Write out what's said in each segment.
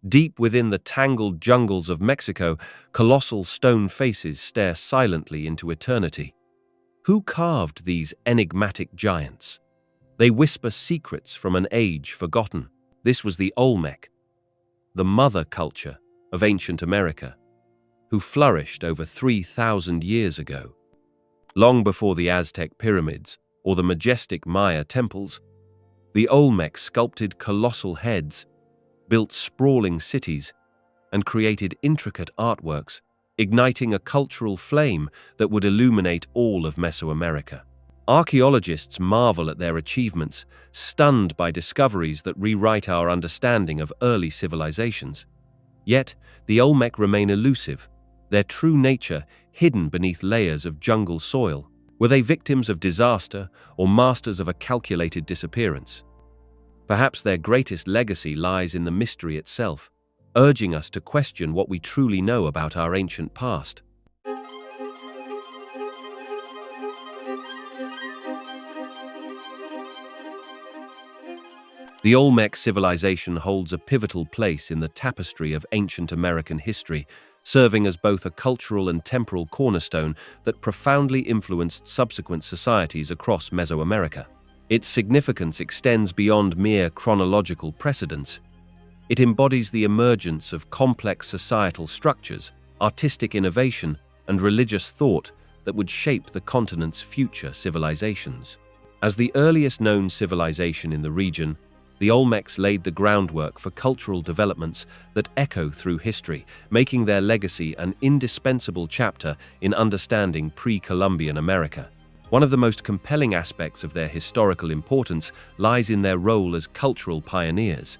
Deep within the tangled jungles of Mexico, colossal stone faces stare silently into eternity. Who carved these enigmatic giants? They whisper secrets from an age forgotten. This was the Olmec, the mother culture of ancient America, who flourished over 3,000 years ago. Long before the Aztec pyramids or the majestic Maya temples, the Olmecs sculpted colossal heads, built sprawling cities, and created intricate artworks, igniting a cultural flame that would illuminate all of Mesoamerica. Archaeologists marvel at their achievements, stunned by discoveries that rewrite our understanding of early civilizations. Yet, the Olmec remain elusive, their true nature hidden beneath layers of jungle soil. Were they victims of disaster or masters of a calculated disappearance? Perhaps their greatest legacy lies in the mystery itself, urging us to question what we truly know about our ancient past. The Olmec civilization holds a pivotal place in the tapestry of ancient American history, serving as both a cultural and temporal cornerstone that profoundly influenced subsequent societies across Mesoamerica. Its significance extends beyond mere chronological precedence. It embodies the emergence of complex societal structures, artistic innovation, and religious thought that would shape the continent's future civilizations. As the earliest known civilization in the region, the Olmecs laid the groundwork for cultural developments that echo through history, making their legacy an indispensable chapter in understanding pre-Columbian America. One of the most compelling aspects of their historical importance lies in their role as cultural pioneers.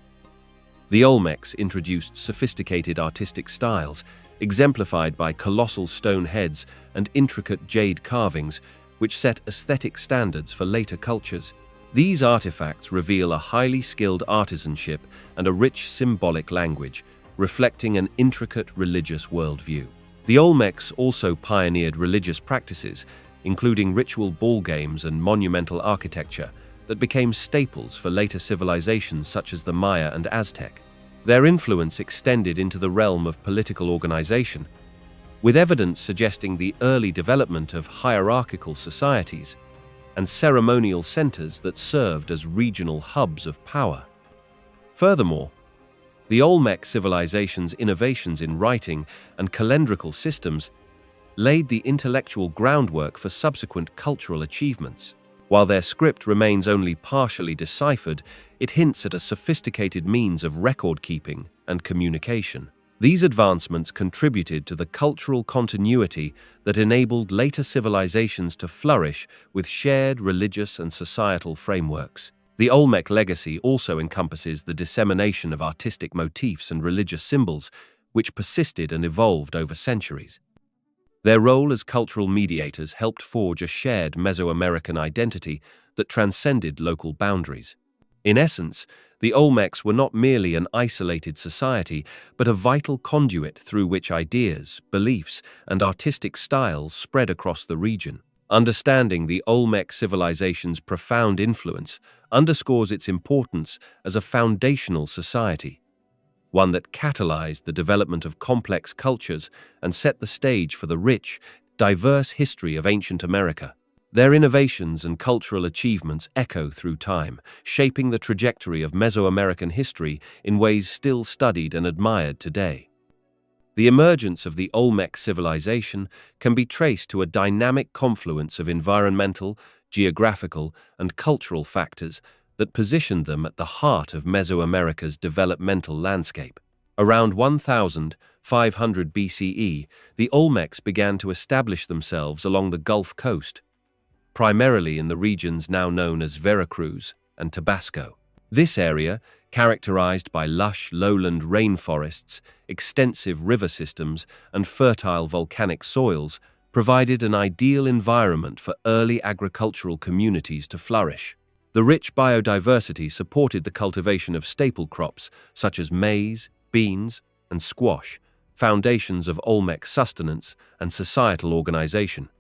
The Olmecs introduced sophisticated artistic styles, exemplified by colossal stone heads and intricate jade carvings, which set aesthetic standards for later cultures. These artifacts reveal a highly skilled artisanship and a rich symbolic language, reflecting an intricate religious worldview. The Olmecs also pioneered religious practices, including ritual ball games and monumental architecture, that became staples for later civilizations such as the Maya and Aztec. Their influence extended into the realm of political organization, with evidence suggesting the early development of hierarchical societies and ceremonial centers that served as regional hubs of power. Furthermore, the Olmec civilization's innovations in writing and calendrical systems laid the intellectual groundwork for subsequent cultural achievements. While their script remains only partially deciphered, it hints at a sophisticated means of record-keeping and communication. These advancements contributed to the cultural continuity that enabled later civilizations to flourish with shared religious and societal frameworks. The Olmec legacy also encompasses the dissemination of artistic motifs and religious symbols, which persisted and evolved over centuries. Their role as cultural mediators helped forge a shared Mesoamerican identity that transcended local boundaries. In essence, the Olmecs were not merely an isolated society, but a vital conduit through which ideas, beliefs, and artistic styles spread across the region. Understanding the Olmec civilization's profound influence underscores its importance as a foundational society, one that catalyzed the development of complex cultures and set the stage for the rich, diverse history of ancient America. Their innovations and cultural achievements echo through time, shaping the trajectory of Mesoamerican history in ways still studied and admired today. The emergence of the Olmec civilization can be traced to a dynamic confluence of environmental, geographical, and cultural factors that positioned them at the heart of Mesoamerica's developmental landscape. Around 1500 BCE, the Olmecs began to establish themselves along the Gulf Coast, primarily in the regions now known as Veracruz and Tabasco. This area, characterized by lush lowland rainforests, extensive river systems, and fertile volcanic soils, provided an ideal environment for early agricultural communities to flourish. The rich biodiversity supported the cultivation of staple crops such as maize, beans, and squash, foundations of Olmec sustenance and societal organization.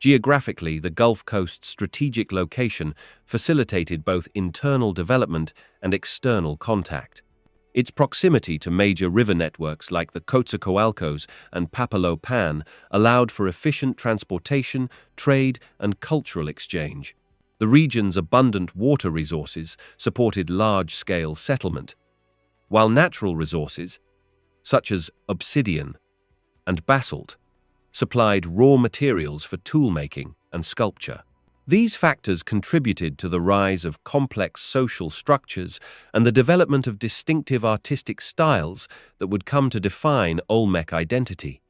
Geographically, the Gulf Coast's strategic location facilitated both internal development and external contact. Its proximity to major river networks like the Coatzacoalcos and Papalopan allowed for efficient transportation, trade, and cultural exchange. The region's abundant water resources supported large-scale settlement, while natural resources, such as obsidian and basalt, supplied raw materials for tool-making and sculpture. These factors contributed to the rise of complex social structures and the development of distinctive artistic styles that would come to define Olmec identity.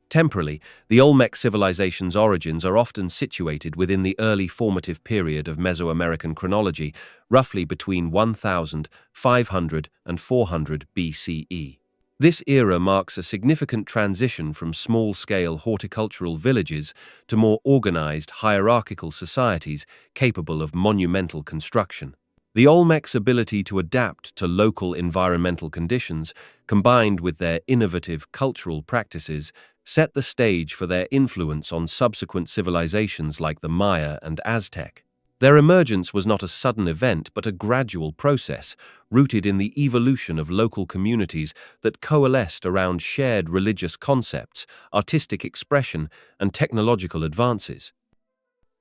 Temporally, the Olmec civilization's origins are often situated within the early formative period of Mesoamerican chronology, roughly between 1500 and 400 BCE. This era marks a significant transition from small-scale horticultural villages to more organized hierarchical societies capable of monumental construction. The Olmecs' ability to adapt to local environmental conditions, combined with their innovative cultural practices, set the stage for their influence on subsequent civilizations like the Maya and Aztec. Their emergence was not a sudden event but a gradual process, rooted in the evolution of local communities that coalesced around shared religious concepts, artistic expression, and technological advances.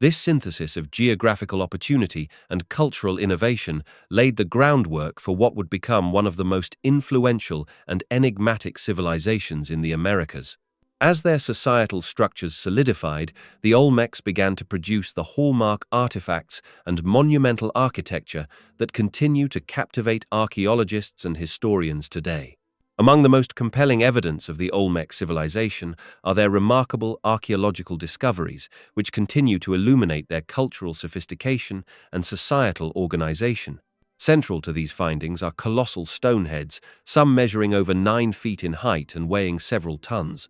This synthesis of geographical opportunity and cultural innovation laid the groundwork for what would become one of the most influential and enigmatic civilizations in the Americas. As their societal structures solidified, the Olmecs began to produce the hallmark artifacts and monumental architecture that continue to captivate archaeologists and historians today. Among the most compelling evidence of the Olmec civilization are their remarkable archaeological discoveries, which continue to illuminate their cultural sophistication and societal organization. Central to these findings are colossal stone heads, some measuring over 9 feet in height and weighing several tons.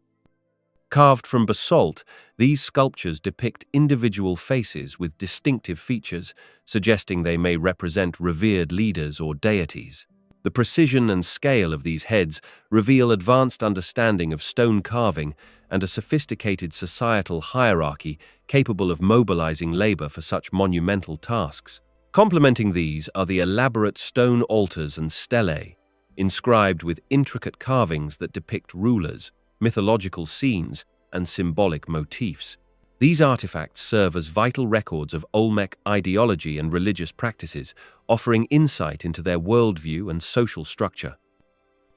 Carved from basalt, these sculptures depict individual faces with distinctive features, suggesting they may represent revered leaders or deities. The precision and scale of these heads reveal advanced understanding of stone carving and a sophisticated societal hierarchy capable of mobilizing labor for such monumental tasks. Complementing these are the elaborate stone altars and stelae, inscribed with intricate carvings that depict rulers, mythological scenes, and symbolic motifs. These artifacts serve as vital records of Olmec ideology and religious practices, offering insight into their worldview and social structure.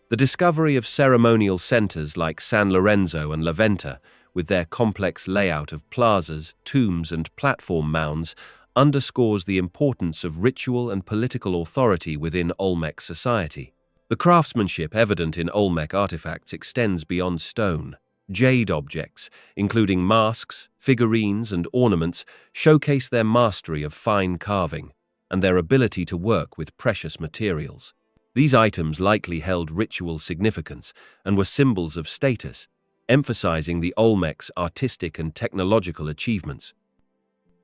The discovery of ceremonial centers like San Lorenzo and La Venta, with their complex layout of plazas, tombs, and platform mounds, underscores the importance of ritual and political authority within Olmec society. The craftsmanship evident in Olmec artifacts extends beyond stone. Jade objects, including masks, figurines, and ornaments, showcase their mastery of fine carving and their ability to work with precious materials. These items likely held ritual significance and were symbols of status, emphasizing the Olmecs' artistic and technological achievements.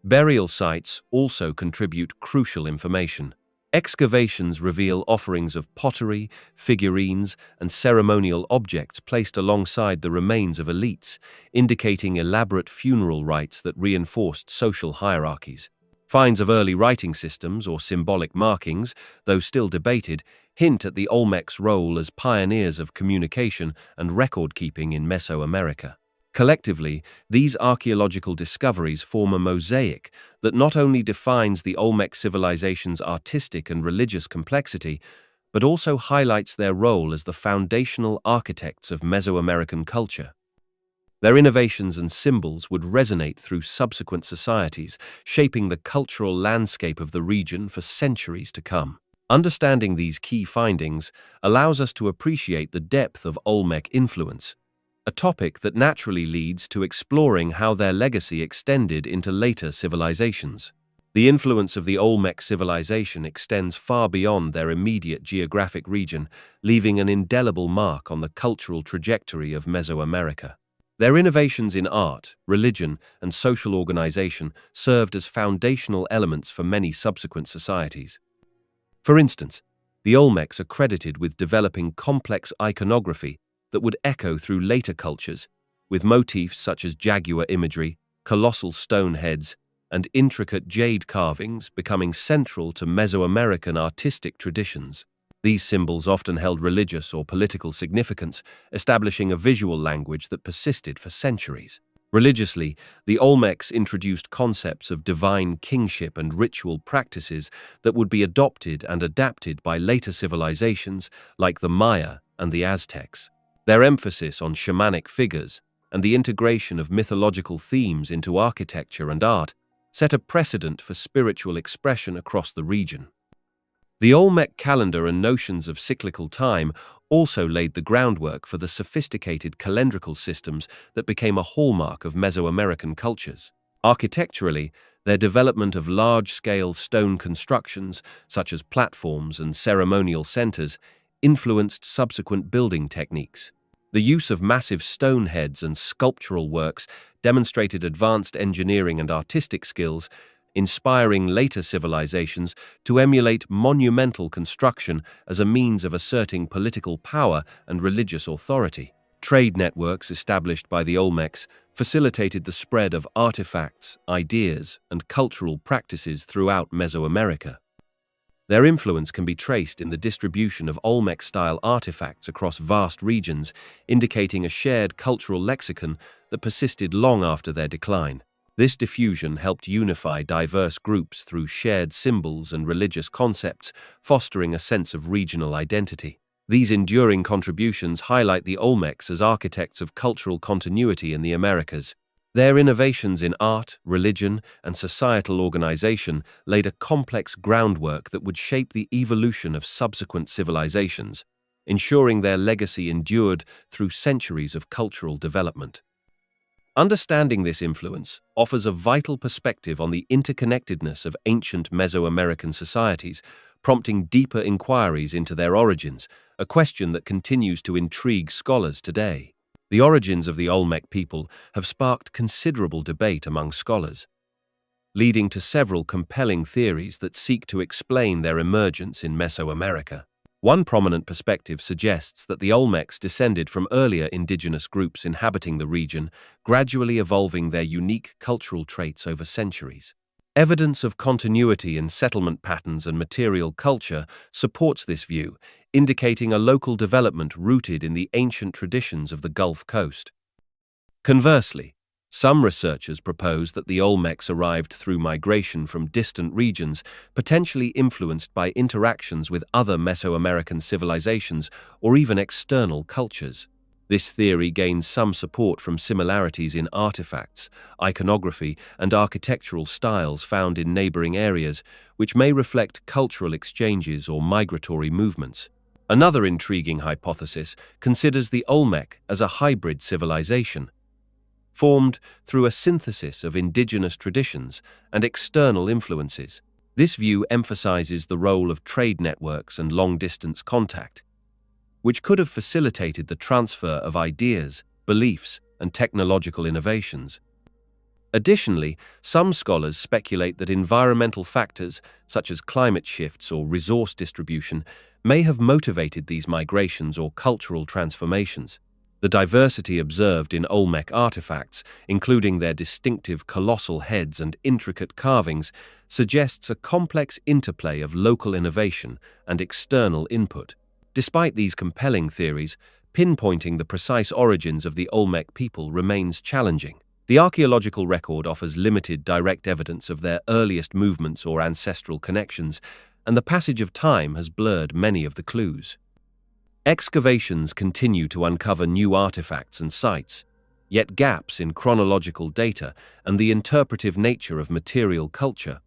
Burial sites also contribute crucial information. Excavations reveal offerings of pottery, figurines, and ceremonial objects placed alongside the remains of elites, indicating elaborate funeral rites that reinforced social hierarchies. Finds of early writing systems or symbolic markings, though still debated, hint at the Olmecs' role as pioneers of communication and record-keeping in Mesoamerica. Collectively, these archaeological discoveries form a mosaic that not only defines the Olmec civilization's artistic and religious complexity, but also highlights their role as the foundational architects of Mesoamerican culture. Their innovations and symbols would resonate through subsequent societies, shaping the cultural landscape of the region for centuries to come. Understanding these key findings allows us to appreciate the depth of Olmec influence, a topic that naturally leads to exploring how their legacy extended into later civilizations. The influence of the Olmec civilization extends far beyond their immediate geographic region, leaving an indelible mark on the cultural trajectory of Mesoamerica. Their innovations in art, religion, and social organization served as foundational elements for many subsequent societies. For instance, the Olmecs are credited with developing complex iconography that would echo through later cultures, with motifs such as jaguar imagery, colossal stone heads, and intricate jade carvings becoming central to Mesoamerican artistic traditions. These symbols often held religious or political significance, establishing a visual language that persisted for centuries. Religiously, the Olmecs introduced concepts of divine kingship and ritual practices that would be adopted and adapted by later civilizations like the Maya and the Aztecs. Their emphasis on shamanic figures and the integration of mythological themes into architecture and art set a precedent for spiritual expression across the region. The Olmec calendar and notions of cyclical time also laid the groundwork for the sophisticated calendrical systems that became a hallmark of Mesoamerican cultures. Architecturally, their development of large-scale stone constructions, such as platforms and ceremonial centers, influenced subsequent building techniques. The use of massive stone heads and sculptural works demonstrated advanced engineering and artistic skills, inspiring later civilizations to emulate monumental construction as a means of asserting political power and religious authority. Trade networks established by the Olmecs facilitated the spread of artifacts, ideas, and cultural practices throughout Mesoamerica. Their influence can be traced in the distribution of Olmec-style artifacts across vast regions, indicating a shared cultural lexicon that persisted long after their decline. This diffusion helped unify diverse groups through shared symbols and religious concepts, fostering a sense of regional identity. These enduring contributions highlight the Olmecs as architects of cultural continuity in the Americas. Their innovations in art, religion, and societal organization laid a complex groundwork that would shape the evolution of subsequent civilizations, ensuring their legacy endured through centuries of cultural development. Understanding this influence offers a vital perspective on the interconnectedness of ancient Mesoamerican societies, prompting deeper inquiries into their origins, a question that continues to intrigue scholars today. The origins of the Olmec people have sparked considerable debate among scholars, leading to several compelling theories that seek to explain their emergence in Mesoamerica. One prominent perspective suggests that the Olmecs descended from earlier indigenous groups inhabiting the region, gradually evolving their unique cultural traits over centuries. Evidence of continuity in settlement patterns and material culture supports this view, indicating a local development rooted in the ancient traditions of the Gulf Coast. Conversely, some researchers propose that the Olmecs arrived through migration from distant regions, potentially influenced by interactions with other Mesoamerican civilizations or even external cultures. This theory gains some support from similarities in artifacts, iconography, and architectural styles found in neighboring areas, which may reflect cultural exchanges or migratory movements. Another intriguing hypothesis considers the Olmec as a hybrid civilization, formed through a synthesis of indigenous traditions and external influences. This view emphasizes the role of trade networks and long-distance contact, which could have facilitated the transfer of ideas, beliefs, and technological innovations. Additionally, some scholars speculate that environmental factors, such as climate shifts or resource distribution, may have motivated these migrations or cultural transformations. The diversity observed in Olmec artifacts, including their distinctive colossal heads and intricate carvings, suggests a complex interplay of local innovation and external input. Despite these compelling theories, pinpointing the precise origins of the Olmec people remains challenging. The archaeological record offers limited direct evidence of their earliest movements or ancestral connections, and the passage of time has blurred many of the clues. Excavations continue to uncover new artifacts and sites, yet gaps in chronological data and the interpretive nature of material culture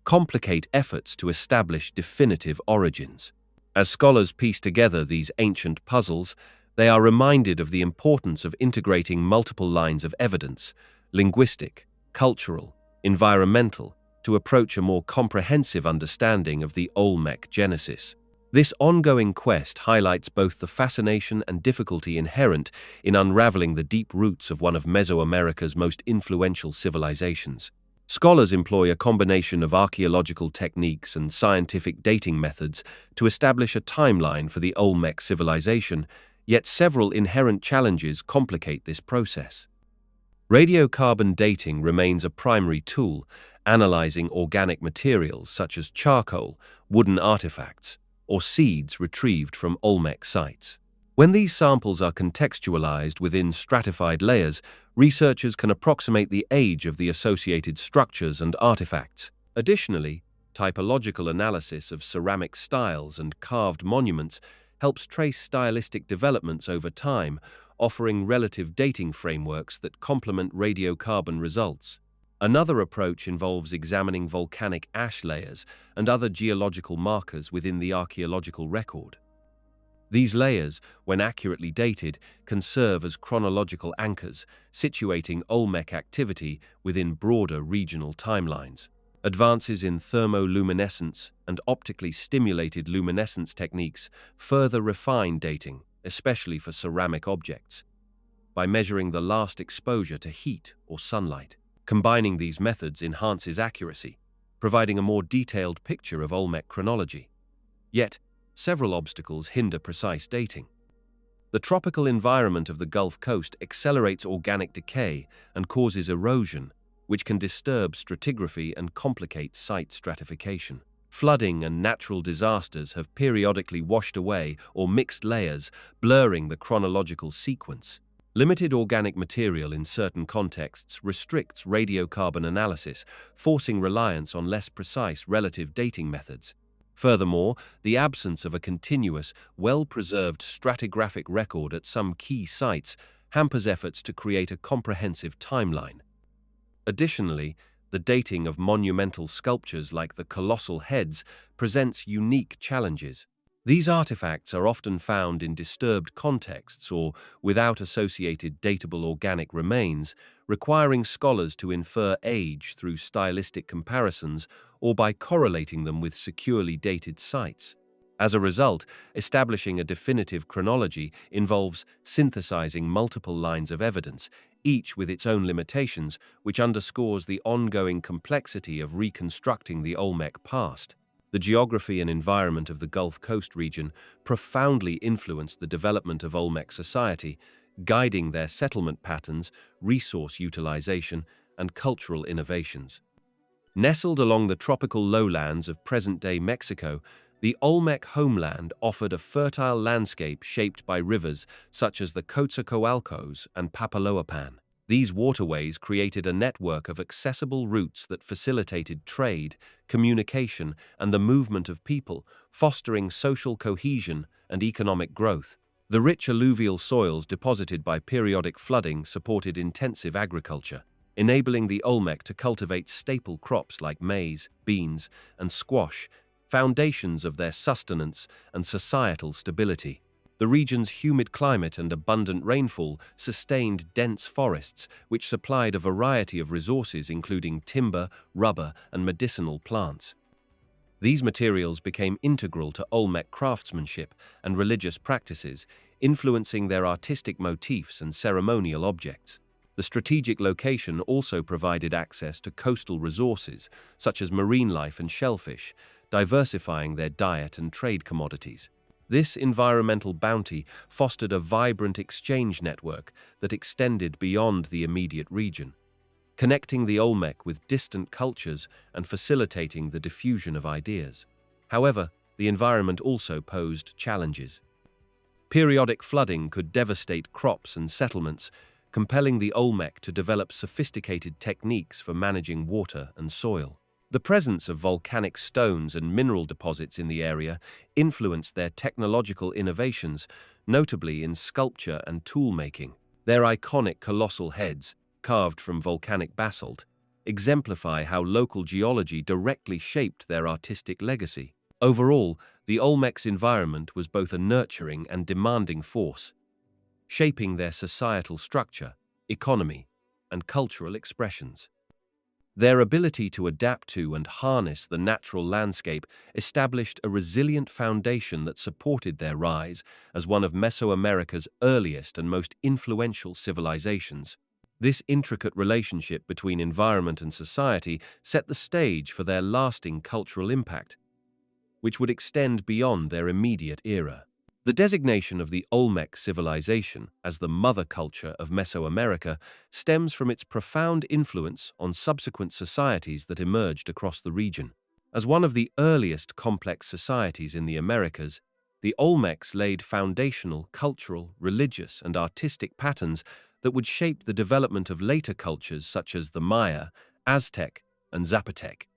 complicate efforts to establish definitive origins. As scholars piece together these ancient puzzles, they are reminded of the importance of integrating multiple lines of evidence, linguistic, cultural, environmental, to approach a more comprehensive understanding of the Olmec genesis. This ongoing quest highlights both the fascination and difficulty inherent in unraveling the deep roots of one of Mesoamerica's most influential civilizations. Scholars employ a combination of archaeological techniques and scientific dating methods to establish a timeline for the Olmec civilization, yet several inherent challenges complicate this process. Radiocarbon dating remains a primary tool, analyzing organic materials such as charcoal, wooden artifacts, or seeds retrieved from Olmec sites. When these samples are contextualized within stratified layers, researchers can approximate the age of the associated structures and artifacts. Additionally, typological analysis of ceramic styles and carved monuments helps trace stylistic developments over time, offering relative dating frameworks that complement radiocarbon results. Another approach involves examining volcanic ash layers and other geological markers within the archaeological record. These layers, when accurately dated, can serve as chronological anchors, situating Olmec activity within broader regional timelines. Advances in thermoluminescence and optically stimulated luminescence techniques further refine dating, especially for ceramic objects, by measuring the last exposure to heat or sunlight. Combining these methods enhances accuracy, providing a more detailed picture of Olmec chronology. Yet, several obstacles hinder precise dating. The tropical environment of the Gulf Coast accelerates organic decay and causes erosion, which can disturb stratigraphy and complicate site stratification. Flooding and natural disasters have periodically washed away or mixed layers, blurring the chronological sequence. Limited organic material in certain contexts restricts radiocarbon analysis, forcing reliance on less precise relative dating methods. Furthermore, the absence of a continuous, well-preserved stratigraphic record at some key sites hampers efforts to create a comprehensive timeline. Additionally, the dating of monumental sculptures like the Colossal heads presents unique challenges. These artifacts are often found in disturbed contexts or without associated datable organic remains, requiring scholars to infer age through stylistic comparisons or by correlating them with securely dated sites. As a result, establishing a definitive chronology involves synthesizing multiple lines of evidence, each with its own limitations, which underscores the ongoing complexity of reconstructing the Olmec past. The geography and environment of the Gulf Coast region profoundly influenced the development of Olmec society, guiding their settlement patterns, resource utilization, and cultural innovations. Nestled along the tropical lowlands of present-day Mexico, the Olmec homeland offered a fertile landscape shaped by rivers such as the Coatzacoalcos and Papaloapan. These waterways created a network of accessible routes that facilitated trade, communication, and the movement of people, fostering social cohesion and economic growth. The rich alluvial soils deposited by periodic flooding supported intensive agriculture, enabling the Olmec to cultivate staple crops like maize, beans, and squash, foundations of their sustenance and societal stability. The region's humid climate and abundant rainfall sustained dense forests, which supplied a variety of resources including timber, rubber, and medicinal plants. These materials became integral to Olmec craftsmanship and religious practices, influencing their artistic motifs and ceremonial objects. The strategic location also provided access to coastal resources, such as marine life and shellfish, diversifying their diet and trade commodities. This environmental bounty fostered a vibrant exchange network that extended beyond the immediate region, connecting the Olmec with distant cultures and facilitating the diffusion of ideas. However, the environment also posed challenges. Periodic flooding could devastate crops and settlements, compelling the Olmec to develop sophisticated techniques for managing water and soil. The presence of volcanic stones and mineral deposits in the area influenced their technological innovations, notably in sculpture and tool-making. Their iconic colossal heads, carved from volcanic basalt, exemplify how local geology directly shaped their artistic legacy. Overall, the Olmec's environment was both a nurturing and demanding force, shaping their societal structure, economy, and cultural expressions. Their ability to adapt to and harness the natural landscape established a resilient foundation that supported their rise as one of Mesoamerica's earliest and most influential civilizations. This intricate relationship between environment and society set the stage for their lasting cultural impact, which would extend beyond their immediate era. The designation of the Olmec civilization as the mother culture of Mesoamerica stems from its profound influence on subsequent societies that emerged across the region. As one of the earliest complex societies in the Americas, the Olmecs laid foundational cultural, religious, and artistic patterns that would shape the development of later cultures such as the Maya, Aztec, and Zapotec.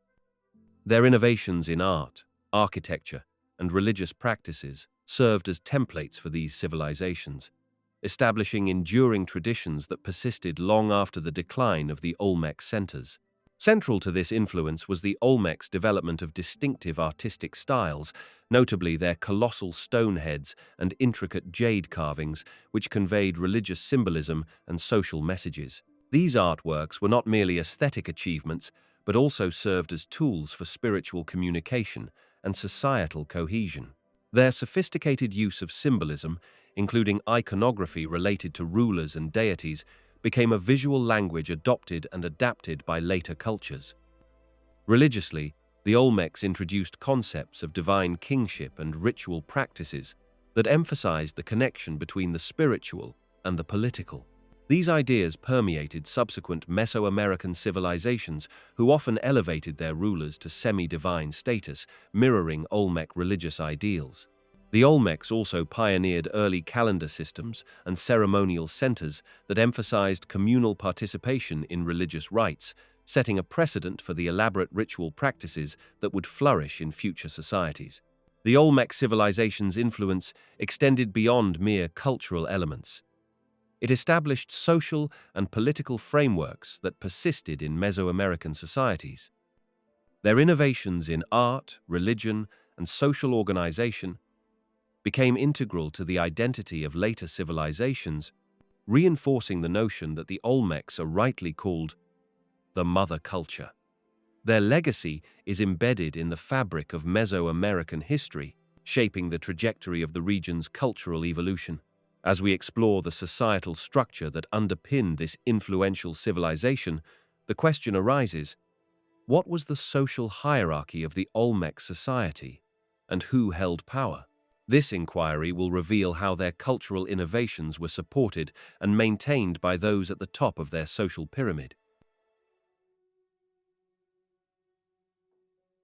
Their innovations in art, architecture, and religious practices served as templates for these civilizations, establishing enduring traditions that persisted long after the decline of the Olmec centers. Central to this influence was the Olmecs' development of distinctive artistic styles, notably their colossal stone heads and intricate jade carvings, which conveyed religious symbolism and social messages. These artworks were not merely aesthetic achievements, but also served as tools for spiritual communication and societal cohesion. Their sophisticated use of symbolism, including iconography related to rulers and deities, became a visual language adopted and adapted by later cultures. Religiously, the Olmecs introduced concepts of divine kingship and ritual practices that emphasized the connection between the spiritual and the political. These ideas permeated subsequent Mesoamerican civilizations, who often elevated their rulers to semi-divine status, mirroring Olmec religious ideals. The Olmecs also pioneered early calendar systems and ceremonial centers that emphasized communal participation in religious rites, setting a precedent for the elaborate ritual practices that would flourish in future societies. The Olmec civilization's influence extended beyond mere cultural elements. It established social and political frameworks that persisted in Mesoamerican societies. Their innovations in art, religion, and social organization became integral to the identity of later civilizations, reinforcing the notion that the Olmecs are rightly called the mother culture. Their legacy is embedded in the fabric of Mesoamerican history, shaping the trajectory of the region's cultural evolution. As we explore the societal structure that underpinned this influential civilization, the question arises: what was the social hierarchy of the Olmec society, and who held power? This inquiry will reveal how their cultural innovations were supported and maintained by those at the top of their social pyramid.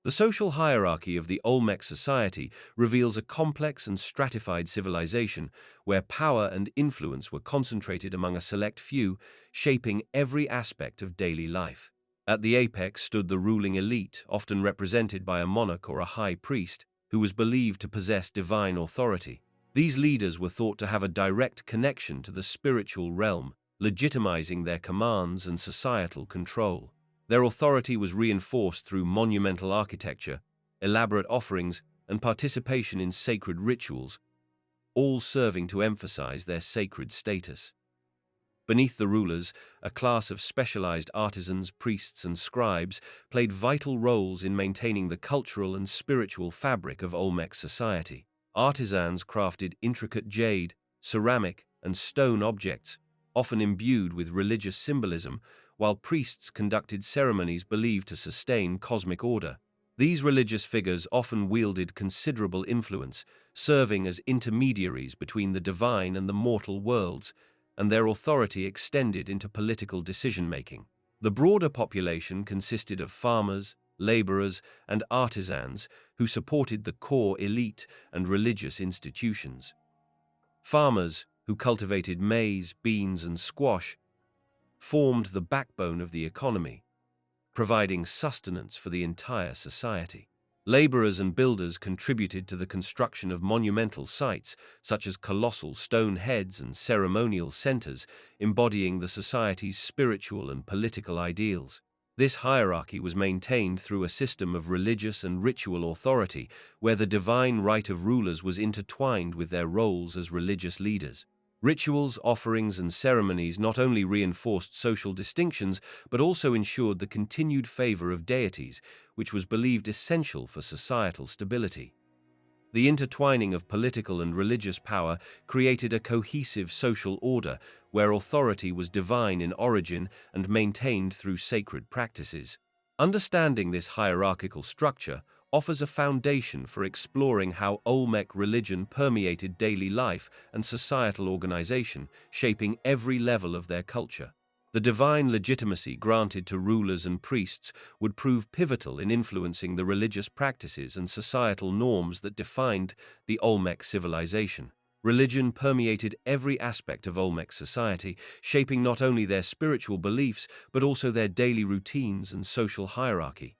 The social hierarchy of the Olmec society reveals a complex and stratified civilization where power and influence were concentrated among a select few, shaping every aspect of daily life. At the apex stood the ruling elite, often represented by a monarch or a high priest, who was believed to possess divine authority. These leaders were thought to have a direct connection to the spiritual realm, legitimizing their commands and societal control. Their authority was reinforced through monumental architecture, elaborate offerings, and participation in sacred rituals, all serving to emphasize their sacred status. Beneath the rulers, a class of specialized artisans, priests, and scribes played vital roles in maintaining the cultural and spiritual fabric of Olmec society. Artisans crafted intricate jade, ceramic, and stone objects, often imbued with religious symbolism, while priests conducted ceremonies believed to sustain cosmic order. These religious figures often wielded considerable influence, serving as intermediaries between the divine and the mortal worlds, and their authority extended into political decision-making. The broader population consisted of farmers, laborers, and artisans who supported the core elite and religious institutions. Farmers, who cultivated maize, beans, and squash, formed the backbone of the economy, providing sustenance for the entire society. Laborers and builders contributed to the construction of monumental sites, such as colossal stone heads and ceremonial centers, embodying the society's spiritual and political ideals. This hierarchy was maintained through a system of religious and ritual authority, where the divine right of rulers was intertwined with their roles as religious leaders. Rituals, offerings, and ceremonies not only reinforced social distinctions, but also ensured the continued favor of deities, which was believed essential for societal stability. The intertwining of political and religious power created a cohesive social order where authority was divine in origin and maintained through sacred practices. Understanding this hierarchical structure offers a foundation for exploring how Olmec religion permeated daily life and societal organization, shaping every level of their culture. The divine legitimacy granted to rulers and priests would prove pivotal in influencing the religious practices and societal norms that defined the Olmec civilization. Religion permeated every aspect of Olmec society, shaping not only their spiritual beliefs but also their daily routines and social hierarchy.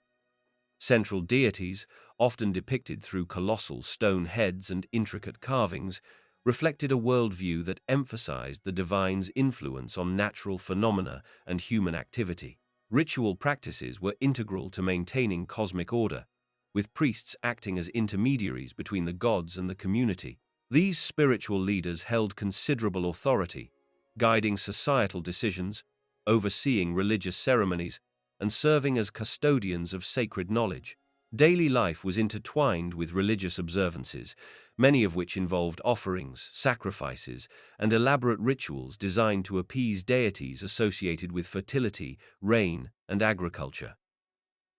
Central deities, often depicted through colossal stone heads and intricate carvings, reflected a worldview that emphasized the divine's influence on natural phenomena and human activity. Ritual practices were integral to maintaining cosmic order, with priests acting as intermediaries between the gods and the community. These spiritual leaders held considerable authority, guiding societal decisions, overseeing religious ceremonies, and serving as custodians of sacred knowledge. Daily life was intertwined with religious observances, many of which involved offerings, sacrifices, and elaborate rituals designed to appease deities associated with fertility, rain, and agriculture.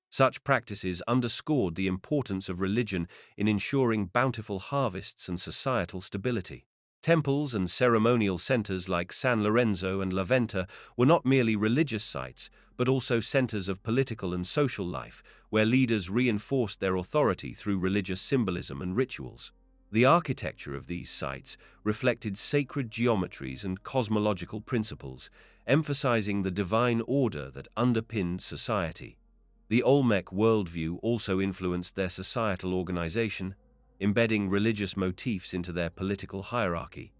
Such practices underscored the importance of religion in ensuring bountiful harvests and societal stability. Temples and ceremonial centers like San Lorenzo and La Venta were not merely religious sites, but also centers of political and social life, where leaders reinforced their authority through religious symbolism and rituals. The architecture of these sites reflected sacred geometries and cosmological principles, emphasizing the divine order that underpinned society. The Olmec worldview also influenced their societal organization, embedding religious motifs into their political hierarchy.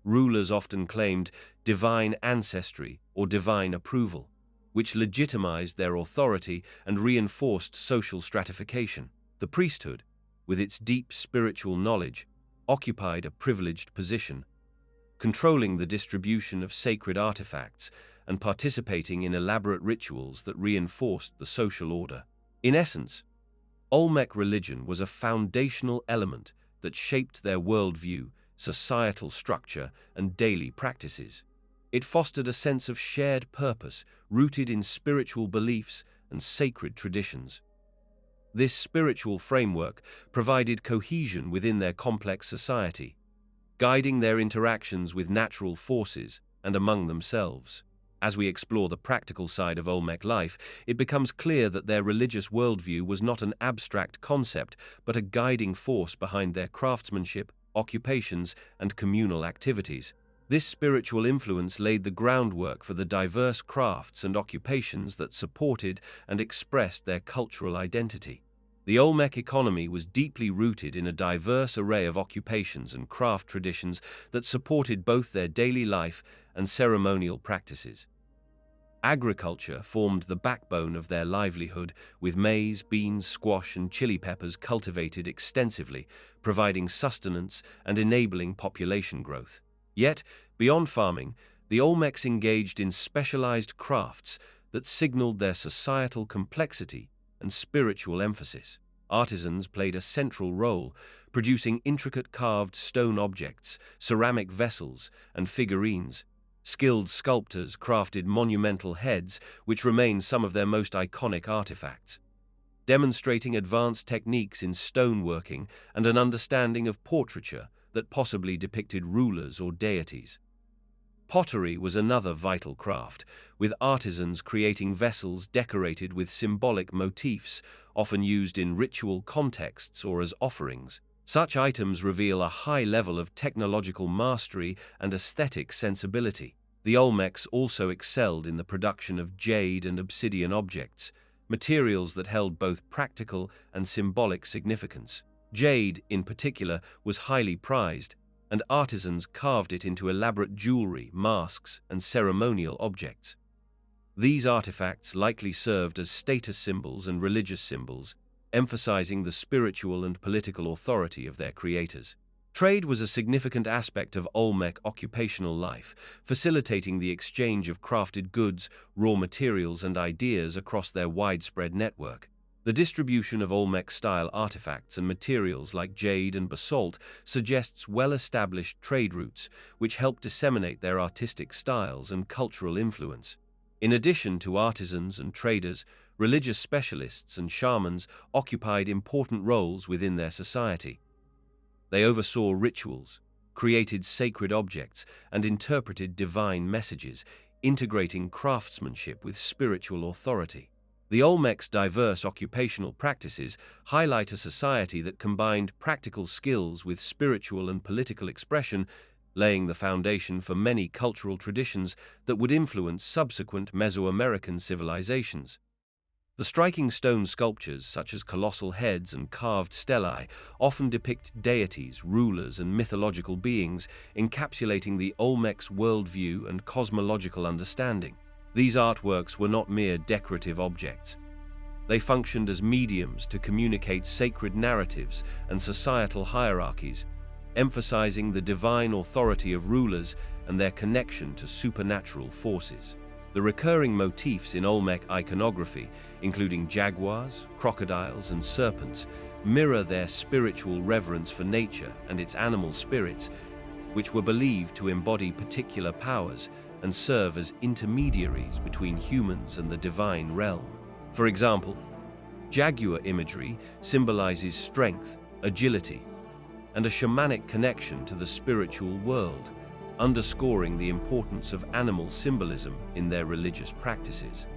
Rulers often claimed divine ancestry or divine approval, which legitimized their authority and reinforced social stratification. The priesthood, with its deep spiritual knowledge, occupied a privileged position, controlling the distribution of sacred artifacts and participating in elaborate rituals that reinforced the social order. In essence, Olmec religion was a foundational element that shaped their worldview, societal structure, and daily practices. It fostered a sense of shared purpose rooted in spiritual beliefs and sacred traditions. This spiritual framework provided cohesion within their complex society, guiding their interactions with natural forces and among themselves. As we explore the practical side of Olmec life, it becomes clear that their religious worldview was not an abstract concept, but a guiding force behind their craftsmanship, occupations, and communal activities. This spiritual influence laid the groundwork for the diverse crafts and occupations that supported and expressed their cultural identity. The Olmec economy was deeply rooted in a diverse array of occupations and craft traditions that supported both their daily life and ceremonial practices. Agriculture formed the backbone of their livelihood, with maize, beans, squash, and chili peppers cultivated extensively, providing sustenance and enabling population growth. Yet, beyond farming, the Olmecs engaged in specialized crafts that signaled their societal complexity and spiritual emphasis. Artisans played a central role, producing intricate carved stone objects, ceramic vessels, and figurines. Skilled sculptors crafted monumental heads, which remain some of their most iconic artifacts, demonstrating advanced techniques in stoneworking and an understanding of portraiture that possibly depicted rulers or deities. Pottery was another vital craft, with artisans creating vessels decorated with symbolic motifs, often used in ritual contexts or as offerings. Such items reveal a high level of technological mastery and aesthetic sensibility. The Olmecs also excelled in the production of jade and obsidian objects, materials that held both practical and symbolic significance. Jade, in particular, was highly prized, and artisans carved it into elaborate jewelry, masks, and ceremonial objects. These artifacts likely served as status symbols and religious symbols, emphasizing the spiritual and political authority of their creators. Trade was a significant aspect of Olmec occupational life, facilitating the exchange of crafted goods, raw materials, and ideas across their widespread network. The distribution of Olmec-style artifacts and materials like jade and basalt suggests well-established trade routes, which help disseminate their artistic styles and cultural influence. In addition to artisans and traders, religious specialists and shamans occupied important roles within their society. They oversaw rituals, created sacred objects, and interpreted divine messages, integrating craftsmanship with spiritual authority. The Olmecs' diverse occupational practices highlight a society that combined practical skills with spiritual and political expression, laying the foundation for many cultural traditions that would influence subsequent Mesoamerican civilizations. The striking stone sculptures, such as colossal heads and carved stelae, often depict deities, rulers, and mythological beings, encapsulating the Olmec's worldview and cosmological understanding. These artworks were not mere decorative objects. They functioned as mediums to communicate sacred narratives and societal hierarchies, emphasizing the divine authority of rulers and their connection to supernatural forces. The recurring motifs in Olmec iconography, including jaguars, crocodiles, and serpents, mirror their spiritual reverence for nature and its animal spirits, which were believed to embody particular powers and serve as intermediaries between humans and the divine realm. For example, jaguar imagery symbolizes strength, agility, and a shamanic connection to the spiritual world, underscoring the importance of animal symbolism in their religious practices.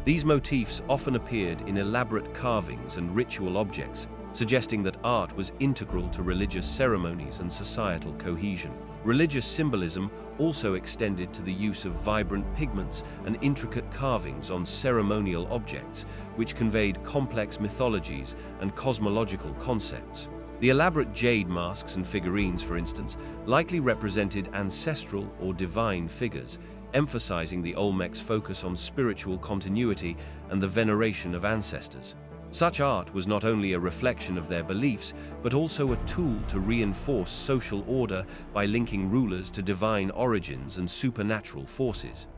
These motifs often appeared in elaborate carvings and ritual objects, suggesting that art was integral to religious ceremonies and societal cohesion. Religious symbolism also extended to the use of vibrant pigments and intricate carvings on ceremonial objects, which conveyed complex mythologies and cosmological concepts. The elaborate jade masks and figurines, for instance, likely represented ancestral or divine figures, emphasizing the Olmecs' focus on spiritual continuity and the veneration of ancestors. Such art was not only a reflection of their beliefs, but also a tool to reinforce social order by linking rulers to divine origins and supernatural forces.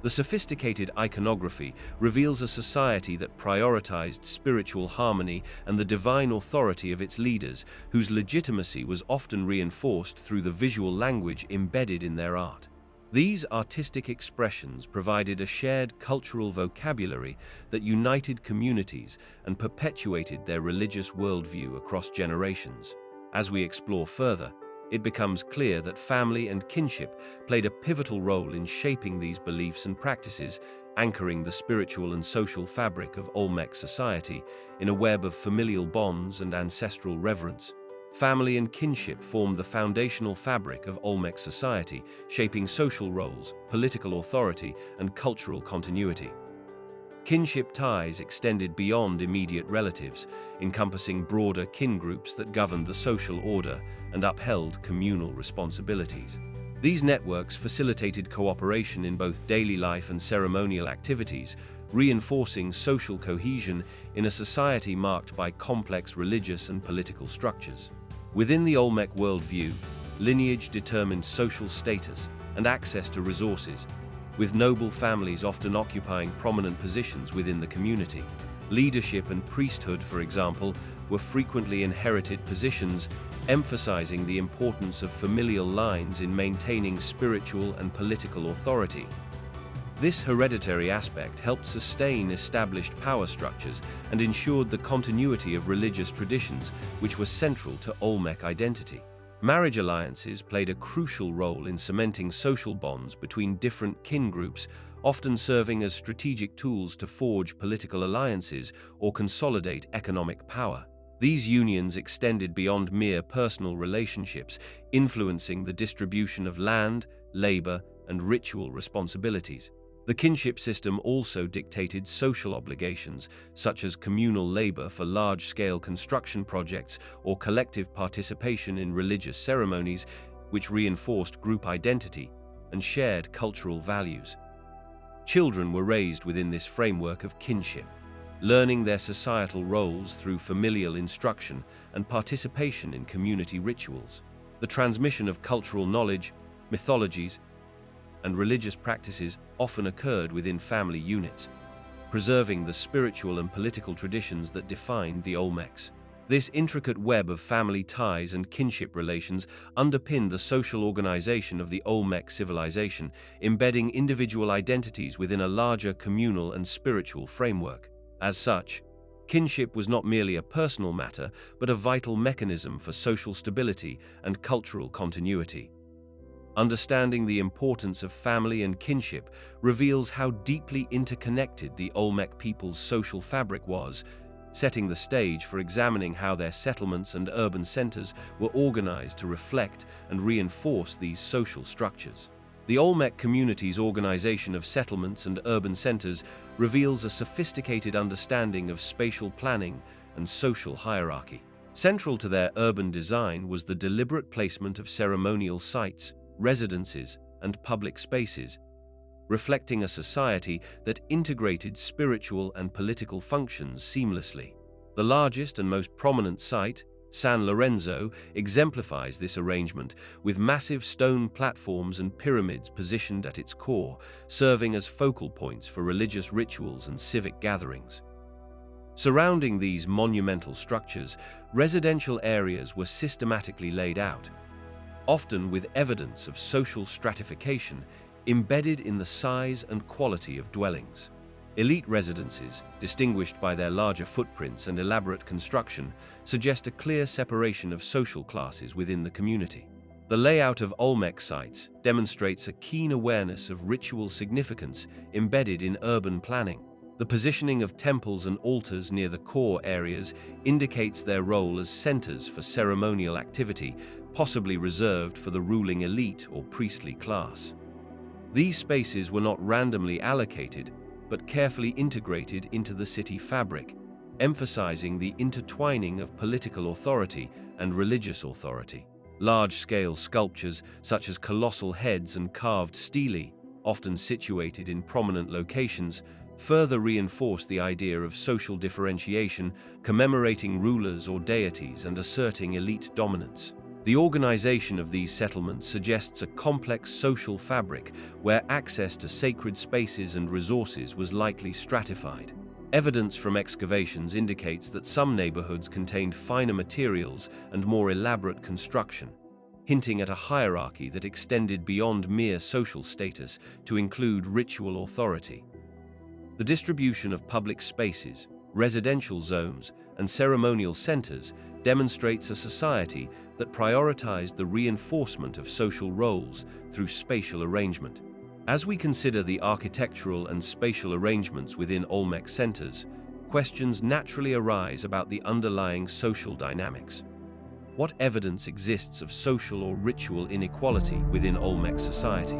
The sophisticated iconography reveals a society that prioritized spiritual harmony and the divine authority of its leaders, whose legitimacy was often reinforced through the visual language embedded in their art. These artistic expressions provided a shared cultural vocabulary that united communities and perpetuated their religious worldview across generations. As we explore further, it becomes clear that family and kinship played a pivotal role in shaping these beliefs and practices, anchoring the spiritual and social fabric of Olmec society in a web of familial bonds and ancestral reverence. Family and kinship formed the foundational fabric of Olmec society, shaping social roles, political authority, and cultural continuity. Kinship ties extended beyond immediate relatives, encompassing broader kin groups that governed the social order and upheld communal responsibilities. These networks facilitated cooperation in both daily life and ceremonial activities, reinforcing social cohesion in a society marked by complex religious and political structures. Within the Olmec worldview, lineage determined social status and access to resources, with noble families often occupying prominent positions within the community. Leadership and priesthood, for example, were frequently inherited positions, emphasizing the importance of familial lines in maintaining spiritual and political authority. This hereditary aspect helped sustain established power structures and ensured the continuity of religious traditions, which were central to Olmec identity. Marriage alliances played a crucial role in cementing social bonds between different kin groups, often serving as strategic tools to forge political alliances or consolidate economic power. These unions extended beyond mere personal relationships, influencing the distribution of land, labor, and ritual responsibilities. The kinship system also dictated social obligations, such as communal labor for large-scale construction projects or collective participation in religious ceremonies, which reinforced group identity and shared cultural values. Children were raised within this framework of kinship, learning their societal roles through familial instruction and participation in community rituals. The transmission of cultural knowledge, mythologies, and religious practices often occurred within family units, preserving the spiritual and political traditions that defined the Olmecs. This intricate web of family ties and kinship relations underpinned the social organization of the Olmec civilization, embedding individual identities within a larger communal and spiritual framework. As such, kinship was not merely a personal matter, but a vital mechanism for social stability and cultural continuity. Understanding the importance of family and kinship reveals how deeply interconnected the Olmec people's social fabric was, setting the stage for examining how their settlements and urban centers were organized to reflect and reinforce these social structures. The Olmec community's organization of settlements and urban centers reveals a sophisticated understanding of spatial planning and social hierarchy. Central to their urban design was the deliberate placement of ceremonial sites, residences, and public spaces, reflecting a society that integrated spiritual and political functions seamlessly. The largest and most prominent site, San Lorenzo, exemplifies this arrangement, with massive stone platforms and pyramids positioned at its core, serving as focal points for religious rituals and civic gatherings. Surrounding these monumental structures, residential areas were systematically laid out, often with evidence of social stratification embedded in the size and quality of dwellings. Elite residences, distinguished by their larger footprints and elaborate construction, suggest a clear separation of social classes within the community. The layout of Olmec sites demonstrates a keen awareness of ritual significance embedded in urban planning. The positioning of temples and altars near the core areas indicates their role as centers for ceremonial activity, possibly reserved for the ruling elite or priestly class. These spaces were not randomly allocated, but carefully integrated into the city fabric, emphasizing the intertwining of political authority and religious authority. Large-scale sculptures, such as colossal heads and carved stelae, often situated in prominent locations, further reinforce the idea of social differentiation, commemorating rulers or deities and asserting elite dominance. The organization of these settlements suggests a complex social fabric where access to sacred spaces and resources was likely stratified. Evidence from excavations indicates that some neighborhoods contained finer materials and more elaborate construction, hinting at a hierarchy that extended beyond mere social status to include ritual authority. The distribution of public spaces, residential zones, and ceremonial centers demonstrates a society that prioritized the reinforcement of social roles through spatial arrangement. As we consider the architectural and spatial arrangements within Olmec centers, questions naturally arise about the underlying social dynamics. What evidence exists of social or ritual inequality within Olmec society?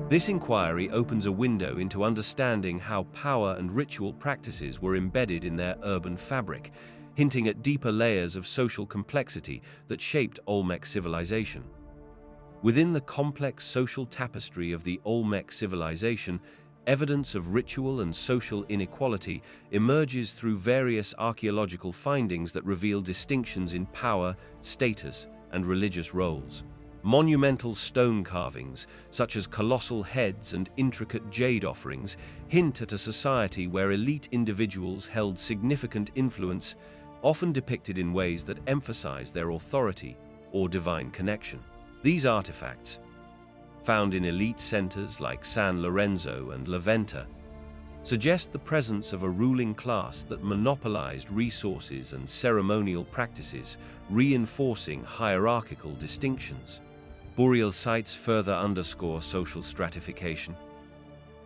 This inquiry opens a window into understanding how power and ritual practices were embedded in their urban fabric, hinting at deeper layers of social complexity that shaped Olmec civilization. Within the complex social tapestry of the Olmec civilization, evidence of ritual and social inequality emerges through various archaeological findings that reveal distinctions in power, status, and religious roles. Monumental stone carvings, such as colossal heads and intricate jade offerings, hint at a society where elite individuals held significant influence, often depicted in ways that emphasize their authority or divine connection. These artifacts, found in elite centers like San Lorenzo and La Venta, suggest the presence of a ruling class that monopolized resources and ceremonial practices, reinforcing hierarchical distinctions. Burial sites further underscore social stratification.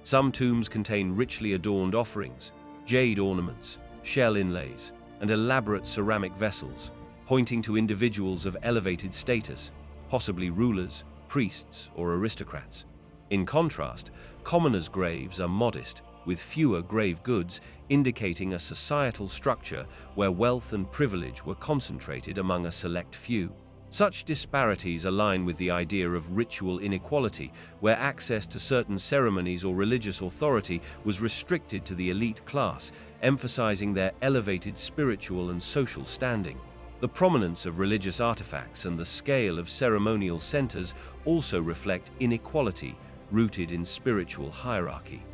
Some tombs contain richly adorned offerings, jade ornaments, shell inlays, and elaborate ceramic vessels, pointing to individuals of elevated status, possibly rulers, priests, or aristocrats. In contrast, commoners' graves are modest, with fewer grave goods, indicating a societal structure where wealth and privilege were concentrated among a select few. Such disparities align with the idea of ritual inequality, where access to certain ceremonies or religious authority was restricted to the elite class, emphasizing their elevated spiritual and social standing. The prominence of religious artifacts and the scale of ceremonial centers also reflect inequality rooted in spiritual hierarchy.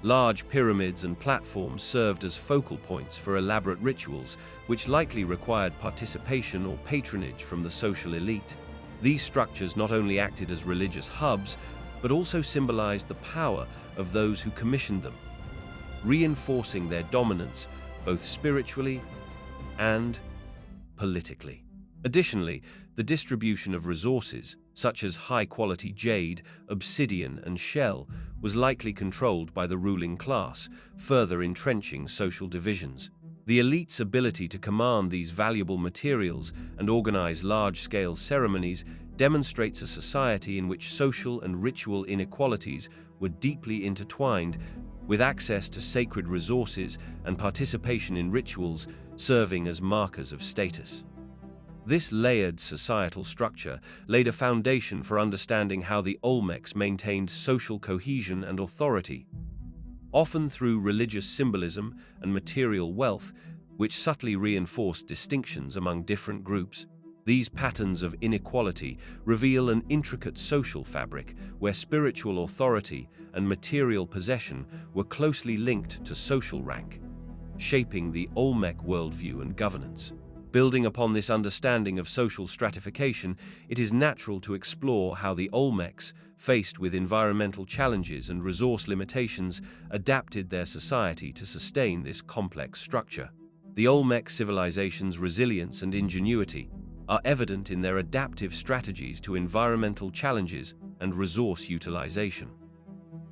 Large pyramids and platforms served as focal points for elaborate rituals, which likely required participation or patronage from the social elite. These structures not only acted as religious hubs, but also symbolized the power of those who commissioned them, reinforcing their dominance both spiritually and politically. Additionally, the distribution of resources, such as high-quality jade, obsidian, and shell, was likely controlled by the ruling class, further entrenching social divisions. The elite's ability to command these valuable materials and organize large-scale ceremonies demonstrates a society in which social and ritual inequalities were deeply intertwined, with access to sacred resources and participation in rituals serving as markers of status. This layered societal structure laid a foundation for understanding how the Olmecs maintained social cohesion and authority, often through religious symbolism and material wealth, which subtly reinforced distinctions among different groups. These patterns of inequality reveal an intricate social fabric where spiritual authority and material possession were closely linked to social rank, shaping the Olmec worldview and governance. Building upon this understanding of social stratification, it is natural to explore how the Olmecs, faced with environmental challenges and resource limitations, adapted their society to sustain this complex structure. The Olmec civilization's resilience and ingenuity are evident in their adaptive strategies to environmental challenges and resource utilization.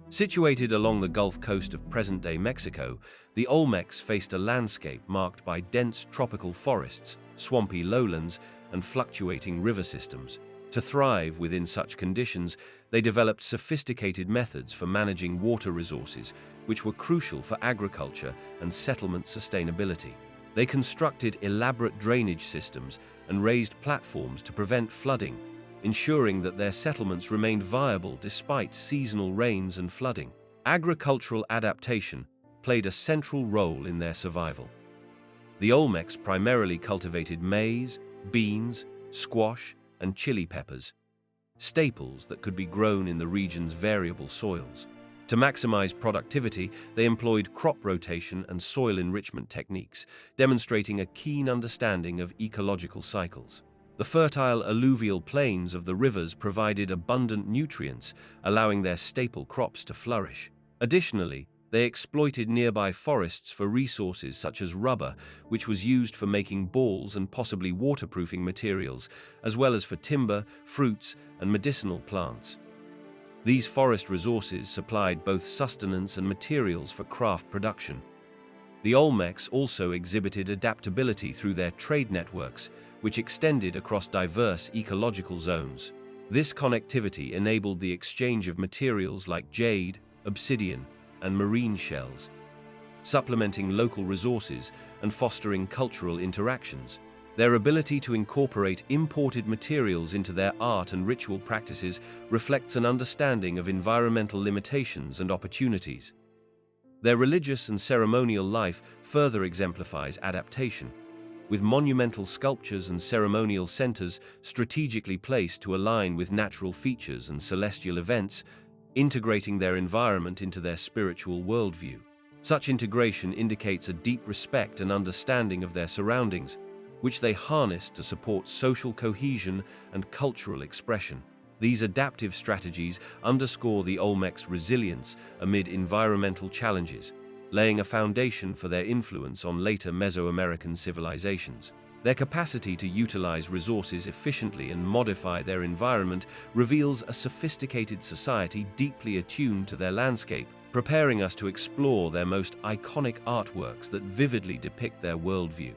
Situated along the Gulf Coast of present-day Mexico, the Olmecs faced a landscape marked by dense tropical forests, swampy lowlands, and fluctuating river systems. To thrive within such conditions, they developed sophisticated methods for managing water resources, which were crucial for agriculture and settlement sustainability. They constructed elaborate drainage systems and raised platforms to prevent flooding, ensuring that their settlements remained viable despite seasonal rains and flooding. Agricultural adaptation played a central role in their survival. The Olmecs primarily cultivated maize, beans, squash, and chili peppers, staples that could be grown in the region's variable soils. To maximize productivity, they employed crop rotation and soil enrichment techniques, demonstrating a keen understanding of ecological cycles. The fertile alluvial plains of the rivers provided abundant nutrients, allowing their staple crops to flourish. Additionally, they exploited nearby forests for resources such as rubber, which was used for making balls and possibly waterproofing materials, as well as for timber, fruits, and medicinal plants. These forest resources supplied both sustenance and materials for craft production. The Olmecs also exhibited adaptability through their trade networks, which extended across diverse ecological zones. This connectivity enabled the exchange of materials like jade, obsidian, and marine shells, supplementing local resources and fostering cultural interactions. Their ability to incorporate imported materials into their art and ritual practices reflects an understanding of environmental limitations and opportunities. Their religious and ceremonial life further exemplifies adaptation, with monumental sculptures and ceremonial centers strategically placed to align with natural features and celestial events, integrating their environment into their spiritual worldview. Such integration indicates a deep respect and understanding of their surroundings, which they harness to support social cohesion and cultural expression. These adaptive strategies underscore the Olmecs' resilience amid environmental challenges, laying a foundation for their influence on later Mesoamerican civilizations. Their capacity to utilize resources efficiently and modify their environment reveals a sophisticated society deeply attuned to their landscape, preparing us to explore their most iconic artworks that vividly depict their worldview.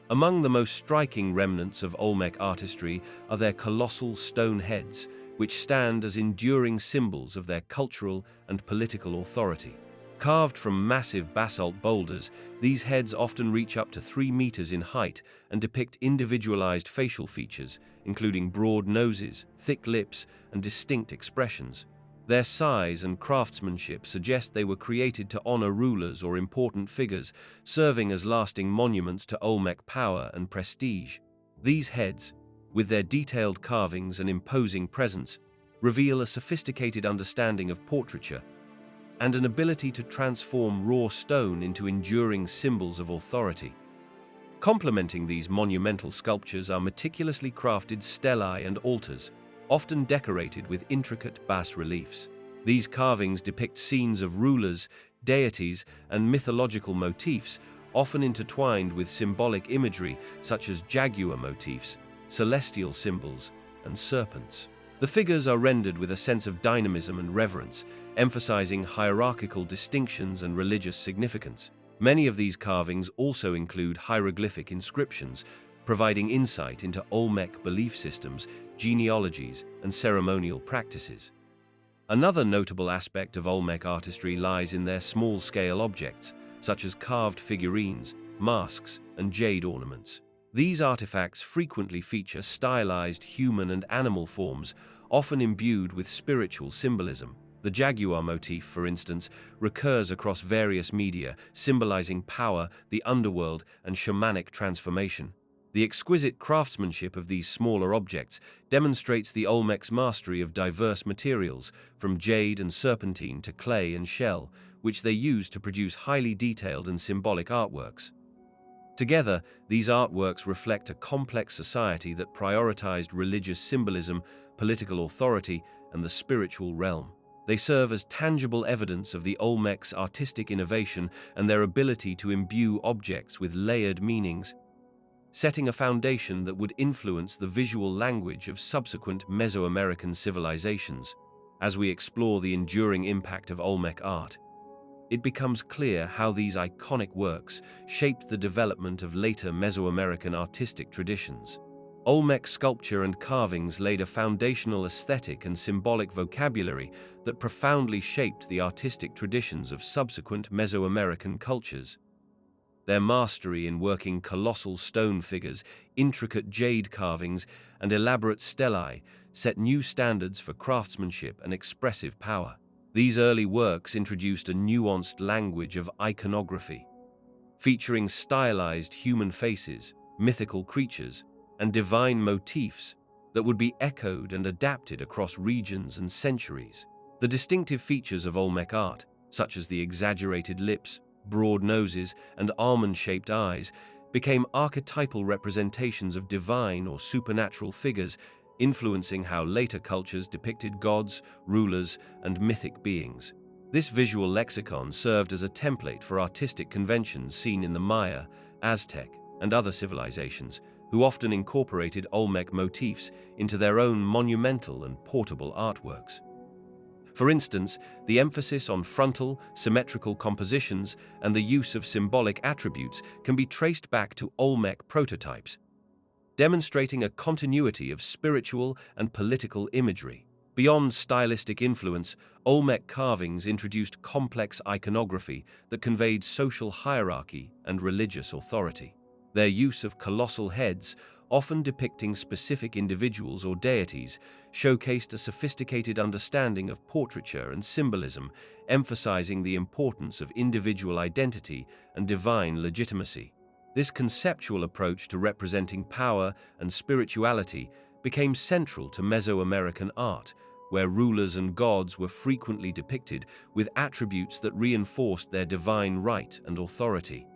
Among the most striking remnants of Olmec artistry are their colossal stone heads, which stand as enduring symbols of their cultural and political authority. Carved from massive basalt boulders, these heads often reach up to 3 meters in height and depict individualized facial features, including broad noses, thick lips, and distinct expressions. Their size and craftsmanship suggest they were created to honor rulers or important figures, serving as lasting monuments to Olmec power and prestige. These heads, with their detailed carvings and imposing presence, reveal a sophisticated understanding of portraiture and an ability to transform raw stone into enduring symbols of authority. Complementing these monumental sculptures are meticulously crafted stelae and altars, often decorated with intricate bas-reliefs. These carvings depict scenes of rulers, deities, and mythological motifs, often intertwined with symbolic imagery such as jaguar motifs, celestial symbols, and serpents. The figures are rendered with a sense of dynamism and reverence, emphasizing hierarchical distinctions and religious significance. Many of these carvings also include hieroglyphic inscriptions, providing insight into Olmec belief systems, genealogies, and ceremonial practices. Another notable aspect of Olmec artistry lies in their small-scale objects, such as carved figurines, masks, and jade ornaments. These artifacts frequently feature stylized human and animal forms, often imbued with spiritual symbolism. The jaguar motif, for instance, recurs across various media, symbolizing power, the underworld, and shamanic transformation. The exquisite craftsmanship of these smaller objects demonstrates the Olmecs' mastery of diverse materials, from jade and serpentine to clay and shell, which they use to produce highly detailed and symbolic artworks. Together, these artworks reflect a complex society that prioritized religious symbolism, political authority, and the spiritual realm. They serve as tangible evidence of the Olmecs' artistic innovation and their ability to imbue objects with layered meanings, setting a foundation that would influence the visual language of subsequent Mesoamerican civilizations. As we explore the enduring impact of Olmec art, it becomes clear how these iconic works shaped the development of later Mesoamerican artistic traditions. Olmec sculpture and carvings laid a foundational aesthetic and symbolic vocabulary that profoundly shaped the artistic traditions of subsequent Mesoamerican cultures. Their mastery in working colossal stone figures, intricate jade carvings, and elaborate stelae set new standards for craftsmanship and expressive power. These early works introduced a nuanced language of iconography, featuring stylized human faces, mythical creatures, and divine motifs that would be echoed and adapted across regions and centuries. The distinctive features of Olmec art, such as the exaggerated lips, broad noses, and almond-shaped eyes, became archetypal representations of divine or supernatural figures, influencing how later cultures depicted gods, rulers, and mythic beings. This visual lexicon served as a template for artistic conventions seen in the Maya, Aztec, and other civilizations, who often incorporated Olmec motifs into their own monumental and portable artworks. For instance, the emphasis on frontal, symmetrical compositions and the use of symbolic attributes can be traced back to Olmec prototypes, demonstrating a continuity of spiritual and political imagery. Beyond stylistic influence, Olmec carvings introduced complex iconography that conveyed social hierarchy and religious authority. Their use of colossal heads, often depicting specific individuals or deities, showcased a sophisticated understanding of portraiture and symbolism, emphasizing the importance of individual identity and divine legitimacy. This conceptual approach to representing power and spirituality became central to Mesoamerican art, where rulers and gods were frequently depicted with attributes that reinforced their divine right and authority.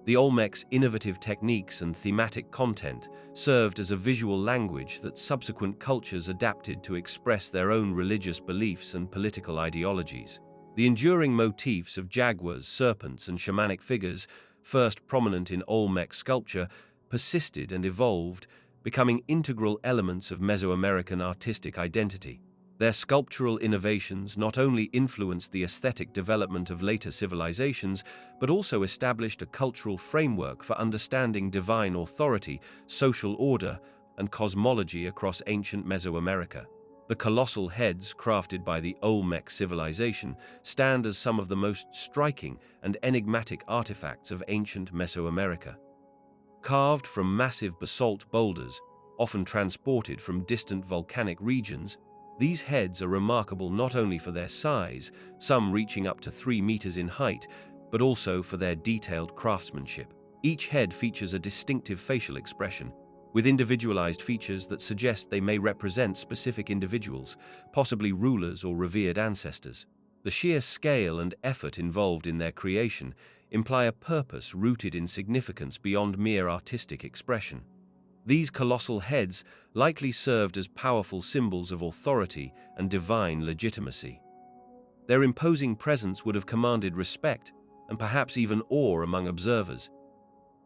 The Olmec's innovative techniques and thematic content served as a visual language that subsequent cultures adapted to express their own religious beliefs and political ideologies. The enduring motifs of jaguars, serpents, and shamanic figures, first prominent in Olmec sculpture, persisted and evolved, becoming integral elements of Mesoamerican artistic identity. Their sculptural innovations not only influenced the aesthetic development of later civilizations, but also established a cultural framework for understanding divine authority, social order, and cosmology across ancient Mesoamerica. The colossal heads crafted by the Olmec civilization stand as some of the most striking and enigmatic artifacts of ancient Mesoamerica. Carved from massive basalt boulders, often transported from distant volcanic regions, these heads are remarkable not only for their size, some reaching up to 3 meters in height, but also for their detailed craftsmanship. Each head features a distinctive facial expression, with individualized features that suggest they may represent specific individuals, possibly rulers or revered ancestors. The sheer scale and effort involved in their creation imply a purpose rooted in significance beyond mere artistic expression. These colossal heads likely served as powerful symbols of authority and divine legitimacy. Their imposing presence would have commanded respect, and perhaps even awe among observers,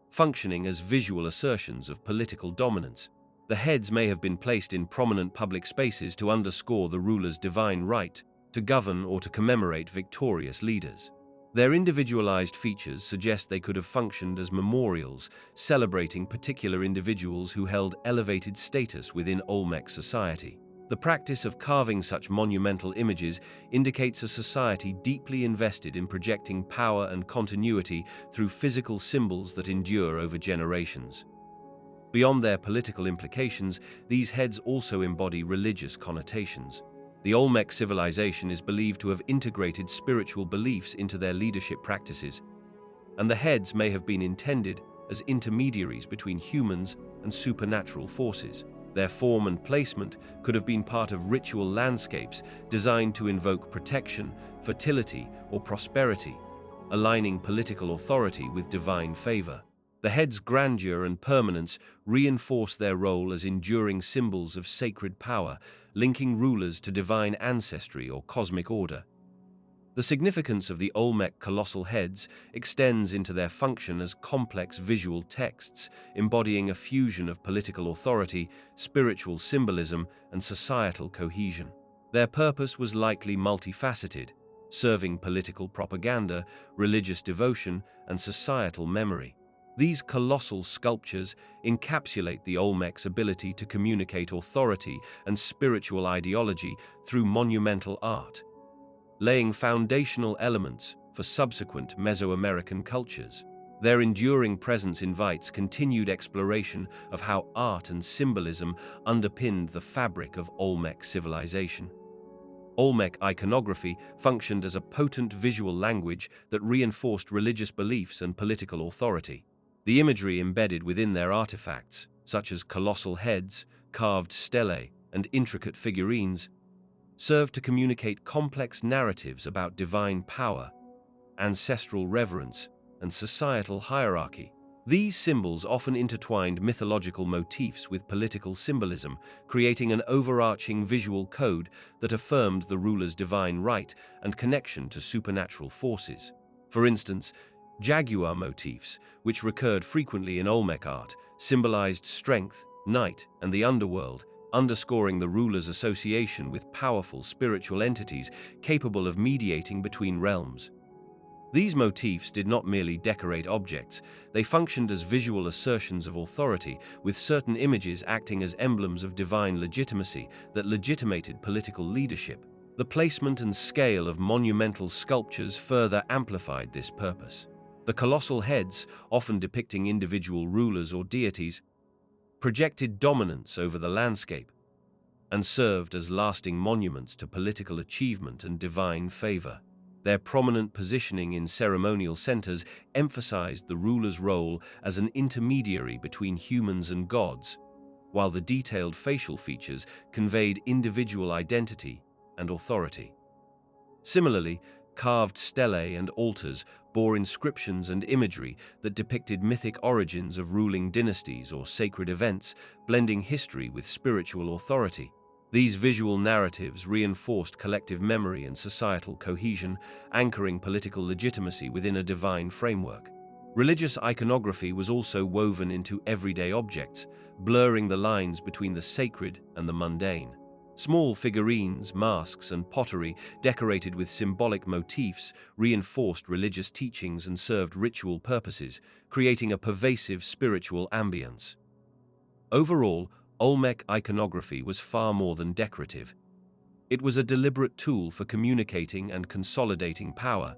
functioning as visual assertions of political dominance. The heads may have been placed in prominent public spaces to underscore the ruler's divine right to govern or to commemorate victorious leaders. Their individualized features suggest they could have functioned as memorials, celebrating particular individuals who held elevated status within Olmec society. The practice of carving such monumental images indicates a society deeply invested in projecting power and continuity through physical symbols that endure over generations. Beyond their political implications, these heads also embody religious connotations. The Olmec civilization is believed to have integrated spiritual beliefs into their leadership practices, and the heads may have been intended as intermediaries between humans and supernatural forces. Their form and placement could have been part of ritual landscapes designed to invoke protection, fertility, or prosperity, aligning political authority with divine favor. The head's grandeur and permanence reinforce their role as enduring symbols of sacred power, linking rulers to divine ancestry or cosmic order. The significance of the Olmec colossal heads extends into their function as complex visual texts, embodying a fusion of political authority, spiritual symbolism, and societal cohesion. Their purpose was likely multifaceted, serving political propaganda, religious devotion, and societal memory. These colossal sculptures encapsulate the Olmec's ability to communicate authority and spiritual ideology through monumental art, laying foundational elements for subsequent Mesoamerican cultures. Their enduring presence invites continued exploration of how art and symbolism underpinned the fabric of Olmec civilization. Olmec iconography functioned as a potent visual language that reinforced religious beliefs and political authority. The imagery embedded within their artifacts, such as colossal heads, carved stelae, and intricate figurines, served to communicate complex narratives about divine power, ancestral reverence, and societal hierarchy. These symbols often intertwined mythological motifs with political symbolism, creating an overarching visual code that affirmed the ruler's divine right and connection to supernatural forces. For instance, jaguar motifs, which recurred frequently in Olmec art, symbolized strength, night, and the underworld, underscoring the ruler's association with powerful spiritual entities capable of mediating between realms. These motifs did not merely decorate objects, they functioned as visual assertions of authority, with certain images acting as emblems of divine legitimacy that legitimated political leadership. The placement and scale of monumental sculptures further amplified this purpose. The colossal heads, often depicting individual rulers or deities, projected dominance over the landscape and served as lasting monuments to political achievement and divine favor. Their prominent positioning in ceremonial centers emphasized the ruler's role as an intermediary between humans and gods, while the detailed facial features conveyed individual identity and authority. Similarly, carved stelae and altars bore inscriptions and imagery that depicted mythic origins of ruling dynasties or sacred events, blending history with spiritual authority. These visual narratives reinforced collective memory and societal cohesion, anchoring political legitimacy within a divine framework. Religious iconography was also woven into everyday objects, blurring the lines between the sacred and the mundane. Small figurines, masks, and pottery decorated with symbolic motifs reinforced religious teachings and served ritual purposes, creating a pervasive spiritual ambience. Overall, Olmec iconography was far more than decorative. It was a deliberate tool for communicating and consolidating power,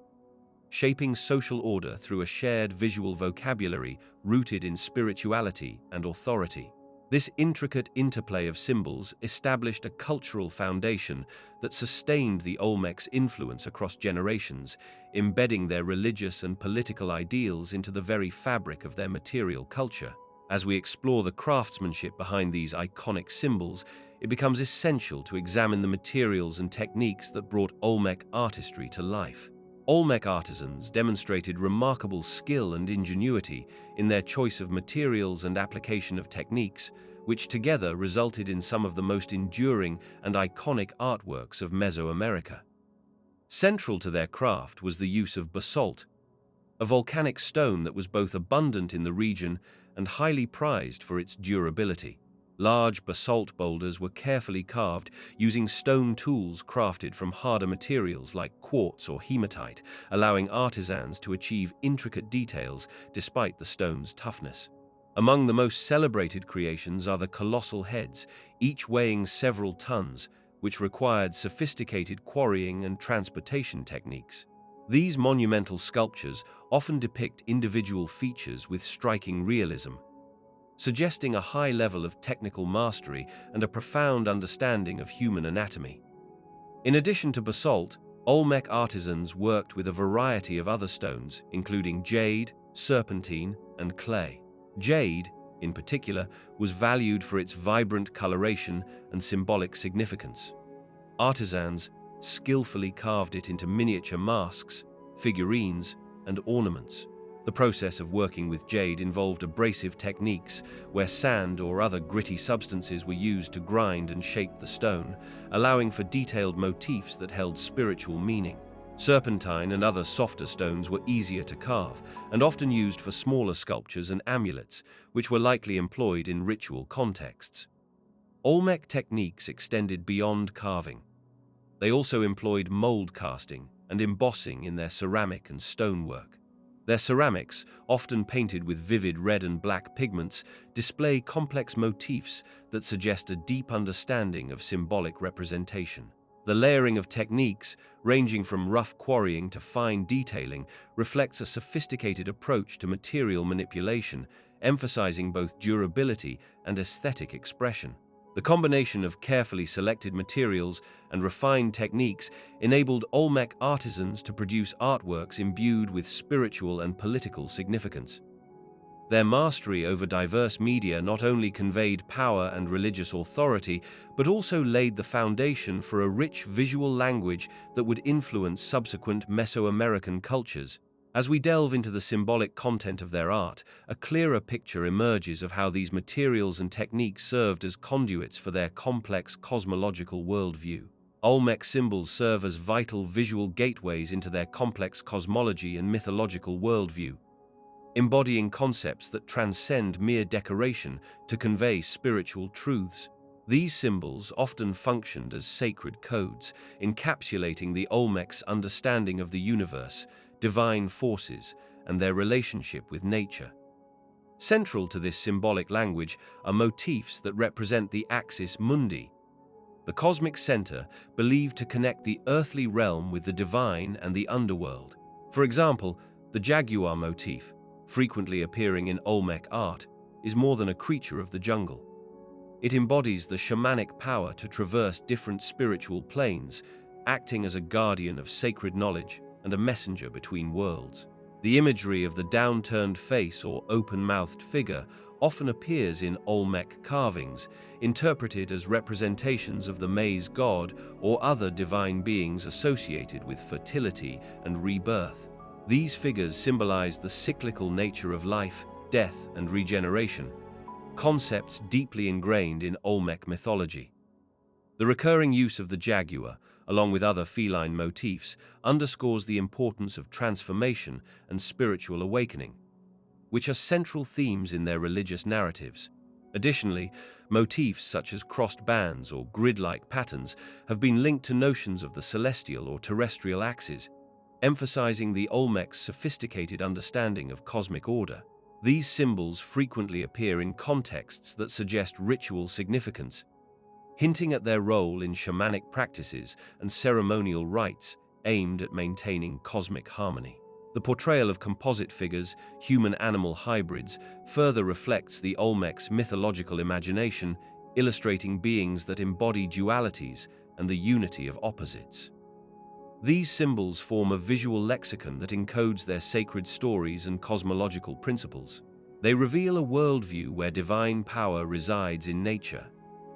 shaping social order through a shared visual vocabulary rooted in spirituality and authority. This intricate interplay of symbols established a cultural foundation that sustained the Olmecs' influence across generations, embedding their religious and political ideals into the very fabric of their material culture. As we explore the craftsmanship behind these iconic symbols, it becomes essential to examine the materials and techniques that brought Olmec artistry to life. Olmec artisans demonstrated remarkable skill and ingenuity in their choice of materials and application of techniques, which together resulted in some of the most enduring and iconic artworks of Mesoamerica. Central to their craft was the use of basalt, a volcanic stone that was both abundant in the region and highly prized for its durability. Large basalt boulders were carefully carved using stone tools crafted from harder materials like quartz or hematite, allowing artisans to achieve intricate details despite the stone's toughness. Among the most celebrated creations are the colossal heads, each weighing several tons, which required sophisticated quarrying and transportation techniques. These monumental sculptures often depict individual features with striking realism, suggesting a high level of technical mastery and a profound understanding of human anatomy. In addition to basalt, Olmec artisans worked with a variety of other stones, including jade, serpentine, and clay. Jade, in particular, was valued for its vibrant coloration and symbolic significance. Artisans skillfully carved it into miniature masks, figurines, and ornaments. The process of working with jade involved abrasive techniques where sand or other gritty substances were used to grind and shape the stone, allowing for detailed motifs that held spiritual meaning. Serpentine and other softer stones were easier to carve and often used for smaller sculptures and amulets, which were likely employed in ritual contexts. Olmec techniques extended beyond carving. They also employed mold casting and embossing in their ceramic and stonework. Their ceramics, often painted with vivid red and black pigments, display complex motifs that suggest a deep understanding of symbolic representation. The layering of techniques, ranging from rough quarrying to fine detailing, reflects a sophisticated approach to material manipulation, emphasizing both durability and aesthetic expression. The combination of carefully selected materials and refined techniques enabled Olmec artisans to produce artworks imbued with spiritual and political significance. Their mastery over diverse media not only conveyed power and religious authority, but also laid the foundation for a rich visual language that would influence subsequent Mesoamerican cultures. As we delve into the symbolic content of their art, a clearer picture emerges of how these materials and techniques served as conduits for their complex cosmological worldview. Olmec symbols serve as vital visual gateways into their complex cosmology and mythological worldview, embodying concepts that transcend mere decoration to convey spiritual truths. These symbols often functioned as sacred codes, encapsulating the Olmec's understanding of the universe, divine forces, and their relationship with nature. Central to this symbolic language are motifs that represent the axis mundi, the cosmic center believed to connect the earthly realm with the divine and the underworld. For example, the jaguar motif, frequently appearing in Olmec art, is more than a creature of the jungle. It embodies the shamanic power to traverse different spiritual planes, acting as a guardian of sacred knowledge and a messenger between worlds. The imagery of the downturned face or open-mouthed figure often appears in Olmec carvings, interpreted as representations of the maize god or other divine beings associated with fertility and rebirth. These figures symbolize the cyclical nature of life, death, and regeneration, concepts deeply ingrained in Olmec mythology. The recurring use of the jaguar, along with other feline motifs, underscores the importance of transformation and spiritual awakening, which are central themes in their religious narratives. Additionally, motifs such as crossed bands or grid-like patterns have been linked to notions of the celestial or terrestrial axis, emphasizing the Olmec's sophisticated understanding of cosmic order. These symbols frequently appear in contexts that suggest ritual significance, hinting at their role in shamanic practices and ceremonial rites aimed at maintaining cosmic harmony. The portrayal of composite figures, human-animal hybrids, further reflects the Olmec's mythological imagination, illustrating beings that embody dualities and the unity of opposites. These symbols form a visual lexicon that encodes their sacred stories and cosmological principles. They reveal a worldview where divine power resides in nature.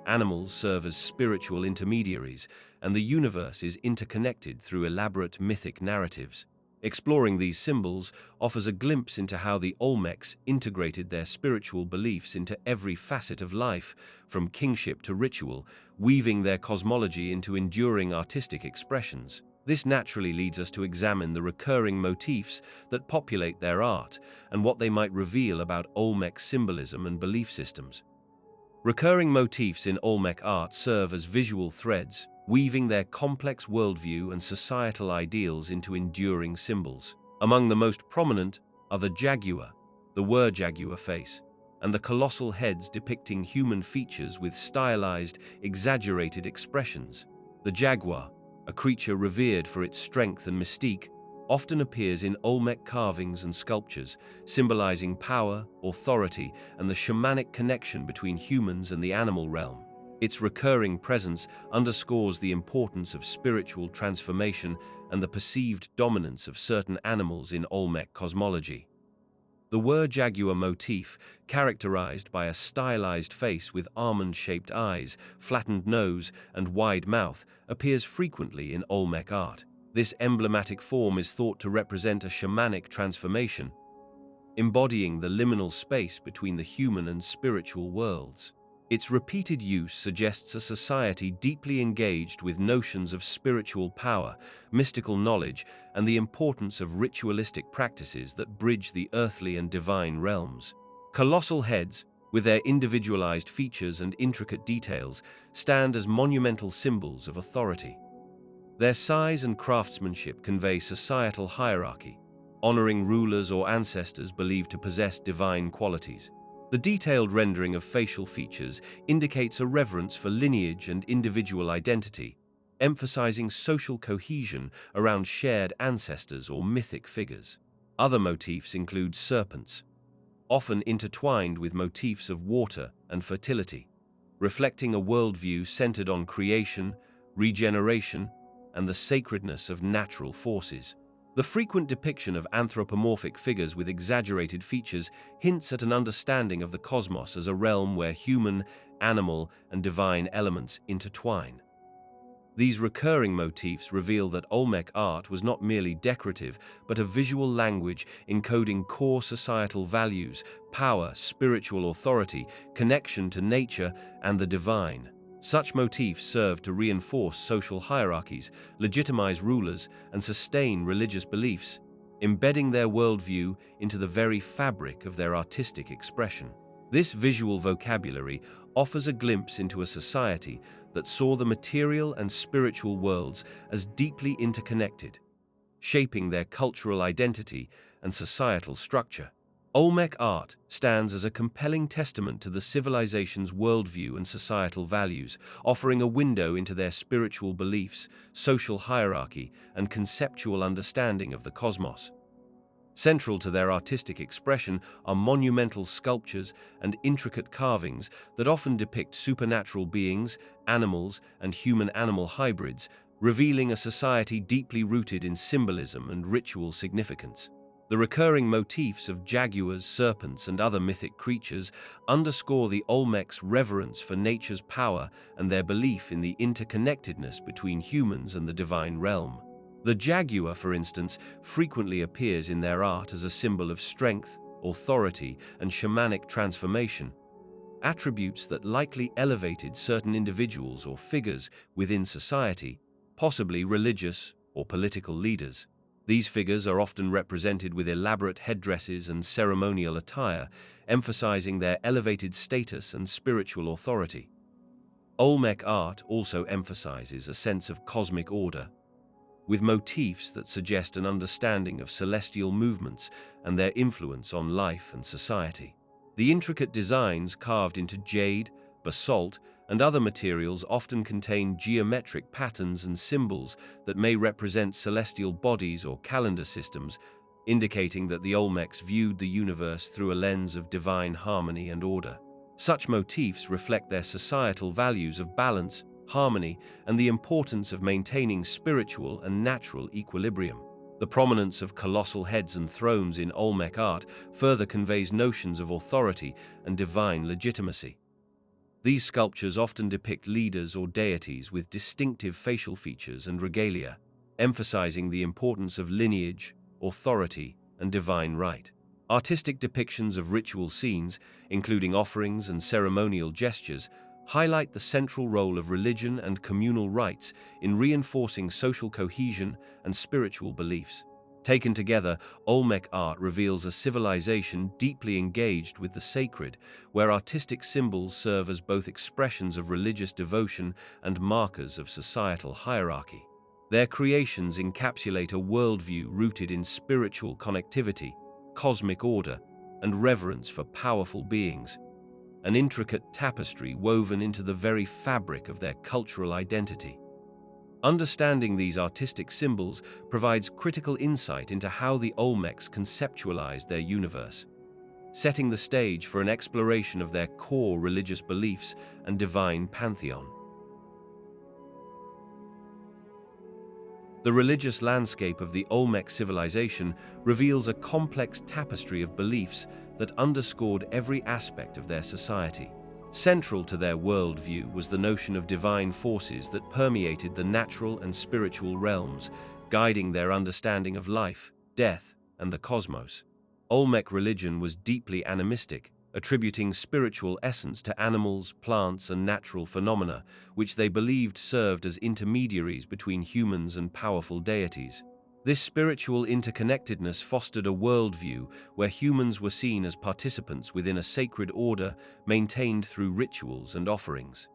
Animals serve as spiritual intermediaries, and the universe is interconnected through elaborate mythic narratives. Exploring these symbols offers a glimpse into how the Olmecs integrated their spiritual beliefs into every facet of life, from kingship to ritual, weaving their cosmology into enduring artistic expressions. This naturally leads us to examine the recurring motifs that populate their art and what they might reveal about Olmec symbolism and belief systems. Recurring motifs in Olmec art serve as visual threads, weaving their complex worldview and societal ideals into enduring symbols. Among the most prominent are the jaguar, the jaguar face, and the colossal heads depicting human features with stylized, exaggerated expressions. The jaguar, a creature revered for its strength and mystique, often appears in Olmec carvings and sculptures, symbolizing power, authority, and the shamanic connection between humans and the animal realm. Its recurring presence underscores the importance of spiritual transformation and the perceived dominance of certain animals in Olmec cosmology. The jaguar motif, characterized by a stylized face with almond-shaped eyes, flattened nose, and wide mouth, appears frequently in Olmec art. This emblematic form is thought to represent a shamanic transformation, embodying the liminal space between the human and spiritual worlds. Its repeated use suggests a society deeply engaged with notions of spiritual power, mystical knowledge, and the importance of ritualistic practices that bridge the earthly and divine realms. Colossal heads, with their individualized features and intricate details, stand as monumental symbols of authority. Their size and craftsmanship convey societal hierarchy, honoring rulers or ancestors believed to possess divine qualities. The detailed rendering of facial features indicates a reverence for lineage and individual identity, emphasizing social cohesion around shared ancestors or mythic figures. Other motifs include serpents, often intertwined with motifs of water and fertility, reflecting a worldview centered on creation, regeneration, and the sacredness of natural forces. The frequent depiction of anthropomorphic figures with exaggerated features hints at an understanding of the cosmos as a realm where human, animal, and divine elements intertwine. These recurring motifs reveal that Olmec art was not merely decorative, but a visual language encoding core societal values, power, spiritual authority, connection to nature, and the divine. Such motifs serve to reinforce social hierarchies, legitimize rulers, and sustain religious beliefs, embedding their worldview into the very fabric of their artistic expression. This visual vocabulary offers a glimpse into a society that saw the material and spiritual worlds as deeply interconnected, shaping their cultural identity and societal structure. Olmec art stands as a compelling testament to the civilization's worldview and societal values, offering a window into their spiritual beliefs, social hierarchy, and conceptual understanding of the cosmos. Central to their artistic expression are monumental sculptures and intricate carvings that often depict supernatural beings, animals, and human-animal hybrids, revealing a society deeply rooted in symbolism and ritual significance. The recurring motifs of jaguars, serpents, and other mythic creatures underscore the Olmecs' reverence for nature's power and their belief in the interconnectedness between humans and the divine realm. The jaguar, for instance, frequently appears in their art as a symbol of strength, authority, and shamanic transformation, attributes that likely elevated certain individuals or figures within society, possibly religious or political leaders. These figures are often represented with elaborate headdresses and ceremonial attire, emphasizing their elevated status and spiritual authority. Olmec art also emphasizes a sense of cosmic order, with motifs that suggest an understanding of celestial movements and their influence on life and society. The intricate designs carved into jade, basalt, and other materials often contain geometric patterns and symbols that may represent celestial bodies or calendar systems, indicating that the Olmecs viewed the universe through a lens of divine harmony and order. Such motifs reflect their societal values of balance, harmony, and the importance of maintaining spiritual and natural equilibrium. The prominence of colossal heads and thrones in Olmec art further conveys notions of authority and divine legitimacy. These sculptures often depict leaders or deities with distinctive facial features and regalia, emphasizing the importance of lineage, authority, and divine right. Artistic depictions of ritual scenes, including offerings and ceremonial gestures, highlight the central role of religion and communal rites in reinforcing social cohesion and spiritual beliefs. Taken together, Olmec art reveals a civilization deeply engaged with the sacred, where artistic symbols serve as both expressions of religious devotion and markers of societal hierarchy. Their creations encapsulate a worldview rooted in spiritual connectivity, cosmic order, and reverence for powerful beings, an intricate tapestry woven into the very fabric of their cultural identity. Understanding these artistic symbols provides critical insight into how the Olmecs conceptualized their universe, setting the stage for an exploration of their core religious beliefs and divine pantheon. The religious landscape of the Olmec civilization reveals a complex tapestry of beliefs that underscored every aspect of their society. Central to their worldview was the notion of divine forces that permeated the natural and spiritual realms, guiding their understanding of life, death, and the cosmos. Olmec religion was deeply animistic, attributing spiritual essence to animals, plants, and natural phenomena, which they believed served as intermediaries between humans and powerful deities. This spiritual interconnectedness fostered a worldview where humans were seen as participants within a sacred order maintained through rituals and offerings.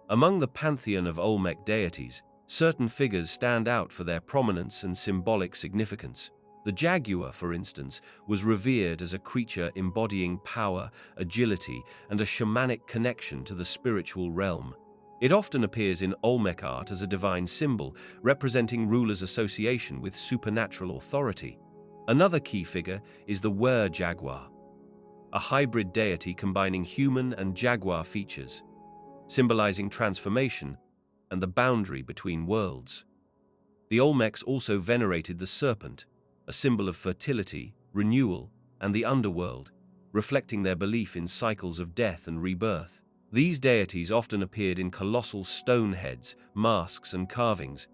Among the pantheon of Olmec deities, certain figures stand out for their prominence and symbolic significance. The jaguar, for instance, was revered as a creature embodying power, agility, and a shamanic connection to the spiritual realm. It often appears in Olmec art as a divine symbol, representing rulers' association with supernatural authority. Another key figure is the were-jaguar, a hybrid deity combining human and jaguar features, symbolizing transformation and the boundary between worlds. The Olmecs also venerated the serpent, a symbol of fertility, renewal, and the underworld, reflecting their belief in cycles of death and rebirth. These deities often appeared in colossal stone heads, masks, and carvings,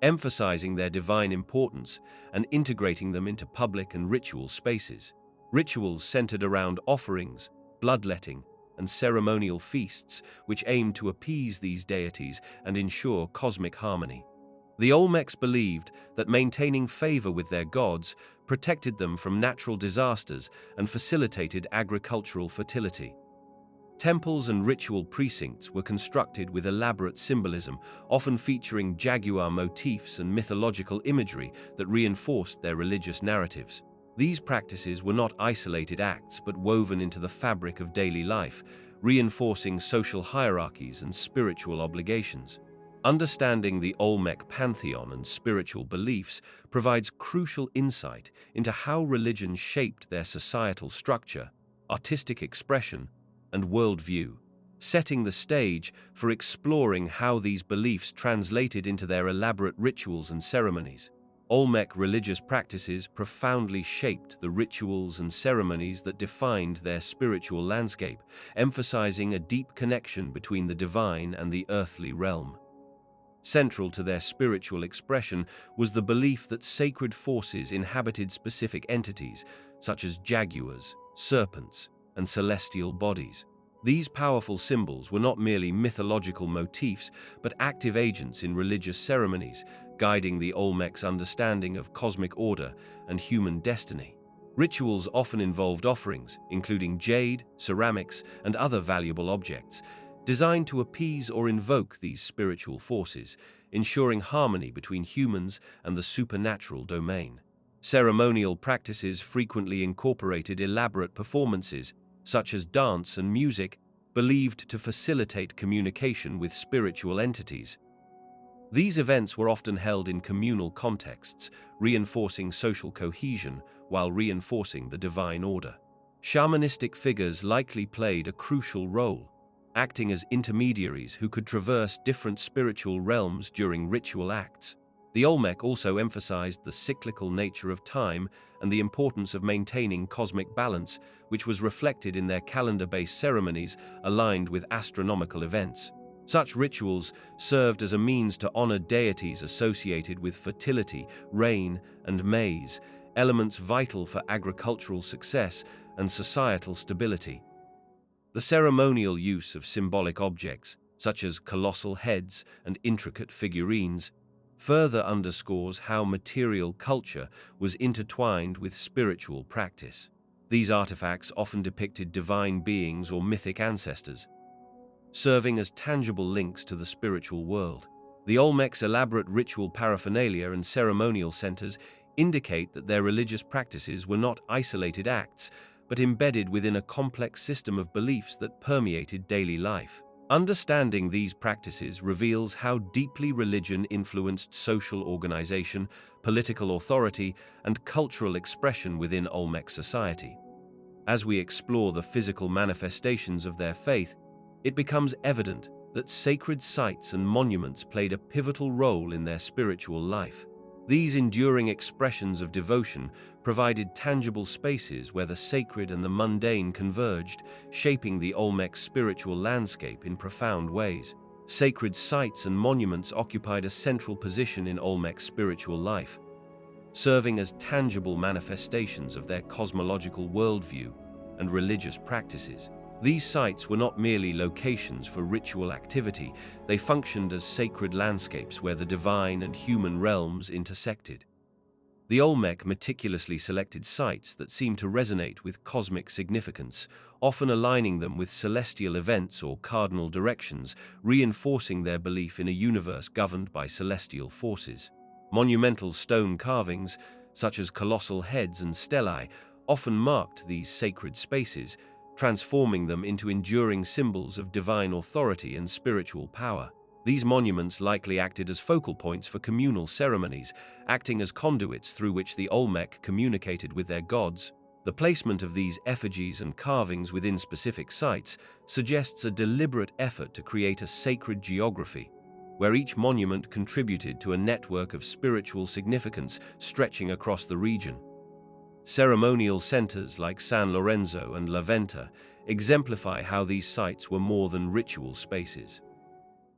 emphasizing their divine importance and integrating them into public and ritual spaces. Rituals centered around offerings, bloodletting, and ceremonial feasts, which aimed to appease these deities and ensure cosmic harmony. The Olmecs believed that maintaining favor with their gods protected them from natural disasters and facilitated agricultural fertility. Temples and ritual precincts were constructed with elaborate symbolism, often featuring jaguar motifs and mythological imagery that reinforced their religious narratives. These practices were not isolated acts but woven into the fabric of daily life, reinforcing social hierarchies and spiritual obligations. Understanding the Olmec pantheon and spiritual beliefs provides crucial insight into how religion shaped their societal structure, artistic expression, and worldview, setting the stage for exploring how these beliefs translated into their elaborate rituals and ceremonies. Olmec religious practices profoundly shaped the rituals and ceremonies that defined their spiritual landscape, emphasizing a deep connection between the divine and the earthly realm. Central to their spiritual expression was the belief that sacred forces inhabited specific entities, such as jaguars, serpents, and celestial bodies. These powerful symbols were not merely mythological motifs, but active agents in religious ceremonies, guiding the Olmecs' understanding of cosmic order and human destiny. Rituals often involved offerings, including jade, ceramics, and other valuable objects, designed to appease or invoke these spiritual forces, ensuring harmony between humans and the supernatural domain. Ceremonial practices frequently incorporated elaborate performances, such as dance and music, believed to facilitate communication with spiritual entities. These events were often held in communal contexts, reinforcing social cohesion while reinforcing the divine order. Shamanistic figures likely played a crucial role, acting as intermediaries who could traverse different spiritual realms during ritual acts. The Olmec also emphasized the cyclical nature of time and the importance of maintaining cosmic balance, which was reflected in their calendar-based ceremonies aligned with astronomical events. Such rituals served as a means to honor deities associated with fertility, rain, and maize, elements vital for agricultural success and societal stability. The ceremonial use of symbolic objects, such as colossal heads and intricate figurines, further underscores how material culture was intertwined with spiritual practice. These artifacts often depicted divine beings or mythic ancestors, serving as tangible links to the spiritual world. The Olmecs' elaborate ritual paraphernalia and ceremonial centers indicate that their religious practices were not isolated acts, but embedded within a complex system of beliefs that permeated daily life. Understanding these practices reveals how deeply religion influenced social organization, political authority, and cultural expression within Olmec society. As we explore the physical manifestations of their faith, it becomes evident that sacred sites and monuments played a pivotal role in their spiritual life. These enduring expressions of devotion provided tangible spaces where the sacred and the mundane converged, shaping the Olmec spiritual landscape in profound ways. Sacred sites and monuments occupied a central position in Olmec spiritual life, serving as tangible manifestations of their cosmological worldview and religious practices. These sites were not merely locations for ritual activity, they functioned as sacred landscapes where the divine and human realms intersected. The Olmec meticulously selected sites that seemed to resonate with cosmic significance, often aligning them with celestial events or cardinal directions, reinforcing their belief in a universe governed by celestial forces. Monumental stone carvings, such as colossal heads and stelae, often marked these sacred spaces, transforming them into enduring symbols of divine authority and spiritual power. These monuments likely acted as focal points for communal ceremonies, acting as conduits through which the Olmec communicated with their gods. The placement of these effigies and carvings within specific sites suggests a deliberate effort to create a sacred geography, where each monument contributed to a network of spiritual significance stretching across the region. Ceremonial centers like San Lorenzo and La Venta exemplify how these sites were more than ritual spaces.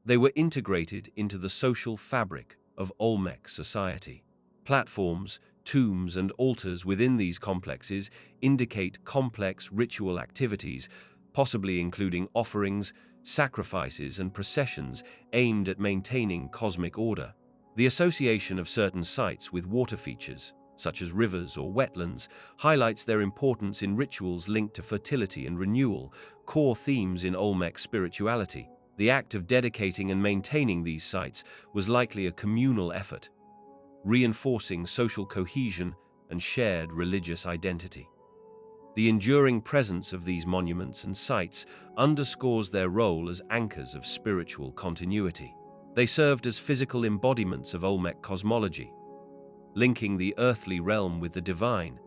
They were integrated into the social fabric of Olmec society. Platforms, tombs, and altars within these complexes indicate complex ritual activities, possibly including offerings, sacrifices, and processions aimed at maintaining cosmic order. The association of certain sites with water features, such as rivers or wetlands, highlights their importance in rituals linked to fertility and renewal, core themes in Olmec spirituality. The act of dedicating and maintaining these sites was likely a communal effort, reinforcing social cohesion and shared religious identity. The enduring presence of these monuments and sites underscores their role as anchors of spiritual continuity. They served as physical embodiments of Olmec cosmology, linking the earthly realm with the divine,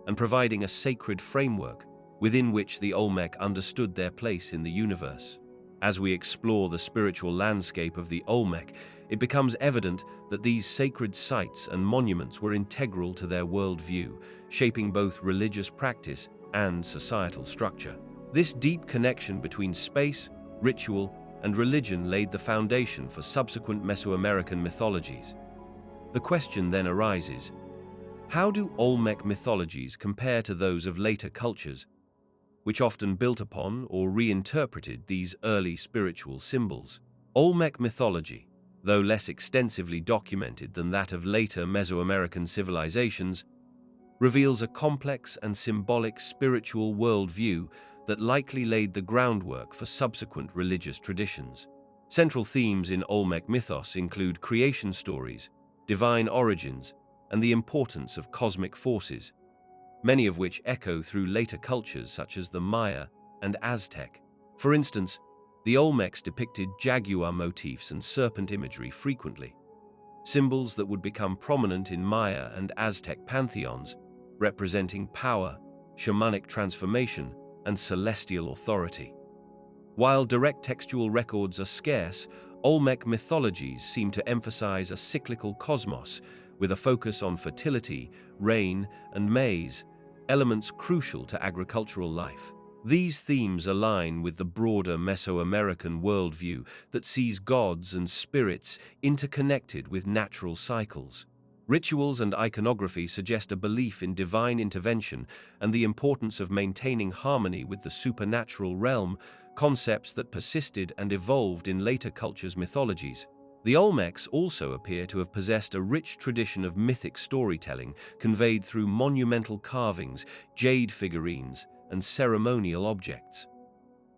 and providing a sacred framework within which the Olmec understood their place in the universe. As we explore the spiritual landscape of the Olmec, it becomes evident that these sacred sites and monuments were integral to their worldview, shaping both religious practice and societal structure. This deep connection between space, ritual, and religion laid the foundation for subsequent Mesoamerican mythologies. The question then arises, how do Olmec mythologies compare to those of later cultures, which often built upon or reinterpreted these early spiritual symbols? Olmec mythology, though less extensively documented than that of later Mesoamerican civilizations, reveals a complex and symbolic spiritual worldview that likely laid the groundwork for subsequent religious traditions. Central themes in Olmec mythos include creation stories, divine origins, and the importance of cosmic forces, many of which echo through later cultures such as the Maya and Aztec. For instance, the Olmecs depicted jaguar motifs and serpent imagery frequently, symbols that would become prominent in Maya and Aztec pantheons, representing power, shamanic transformation, and celestial authority. While direct textual records are scarce, Olmec mythologies seem to emphasize a cyclical cosmos with a focus on fertility, rain, and maize, elements crucial to agricultural life. These themes align with the broader Mesoamerican worldview that sees gods and spirits interconnected with natural cycles. Rituals and iconography suggest a belief in divine intervention and the importance of maintaining harmony with the supernatural realm, concepts that persisted and evolved in later cultures' mythologies. The Olmecs also appear to have possessed a rich tradition of mythic storytelling conveyed through monumental carvings, jade figurines, and ceremonial objects.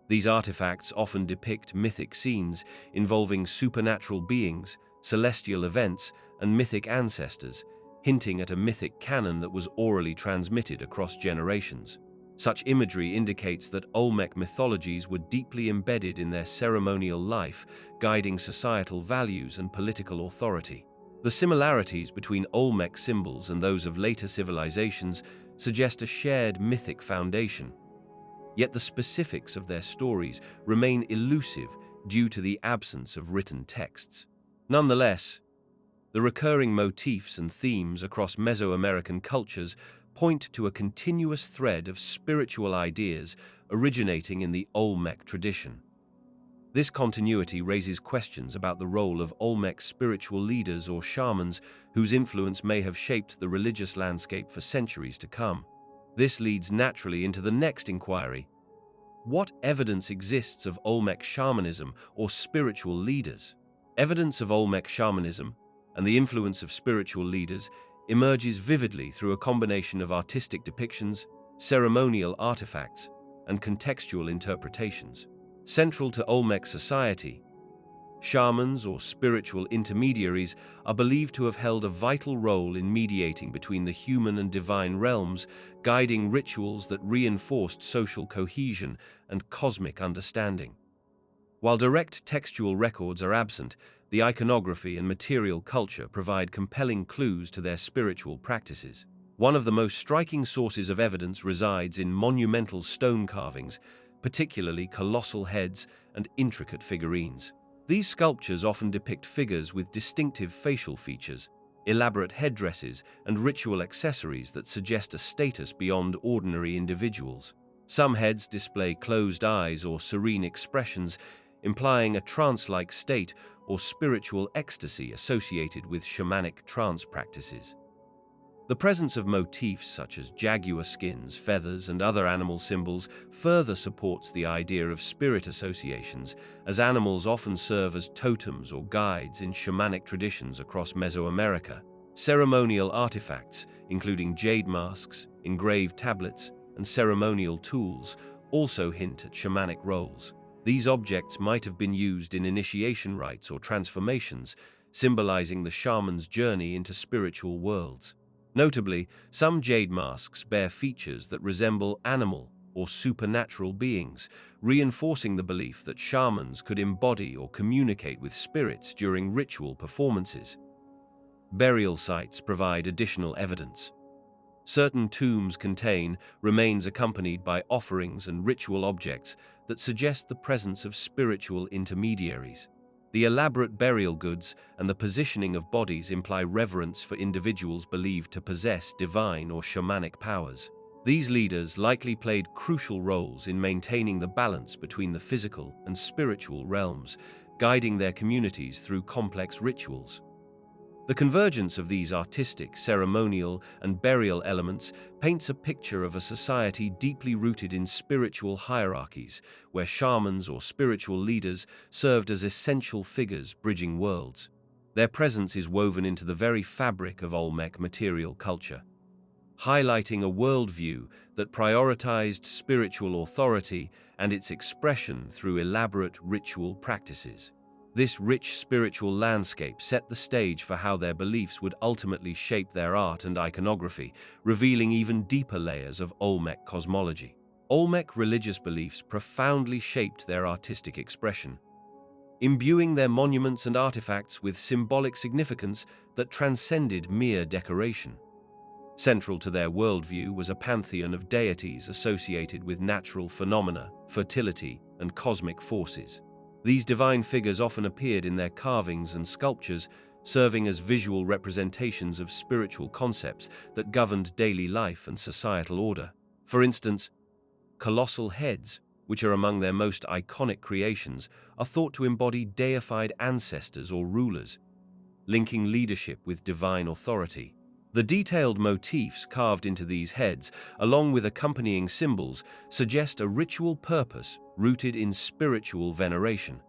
These artifacts often depict mythic scenes involving supernatural beings, celestial events, and mythic ancestors, hinting at a mythic canon that was orally transmitted across generations. Such imagery indicates that Olmec mythologies were deeply embedded in their ceremonial life, guiding societal values and political authority. The similarities between Olmec symbols and those of later civilizations suggest a shared mythic foundation. Yet the specifics of their stories remain elusive due to the absence of written texts. Nonetheless, the recurring motifs and themes across Mesoamerican cultures point to a continuous thread of spiritual ideas originating in the Olmec tradition. This continuity raises questions about the role of Olmec spiritual leaders or shamans whose influence may have shaped the religious landscape for centuries to come. This leads naturally into the next inquiry. What evidence exists of Olmec shamanism or spiritual leaders? Evidence of Olmec shamanism and the influence of spiritual leaders emerges vividly through a combination of artistic depictions, ceremonial artifacts, and contextual interpretations. Central to Olmec society, shamans or spiritual intermediaries are believed to have held a vital role in mediating between the human and divine realms, guiding rituals that reinforced social cohesion and cosmic understanding. While direct textual records are absent, the iconography and material culture provide compelling clues to their spiritual practices. One of the most striking sources of evidence resides in monumental stone carvings, particularly colossal heads and intricate figurines. These sculptures often depict figures with distinctive facial features, elaborate headdresses, and ritual accessories that suggest a status beyond ordinary individuals. Some heads display closed eyes or serene expressions, implying a trance-like state or spiritual ecstasy associated with shamanic trance practices. The presence of motifs such as jaguar skins, feathers, and other animal symbols further supports the idea of spirit associations, as animals often serve as totems or guides in shamanic traditions across Mesoamerica. Ceremonial artifacts, including jade masks, engraved tablets, and ceremonial tools, also hint at shamanic roles. These objects might have been used in initiation rites or transformations, symbolizing the shaman's journey into spiritual worlds. Notably, some jade masks bear features that resemble animal or supernatural beings, reinforcing the belief that shamans could embody or communicate with spirits during ritual performances. Burial sites provide additional evidence. Certain tombs contain remains accompanied by offerings and ritual objects that suggest the presence of spiritual intermediaries. The elaborate burial goods and the positioning of bodies imply reverence for individuals believed to possess divine or shamanic powers. These leaders likely played crucial roles in maintaining the balance between the physical and spiritual realms, guiding their communities through complex rituals. The convergence of these artistic, ceremonial, and burial elements paints a picture of a society deeply rooted in spiritual hierarchies, where shamans or spiritual leaders served as essential figures bridging worlds. Their presence is woven into the very fabric of Olmec material culture, highlighting a worldview that prioritized spiritual authority and its expression through elaborate ritual practices. This rich spiritual landscape set the stage for how their beliefs would ultimately shape their art and iconography, revealing even deeper layers of Olmec cosmology. Olmec religious beliefs profoundly shaped their artistic expression, imbuing their monuments and artifacts with symbolic significance that transcended mere decoration. Central to their worldview was a pantheon of deities associated with natural phenomena, fertility, and cosmic forces. These divine figures often appeared in their carvings and sculptures, serving as visual representations of spiritual concepts that governed daily life and societal order. For instance, colossal heads, which are among their most iconic creations, are thought to embody deified ancestors or rulers, linking leadership with divine authority. The detailed motifs carved into these heads, along with accompanying symbols, suggest a ritual purpose rooted in spiritual veneration.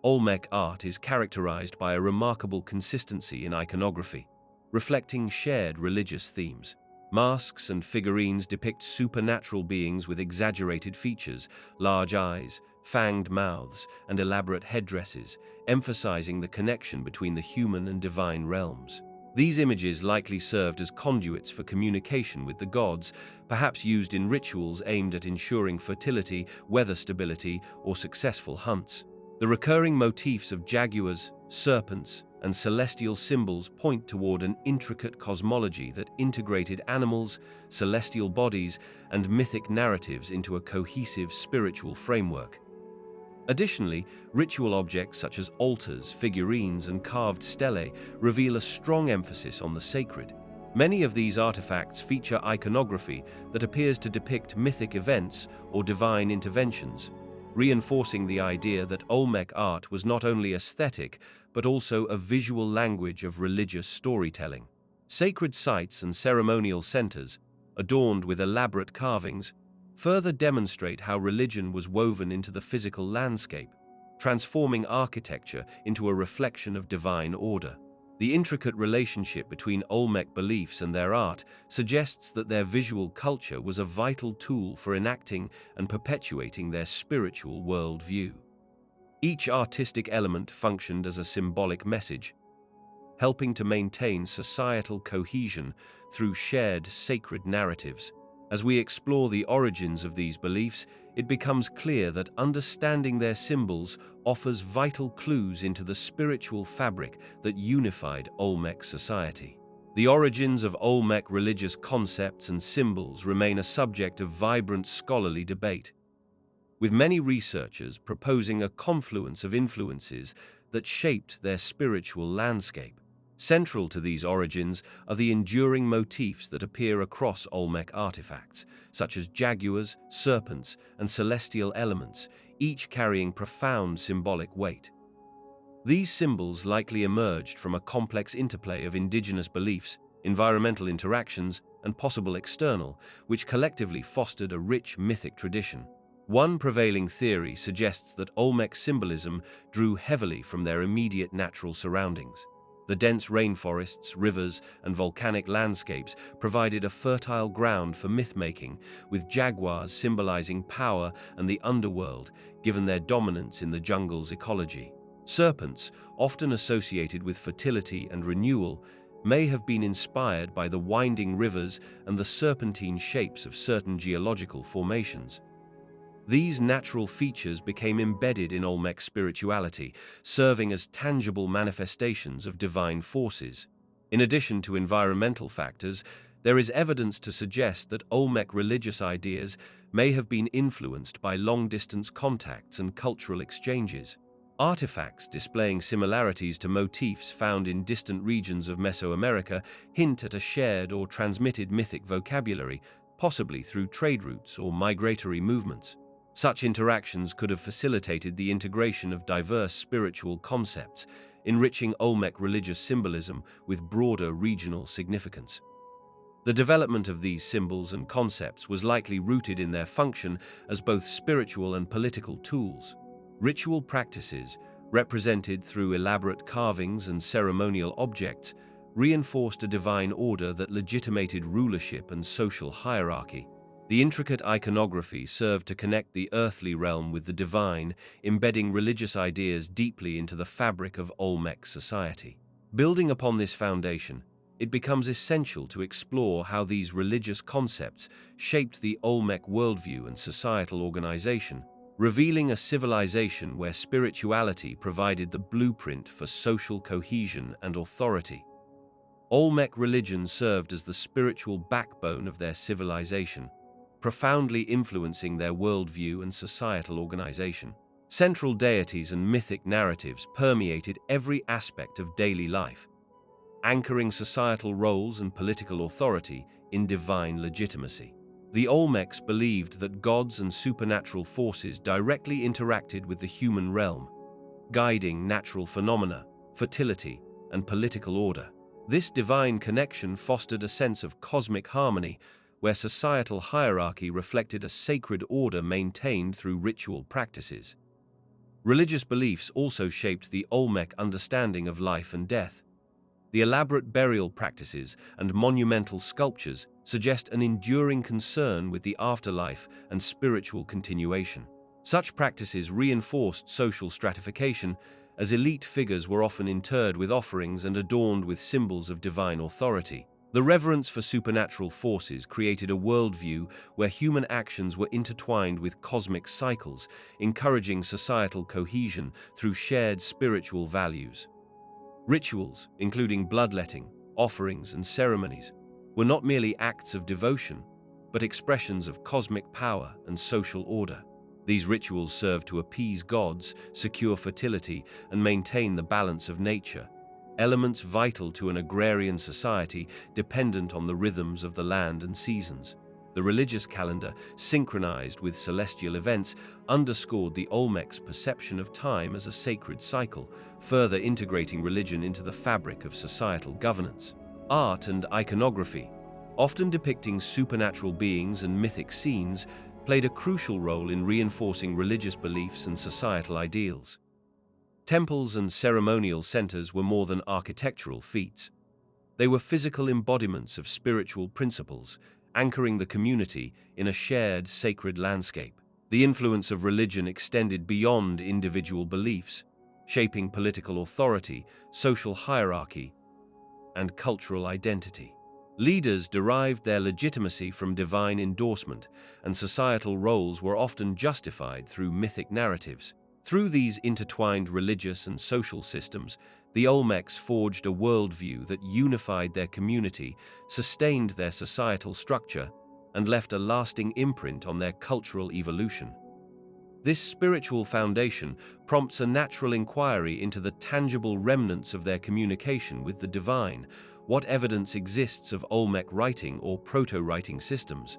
Olmec art is characterized by a remarkable consistency in iconography, reflecting shared religious themes. Masks and figurines depict supernatural beings with exaggerated features, large eyes, fanged mouths, and elaborate headdresses, emphasizing the connection between the human and divine realms. These images likely served as conduits for communication with the gods, perhaps used in rituals aimed at ensuring fertility, weather stability, or successful hunts. The recurring motifs of jaguars, serpents, and celestial symbols point toward an intricate cosmology that integrated animals, celestial bodies, and mythic narratives into a cohesive spiritual framework. Additionally, ritual objects such as altars, figurines, and carved stelae reveal a strong emphasis on the sacred. Many of these artifacts feature iconography that appears to depict mythic events or divine interventions, reinforcing the idea that Olmec art was not only aesthetic, but also a visual language of religious storytelling. Sacred sites and ceremonial centers, adorned with elaborate carvings, further demonstrate how religion was woven into the physical landscape, transforming architecture into a reflection of divine order. The intricate relationship between Olmec beliefs and their art suggests that their visual culture was a vital tool for enacting and perpetuating their spiritual worldview. Each artistic element functioned as a symbolic message, helping to maintain societal cohesion through shared sacred narratives. As we explore the origins of these beliefs, it becomes clear that understanding their symbols offers vital clues into the spiritual fabric that unified Olmec society. The origins of Olmec religious concepts and symbols remain a subject of vibrant scholarly debate, with many researchers proposing a confluence of influences that shaped their spiritual landscape. Central to these origins are the enduring motifs that appear across Olmec artifacts, such as jaguars, serpents, and celestial elements, each carrying profound symbolic weight. These symbols likely emerged from a complex interplay of indigenous beliefs, environmental interactions, and possible external, which collectively fostered a rich mythic tradition. One prevailing theory suggests that Olmec symbolism drew heavily from their immediate natural surroundings. The dense rainforests, rivers, and volcanic landscapes provided a fertile ground for myth-making, with jaguars symbolizing power and the underworld, given their dominance in the jungle's ecology. Serpents, often associated with fertility and renewal, may have been inspired by the winding rivers and the serpentine shapes of certain geological formations. These natural features became embedded in Olmec spirituality, serving as tangible manifestations of divine forces. In addition to environmental factors, there is evidence to suggest that Olmec religious ideas may have been influenced by long-distance contacts and cultural exchanges. Artifacts displaying similarities to motifs found in distant regions of Mesoamerica hint at a shared or transmitted mythic vocabulary, possibly through trade routes or migratory movements. Such interactions could have facilitated the integration of diverse spiritual concepts, enriching Olmec religious symbolism with broader regional significance. The development of these symbols and concepts was likely rooted in their function as both spiritual and political tools. Ritual practices, represented through elaborate carvings and ceremonial objects, reinforced a divine order that legitimated rulership and social hierarchy. The intricate iconography served to connect the earthly realm with the divine, embedding religious ideas deeply into the fabric of Olmec society. Building upon this foundation, it becomes essential to explore how these religious concepts shaped the Olmec worldview and societal organization, revealing a civilization where spirituality provided the blueprint for social cohesion and authority. Olmec religion served as the spiritual backbone of their civilization, profoundly influencing their worldview and societal organization. Central deities and mythic narratives permeated every aspect of daily life, anchoring societal roles and political authority in divine legitimacy. The Olmecs believed that gods and supernatural forces directly interacted with the human realm, guiding natural phenomena, fertility, and political order. This divine connection fostered a sense of cosmic harmony, where societal hierarchy reflected a sacred order maintained through ritual practices. Religious beliefs also shaped the Olmec understanding of life and death. The elaborate burial practices and monumental sculptures suggest an enduring concern with the afterlife and spiritual continuation. Such practices reinforced social stratification, as elite figures were often interred with offerings and adorned with symbols of divine authority. The reverence for supernatural forces created a worldview where human actions were intertwined with cosmic cycles, encouraging societal cohesion through shared spiritual values. Rituals, including bloodletting, offerings, and ceremonies, were not merely acts of devotion, but expressions of cosmic power and social order. These rituals served to appease gods, secure fertility, and maintain the balance of nature, elements vital to an agrarian society dependent on the rhythms of the land and seasons. The religious calendar, synchronized with celestial events, underscored the Olmecs' perception of time as a sacred cycle, further integrating religion into the fabric of societal governance. Art and iconography, often depicting supernatural beings and mythic scenes, played a crucial role in reinforcing religious beliefs and societal ideals. Temples and ceremonial centers were more than architectural feats. They were physical embodiments of spiritual principles, anchoring the community in a shared sacred landscape. The influence of religion extended beyond individual beliefs, shaping political authority, social hierarchy, and cultural identity. Leaders derived their legitimacy from divine endorsement, and societal roles were often justified through mythic narratives. Through these intertwined religious and social systems, the Olmecs forged a worldview that unified their community, sustained their societal structure, and left a lasting imprint on their cultural evolution. This spiritual foundation prompts a natural inquiry into the tangible remnants of their communication with the divine. What evidence exists of Olmec writing or proto-writing systems?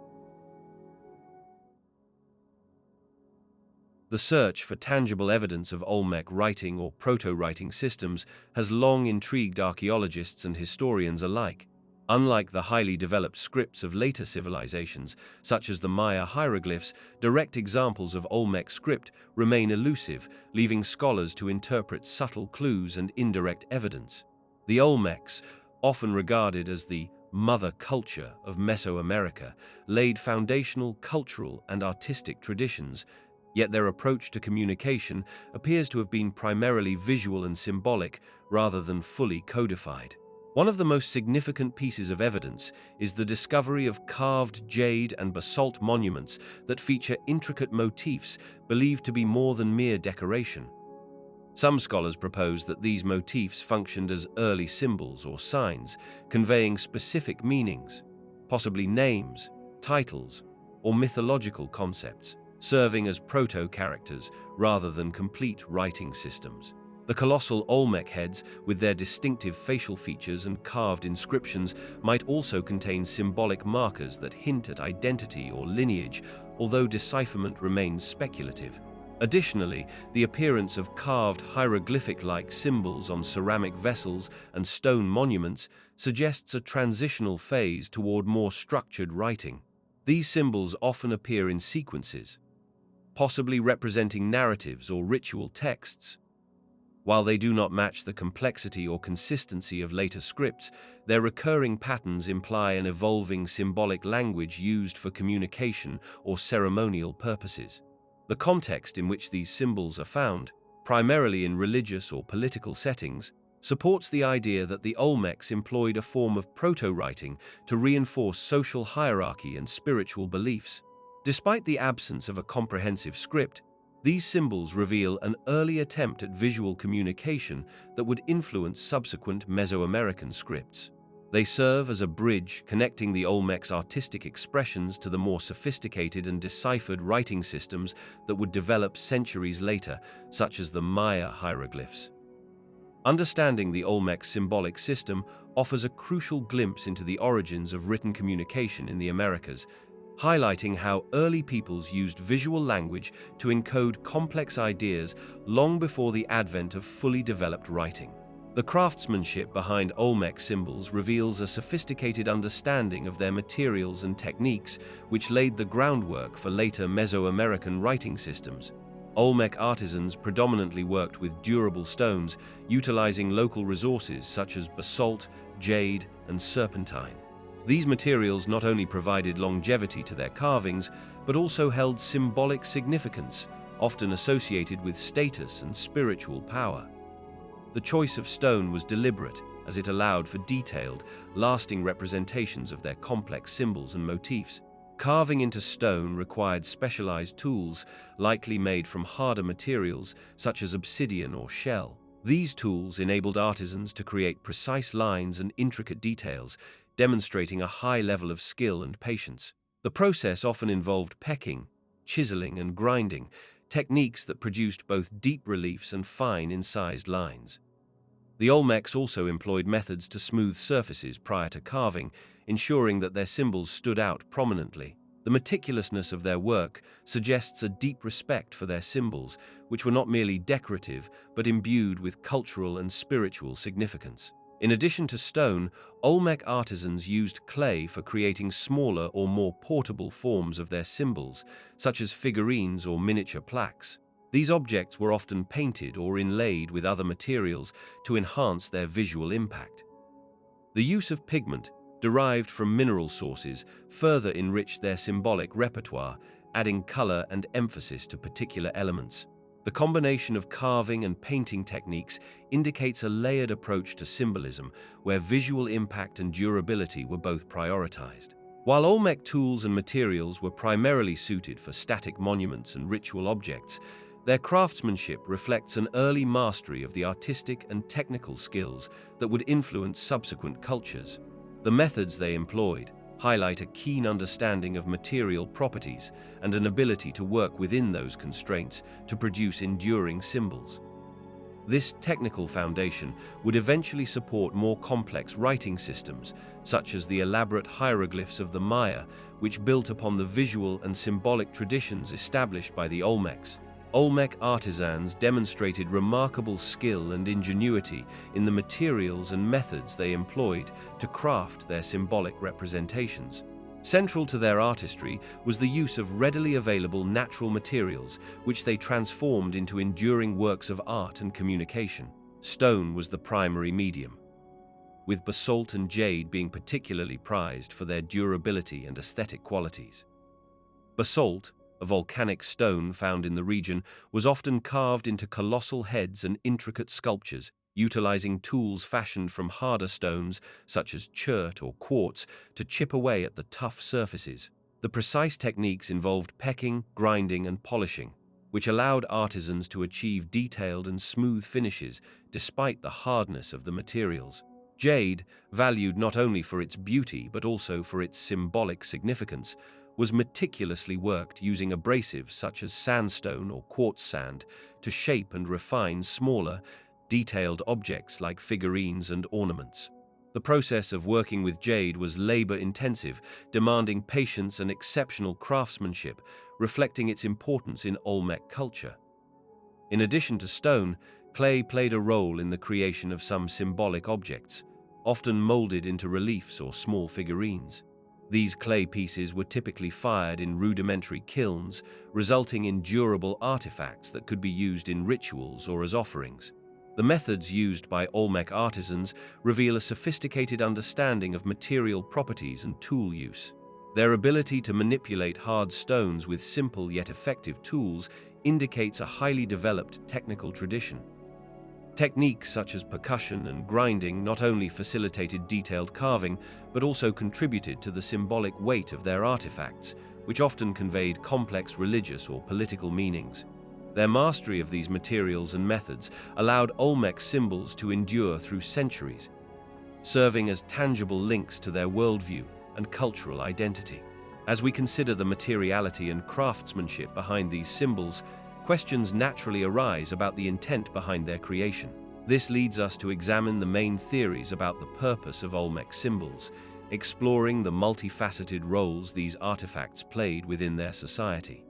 The search for tangible evidence of Olmec writing or proto-writing systems has long intrigued archaeologists and historians alike. Unlike the highly developed scripts of later civilizations, such as the Maya hieroglyphs, direct examples of Olmec script remain elusive, leaving scholars to interpret subtle clues and indirect evidence. The Olmecs, often regarded as the mother culture of Mesoamerica, laid foundational cultural and artistic traditions, yet their approach to communication appears to have been primarily visual and symbolic rather than fully codified. One of the most significant pieces of evidence is the discovery of carved jade and basalt monuments that feature intricate motifs believed to be more than mere decoration. Some scholars propose that these motifs functioned as early symbols or signs, conveying specific meanings, possibly names, titles, or mythological concepts, serving as proto-characters rather than complete writing systems. The colossal Olmec heads, with their distinctive facial features and carved inscriptions, might also contain symbolic markers that hint at identity or lineage, although decipherment remains speculative. Additionally, the appearance of carved hieroglyphic-like symbols on ceramic vessels and stone monuments suggests a transitional phase toward more structured writing. These symbols often appear in sequences, possibly representing narratives or ritual texts. While they do not match the complexity or consistency of later scripts, their recurring patterns imply an evolving symbolic language used for communication or ceremonial purposes. The context in which these symbols are found, primarily in religious or political settings, supports the idea that the Olmecs employed a form of proto-writing to reinforce social hierarchy and spiritual beliefs. Despite the absence of a comprehensive script, these symbols reveal an early attempt at visual communication that would influence subsequent Mesoamerican scripts. They serve as a bridge connecting the Olmecs' artistic expressions to the more sophisticated and deciphered writing systems that would develop centuries later, such as the Maya hieroglyphs. Understanding the Olmec symbolic system offers a crucial glimpse into the origins of written communication in the Americas, highlighting how early peoples used visual language to encode complex ideas long before the advent of fully developed writing. The craftsmanship behind Olmec symbols reveals a sophisticated understanding of their materials and techniques, which laid the groundwork for later Mesoamerican writing systems. Olmec artisans predominantly worked with durable stones, utilizing local resources such as basalt, jade, and serpentine. These materials not only provided longevity to their carvings, but also held symbolic significance, often associated with status and spiritual power. The choice of stone was deliberate, as it allowed for detailed, lasting representations of their complex symbols and motifs. Carving into stone required specialized tools, likely made from harder materials such as obsidian or shell. These tools enabled artisans to create precise lines and intricate details, demonstrating a high level of skill and patience. The process often involved pecking, chiseling, and grinding, techniques that produced both deep reliefs and fine incised lines. The Olmecs also employed methods to smooth surfaces prior to carving, ensuring that their symbols stood out prominently. The meticulousness of their work suggests a deep respect for their symbols, which were not merely decorative but imbued with cultural and spiritual significance. In addition to stone, Olmec artisans used clay for creating smaller or more portable forms of their symbols, such as figurines or miniature plaques. These objects were often painted or inlaid with other materials to enhance their visual impact. The use of pigment, derived from mineral sources, further enriched their symbolic repertoire, adding color and emphasis to particular elements. The combination of carving and painting techniques indicates a layered approach to symbolism, where visual impact and durability were both prioritized. While Olmec tools and materials were primarily suited for static monuments and ritual objects, their craftsmanship reflects an early mastery of the artistic and technical skills that would influence subsequent cultures. The methods they employed highlight a keen understanding of material properties and an ability to work within those constraints to produce enduring symbols. This technical foundation would eventually support more complex writing systems, such as the elaborate hieroglyphs of the Maya, which built upon the visual and symbolic traditions established by the Olmecs. Olmec artisans demonstrated remarkable skill and ingenuity in the materials and methods they employed to craft their symbolic representations. Central to their artistry was the use of readily available natural materials, which they transformed into enduring works of art and communication. Stone was the primary medium, with basalt and jade being particularly prized for their durability and aesthetic qualities. Basalt, a volcanic stone found in the region, was often carved into colossal heads and intricate sculptures, utilizing tools fashioned from harder stones such as chert or quartz to chip away at the tough surfaces. The precise techniques involved pecking, grinding, and polishing, which allowed artisans to achieve detailed and smooth finishes despite the hardness of the materials. Jade, valued not only for its beauty but also for its symbolic significance, was meticulously worked using abrasives such as sandstone or quartz sand to shape and refine smaller, detailed objects like figurines and ornaments. The process of working with jade was labor-intensive, demanding patience and exceptional craftsmanship, reflecting its importance in Olmec culture. In addition to stone, clay played a role in the creation of some symbolic objects, often molded into reliefs or small figurines. These clay pieces were typically fired in rudimentary kilns, resulting in durable artifacts that could be used in rituals or as offerings. The methods used by Olmec artisans reveal a sophisticated understanding of material properties and tool use. Their ability to manipulate hard stones with simple yet effective tools indicates a highly developed technical tradition. Techniques such as percussion and grinding not only facilitated detailed carving, but also contributed to the symbolic weight of their artifacts, which often conveyed complex religious or political meanings. Their mastery of these materials and methods allowed Olmec symbols to endure through centuries, serving as tangible links to their worldview and cultural identity. As we consider the materiality and craftsmanship behind these symbols, questions naturally arise about the intent behind their creation. This leads us to examine the main theories about the purpose of Olmec symbols, exploring the multifaceted roles these artifacts played within their society.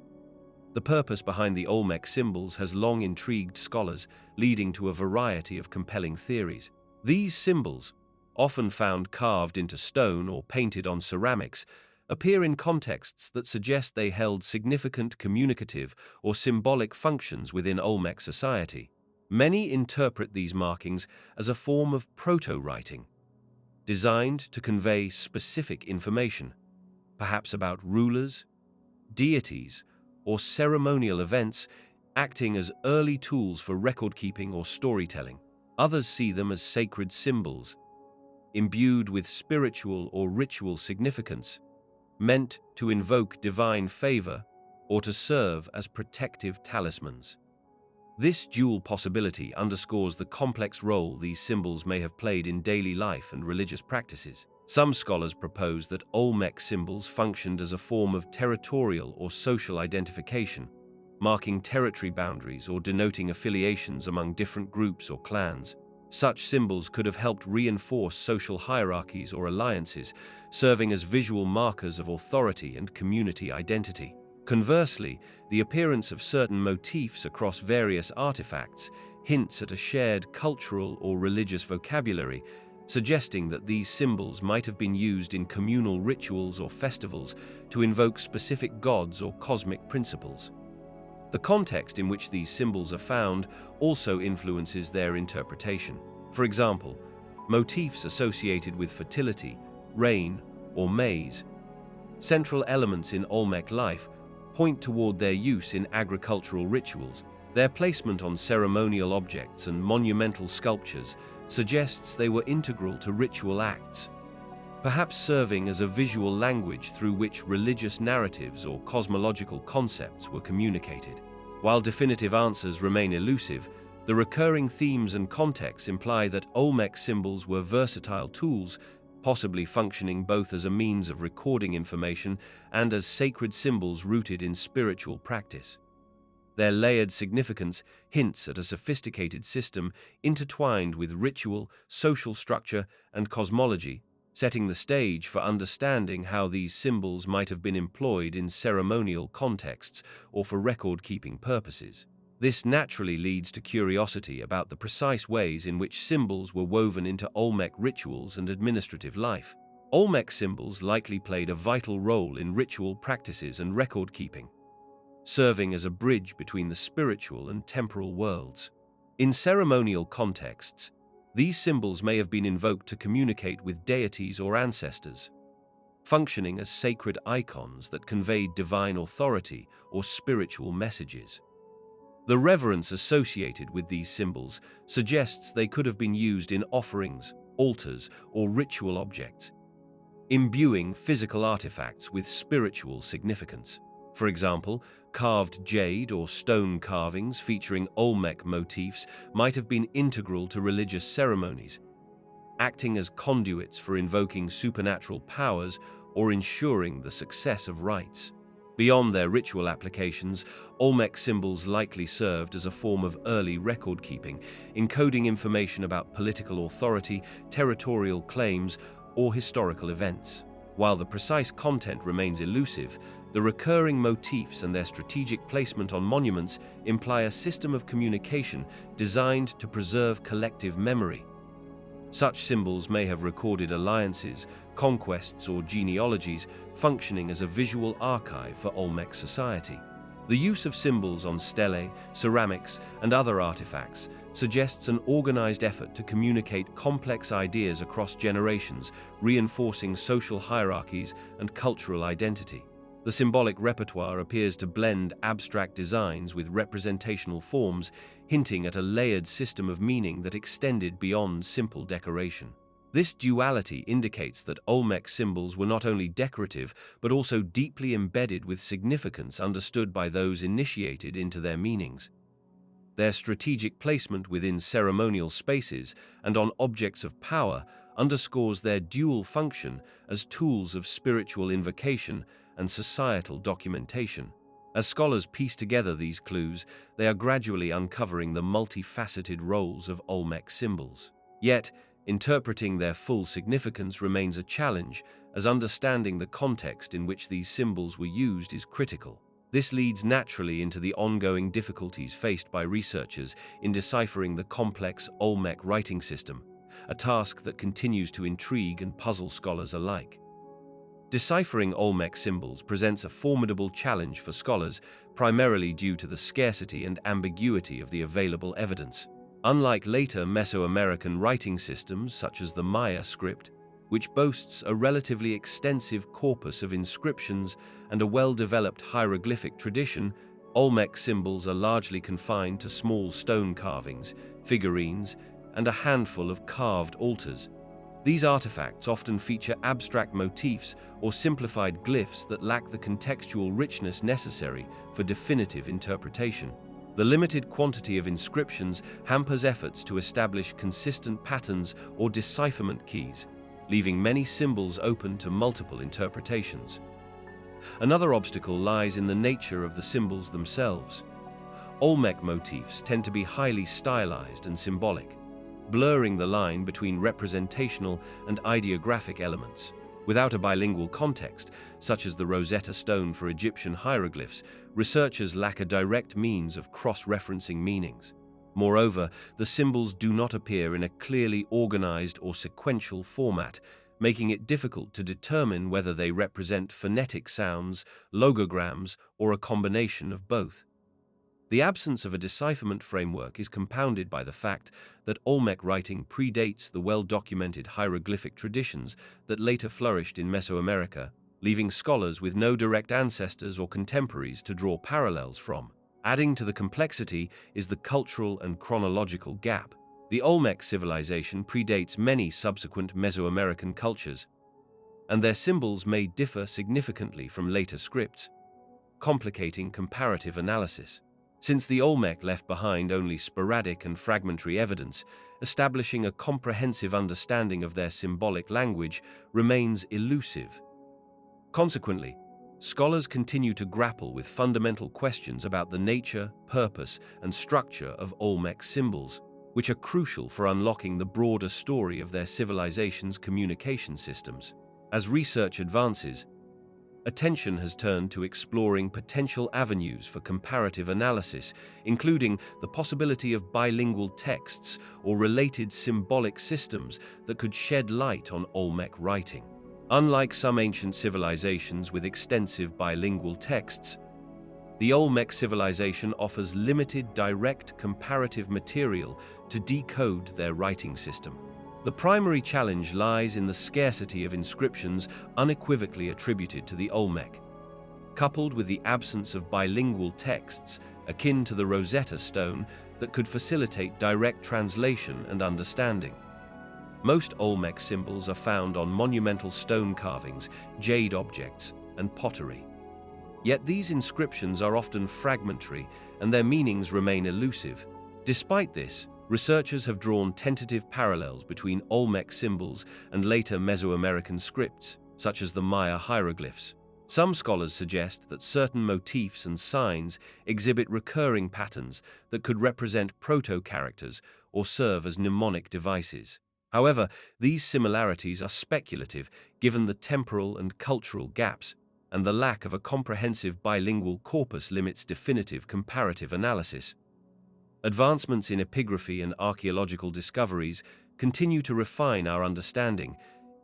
The purpose behind the Olmec symbols has long intrigued scholars, leading to a variety of compelling theories. These symbols, often found carved into stone or painted on ceramics, appear in contexts that suggest they held significant communicative or symbolic functions within Olmec society. Many interpret these markings as a form of proto-writing, designed to convey specific information, perhaps about rulers, deities, or ceremonial events, acting as early tools for record-keeping or storytelling. Others see them as sacred symbols, imbued with spiritual or ritual significance, meant to invoke divine favor or to serve as protective talismans. This dual possibility underscores the complex role these symbols may have played in daily life and religious practices. Some scholars propose that Olmec symbols functioned as a form of territorial or social identification, marking territory boundaries or denoting affiliations among different groups or clans. Such symbols could have helped reinforce social hierarchies or alliances, serving as visual markers of authority and community identity. Conversely, the appearance of certain motifs across various artifacts hints at a shared cultural or religious vocabulary, suggesting that these symbols might have been used in communal rituals or festivals to invoke specific gods or cosmic principles. The context in which these symbols are found also influences their interpretation. For example, motifs associated with fertility, rain, or maize, central elements in Olmec life, point toward their use in agricultural rituals. Their placement on ceremonial objects and monumental sculptures suggests they were integral to ritual acts, perhaps serving as a visual language through which religious narratives or cosmological concepts were communicated. While definitive answers remain elusive, the recurring themes and contexts imply that Olmec symbols were versatile tools, possibly functioning both as a means of recording information and as sacred symbols rooted in spiritual practice. Their layered significance hints at a sophisticated system intertwined with ritual, social structure, and cosmology, setting the stage for understanding how these symbols might have been employed in ceremonial contexts or for record-keeping purposes. This naturally leads to curiosity about the precise ways in which symbols were woven into Olmec rituals and administrative life. Olmec symbols likely played a vital role in ritual practices and record-keeping, serving as a bridge between the spiritual and temporal worlds. In ceremonial contexts, these symbols may have been invoked to communicate with deities or ancestors, functioning as sacred icons that conveyed divine authority or spiritual messages. The reverence associated with these symbols suggests they could have been used in offerings, altars, or ritual objects, imbuing physical artifacts with spiritual significance. For example, carved jade or stone carvings featuring Olmec motifs might have been integral to religious ceremonies, acting as conduits for invoking supernatural powers or ensuring the success of rites. Beyond their ritual applications, Olmec symbols likely served as a form of early record-keeping, encoding information about political authority, territorial claims, or historical events. While the precise content remains elusive, the recurring motifs and their strategic placement on monuments imply a system of communication designed to preserve collective memory. Such symbols may have recorded alliances, conquests, or genealogies, functioning as a visual archive for Olmec society. The use of symbols on stelae, ceramics, and other artifacts suggests an organized effort to communicate complex ideas across generations, reinforcing social hierarchies and cultural identity. The symbolic repertoire appears to blend abstract designs with representational forms, hinting at a layered system of meaning that extended beyond simple decoration. This duality indicates that Olmec symbols were not only decorative, but also deeply embedded with significance understood by those initiated into their meanings. Their strategic placement within ceremonial spaces and on objects of power underscores their dual function as tools of spiritual invocation and societal documentation. As scholars piece together these clues, they are gradually uncovering the multifaceted roles of Olmec symbols. Yet, interpreting their full significance remains a challenge, as understanding the context in which these symbols were used is critical. This leads naturally into the ongoing difficulties faced by researchers in deciphering the complex Olmec writing system. a task that continues to intrigue and puzzle scholars alike. Deciphering Olmec symbols presents a formidable challenge for scholars, primarily due to the scarcity and ambiguity of the available evidence. Unlike later Mesoamerican writing systems such as the Maya script, which boasts a relatively extensive corpus of inscriptions and a well-developed hieroglyphic tradition, Olmec symbols are largely confined to small stone carvings, figurines, and a handful of carved altars. These artifacts often feature abstract motifs or simplified glyphs that lack the contextual richness necessary for definitive interpretation. The limited quantity of inscriptions hampers efforts to establish consistent patterns or decipherment keys, leaving many symbols open to multiple interpretations. Another obstacle lies in the nature of the symbols themselves. Olmec motifs tend to be highly stylized and symbolic, blurring the line between representational and ideographic elements. Without a bilingual context, such as the Rosetta Stone for Egyptian hieroglyphs, researchers lack a direct means of cross-referencing meanings. Moreover, the symbols do not appear in a clearly organized or sequential format, making it difficult to determine whether they represent phonetic sounds, logograms, or a combination of both. The absence of a decipherment framework is compounded by the fact that Olmec writing predates the well-documented hieroglyphic traditions that later flourished in Mesoamerica, leaving scholars with no direct ancestors or contemporaries to draw parallels from. Adding to the complexity is the cultural and chronological gap. The Olmec civilization predates many subsequent Mesoamerican cultures, and their symbols may differ significantly from later scripts, complicating comparative analysis. Since the Olmec left behind only sporadic and fragmentary evidence, establishing a comprehensive understanding of their symbolic language remains elusive. Consequently, scholars continue to grapple with fundamental questions about the nature, purpose, and structure of Olmec symbols, which are crucial for unlocking the broader story of their civilization's communication systems. As research advances, attention has turned to exploring potential avenues for comparative analysis, including the possibility of bilingual texts or related symbolic systems that could shed light on Olmec writing. Unlike some ancient civilizations with extensive bilingual texts, the Olmec civilization offers limited direct comparative material to decode their writing system. The primary challenge lies in the scarcity of inscriptions unequivocally attributed to the Olmec, coupled with the absence of bilingual texts akin to the Rosetta Stone that could facilitate direct translation and understanding. Most Olmec symbols are found on monumental stone carvings, jade objects, and pottery. Yet these inscriptions are often fragmentary and their meanings remain elusive. Despite this, researchers have drawn tentative parallels between Olmec symbols and later Mesoamerican scripts, such as the Maya hieroglyphs. Some scholars suggest that certain motifs and signs exhibit recurring patterns that could represent proto-characters or serve as mnemonic devices. However, these similarities are speculative given the temporal and cultural gaps, and the lack of a comprehensive bilingual corpus limits definitive comparative analysis. Advancements in epigraphy and archaeological discoveries continue to refine our understanding,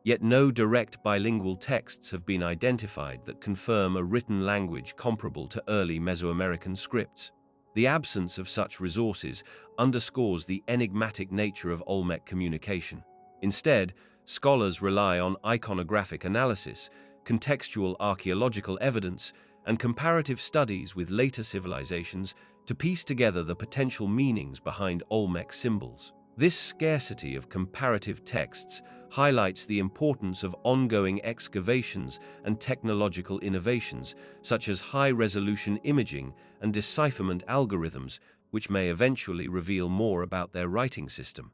yet no direct bilingual texts have been identified that confirm a written language comparable to early Mesoamerican scripts. The absence of such resources underscores the enigmatic nature of Olmec communication. Instead, scholars rely on iconographic analysis, contextual archaeological evidence, and comparative studies with later civilizations to piece together the potential meanings behind Olmec symbols. This scarcity of comparative texts highlights the importance of ongoing excavations and technological innovations, such as high-resolution imaging and decipherment algorithms, which may eventually reveal more about their writing system.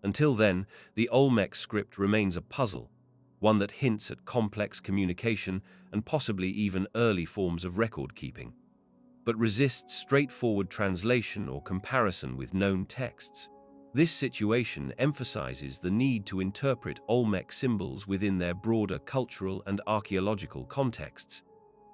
Until then, the Olmec script remains a puzzle, one that hints at complex communication and possibly even early forms of record-keeping, but resists straightforward translation or comparison with known texts. This situation emphasizes the need to interpret Olmec symbols within their broader cultural and archaeological contexts,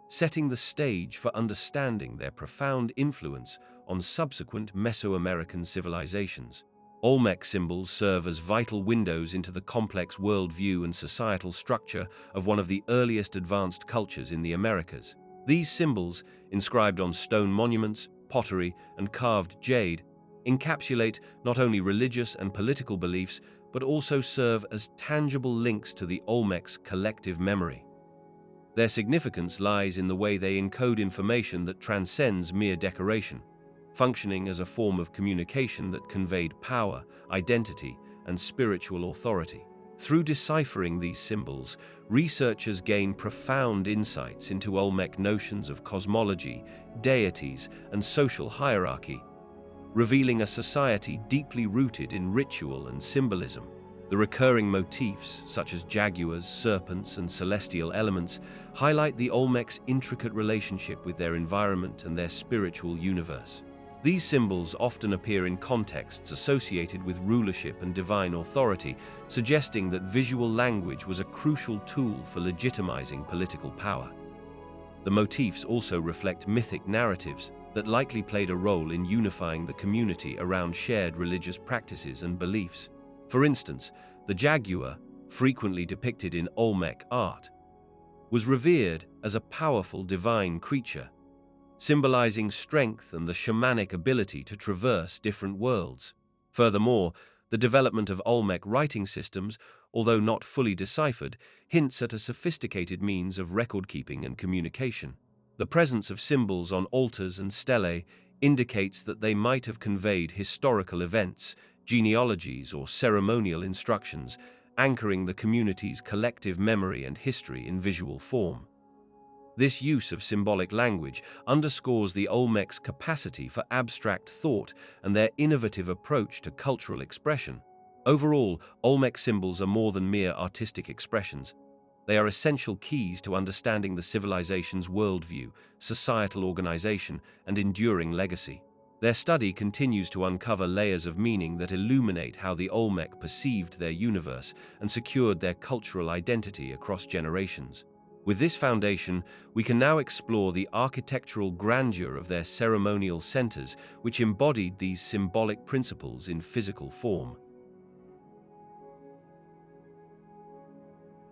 setting the stage for understanding their profound influence on subsequent Mesoamerican civilizations. Olmec symbols serve as vital windows into the complex worldview and societal structure of one of the earliest advanced cultures in the Americas. These symbols, inscribed on stone monuments, pottery, and carved jade, encapsulate not only religious and political beliefs, but also serve as tangible links to the Olmecs' collective memory. Their significance lies in the way they encode information that transcends mere decoration, functioning as a form of communication that conveyed power, identity, and spiritual authority. Through deciphering these symbols, researchers gain profound insights into Olmec notions of cosmology, deities, and social hierarchy, revealing a society deeply rooted in ritual and symbolism. The recurring motifs, such as jaguars, serpents, and celestial elements, highlight the Olmecs' intricate relationship with their environment and their spiritual universe. These symbols often appear in contexts associated with rulership and divine authority, suggesting that visual language was a crucial tool for legitimizing political power. The motifs also reflect mythic narratives that likely played a role in unifying the community around shared religious practices and beliefs. For instance, the jaguar, frequently depicted in Olmec art, was revered as a powerful divine creature, symbolizing strength and the shamanic ability to traverse different worlds. Furthermore, the development of Olmec writing systems, although not fully deciphered, hints at a sophisticated means of record-keeping and communication. The presence of symbols on altars and stelae indicates that they might have conveyed historical events, genealogies, or ceremonial instructions, anchoring the community's collective memory and history in visual form. This use of symbolic language underscores the Olmecs' capacity for abstract thought and their innovative approach to cultural expression. Overall, Olmec symbols are more than mere artistic expressions. They are essential keys to understanding the civilization's worldview, societal organization, and enduring legacy. Their study continues to uncover layers of meaning that illuminate how the Olmec perceived their universe and secured their cultural identity across generations. With this foundation, we can now explore the architectural grandeur of their ceremonial centers, which embodied these symbolic principles in physical form.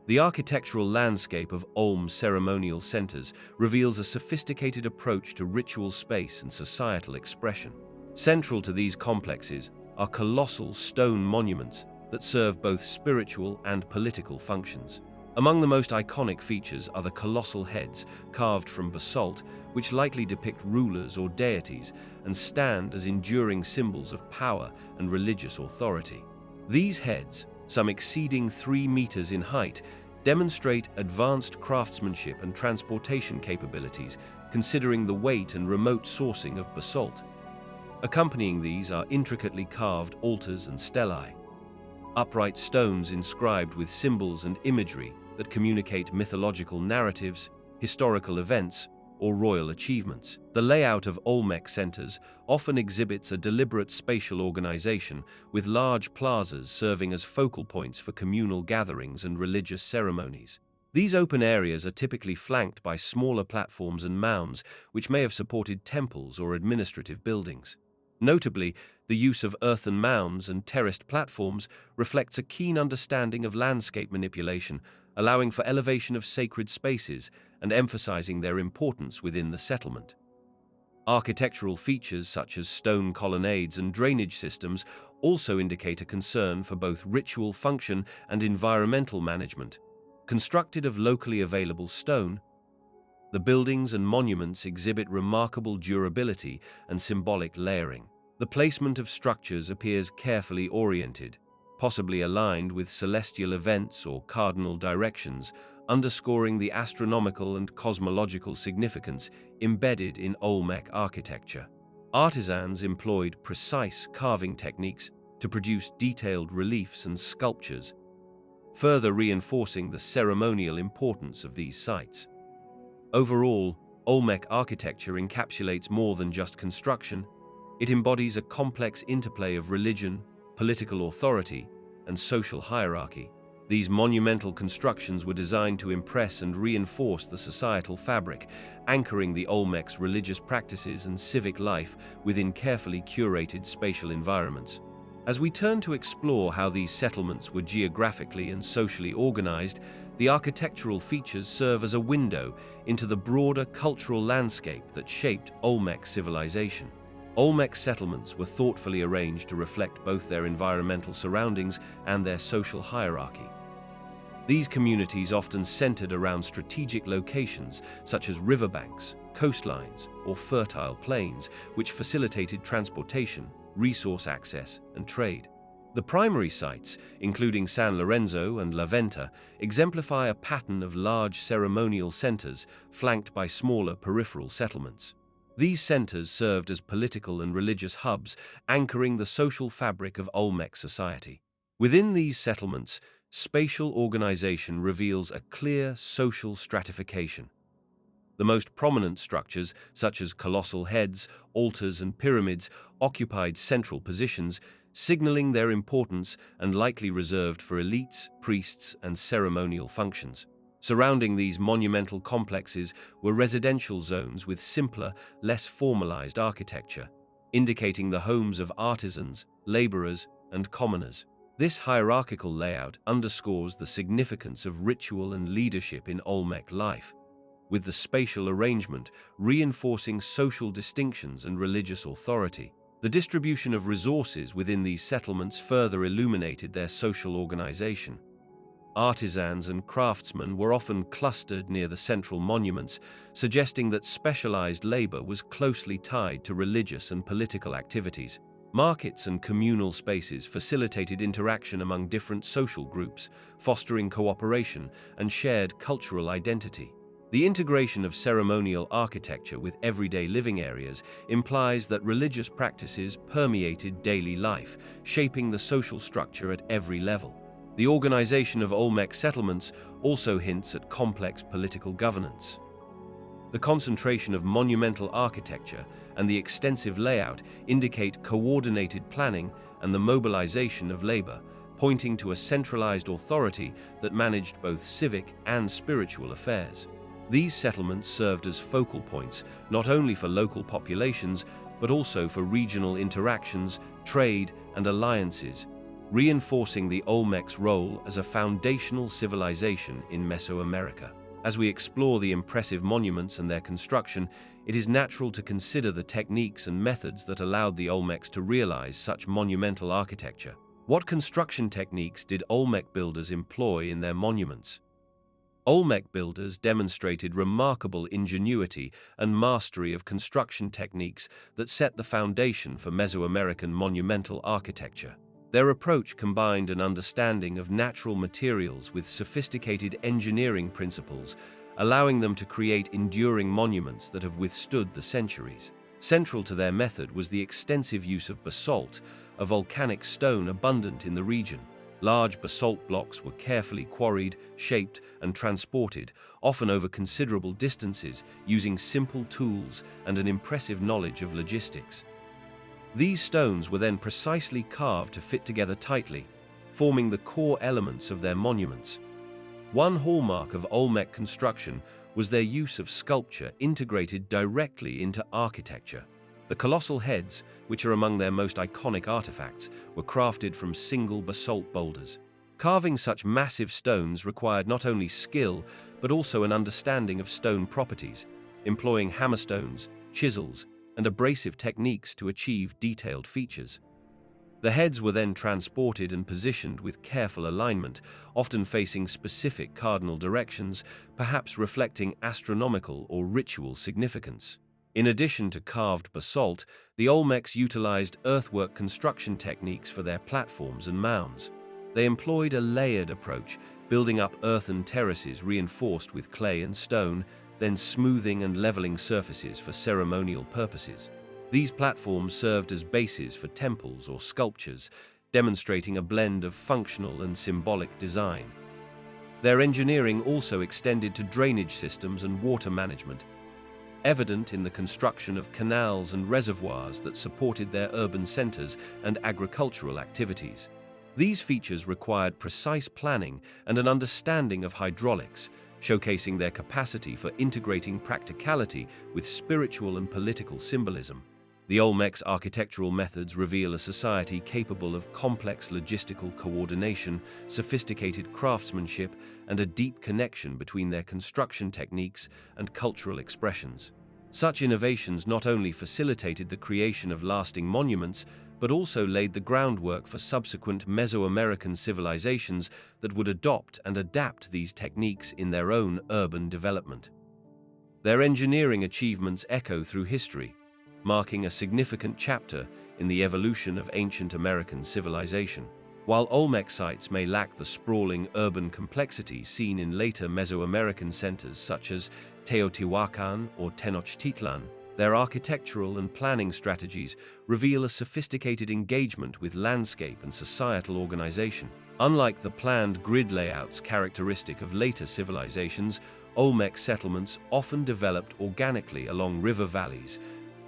The architectural landscape of Olm ceremonial centers reveals a sophisticated approach to ritual space and societal expression. Central to these complexes are colossal stone monuments that serve both spiritual and political functions. Among the most iconic features are the colossal heads carved from basalt, which likely depict rulers or deities and stand as enduring symbols of power and religious authority. These heads, some exceeding 3 meters in height, demonstrate advanced craftsmanship and transportation capabilities, considering the weight and remote sourcing of basalt. Accompanying these are intricately carved altars and stelae, upright stones inscribed with symbols and imagery that communicate mythological narratives, historical events, or royal achievements. The layout of Olmec centers often exhibits a deliberate spatial organization, with large plazas serving as focal points for communal gatherings and religious ceremonies. These open areas are typically flanked by smaller platforms and mounds, which may have supported temples or administrative buildings. Notably, the use of earthen mounds and terraced platforms reflects a keen understanding of landscape manipulation, allowing for elevation of sacred spaces and emphasizing their importance within the settlement. Architectural features such as stone colonnades and drainage systems also indicate a concern for both ritual function and environmental management. Constructed of locally available stone, the buildings and monuments exhibit remarkable durability and symbolic layering. The placement of structures appears carefully oriented, possibly aligned with celestial events or cardinal directions, underscoring the astronomical and cosmological significance embedded in Olmec architecture. Artisans employed precise carving techniques to produce detailed reliefs and sculptures, further reinforcing the ceremonial importance of these sites. Overall, Olmec architecture encapsulates more than just construction. It embodies a complex interplay of religion, political authority, and social hierarchy. These monumental constructions were designed to impress and reinforce the societal fabric, anchoring the Olmecs' religious practices and civic life within carefully curated spatial environments. As we turn to explore how these settlements were geographically and socially organized, the architectural features serve as a window into the broader cultural landscape that shaped Olmec civilization. Olmec settlements were thoughtfully arranged to reflect both their environmental surroundings and their social hierarchy. These communities often centered around strategic locations such as riverbanks, coastlines, or fertile plains, which facilitated transportation, resource access, and trade. The primary sites, including San Lorenzo and La Venta, exemplify a pattern of large ceremonial centers flanked by smaller peripheral settlements. These centers served as political and religious hubs, anchoring the social fabric of Olmec society. Within these settlements, spatial organization reveals a clear social stratification. The most prominent structures, such as colossal heads, altars, and pyramids, occupied central positions, signaling their importance and likely reserved for elites, priests, and ceremonial functions. Surrounding these monumental complexes were residential zones with simpler, less formalized architecture, indicating the homes of artisans, laborers, and commoners. This hierarchical layout underscores the significance of ritual and leadership in Olmec life, with the spatial arrangement reinforcing social distinctions and religious authority. The distribution of resources within these settlements further illuminated their social organization. Artisans and craftsmen were often clustered near the central monuments, suggesting that specialized labor was closely tied to religious and political activities. Markets and communal spaces facilitated interaction among different social groups, fostering cooperation and shared cultural identity. The integration of ceremonial architecture with everyday living areas implies that religious practices permeated daily life, shaping the social structure at every level. The organization of Olmec settlements also hints at complex political governance. The concentration of monumental architecture and the extensive layout indicate coordinated planning and the mobilization of labor, pointing to a centralized authority that managed both civic and spiritual affairs. These settlements served as focal points not only for local populations, but also for regional interactions, trade, and alliances, reinforcing the Olmec's role as a foundational civilization in Mesoamerica. As we explore the impressive monuments and their construction, it is natural to consider the techniques and methods that allowed the Olmecs to realize such monumental architecture. What construction techniques did Olmec builders employ in their monuments? Olmec builders demonstrated remarkable ingenuity and mastery of construction techniques that set the foundation for Mesoamerican monumental architecture. Their approach combined an understanding of natural materials with sophisticated engineering principles, allowing them to create enduring monuments that have withstood the centuries. Central to their method was the extensive use of basalt, a volcanic stone abundant in the region. Large basalt blocks were carefully quarried, shaped, and transported, often over considerable distances, using simple tools and an impressive knowledge of logistics. These stones were then precisely carved to fit together tightly, forming the core elements of their monuments. One hallmark of Olmec construction was their use of sculpture integrated directly into architecture. The colossal heads, which are among their most iconic artifacts, were crafted from single basalt boulders. Carving such massive stones required not only skill, but also an understanding of stone properties, employing hammerstones, chisels, and abrasive techniques to achieve detailed features. The heads were then transported and positioned with careful alignment, often facing specific cardinal directions, perhaps reflecting astronomical or ritual significance. In addition to carved basalt, the Olmecs utilized earthwork construction techniques for their platforms and mounds. They employed a layered approach, building up earthen terraces reinforced with clay and stone, then smoothing and leveling surfaces for ceremonial purposes. These platforms served as bases for temples or sculptures, demonstrating a blend of functional and symbolic design. Their engineering also extended to drainage systems and water management, evident in the construction of canals and reservoirs that supported their urban centers and agricultural activities. These features required precise planning and an understanding of hydraulics, showcasing their capacity for integrating practicality with spiritual and political symbolism. The Olmecs' architectural methods reveal a society capable of complex logistical coordination, sophisticated craftsmanship, and a deep connection between their construction techniques and cultural expressions. Such innovations not only facilitated the creation of lasting monuments, but also laid the groundwork for subsequent Mesoamerican civilizations that would adopt and adapt these techniques in their own urban development. Their engineering achievements echo through history, marking a significant chapter in the evolution of ancient American civilization. While Olmec sites may lack the sprawling urban complexity seen in later Mesoamerican centers such as Teotihuacan or Tenochtitlan, their architectural and planning strategies reveal a sophisticated engagement with landscape and societal organization. Unlike the planned grid layouts characteristic of later civilizations, Olmec settlements often developed organically along river valleys,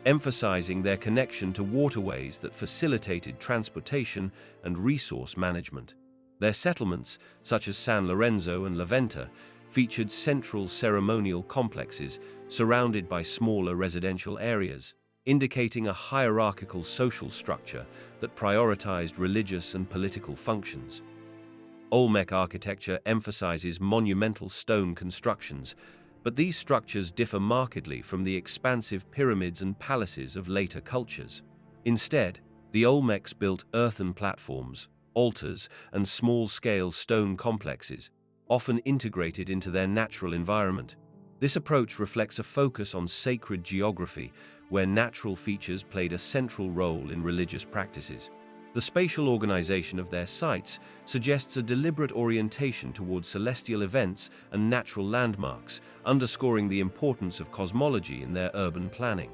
emphasizing their connection to waterways that facilitated transportation and resource management. Their settlements, such as San Lorenzo and La Venta, featured central ceremonial complexes surrounded by smaller residential areas, indicating a hierarchical social structure that prioritized religious and political functions. Olmec architecture emphasizes monumental stone constructions, but these structures differ markedly from the expansive pyramids and palaces of later cultures. Instead, the Olmecs built earthen platforms, altars, and small-scale stone complexes, often integrated into their natural environment. This approach reflects a focus on sacred geography, where natural features played a central role in religious practices. The spatial organization of their sites suggests a deliberate orientation towards celestial events and natural landmarks, underscoring the importance of cosmology in their urban planning.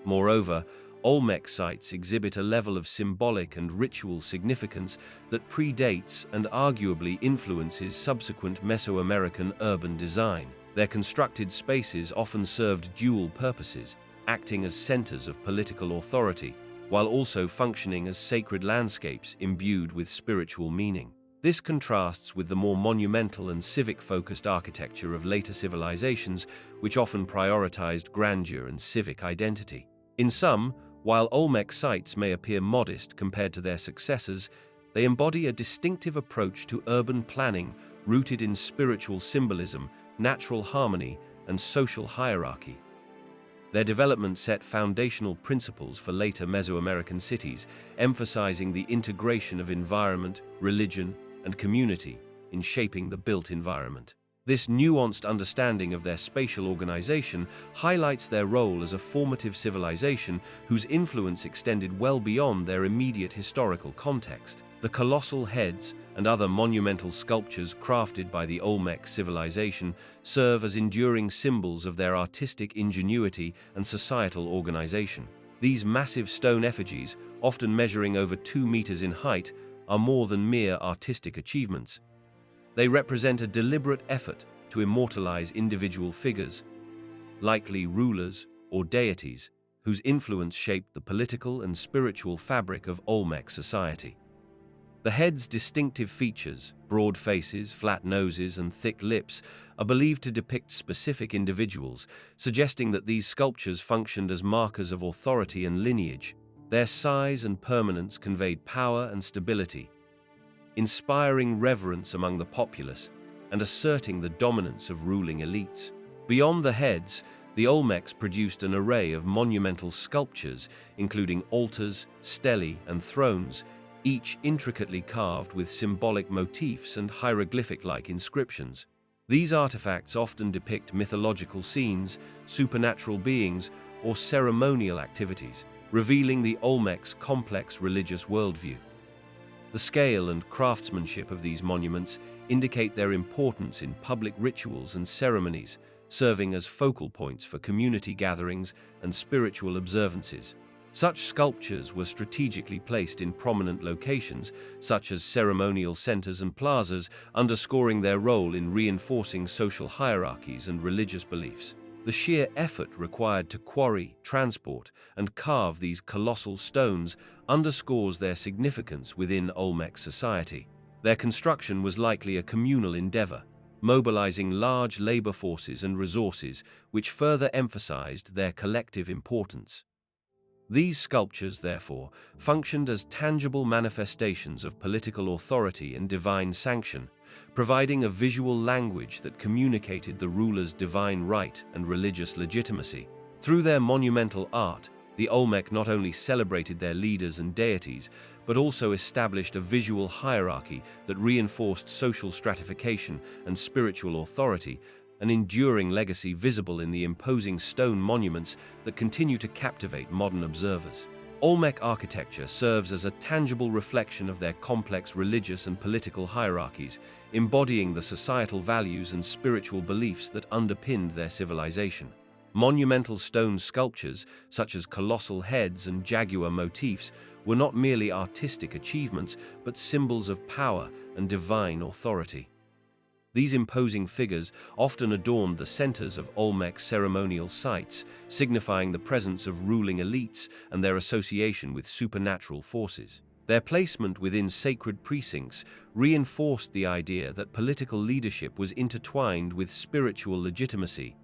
Moreover, Olmec sites exhibit a level of symbolic and ritual significance that predates and arguably influences subsequent Mesoamerican urban design. Their constructed spaces often served dual purposes, acting as centers of political authority, while also functioning as sacred landscapes imbued with spiritual meaning. This contrasts with the more monumental and civic-focused architecture of later civilizations, which often prioritized grandeur and civic identity. In sum, while Olmec sites may appear modest compared to their successors, they embody a distinctive approach to urban planning rooted in spiritual symbolism, natural harmony, and social hierarchy. Their development set foundational principles for later Mesoamerican cities, emphasizing the integration of environment, religion, and community in shaping the built environment. This nuanced understanding of their spatial organization highlights their role as a formative civilization whose influence extended well beyond their immediate historical context. The colossal heads and other monumental sculptures crafted by the Olmec civilization serve as enduring symbols of their artistic ingenuity and societal organization. These massive stone effigies, often measuring over 2 meters in height, are more than mere artistic achievements. They represent a deliberate effort to immortalize individual figures, likely rulers or deities, whose influence shaped the political and spiritual fabric of Olmec society. The head's distinctive features, broad faces, flat noses, and thick lips, are believed to depict specific individuals, suggesting that these sculptures functioned as markers of authority and lineage. Their size and permanence conveyed power and stability, inspiring reverence among the populace and asserting the dominance of ruling elites. Beyond the heads, the Olmecs produced an array of monumental sculptures, including altars, stelae, and thrones, each intricately carved with symbolic motifs and hieroglyphic-like inscriptions. These artifacts often depict mythological scenes, supernatural beings, or ceremonial activities, revealing the Olmecs' complex religious worldview. The scale and craftsmanship of these monuments indicate their importance in public rituals and ceremonies, serving as focal points for community gatherings and spiritual observances. Such sculptures were strategically placed in prominent locations, such as ceremonial centers and plazas, underscoring their role in reinforcing social hierarchies and religious beliefs. The sheer effort required to quarry, transport, and carve these colossal stones underscores their significance within Olmec society. Their construction was likely a communal endeavor, mobilizing large labor forces and resources, which further emphasized their collective importance. These sculptures, therefore, functioned as tangible manifestations of political authority and divine sanction, providing a visual language that communicated the ruler's divine right and religious legitimacy. Through their monumental art, the Olmec not only celebrated their leaders and deities, but also established a visual hierarchy that reinforced social stratification and spiritual authority, an enduring legacy visible in the imposing stone monuments that continue to captivate modern observers. Olmec architecture serves as a tangible reflection of their complex religious and political hierarchies, embodying the societal values and spiritual beliefs that underpinned their civilization. Monumental stone sculptures, such as colossal heads and jaguar motifs, were not merely artistic achievements, but symbols of power and divine authority. These imposing figures often adorned the centers of Olmec ceremonial sites, signifying the presence of ruling elites and their association with supernatural forces. Their placement within sacred precincts reinforced the idea that political leadership was intertwined with spiritual legitimacy,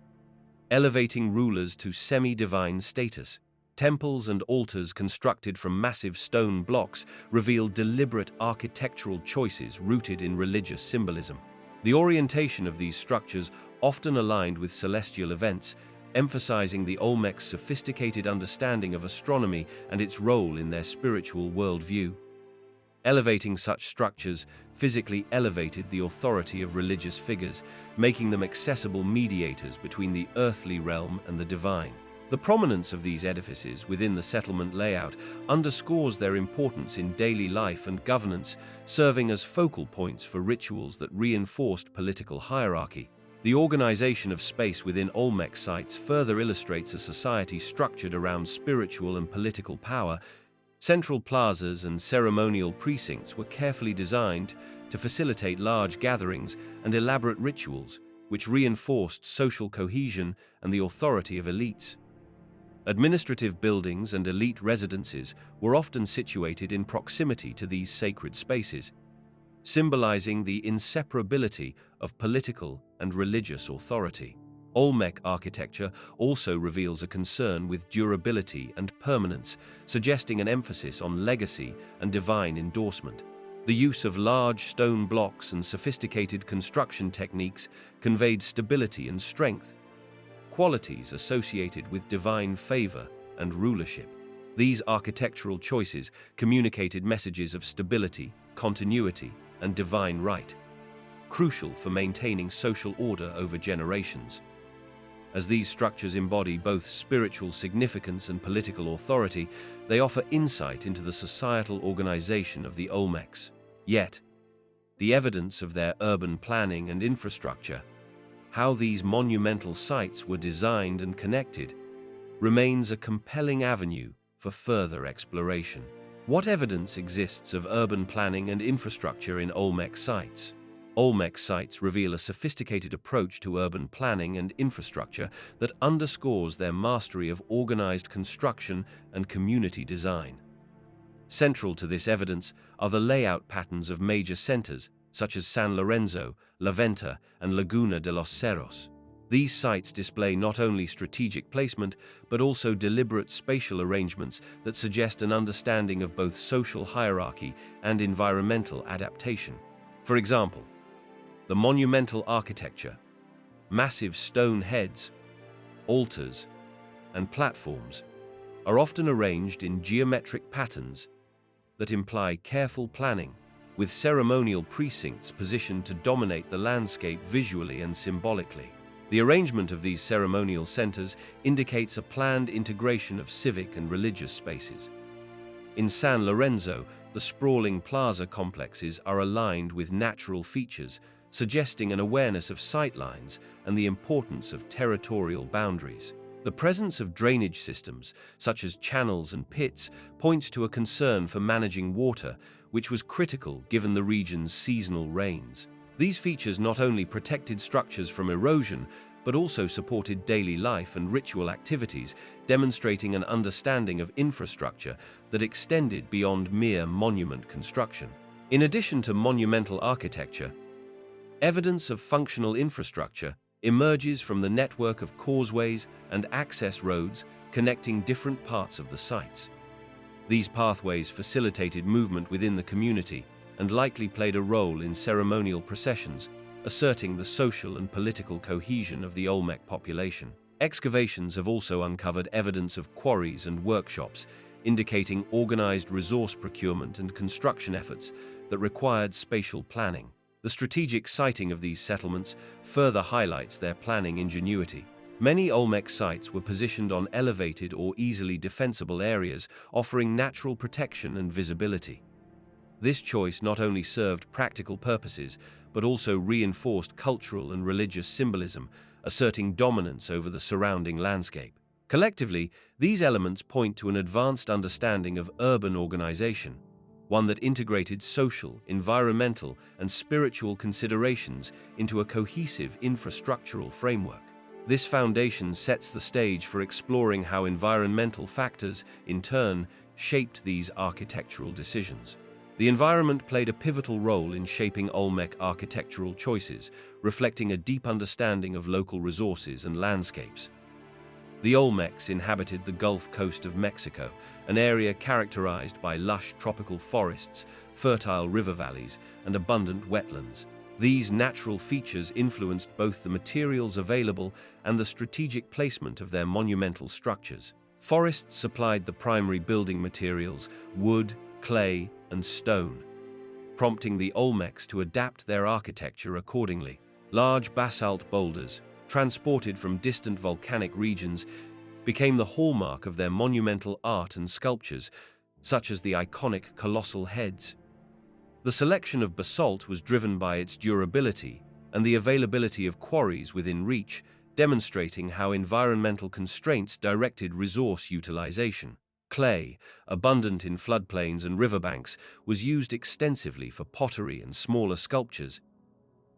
elevating rulers to semi-divine status. Temples and altars constructed from massive stone blocks reveal deliberate architectural choices rooted in religious symbolism. The orientation of these structures often aligned with celestial events, emphasizing the Olmecs' sophisticated understanding of astronomy and its role in their spiritual worldview. Elevating such structures physically elevated the authority of religious figures, making them accessible mediators between the earthly realm and the divine. The prominence of these edifices within the settlement layout underscores their importance in daily life and governance, serving as focal points for rituals that reinforced political hierarchy. The organization of space within Olmec sites further illustrates a society structured around spiritual and political power. Central plazas and ceremonial precincts were carefully designed to facilitate large gatherings and elaborate rituals, which reinforced social cohesion and the authority of elites. Administrative buildings and elite residences were often situated in proximity to these sacred spaces, symbolizing the inseparability of political and religious authority. Olmec architecture also reveals a concern with durability and permanence, suggesting an emphasis on legacy and divine endorsement. The use of large stone blocks and sophisticated construction techniques conveyed stability and strength, qualities associated with divine favor and rulership. These architectural choices communicated messages of stability, continuity, and divine right, crucial for maintaining social order over generations. As these structures embody both spiritual significance and political authority, they offer insight into the societal organization of the Olmecs. Yet, the evidence of their urban planning and infrastructure, how these monumental sites were designed and connected, remains a compelling avenue for further exploration. What evidence exists of urban planning and infrastructure in Olmec sites? Olmec sites reveal a sophisticated approach to urban planning and infrastructure that underscores their mastery of organized construction and community design. Central to this evidence are the layout patterns of major centers, such as San Lorenzo, La Venta, and Laguna de los Cerros. These sites display not only strategic placement, but also deliberate spatial arrangements that suggest an understanding of both social hierarchy and environmental adaptation. For example, the monumental architecture, massive stone heads, altars, and platforms are often arranged in geometric patterns that imply careful planning, with ceremonial precincts positioned to dominate the landscape visually and symbolically. The arrangement of these ceremonial centers indicates a planned integration of civic and religious spaces. In San Lorenzo, the sprawling plaza complexes are aligned with natural features, suggesting an awareness of sightlines and the importance of territorial boundaries. The presence of drainage systems, such as channels and pits, points to a concern for managing water, which was critical given the region's seasonal rains. These features not only protected structures from erosion, but also supported daily life and ritual activities, demonstrating an understanding of infrastructure that extended beyond mere monument construction. In addition to monumental architecture, evidence of functional infrastructure emerges from the network of causeways and access roads connecting different parts of the sites. These pathways facilitated movement within the community and likely played a role in ceremonial processions, asserting the social and political cohesion of the Olmec population. Excavations have also uncovered evidence of quarries and workshops, indicating organized resource procurement and construction efforts that required spatial planning. The strategic siting of these settlements further highlights their planning ingenuity. Many Olmec sites were positioned on elevated or easily defensible areas, offering natural protection and visibility. This choice not only served practical purposes, but also reinforced cultural and religious symbolism, asserting dominance over the surrounding landscape. Collectively, these elements point to an advanced understanding of urban organization, one that integrated social, environmental, and spiritual considerations into a cohesive infrastructural framework. This foundation sets the stage for exploring how environmental factors, in turn, shaped these architectural decisions. The environment played a pivotal role in shaping Olmec architectural choices, reflecting a deep understanding of local resources and landscapes. The Olmecs inhabited the Gulf Coast of Mexico, an area characterized by lush tropical forests, fertile river valleys, and abundant wetlands. These natural features influenced both the materials available and the strategic placement of their monumental structures. Forests supplied the primary building materials, wood, clay, and stone, prompting the Olmecs to adapt their architecture accordingly. Large basalt boulders, transported from distant volcanic regions, became the hallmark of their monumental art and sculptures, such as the iconic Colossal heads. The selection of basalt was driven by its durability and the availability of quarries within reach, demonstrating how environmental constraints directed resource utilization. Clay, abundant in floodplains and riverbanks, was used extensively for pottery and smaller sculptures,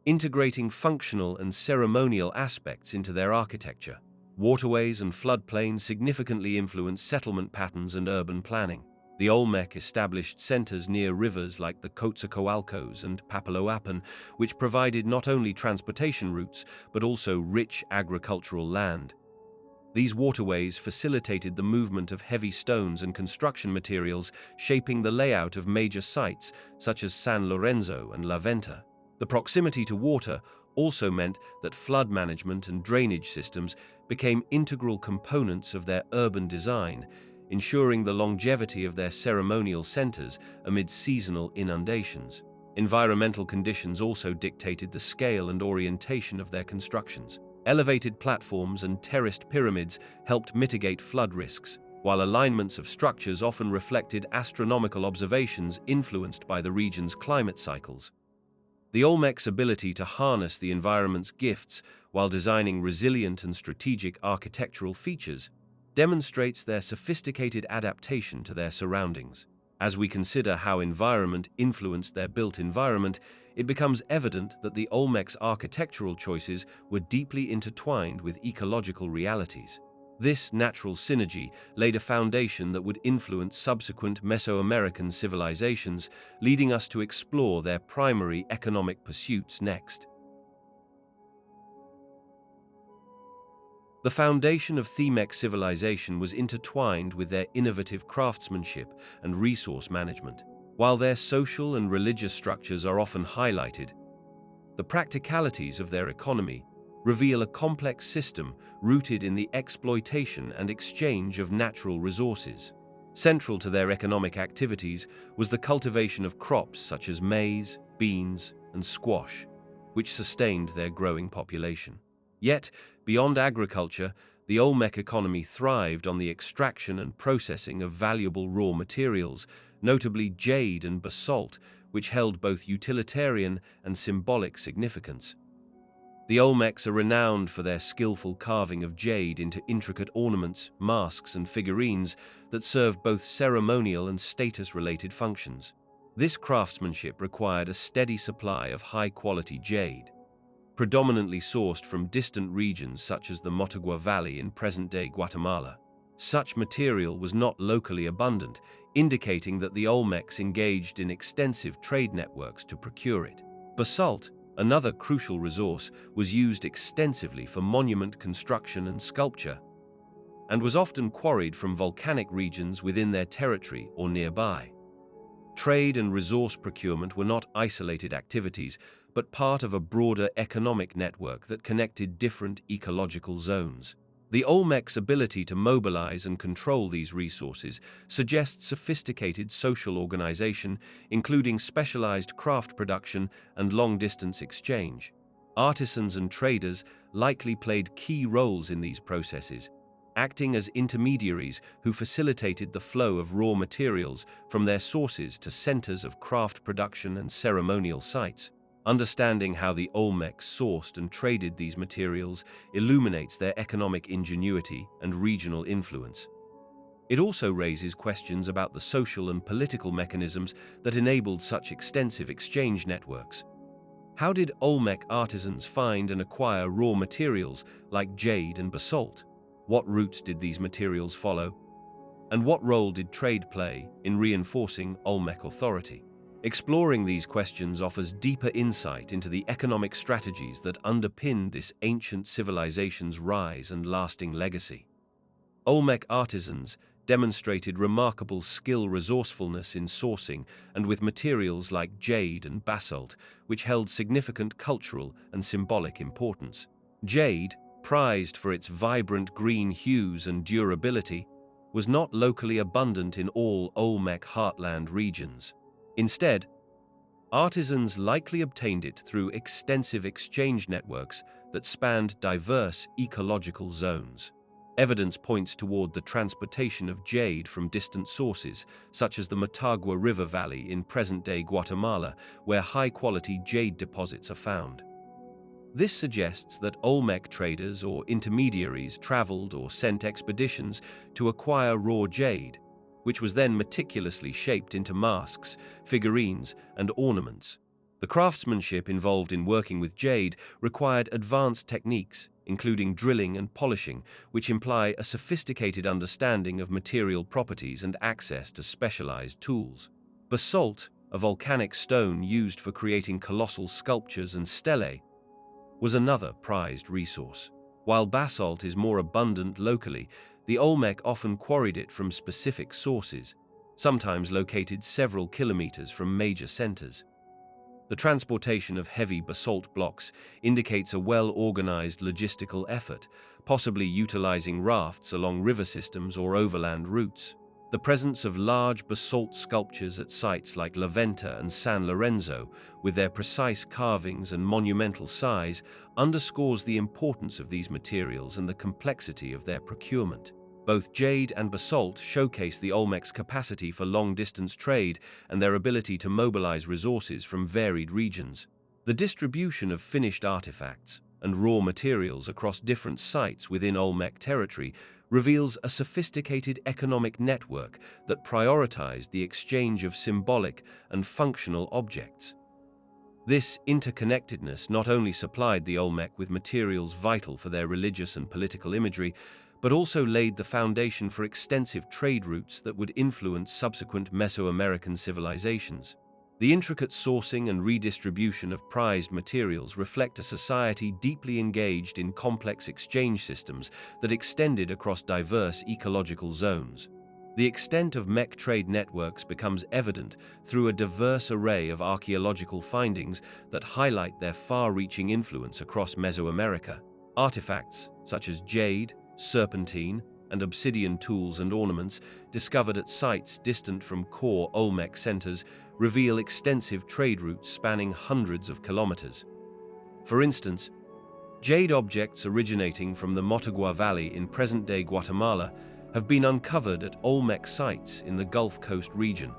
integrating functional and ceremonial aspects into their architecture. Waterways and floodplains significantly influenced settlement patterns and urban planning. The Olmec established centers near rivers like the Quetzalcoatlcos and Papaloapan, which provided not only transportation routes but also rich agricultural land. These waterways facilitated the movement of heavy stones and construction materials, shaping the layout of major sites such as San Lorenzo and La Venta. The proximity to water also meant that flood management and drainage systems became integral components of their urban design, ensuring the longevity of their ceremonial centers amid seasonal inundations. Environmental conditions also dictated the scale and orientation of their constructions. Elevated platforms and terraced pyramids helped mitigate flood risks, while alignments of structures often reflected astronomical observations influenced by the region's climate cycles. The Olmec's ability to harness the environment's gifts while designing resilient and strategic architectural features demonstrates their sophisticated adaptation to their surroundings. As we consider how environment influenced their built environment, it becomes evident that the Olmec's architectural choices were deeply intertwined with ecological realities. This natural synergy laid a foundation that would influence subsequent Mesoamerican civilizations, leading us to explore their primary economic pursuits next. The foundation of Olmec civilization was intertwined with their innovative craftsmanship and resource management. While their social and religious structures are often highlighted, the practicalities of their economy reveal a complex system rooted in the exploitation and exchange of natural resources. Central to their economic activities was the cultivation of crops such as maize, beans, and squash, which sustained their growing population. Yet, beyond agriculture, the Olmec economy thrived on the extraction and processing of valuable raw materials, notably jade and basalt, which held both utilitarian and symbolic significance. The Olmecs are renowned for their skillful carving of jade into intricate ornaments, masks, and figurines that served both ceremonial and status-related functions. This craftsmanship required a steady supply of high-quality jade, predominantly sourced from distant regions such as the Motagua Valley in present-day Guatemala. Such material was not locally abundant, indicating that the Olmecs engaged in extensive trade networks to procure it. Basalt, another crucial resource, was used extensively for monument construction and sculpture. and was often quarried from volcanic regions within their territory or nearby. Trade and resource procurement were not isolated activities, but part of a broader economic network that connected different ecological zones. The Olmecs' ability to mobilize and control these resources suggests sophisticated social organization, including specialized craft production and long-distance exchange. Artisans and traders likely played key roles in these processes, acting as intermediaries who facilitated the flow of raw materials from their sources to centers of craft production and ceremonial sites. Understanding how the Olmecs sourced and traded these materials illuminates their economic ingenuity and regional influence. It also raises questions about the social and political mechanisms that enabled such extensive exchange networks. How did Olmec artisans find and acquire raw materials like jade and basalt? What routes did these materials follow? And what role did trade play in reinforcing Olmec authority? Exploring these questions offers deeper insight into the economic strategies that underpin this ancient civilization's rise and lasting legacy. Olmec artisans demonstrated remarkable resourcefulness in sourcing and with materials like jade and basalt, which held significant cultural and symbolic importance. Jade, prized for its vibrant green hues and durability, was not locally abundant in all Olmec Heartland regions. Instead, artisans likely obtained it through extensive exchange networks that spanned diverse ecological zones. Evidence points toward the transportation of jade from distant sources, such as the Motagua River Valley in present-day Guatemala, where high-quality jade deposits are found. This suggests that Olmec traders or intermediaries traveled or sent expeditions to acquire raw jade, which was then meticulously shaped into masks, figurines, and ornaments. The craftsmanship involved in working with jade required advanced techniques, including drilling and polishing, which imply a sophisticated understanding of material properties and access to specialized tools. Basalt, a volcanic stone used for creating colossal sculptures and stelae, was another prized resource. While basalt is more abundant locally, the Olmec often quarried it from specific sources, sometimes located several kilometers from major centers. The transportation of heavy basalt blocks indicates a well-organized logistical effort, possibly utilizing rafts along river systems or overland routes. The presence of large basalt sculptures at sites like La Venta and San Lorenzo, with their precise carvings and monumental size, underscores the importance of these materials and the complexity of their procurement. Both jade and basalt showcase the Olmec's capacity for long-distance trade and their ability to mobilize resources from varied regions. The distribution of finished artifacts and raw materials across different sites within Olmec territory reveals a sophisticated economic network that prioritized the exchange of symbolic and functional objects. This interconnectedness not only supplied the Olmec with materials vital for their religious and political imagery, but also laid the foundation for extensive trade routes that would influence subsequent Mesoamerican civilizations. The intricate sourcing and redistribution of prized materials reflect a society deeply engaged in complex exchange systems that extended across diverse ecological zones. The extent of Mech trade networks becomes evident through a diverse array of archaeological findings that highlight their far-reaching influence across Mesoamerica. Artifacts such as jade, serpentine, and obsidian tools and ornaments discovered at sites distant from core Olmec centers reveal extensive trade routes spanning hundreds of kilometers. For instance, jade objects originating from the Motagua Valley in present-day Guatemala have been uncovered at Olmec sites in the Gulf Coast region,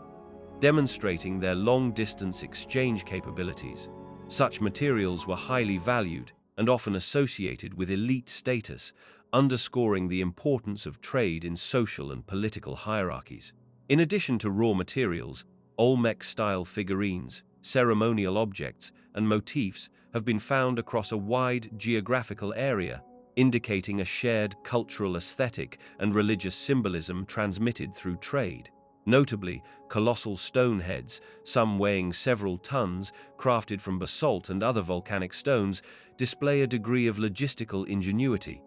demonstrating their long-distance exchange capabilities. Such materials were highly valued and often associated with elite status, underscoring the importance of trade in social and political hierarchies. In addition to raw materials, Olmec-style figurines, ceremonial objects, and motifs have been found across a wide geographical area, indicating a shared cultural aesthetic and religious symbolism transmitted through trade. Notably, colossal stone heads, some weighing several tons, crafted from basalt and other volcanic stones, display a degree of logistical ingenuity.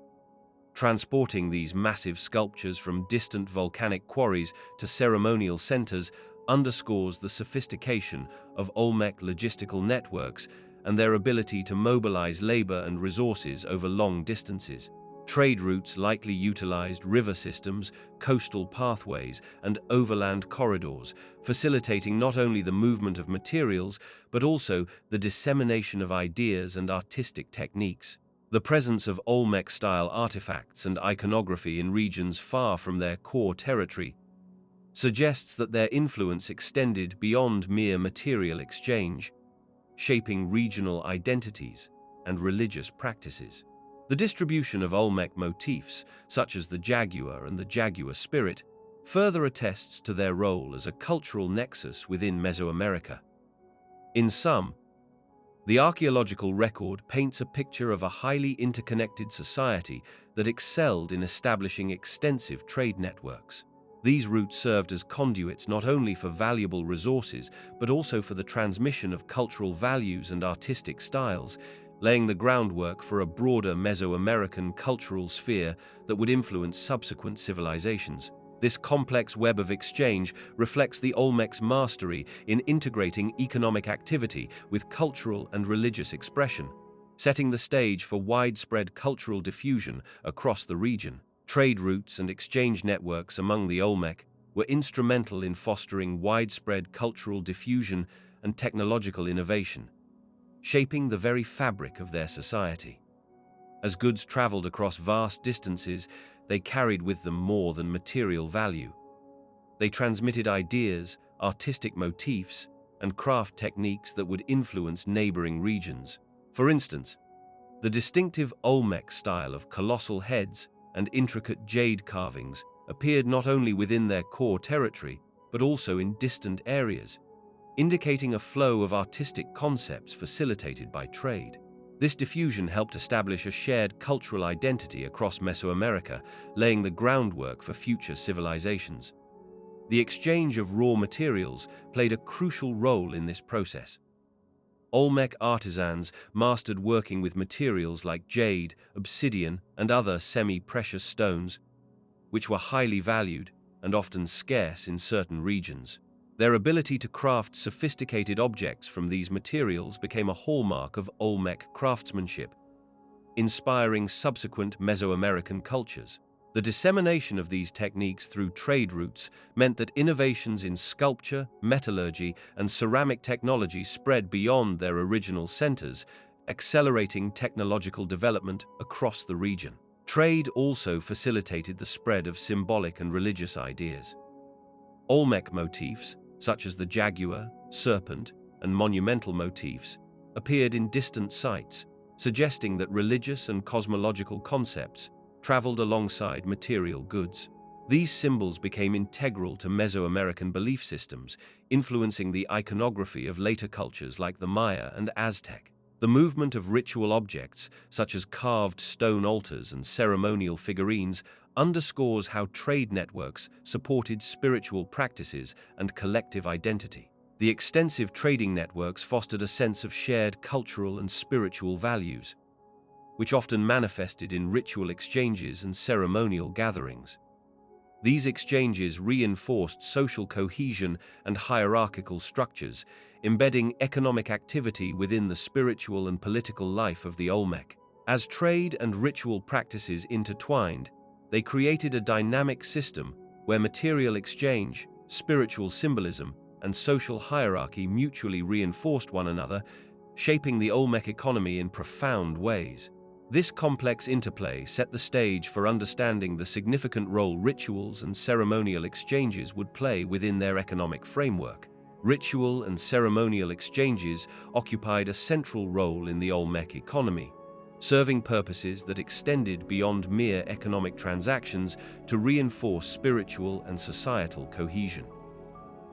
Transporting these massive sculptures from distant volcanic quarries to ceremonial centers underscores the sophistication of Olmec logistical networks and their ability to mobilize labor and resources over long distances. Trade routes likely utilized river systems, coastal pathways, and overland corridors, facilitating not only the movement of materials, but also the dissemination of ideas and artistic techniques. The presence of Olmec-style artifacts and iconography in regions far from their core territory suggests that their influence extended beyond mere material exchange, shaping regional identities and religious practices. The distribution of Olmec motifs, such as the jaguar and the jaguar spirit, further attests to their role as a cultural nexus within Mesoamerica. In sum, the archaeological record paints a picture of a highly interconnected society that excelled in establishing extensive trade networks. These routes served as conduits not only for valuable resources, but also for the transmission of cultural values and artistic styles, laying the groundwork for a broader Mesoamerican cultural sphere that would influence subsequent civilizations. This complex web of exchange reflects the Olmec's mastery in integrating economic activity with cultural and religious expression, setting the stage for widespread cultural diffusion across the region. Trade routes and exchange networks among the Olmec were instrumental in fostering widespread cultural diffusion and technological innovation, shaping the very fabric of their society. As goods traveled across vast distances, they carried with them more than material value. They transmitted ideas, artistic motifs, and craft techniques that would influence neighboring regions. For instance, the distinctive Olmec style of colossal heads and intricate jade carvings appeared not only within their core territory, but also in distant areas, indicating a flow of artistic concepts facilitated by trade. This diffusion helped establish a shared cultural identity across Mesoamerica, laying the groundwork for future civilizations. The exchange of raw materials played a crucial role in this process. Olmec artisans mastered working with materials like jade, obsidian, and other semi-precious stones, which were highly valued and often scarce in certain regions. Their ability to craft sophisticated objects from these materials became a hallmark of Olmec craftsmanship, inspiring subsequent Mesoamerican cultures. The dissemination of these techniques through trade routes meant that innovations in sculpture, metallurgy, and ceramic technology spread beyond their original centers, accelerating technological development across the region. Trade also facilitated the spread of symbolic and religious ideas. Olmec motifs, such as the jaguar, serpent, and monumental motifs, appeared in distant sites, suggesting that religious and cosmological concepts traveled alongside material goods. These symbols became integral to Mesoamerican belief systems, influencing the iconography of later cultures like the Maya and Aztec. The movement of ritual objects, such as carved stone altars and ceremonial figurines, underscores how trade networks supported spiritual practices and collective identity. The extensive trading networks fostered a sense of shared cultural and spiritual values, which often manifested in ritual exchanges and ceremonial gatherings. These exchanges reinforced social cohesion and hierarchical structures, embedding economic activity within the spiritual and political life of the Olmec. As trade and ritual practices intertwined, they created a dynamic system where material exchange, spiritual symbolism, and social hierarchy mutually reinforced one another, shaping the Olmec economy in profound ways. This complex interplay set the stage for understanding the significant role rituals and ceremonial exchanges would play within their economic framework. Ritual and ceremonial exchanges occupied a central role in the Olmec economy, serving purposes that extended beyond mere economic transactions to reinforce spiritual and societal cohesion.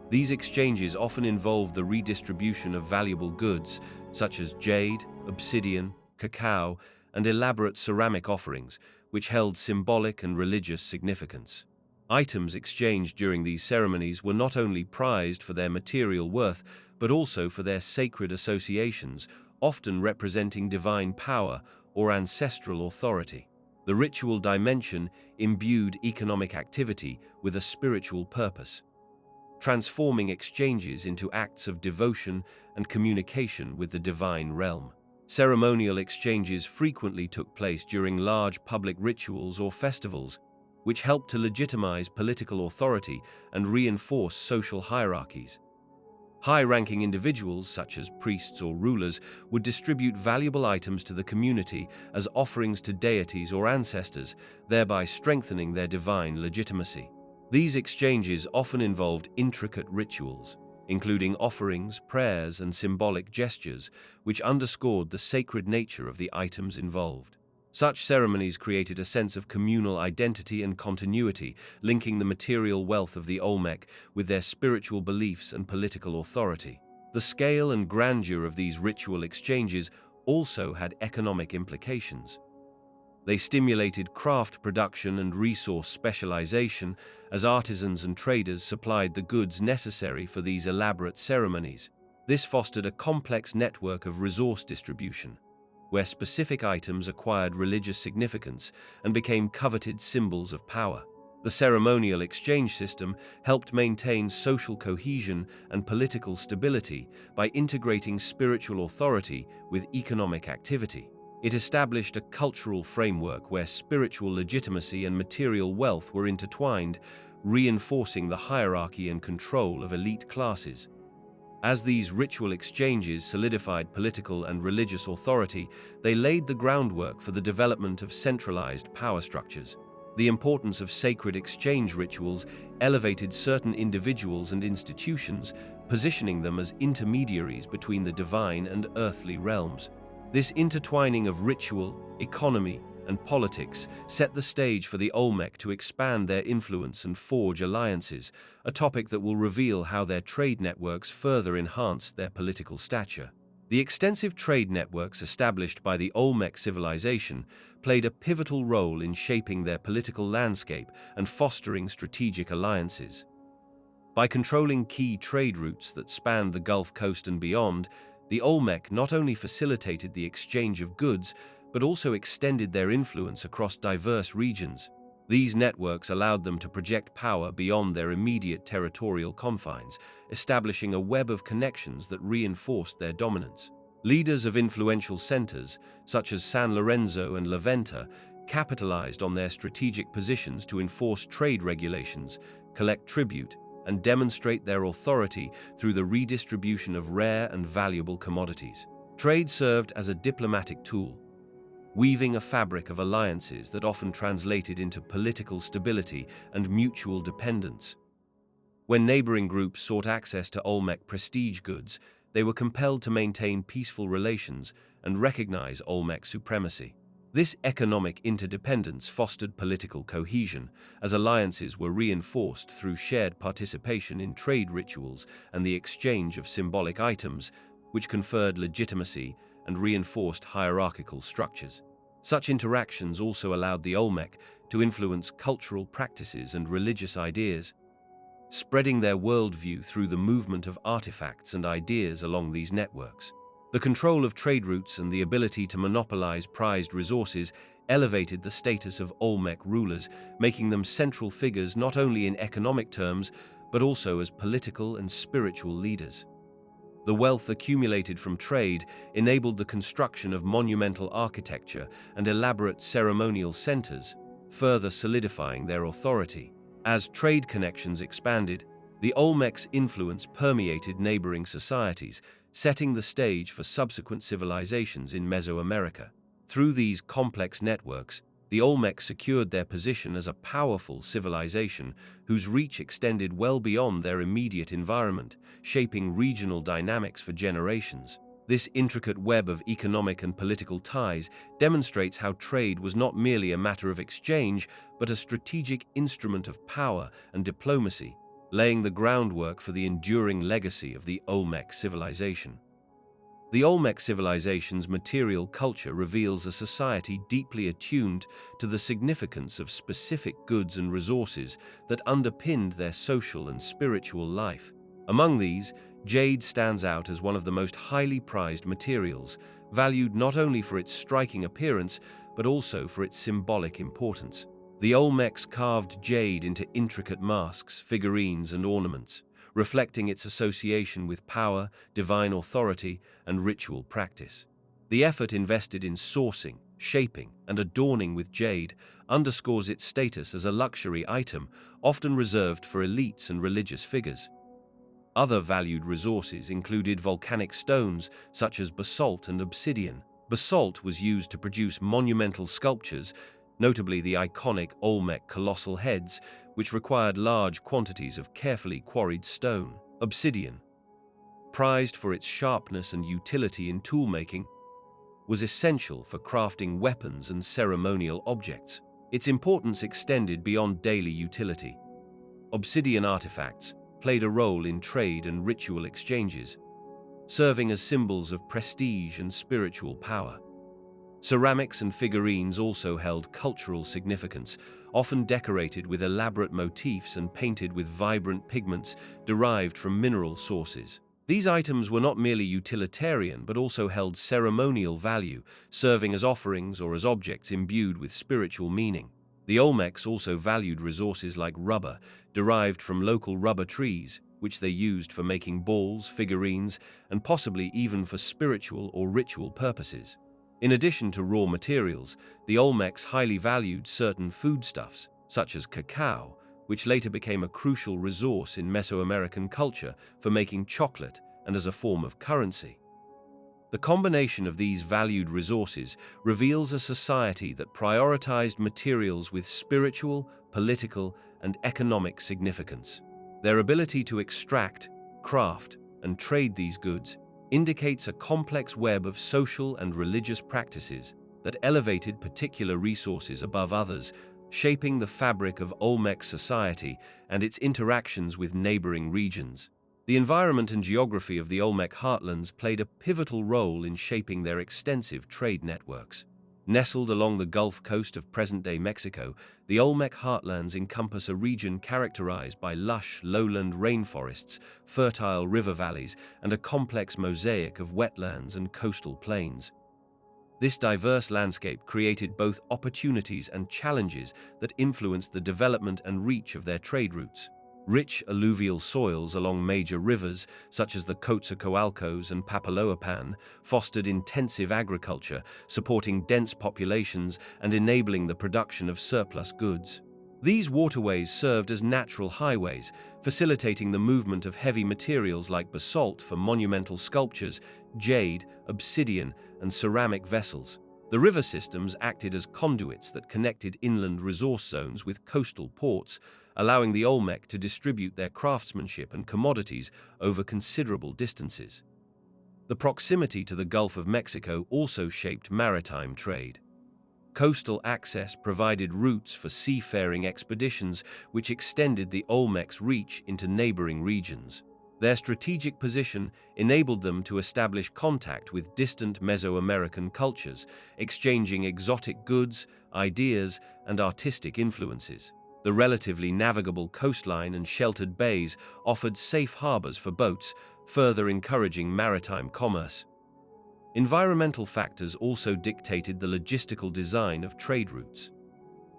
These exchanges often involved the redistribution of valuable goods, such as jade, obsidian, cacao, and elaborate ceramic offerings, which held symbolic and religious significance. Items exchanged during these ceremonies were not only prized for their material worth, but also for their sacred associations, often representing divine power or ancestral authority. The ritual dimension imbued economic activity with a spiritual purpose, transforming exchanges into acts of devotion and communication with the divine realm. Ceremonial exchanges frequently took place during large public rituals or festivals, which helped to legitimize political authority and reinforce social hierarchies. High-ranking individuals, such as priests or rulers, would distribute valuable items to the community as offerings to deities or ancestors, thereby strengthening their divine legitimacy. These exchanges often involved intricate rituals, including offerings, prayers, and symbolic gestures, which underscored the sacred nature of the items involved. Such ceremonies created a sense of communal identity and continuity, linking the material wealth of the Olmec with their spiritual beliefs and political authority. The scale and grandeur of these ritual exchanges also had economic implications. They stimulated craft production and resource specialization, as artisans and traders supplied the goods necessary for these elaborate ceremonies. This fostered a complex network of resource distribution, where specific items acquired religious significance and became coveted symbols of power. The ceremonial exchange system helped maintain social cohesion and political stability by integrating spiritual authority with economic activity. It established a cultural framework where spiritual legitimacy and material wealth were intertwined, reinforcing the hierarchy and control of elite classes. As these ritual exchanges solidified political and religious authority, they laid the groundwork for the development of centralized power structures. The importance of sacred exchange rituals elevated certain individuals and institutions, positioning them as intermediaries between the divine and earthly realms. This intertwining of ritual, economy, and politics set the stage for the Olmec to expand their influence and forge alliances, a topic that will reveal how their trade networks further enhanced their political stature. The extensive trade networks established by the Olmec civilization played a pivotal role in shaping their political landscape and fostering strategic alliances. By controlling key trade routes that spanned the Gulf Coast and beyond, the Olmec not only facilitated the exchange of goods, but also extended their influence across diverse regions. These networks allowed them to project power beyond their immediate territorial confines, establishing a web of connections that reinforced their dominance. Leaders of influential centers, such as San Lorenzo and La Venta, capitalized on their strategic positions to enforce trade regulations, collect tribute, and demonstrate their authority through the redistribution of rare and valuable commodities. Trade served as a diplomatic tool, weaving a fabric of alliances that often translated into political stability and mutual dependence. When neighboring groups sought access to Olmec prestige goods, they were compelled to maintain peaceful relations and recognize Olmec supremacy. This economic interdependence fostered political cohesion, as alliances were reinforced through shared participation in trade rituals and the exchange of symbolic items, which conferred legitimacy and reinforced hierarchical structures. Such interactions also allowed the Olmec to influence cultural practices and religious ideas, spreading their worldview through the movement of artifacts and ideas along these networks. The control of trade routes and the ability to monopolize prized resources elevated the status of Olmec rulers, making them central figures not only in economic terms, but also as political and spiritual leaders. The wealth accumulated from trade enabled the construction of monumental architecture and elaborate ceremonial centers, further solidifying their authority. As trade connections expanded, the Olmec's influence permeated neighboring societies, setting the stage for subsequent civilizations in Mesoamerica. Through these complex networks, the Olmec secured their position as a powerful civilization whose reach extended well beyond their immediate environment, shaping regional dynamics for generations. This intricate web of economic and political ties demonstrates how trade was not merely a matter of exchange, but a strategic instrument of power and diplomacy, laying the groundwork for the enduring legacy of the Olmec civilization. The Olmec civilization's material culture reveals a society deeply attuned to the significance of specific goods and resources that underpinned their social and spiritual life. Among these, jade stands out as one of the most highly prized materials, valued not only for its striking appearance, but also for its symbolic importance. The Olmecs carved jade into intricate masks, figurines, and ornaments, reflecting its association with power, divine authority, and ritual practice. The effort invested in sourcing, shaping, and adorning with jade underscores its status as a luxury item, often reserved for elites and religious figures. Other valued resources included volcanic stones such as basalt and obsidian. Basalt was used to produce monumental sculptures, notably the iconic Olmec colossal heads, which required large quantities of carefully quarried stone. Obsidian, prized for its sharpness and utility in toolmaking, was essential for crafting weapons and ceremonial objects. Its importance extended beyond daily utility. Obsidian artifacts played a role in trade and ritual exchanges, serving as symbols of prestige and spiritual power. Ceramics and figurines also held cultural significance, often decorated with elaborate motifs and painted with vibrant pigments derived from mineral sources. These items were not merely utilitarian but also held ceremonial value, serving as offerings or as objects imbued with spiritual meaning. The Olmecs also valued resources like rubber, derived from local rubber trees, which they used for making balls, figurines, and possibly even for spiritual or ritual purposes. In addition to raw materials, the Olmecs highly valued certain foodstuffs, such as cacao, which later became a crucial resource in Mesoamerican culture for making chocolate and as a form of currency. The combination of these valued resources reveals a society that prioritized materials with spiritual, political, and economic significance. Their ability to extract, craft, and trade these goods indicates a complex web of social and religious practices that elevated particular resources above others, shaping the fabric of Olmec society and its interactions with neighboring regions. The environment and geography of the Olmec heartlands played a pivotal role in shaping their extensive trade networks. Nestled along the Gulf Coast of present-day Mexico, the Olmec heartlands encompass a region characterized by lush, lowland rainforests, fertile river valleys, and a complex mosaic of wetlands and coastal plains. This diverse landscape created both opportunities and challenges that influenced the development and reach of their trade routes. Rich alluvial soils along major rivers, such as the Coatzacoalcos and Papaloapan, fostered intensive agriculture, supporting dense populations and enabling the production of surplus goods. These waterways served as natural highways, facilitating the movement of heavy materials like basalt for monumental sculptures, jade, obsidian, and ceramic vessels. The river systems acted as conduits that connected inland resource zones with coastal ports, allowing the Olmec to distribute their craftsmanship and commodities over considerable distances. The proximity to the Gulf of Mexico also shaped maritime trade. Coastal access provided routes for seafaring expeditions, which extended the Olmec's reach into neighboring regions. Their strategic position enabled them to establish contact with distant Mesoamerican cultures, exchanging exotic goods, ideas, and artistic influences. The relatively navigable coastline and sheltered bays offered safe harbors for boats, further encouraging maritime commerce. Environmental factors also dictated the logistical design of trade routes.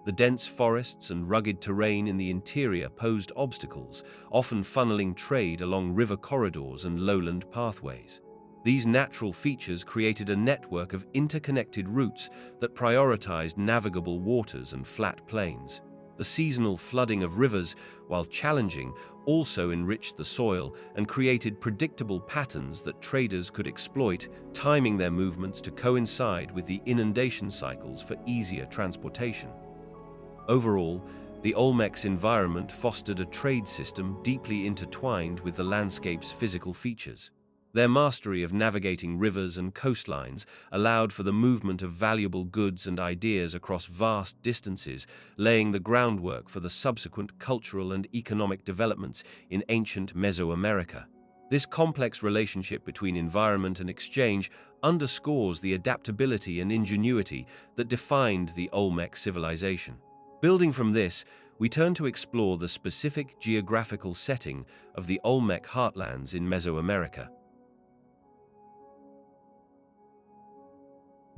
The dense forests and rugged terrain in the interior posed obstacles, often funneling trade along river corridors and lowland pathways. These natural features created a network of interconnected routes that prioritized navigable waters and flat plains. The seasonal flooding of rivers, while challenging, also enriched the soil and created predictable patterns that traders could exploit, timing their movements to coincide with the inundation cycles for easier transportation. Overall, the Olmec's environment fostered a trade system deeply intertwined with the landscape's physical features. Their mastery of navigating rivers and coastlines allowed for the movement of valuable goods and ideas across vast distances, laying the groundwork for the subsequent cultural and economic developments in ancient Mesoamerica. This complex relationship between environment and exchange underscores the adaptability and ingenuity that defined the Olmec civilization. Building from this, we turn to explore the specific geographical setting of the Olmec heartlands in Mesoamerica.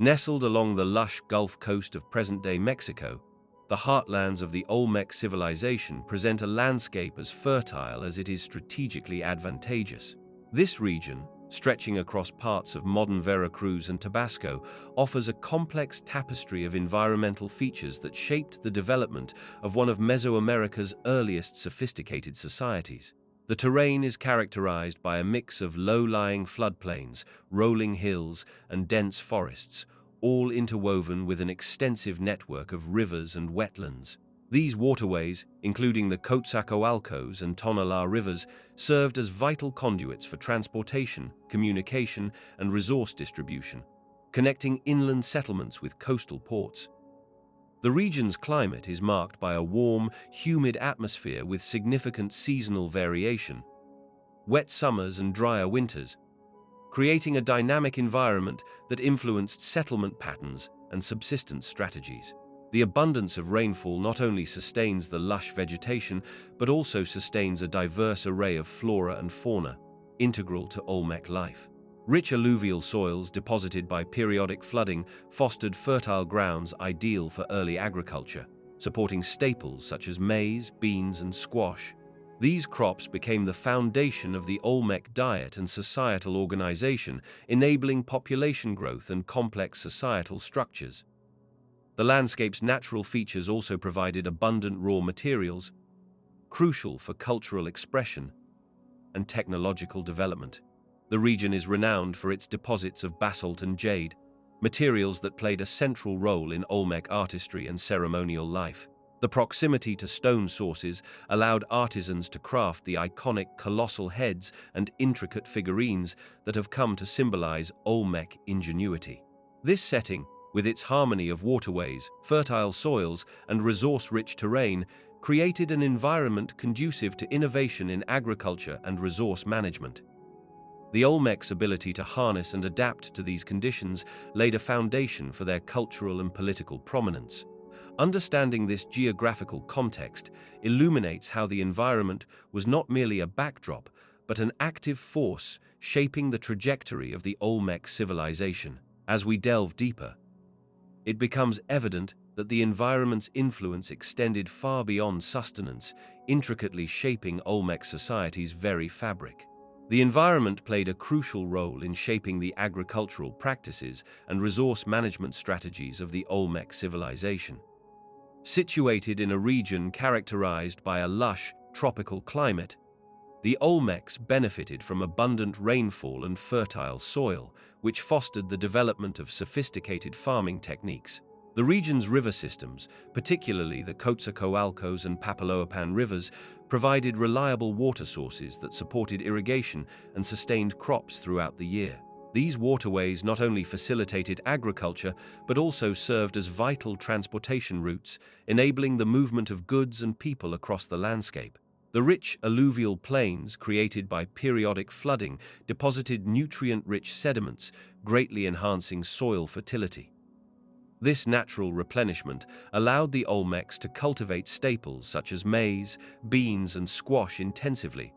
Nestled along the lush Gulf Coast of present-day Mexico, the heartlands of the Olmec civilization present a landscape as fertile as it is strategically advantageous. This region, stretching across parts of modern Veracruz and Tabasco, offers a complex tapestry of environmental features that shaped the development of one of Mesoamerica's earliest sophisticated societies. The terrain is characterized by a mix of low-lying floodplains, rolling hills, and dense forests, all interwoven with an extensive network of rivers and wetlands. These waterways, including the Coatzacoalcos and Tonalá rivers, served as vital conduits for transportation, communication, and resource distribution, connecting inland settlements with coastal ports. The region's climate is marked by a warm, humid atmosphere with significant seasonal variation, wet summers and drier winters, creating a dynamic environment that influenced settlement patterns and subsistence strategies. The abundance of rainfall not only sustains the lush vegetation, but also sustains a diverse array of flora and fauna, integral to Olmec life. Rich alluvial soils deposited by periodic flooding fostered fertile grounds ideal for early agriculture, supporting staples such as maize, beans, and squash. These crops became the foundation of the Olmec diet and societal organization, enabling population growth and complex societal structures. The landscape's natural features also provided abundant raw materials, crucial for cultural expression and technological development. The region is renowned for its deposits of basalt and jade, materials that played a central role in Olmec artistry and ceremonial life. The proximity to stone sources allowed artisans to craft the iconic colossal heads and intricate figurines that have come to symbolize Olmec ingenuity. This setting, with its harmony of waterways, fertile soils, and resource-rich terrain, created an environment conducive to innovation in agriculture and resource management. The Olmecs' ability to harness and adapt to these conditions laid a foundation for their cultural and political prominence. Understanding this geographical context illuminates how the environment was not merely a backdrop, but an active force shaping the trajectory of the Olmec civilization. As we delve deeper, it becomes evident that the environment's influence extended far beyond sustenance, intricately shaping Olmec society's very fabric. The environment played a crucial role in shaping the agricultural practices and resource management strategies of the Olmec civilization. Situated in a region characterized by a lush, tropical climate, the Olmecs benefited from abundant rainfall and fertile soil, which fostered the development of sophisticated farming techniques. The region's river systems, particularly the Coatzacoalcos and Papaloapan rivers, provided reliable water sources that supported irrigation and sustained crops throughout the year. These waterways not only facilitated agriculture, but also served as vital transportation routes, enabling the movement of goods and people across the landscape. The rich alluvial plains created by periodic flooding deposited nutrient-rich sediments, greatly enhancing soil fertility. This natural replenishment allowed the Olmecs to cultivate staples such as maize, beans, and squash intensively,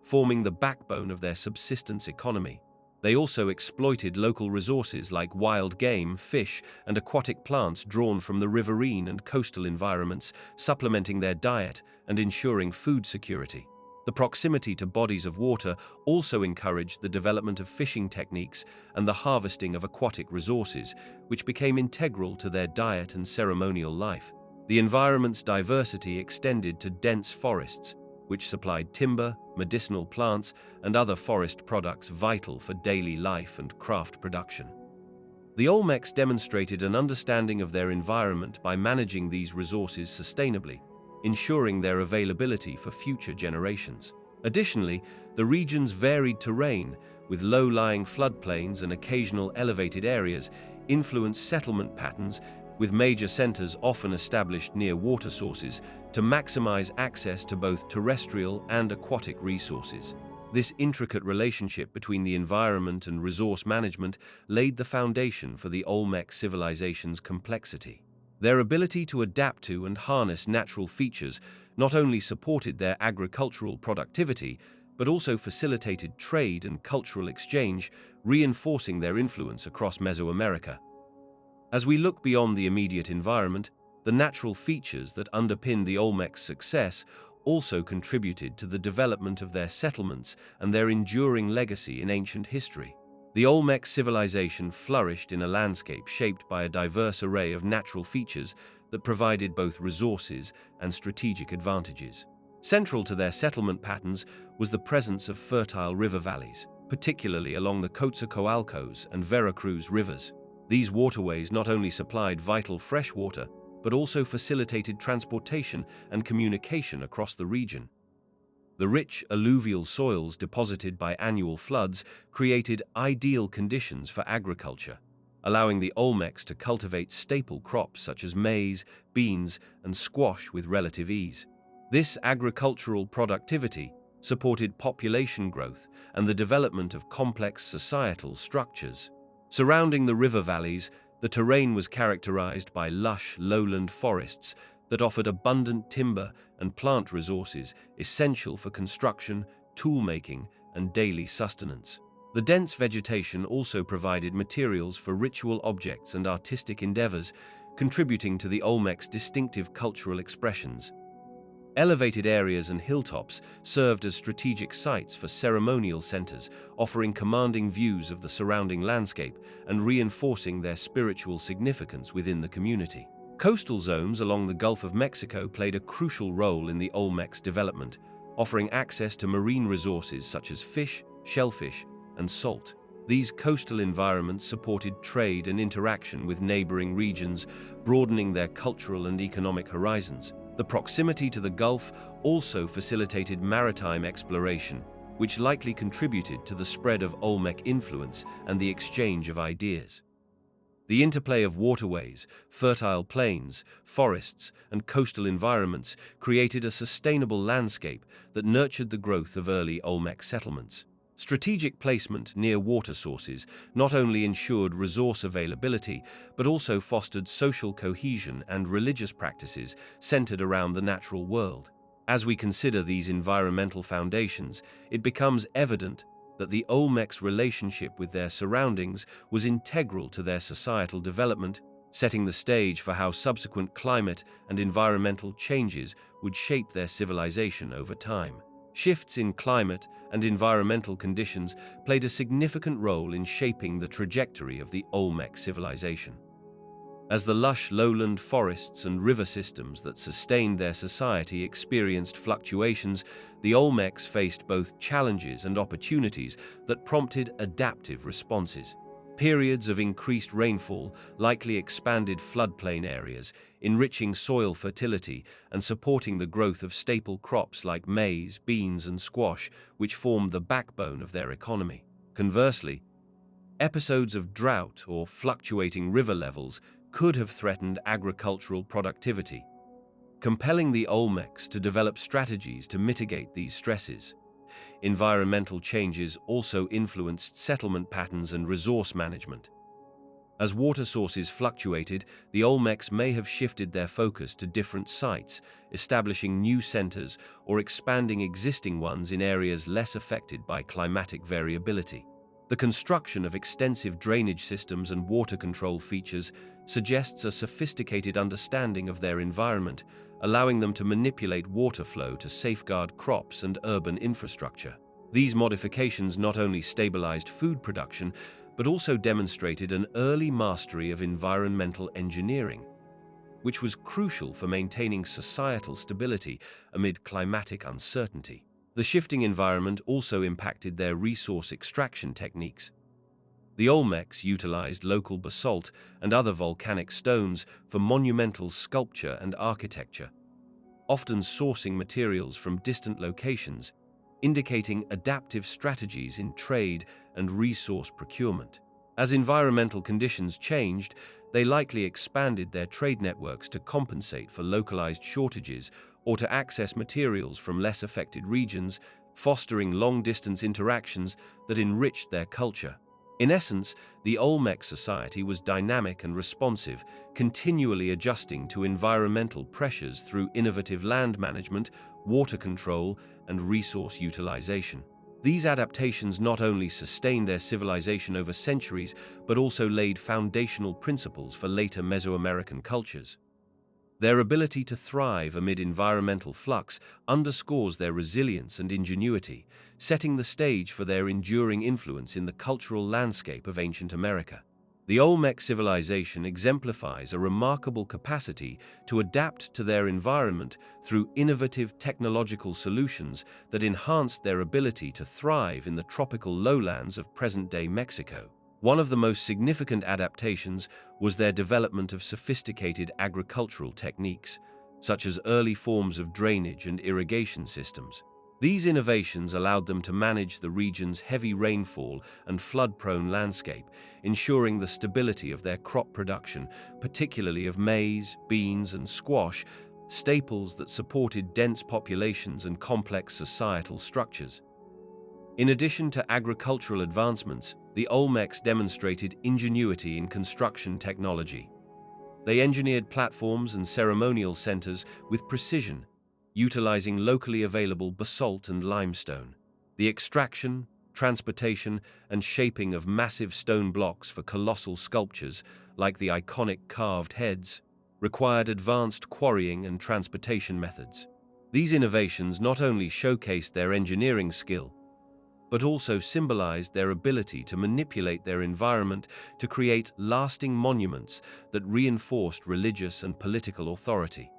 forming the backbone of their subsistence economy. They also exploited local resources like wild game, fish, and aquatic plants drawn from the riverine and coastal environments, supplementing their diet and ensuring food security. The proximity to bodies of water also encouraged the development of fishing techniques and the harvesting of aquatic resources, which became integral to their diet and ceremonial life. The environment's diversity extended to dense forests, which supplied timber, medicinal plants, and other forest products vital for daily life and craft production. The Olmecs demonstrated an understanding of their environment by managing these resources sustainably, ensuring their availability for future generations. Additionally, the region's varied terrain, with low-lying floodplains and occasional elevated areas, influenced settlement patterns, with major centers often established near water sources to maximize access to both terrestrial and aquatic resources. This intricate relationship between the environment and resource management laid the foundation for the Olmec civilization's complexity. Their ability to adapt to and harness natural features not only supported their agricultural productivity, but also facilitated trade and cultural exchange, reinforcing their influence across Mesoamerica. As we look beyond the immediate environment, the natural features that underpin the Olmecs' success also contributed to the development of their settlements and their enduring legacy in ancient history. The Olmec civilization flourished in a landscape shaped by a diverse array of natural features that provided both resources and strategic advantages. Central to their settlement patterns was the presence of fertile river valleys, particularly along the Coatzacoalcos and Veracruz rivers. These waterways not only supplied vital freshwater, but also facilitated transportation and communication across the region. The rich alluvial soils deposited by annual floods created ideal conditions for agriculture, allowing the Olmecs to cultivate staple crops such as maize, beans, and squash with relative ease. This agricultural productivity supported population growth and the development of complex societal structures. Surrounding the river valleys, the terrain was characterized by lush lowland forests that offered abundant timber and plant resources essential for construction, tool-making, and daily sustenance. The dense vegetation also provided materials for ritual objects and artistic endeavors, contributing to the Olmecs' distinctive cultural expressions. Elevated areas and hilltops served as strategic sites for ceremonial centers, offering commanding views of the surrounding landscape and reinforcing their spiritual significance within the community. Coastal zones along the Gulf of Mexico played a crucial role in the Olmecs' development, offering access to marine resources such as fish, shellfish, and salt. These coastal environments supported trade and interaction with neighboring regions, broadening their cultural and economic horizons. The proximity to the Gulf also facilitated maritime exploration, which likely contributed to the spread of Olmec influence and the exchange of ideas. The interplay of waterways, fertile plains, forests, and coastal environments created a sustainable landscape that nurtured the growth of early Olmec settlements. Strategic placement near water sources not only ensured resource availability, but also fostered social cohesion and religious practices centered around the natural world. As we consider these environmental foundations, it becomes evident that the Olmecs' relationship with their surroundings was integral to their societal development, setting the stage for how subsequent climate and environmental changes would shape their civilization over time. Shifts in climate and environmental conditions played a significant role in shaping the trajectory of the Olmec civilization. As the lush lowland forests and river systems that sustained their society experienced fluctuations, the Olmecs faced both challenges and opportunities that prompted adaptive responses. Periods of increased rainfall likely expanded floodplain areas, enriching soil fertility and supporting the growth of staple crops like maize, beans, and squash, which formed the backbone of their economy. Conversely, episodes of drought or fluctuating river levels could have threatened agricultural productivity, compelling the Olmecs to develop strategies to mitigate these stresses. Environmental changes also influenced settlement patterns and resource management. As water sources fluctuated, the Olmecs may have shifted their focus to different sites, establishing new centers or expanding existing ones in areas less affected by climatic variability. The construction of extensive drainage systems and water control features suggests a sophisticated understanding of their environment, allowing them to manipulate water flow to safeguard crops and urban infrastructure. These modifications not only stabilized food production, but also demonstrated an early mastery of environmental engineering, which was crucial for maintaining societal stability amid climatic uncertainty. The shifting environment also impacted their resource extraction techniques. The Olmecs utilized local basalt and other volcanic stones for monumental sculpture and architecture, often sourcing materials from distant locations, indicating adaptive strategies in trade and resource procurement. As environmental conditions changed, they likely expanded their trade networks to compensate for localized shortages or to access materials from less affected regions, fostering long-distance interactions that enriched their culture. In essence, the Olmec society was dynamic and responsive, continually adjusting to environmental pressures through innovative land management, water control, and resource utilization. These adaptations not only sustained their civilization over centuries, but also laid foundational principles for later Mesoamerican cultures. Their ability to thrive amid environmental flux underscores their resilience and ingenuity, setting the stage for their enduring influence in the cultural landscape of ancient America. The Olmec civilization exemplifies a remarkable capacity to adapt to their environment through innovative technological solutions that enhanced their ability to thrive in the tropical lowlands of present-day Mexico. One of the most significant adaptations was their development of sophisticated agricultural techniques, such as early forms of drainage and irrigation systems. These innovations allowed them to manage the region's heavy rainfall and flood-prone landscape, ensuring the stability of their crop production, particularly of maize, beans, and squash, staples that supported dense populations and complex societal structures. In addition to agricultural advancements, the Olmecs demonstrated ingenuity in construction technology. They engineered platforms and ceremonial centers with precision, utilizing locally available basalt and limestone. The extraction, transportation, and shaping of massive stone blocks for colossal sculptures, like the iconic carved heads, required advanced quarrying and transportation methods. These innovations not only showcased their engineering skill, but also symbolized their ability to manipulate their environment to create lasting monuments that reinforced religious and political authority.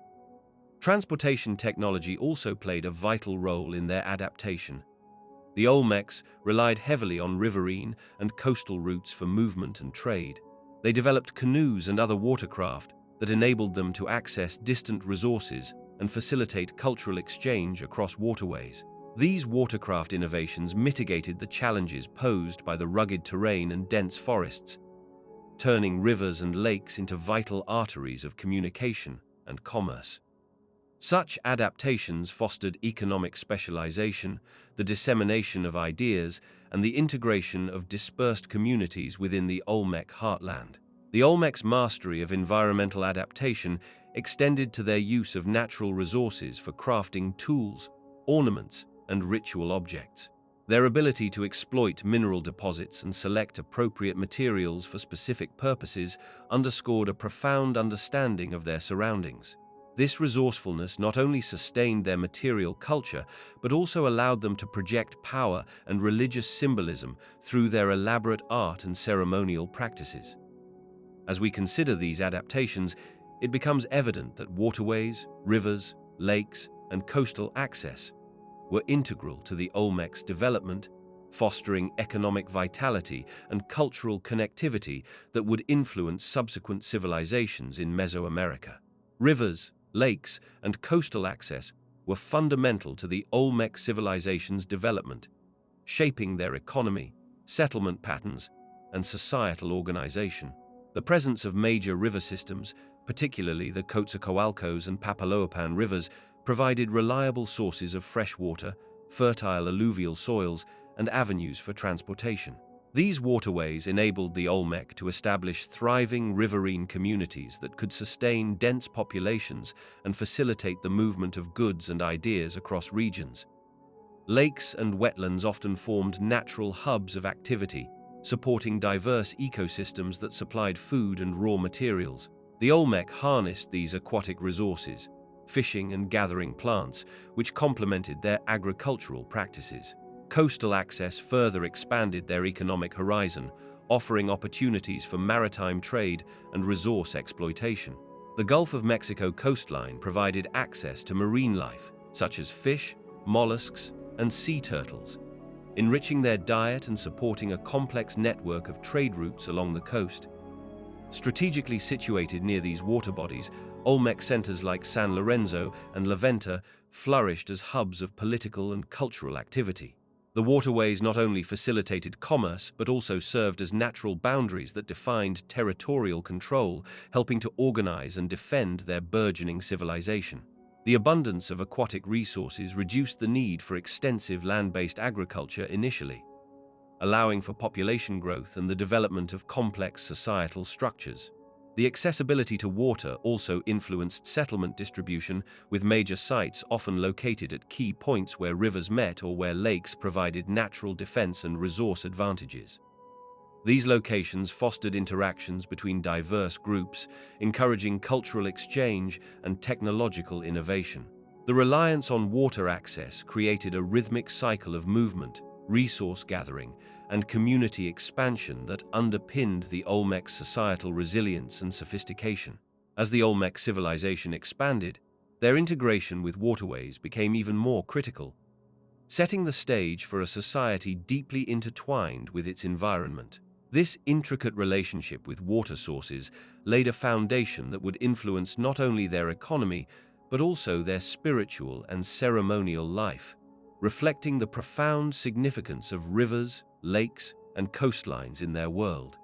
Transportation technology also played a vital role in their adaptation. The Olmecs relied heavily on riverine and coastal routes for movement and trade. They developed canoes and other watercraft that enabled them to access distant resources and facilitate cultural exchange across waterways. These watercraft innovations mitigated the challenges posed by the rugged terrain and dense forests, turning rivers and lakes into vital arteries of communication and commerce. Such adaptations fostered economic specialization, the dissemination of ideas, and the integration of dispersed communities within the Olmec heartland. The Olmecs' mastery of environmental adaptation extended to their use of natural resources for crafting tools, ornaments, and ritual objects. Their ability to exploit mineral deposits and select appropriate materials for specific purposes underscored a profound understanding of their surroundings. This resourcefulness not only sustained their material culture, but also allowed them to project power and religious symbolism through their elaborate art and ceremonial practices. As we consider these adaptations, it becomes evident that waterways, rivers, lakes, and coastal access were integral to the Olmecs' development, fostering economic vitality and cultural connectivity that would influence subsequent civilizations in Mesoamerica. Rivers, lakes, and coastal access were fundamental to the Olmec civilization's development, shaping their economy, settlement patterns, and societal organization. The presence of major river systems, particularly the Coatzacoalcos and Papaloapan rivers, provided reliable sources of fresh water, fertile alluvial soils, and avenues for transportation. These waterways enabled the Olmec to establish thriving riverine communities that could sustain dense populations and facilitate the movement of goods and ideas across regions. Lakes and wetlands often formed natural hubs of activity, supporting diverse ecosystems that supplied food and raw materials. The Olmec harnessed these aquatic resources, fishing and gathering plants, which complemented their agricultural practices. Coastal access further expanded their economic horizon, offering opportunities for maritime trade and resource exploitation. The Gulf of Mexico coastline provided access to marine life, such as fish, mollusks, and sea turtles, enriching their diet and supporting a complex network of trade routes along the coast. Strategically situated near these water bodies, Olmec centers like San Lorenzo and La Venta flourished as hubs of political and cultural activity. The waterways not only facilitated commerce, but also served as natural boundaries that defined territorial control, helping to organize and defend their burgeoning civilization. The abundance of aquatic resources reduced the need for extensive land-based agriculture initially, allowing for population growth and the development of complex societal structures. The accessibility to water also influenced settlement distribution, with major sites often located at key points where rivers met or where lakes provided natural defense and resource advantages. These locations fostered interactions between diverse groups, encouraging cultural exchange and technological innovation. The reliance on water access created a rhythmic cycle of movement, resource gathering, and community expansion that underpinned the Olmec societal resilience and sophistication. As the Olmec civilization expanded, their integration with waterways became even more critical, setting the stage for a society deeply intertwined with its environment. This intricate relationship with water sources laid a foundation that would influence not only their economy, but also their spiritual and ceremonial life, reflecting the profound significance of rivers, lakes, and coastlines in their world.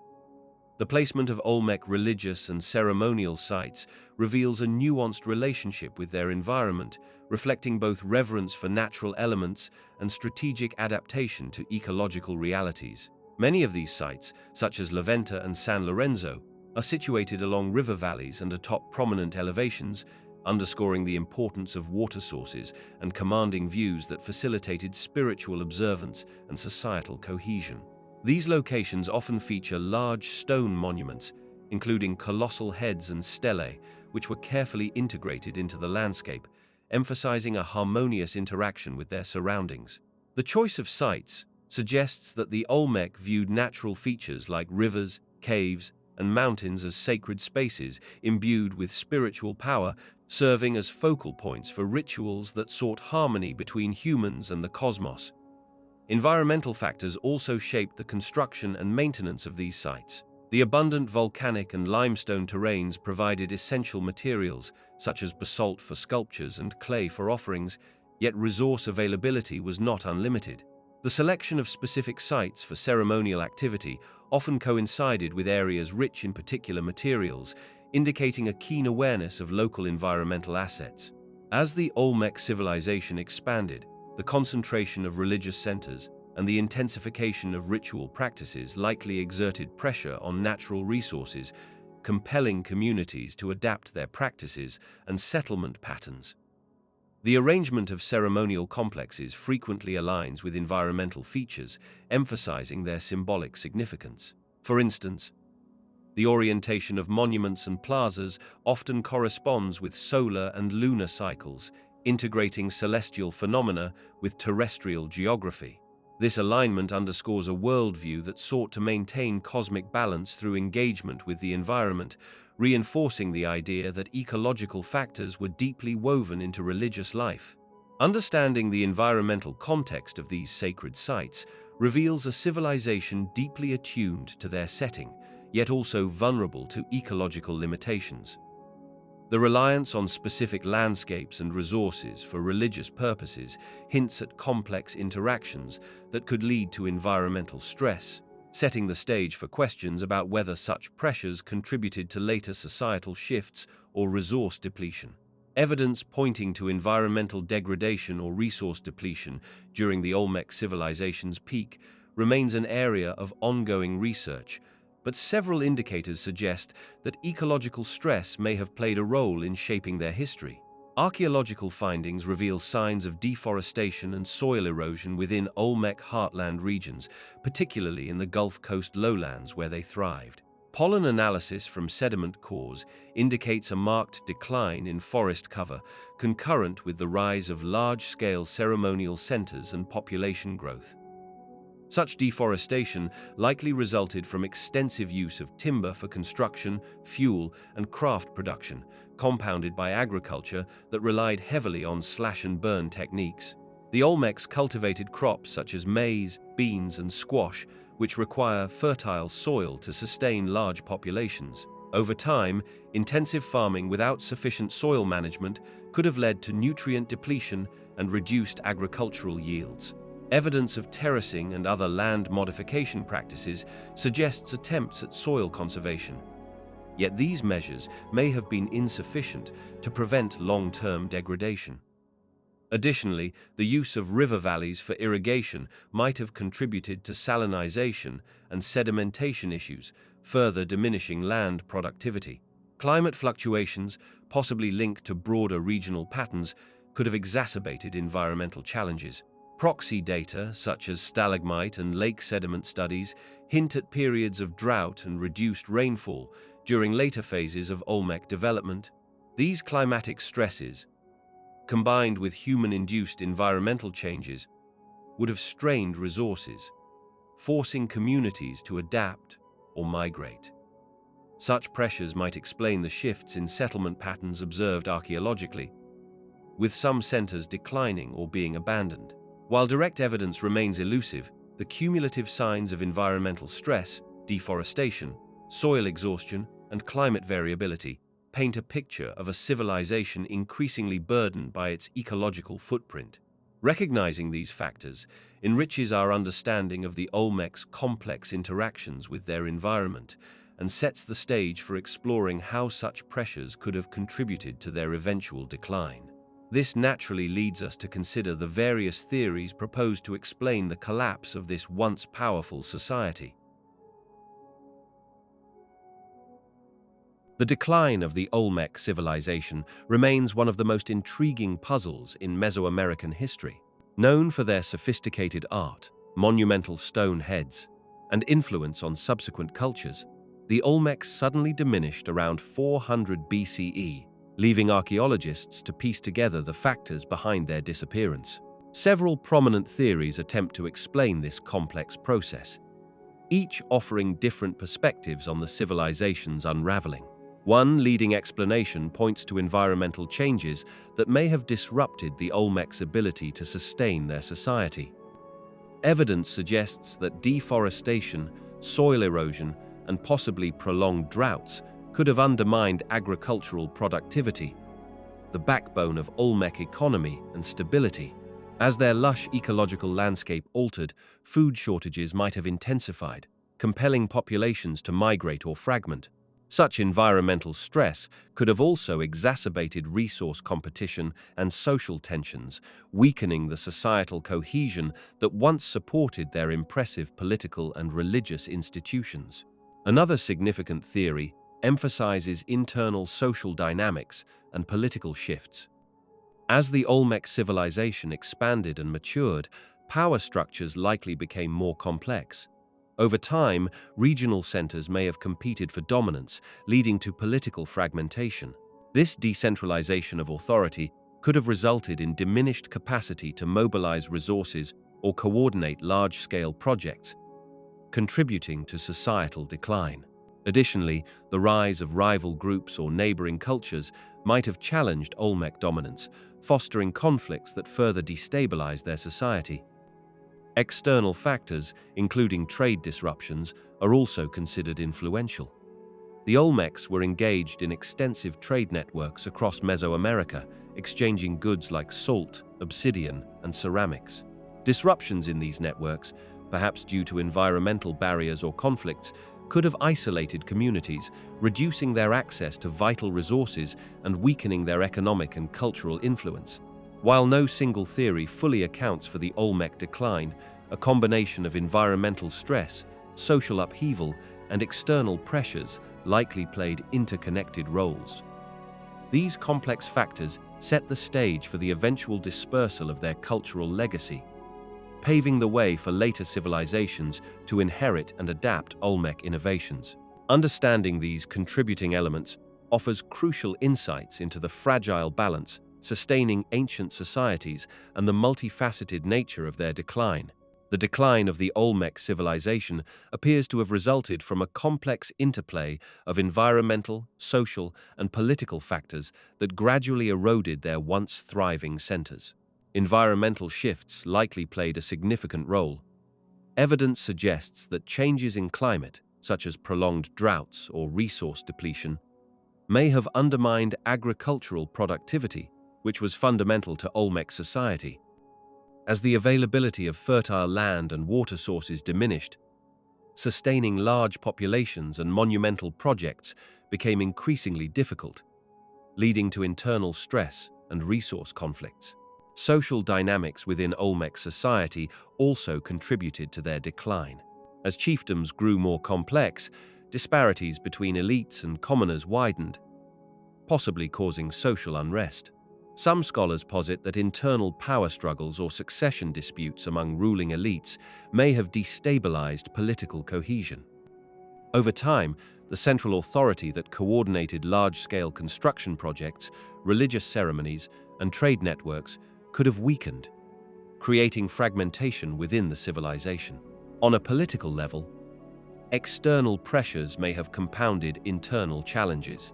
The placement of Olmec religious and ceremonial sites reveals a nuanced relationship with their environment, reflecting both reverence for natural elements and strategic adaptation to ecological realities. Many of these sites, such as La Venta and San Lorenzo, are situated along river valleys and atop prominent elevations, underscoring the importance of water sources and commanding views that facilitated spiritual observance and societal cohesion. These locations often feature large stone monuments, including colossal heads and stelae, which were carefully integrated into the landscape, emphasizing a harmonious interaction with their surroundings. The choice of sites suggests that the Olmec viewed natural features like rivers, caves, and mountains as sacred spaces imbued with spiritual power, serving as focal points for rituals that sought harmony between humans and the cosmos. Environmental factors also shaped the construction and maintenance of these sites. The abundant volcanic and limestone terrains provided essential materials, such as basalt for sculptures and clay for offerings, yet resource availability was not unlimited. The selection of specific sites for ceremonial activity often coincided with areas rich in particular materials, indicating a keen awareness of local environmental assets. As the Olmec civilization expanded, the concentration of religious centers and the intensification of ritual practices likely exerted pressure on natural resources, compelling communities to adapt their practices and settlement patterns. The arrangement of ceremonial complexes frequently aligns with environmental features, emphasizing their symbolic significance. For instance, the orientation of monuments and plazas often corresponds with solar and lunar cycles, integrating celestial phenomena with terrestrial geography. This alignment underscores a worldview that sought to maintain cosmic balance through engagement with the environment, reinforcing the idea that ecological factors were deeply woven into religious life. Understanding the environmental context of these sacred sites reveals a civilization deeply attuned to their setting, yet also vulnerable to ecological limitations. The reliance on specific landscapes and resources for religious purposes hints at complex interactions that could lead to environmental stress, setting the stage for questions about whether such pressures contributed to later societal shifts or resource depletion. Evidence pointing to environmental degradation or resource depletion during the Olmec civilization's peak remains an area of ongoing research, but several indicators suggest that ecological stress may have played a role in shaping their history. Archaeological findings reveal signs of deforestation and soil erosion within Olmec heartland regions, particularly in the Gulf Coast lowlands where they thrived. Pollen analysis from sediment cores indicates a marked decline in forest cover, concurrent with the rise of large-scale ceremonial centers and population growth. Such deforestation likely resulted from extensive use of timber for construction, fuel, and craft production, compounded by agriculture that relied heavily on slash-and-burn techniques. The Olmecs cultivated crops such as maize, beans, and squash, which require fertile soil to sustain large populations. Over time, intensive farming without sufficient soil management could have led to nutrient depletion and reduced agricultural yields. Evidence of terracing and other land modification practices suggests attempts at soil conservation. Yet these measures may have been insufficient to prevent long-term degradation. Additionally, the use of river valleys for irrigation might have contributed to salinization and sedimentation issues, further diminishing land productivity. Climate fluctuations, possibly linked to broader regional patterns, could have exacerbated environmental challenges. Proxy data, such as stalagmite and lake sediment studies, hint at periods of drought and reduced rainfall during later phases of Olmec development. These climatic stresses, combined with human-induced environmental changes, would have strained resources, forcing communities to adapt or migrate. Such pressures might explain the shifts in settlement patterns observed archaeologically, with some centers declining or being abandoned. While direct evidence remains elusive, the cumulative signs of environmental stress, deforestation, soil exhaustion, and climate variability paint a picture of a civilization increasingly burdened by its ecological footprint. Recognizing these factors enriches our understanding of the Olmecs' complex interactions with their environment and sets the stage for exploring how such pressures could have contributed to their eventual decline. This naturally leads us to consider the various theories proposed to explain the collapse of this once powerful society. The decline of the Olmec civilization remains one of the most intriguing puzzles in Mesoamerican history. Known for their sophisticated art, monumental stone heads, and influence on subsequent cultures, the Olmecs suddenly diminished around 400 BCE, leaving archaeologists to piece together the factors behind their disappearance. Several prominent theories attempt to explain this complex process, each offering different perspectives on the civilization's unraveling. One leading explanation points to environmental changes that may have disrupted the Olmecs' ability to sustain their society. Evidence suggests that deforestation, soil erosion, and possibly prolonged droughts could have undermined agricultural productivity, the backbone of Olmec economy and stability. As their lush ecological landscape altered, food shortages might have intensified, compelling populations to migrate or fragment. Such environmental stress could have also exacerbated resource competition and social tensions, weakening the societal cohesion that once supported their impressive political and religious institutions. Another significant theory emphasizes internal social dynamics and political shifts. As the Olmec civilization expanded and matured, power structures likely became more complex. Over time, regional centers may have competed for dominance, leading to political fragmentation. This decentralization of authority could have resulted in diminished capacity to mobilize resources or coordinate large-scale projects, contributing to societal decline. Additionally, the rise of rival groups or neighboring cultures might have challenged Olmec dominance, fostering conflicts that further destabilized their society. External factors, including trade disruptions, are also considered influential. The Olmecs were engaged in extensive trade networks across Mesoamerica, exchanging goods like salt, obsidian, and ceramics. Disruptions in these networks, perhaps due to environmental barriers or conflicts, could have isolated communities, reducing their access to vital resources and weakening their economic and cultural influence. While no single theory fully accounts for the Olmec decline, a combination of environmental stress, social upheaval, and external pressures likely played interconnected roles. These complex factors set the stage for the eventual dispersal of their cultural legacy, paving the way for later civilizations to inherit and adapt Olmec innovations. Understanding these contributing elements offers crucial insights into the fragile balance sustaining ancient societies and the multifaceted nature of their decline. The decline of the Olmec civilization appears to have resulted from a complex interplay of environmental, social, and political factors that gradually eroded their once thriving centers. Environmental shifts likely played a significant role. Evidence suggests that changes in climate, such as prolonged droughts or resource depletion, may have undermined agricultural productivity, which was fundamental to Olmec society. As the availability of fertile land and water sources diminished, sustaining large populations and monumental projects became increasingly difficult, leading to internal stress and resource conflicts. Social dynamics within Olmec society also contributed to their decline. As chiefdoms grew more complex, disparities between elites and commoners widened, possibly causing social unrest. Some scholars posit that internal power struggles or succession disputes among ruling elites may have destabilized political cohesion. Over time, the central authority that coordinated large-scale construction projects, religious ceremonies, and trade networks could have weakened, creating fragmentation within the civilization. On a political level, external pressures may have compounded internal challenges.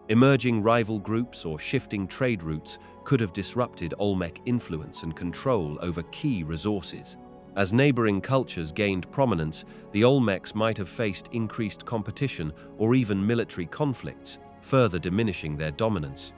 Emerging rival groups or shifting trade routes could have disrupted Olmec influence and control over key resources. As neighboring cultures gained prominence, the Olmecs might have faced increased competition or even military conflicts, further diminishing their dominance.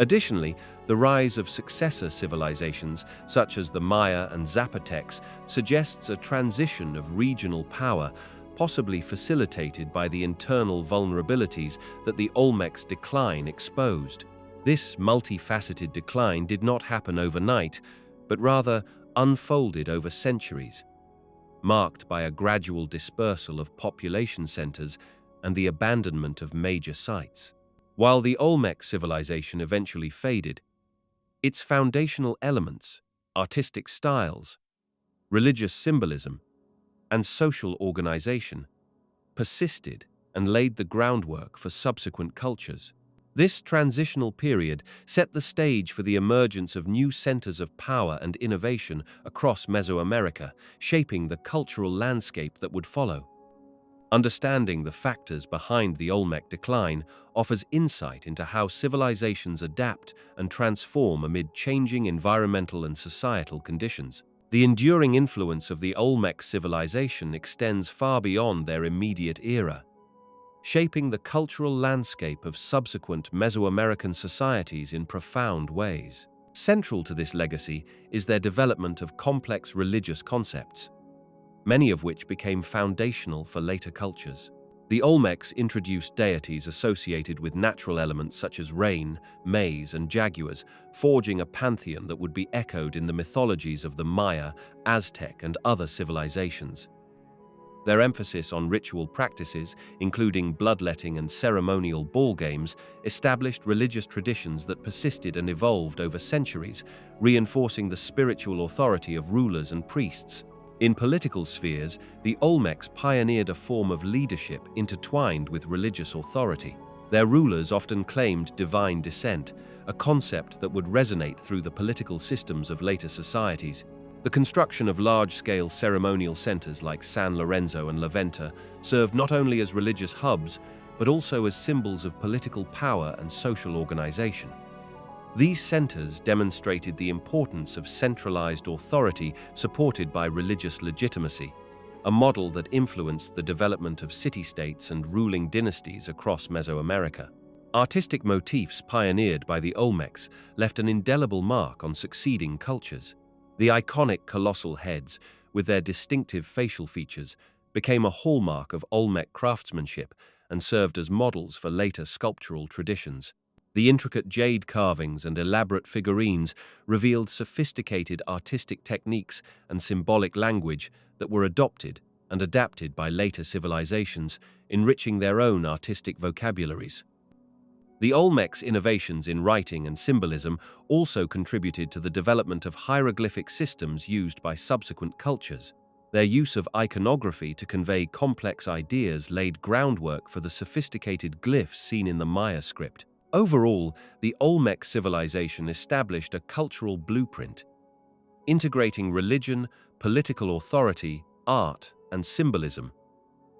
Additionally, the rise of successor civilizations, such as the Maya and Zapotecs, suggests a transition of regional power, possibly facilitated by the internal vulnerabilities that the Olmecs' decline exposed. This multifaceted decline did not happen overnight, but rather unfolded over centuries, marked by a gradual dispersal of population centers and the abandonment of major sites. While the Olmec civilization eventually faded, its foundational elements, artistic styles, religious symbolism, and social organization persisted and laid the groundwork for subsequent cultures. This transitional period set the stage for the emergence of new centers of power and innovation across Mesoamerica, shaping the cultural landscape that would follow. Understanding the factors behind the Olmec decline offers insight into how civilizations adapt and transform amid changing environmental and societal conditions. The enduring influence of the Olmec civilization extends far beyond their immediate era, shaping the cultural landscape of subsequent Mesoamerican societies in profound ways. Central to this legacy is their development of complex religious concepts, many of which became foundational for later cultures. The Olmecs introduced deities associated with natural elements such as rain, maize, and jaguars, forging a pantheon that would be echoed in the mythologies of the Maya, Aztec, and other civilizations. Their emphasis on ritual practices, including bloodletting and ceremonial ball games, established religious traditions that persisted and evolved over centuries, reinforcing the spiritual authority of rulers and priests. In political spheres, the Olmecs pioneered a form of leadership intertwined with religious authority. Their rulers often claimed divine descent, a concept that would resonate through the political systems of later societies. The construction of large-scale ceremonial centers like San Lorenzo and La Venta served not only as religious hubs, but also as symbols of political power and social organization. These centers demonstrated the importance of centralized authority supported by religious legitimacy, a model that influenced the development of city-states and ruling dynasties across Mesoamerica. Artistic motifs pioneered by the Olmecs left an indelible mark on succeeding cultures. The iconic colossal heads, with their distinctive facial features, became a hallmark of Olmec craftsmanship and served as models for later sculptural traditions. The intricate jade carvings and elaborate figurines revealed sophisticated artistic techniques and symbolic language that were adopted and adapted by later civilizations, enriching their own artistic vocabularies. The Olmecs' innovations in writing and symbolism also contributed to the development of hieroglyphic systems used by subsequent cultures. Their use of iconography to convey complex ideas laid groundwork for the sophisticated glyphs seen in the Maya script. Overall, the Olmec civilization established a cultural blueprint, integrating religion, political authority, art, and symbolism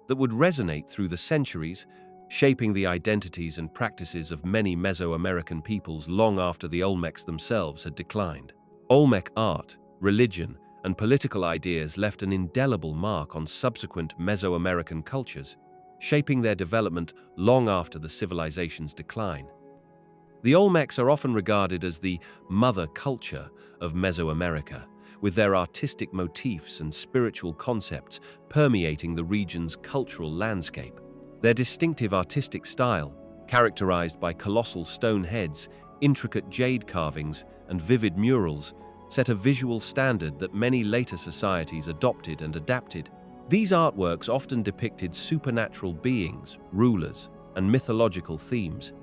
that would resonate through the centuries, shaping the identities and practices of many Mesoamerican peoples long after the Olmecs themselves had declined. Olmec art, religion, and political ideas left an indelible mark on subsequent Mesoamerican cultures, shaping their development long after the civilization's decline. The Olmecs are often regarded as the mother culture of Mesoamerica, with their artistic motifs and spiritual concepts permeating the region's cultural landscape. Their distinctive artistic style, characterized by colossal stone heads, intricate jade carvings, and vivid murals, set a visual standard that many later societies adopted and adapted. These artworks often depicted supernatural beings, rulers, and mythological themes,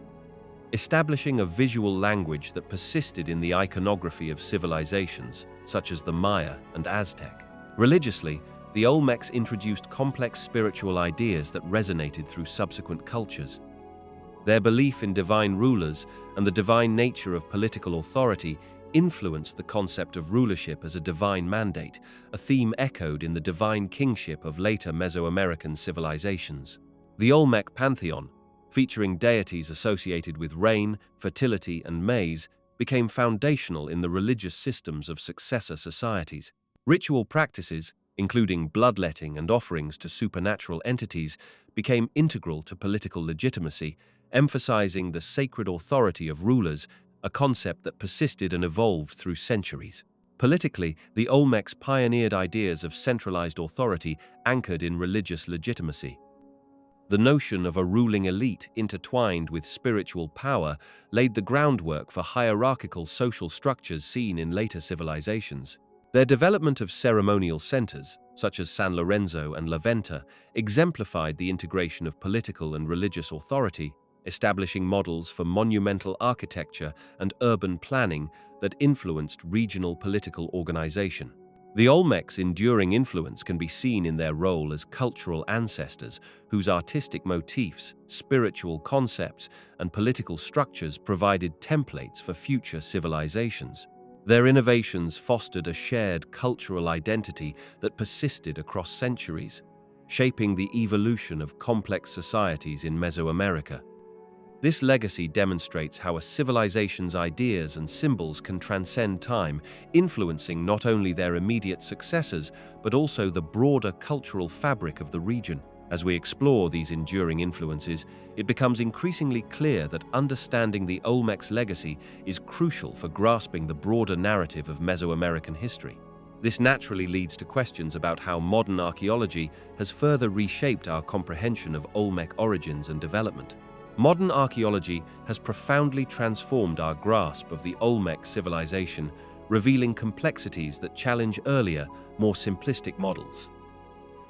establishing a visual language that persisted in the iconography of civilizations, such as the Maya and Aztec. Religiously, the Olmecs introduced complex spiritual ideas that resonated through subsequent cultures. Their belief in divine rulers and the divine nature of political authority influenced the concept of rulership as a divine mandate, a theme echoed in the divine kingship of later Mesoamerican civilizations. The Olmec pantheon, featuring deities associated with rain, fertility, and maize, became foundational in the religious systems of successor societies. Ritual practices, including bloodletting and offerings to supernatural entities, became integral to political legitimacy, emphasizing the sacred authority of rulers, a concept that persisted and evolved through centuries. Politically, the Olmecs pioneered ideas of centralized authority anchored in religious legitimacy. The notion of a ruling elite intertwined with spiritual power laid the groundwork for hierarchical social structures seen in later civilizations. Their development of ceremonial centers, such as San Lorenzo and La Venta, exemplified the integration of political and religious authority, establishing models for monumental architecture and urban planning that influenced regional political organization. The Olmecs' enduring influence can be seen in their role as cultural ancestors whose artistic motifs, spiritual concepts, and political structures provided templates for future civilizations. Their innovations fostered a shared cultural identity that persisted across centuries, shaping the evolution of complex societies in Mesoamerica. This legacy demonstrates how a civilization's ideas and symbols can transcend time, influencing not only their immediate successors, but also the broader cultural fabric of the region. As we explore these enduring influences, it becomes increasingly clear that understanding the Olmecs' legacy is crucial for grasping the broader narrative of Mesoamerican history. This naturally leads to questions about how modern archaeology has further reshaped our comprehension of Olmec origins and development. Modern archaeology has profoundly transformed our grasp of the Olmec civilization, revealing complexities that challenge earlier, more simplistic models.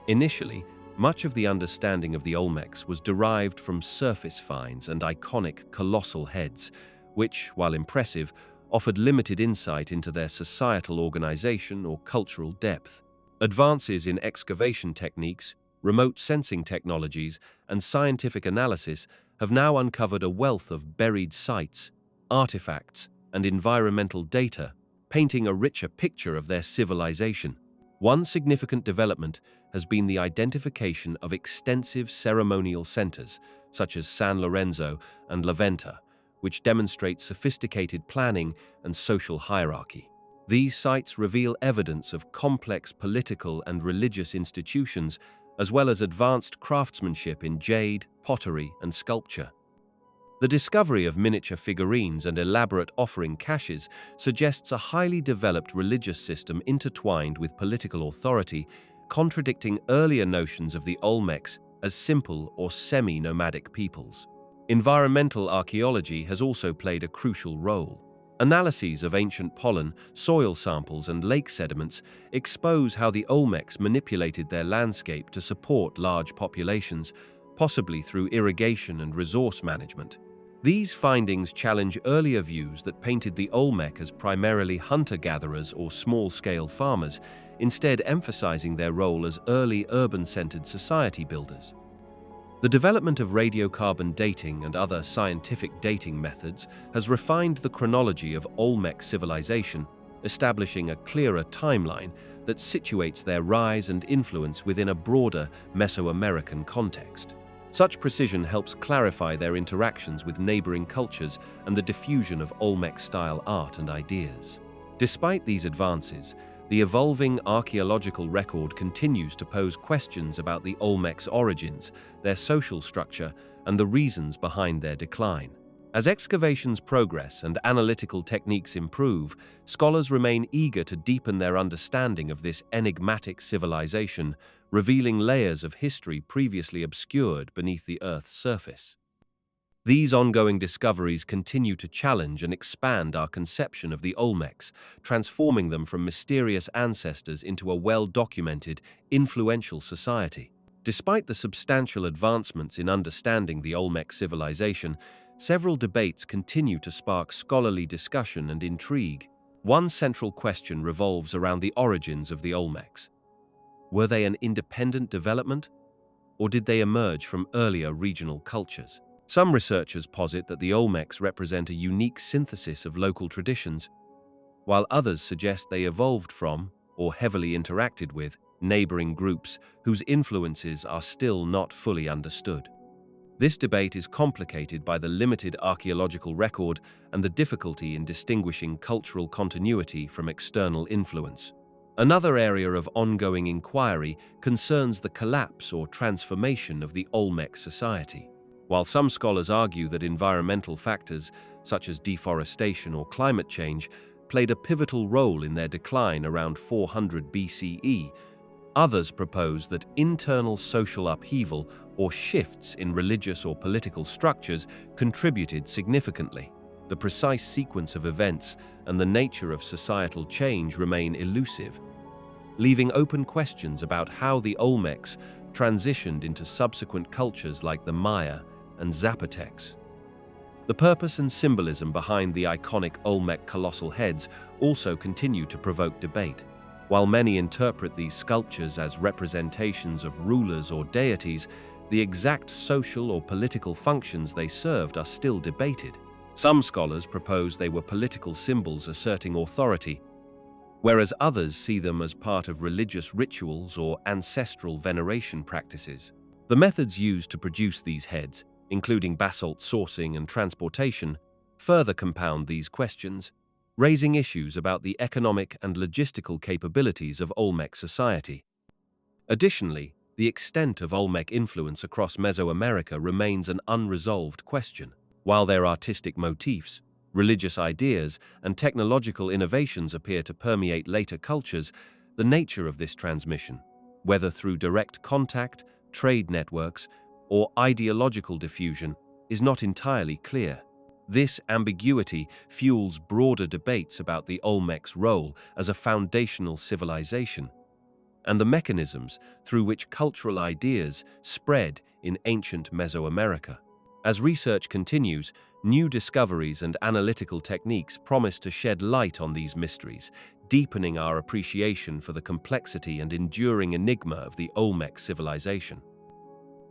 Initially, much of the understanding of the Olmecs was derived from surface finds and iconic colossal heads, which, while impressive, offered limited insight into their societal organization or cultural depth. Advances in excavation techniques, remote sensing technologies, and scientific analysis have now uncovered a wealth of buried sites, artifacts, and environmental data, painting a richer picture of their civilization. One significant development has been the identification of extensive ceremonial centers, such as San Lorenzo and La Venta, which demonstrate sophisticated planning and social hierarchy. These sites reveal evidence of complex political and religious institutions, as well as advanced craftsmanship in jade, pottery, and sculpture. The discovery of miniature figurines and elaborate offering caches suggests a highly developed religious system intertwined with political authority, contradicting earlier notions of the Olmecs as simple or semi-nomadic peoples. Environmental archaeology has also played a crucial role. Analyses of ancient pollen, soil samples, and lake sediments expose how the Olmecs manipulated their landscape to support large populations, possibly through irrigation and resource management. These findings challenge earlier views that painted the Olmec as primarily hunter-gatherers or small-scale farmers, instead emphasizing their role as early urban-centered society builders. The development of radiocarbon dating and other scientific dating methods has refined the chronology of Olmec civilization, establishing a clearer timeline that situates their rise and influence within a broader Mesoamerican context. Such precision helps clarify their interactions with neighboring cultures and the diffusion of Olmec-style art and ideas. Despite these advances, the evolving archaeological record continues to pose questions about the Olmecs' origins, their social structure, and the reasons behind their decline. As excavations progress and analytical techniques improve, scholars remain eager to deepen their understanding of this enigmatic civilization, revealing layers of history previously obscured beneath the Earth's surface. These ongoing discoveries continue to challenge and expand our conception of the Olmecs, transforming them from mysterious ancestors into a well-documented, influential society. Despite the substantial advancements in understanding the Olmec civilization, several debates continue to spark scholarly discussion and intrigue. One central question revolves around the origins of the Olmecs. Were they an independent development, or did they emerge from earlier regional cultures? Some researchers posit that the Olmecs represent a unique synthesis of local traditions, while others suggest they evolved from, or heavily interacted with, neighboring groups whose influences are still not fully understood. This debate is complicated by the limited archaeological record and the difficulty in distinguishing cultural continuity from external influence. Another area of ongoing inquiry concerns the collapse or transformation of the Olmec society. While some scholars argue that environmental factors, such as deforestation or climate change, played a pivotal role in their decline around 400 BCE, others propose that internal social upheaval or shifts in religious or political structures contributed significantly. The precise sequence of events and the nature of societal change remain elusive, leaving open questions about how the Olmecs transitioned into subsequent cultures like the Maya and Aztecs. The purpose and symbolism behind the iconic Olmec colossal heads also continue to provoke debate. While many interpret these sculptures as representations of rulers or deities, the exact social or political functions they served are still debated. Some scholars propose they were political symbols asserting authority, whereas others see them as part of religious rituals or ancestral veneration practices. The methods used to produce these heads, including basalt sourcing and transportation, further compound these questions, raising issues about the economic and logistical capabilities of Olmec society. Additionally, the extent of Olmec influence across Mesoamerica remains an unresolved question. While their artistic motifs, religious ideas, and technological innovations appear to permeate later cultures, the nature of this transmission, whether through direct contact, trade networks, or ideological diffusion, is not entirely clear. This ambiguity fuels broader debates about the Olmec's role as a foundational civilization and the mechanisms through which cultural ideas spread in ancient Mesoamerica. As research continues, new discoveries and analytical techniques promise to shed light on these mysteries, deepening our appreciation for the complexity and enduring enigma of the Olmec civilization.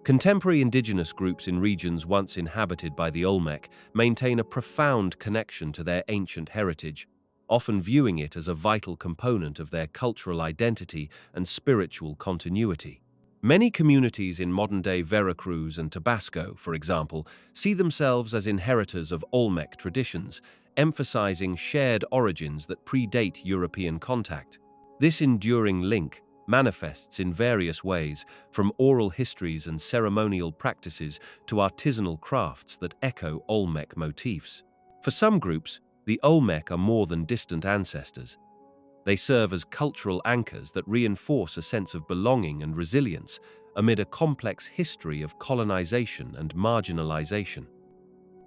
Contemporary indigenous groups in regions once inhabited by the Olmec maintain a profound connection to their ancient heritage, often viewing it as a vital component of their cultural identity and spiritual continuity. Many communities in modern-day Veracruz and Tabasco, for example, see themselves as inheritors of Olmec traditions, emphasizing shared origins that predate European contact. This enduring link manifests in various ways, from oral histories and ceremonial practices to artisanal crafts that echo Olmec motifs. For some groups, the Olmec are more than distant ancestors. They serve as cultural anchors that reinforce a sense of belonging and resilience amid a complex history of colonization and marginalization.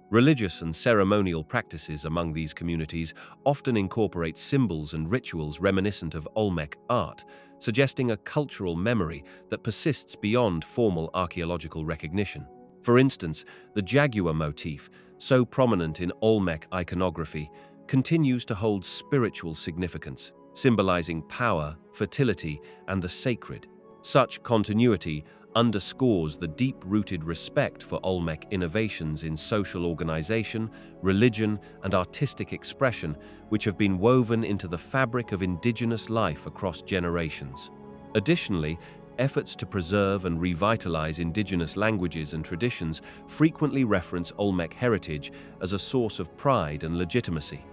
Religious and ceremonial practices among these communities often incorporate symbols and rituals reminiscent of Olmec art, suggesting a cultural memory that persists beyond formal archaeological recognition. For instance, the jaguar motif, so prominent in Olmec iconography, continues to hold spiritual significance, symbolizing power, fertility, and the sacred. Such continuity underscores the deep-rooted respect for Olmec innovations in social organization, religion, and artistic expression, which have been woven into the fabric of indigenous life across generations. Additionally, efforts to preserve and revitalize indigenous languages and traditions frequently reference Olmec heritage as a source of pride and legitimacy.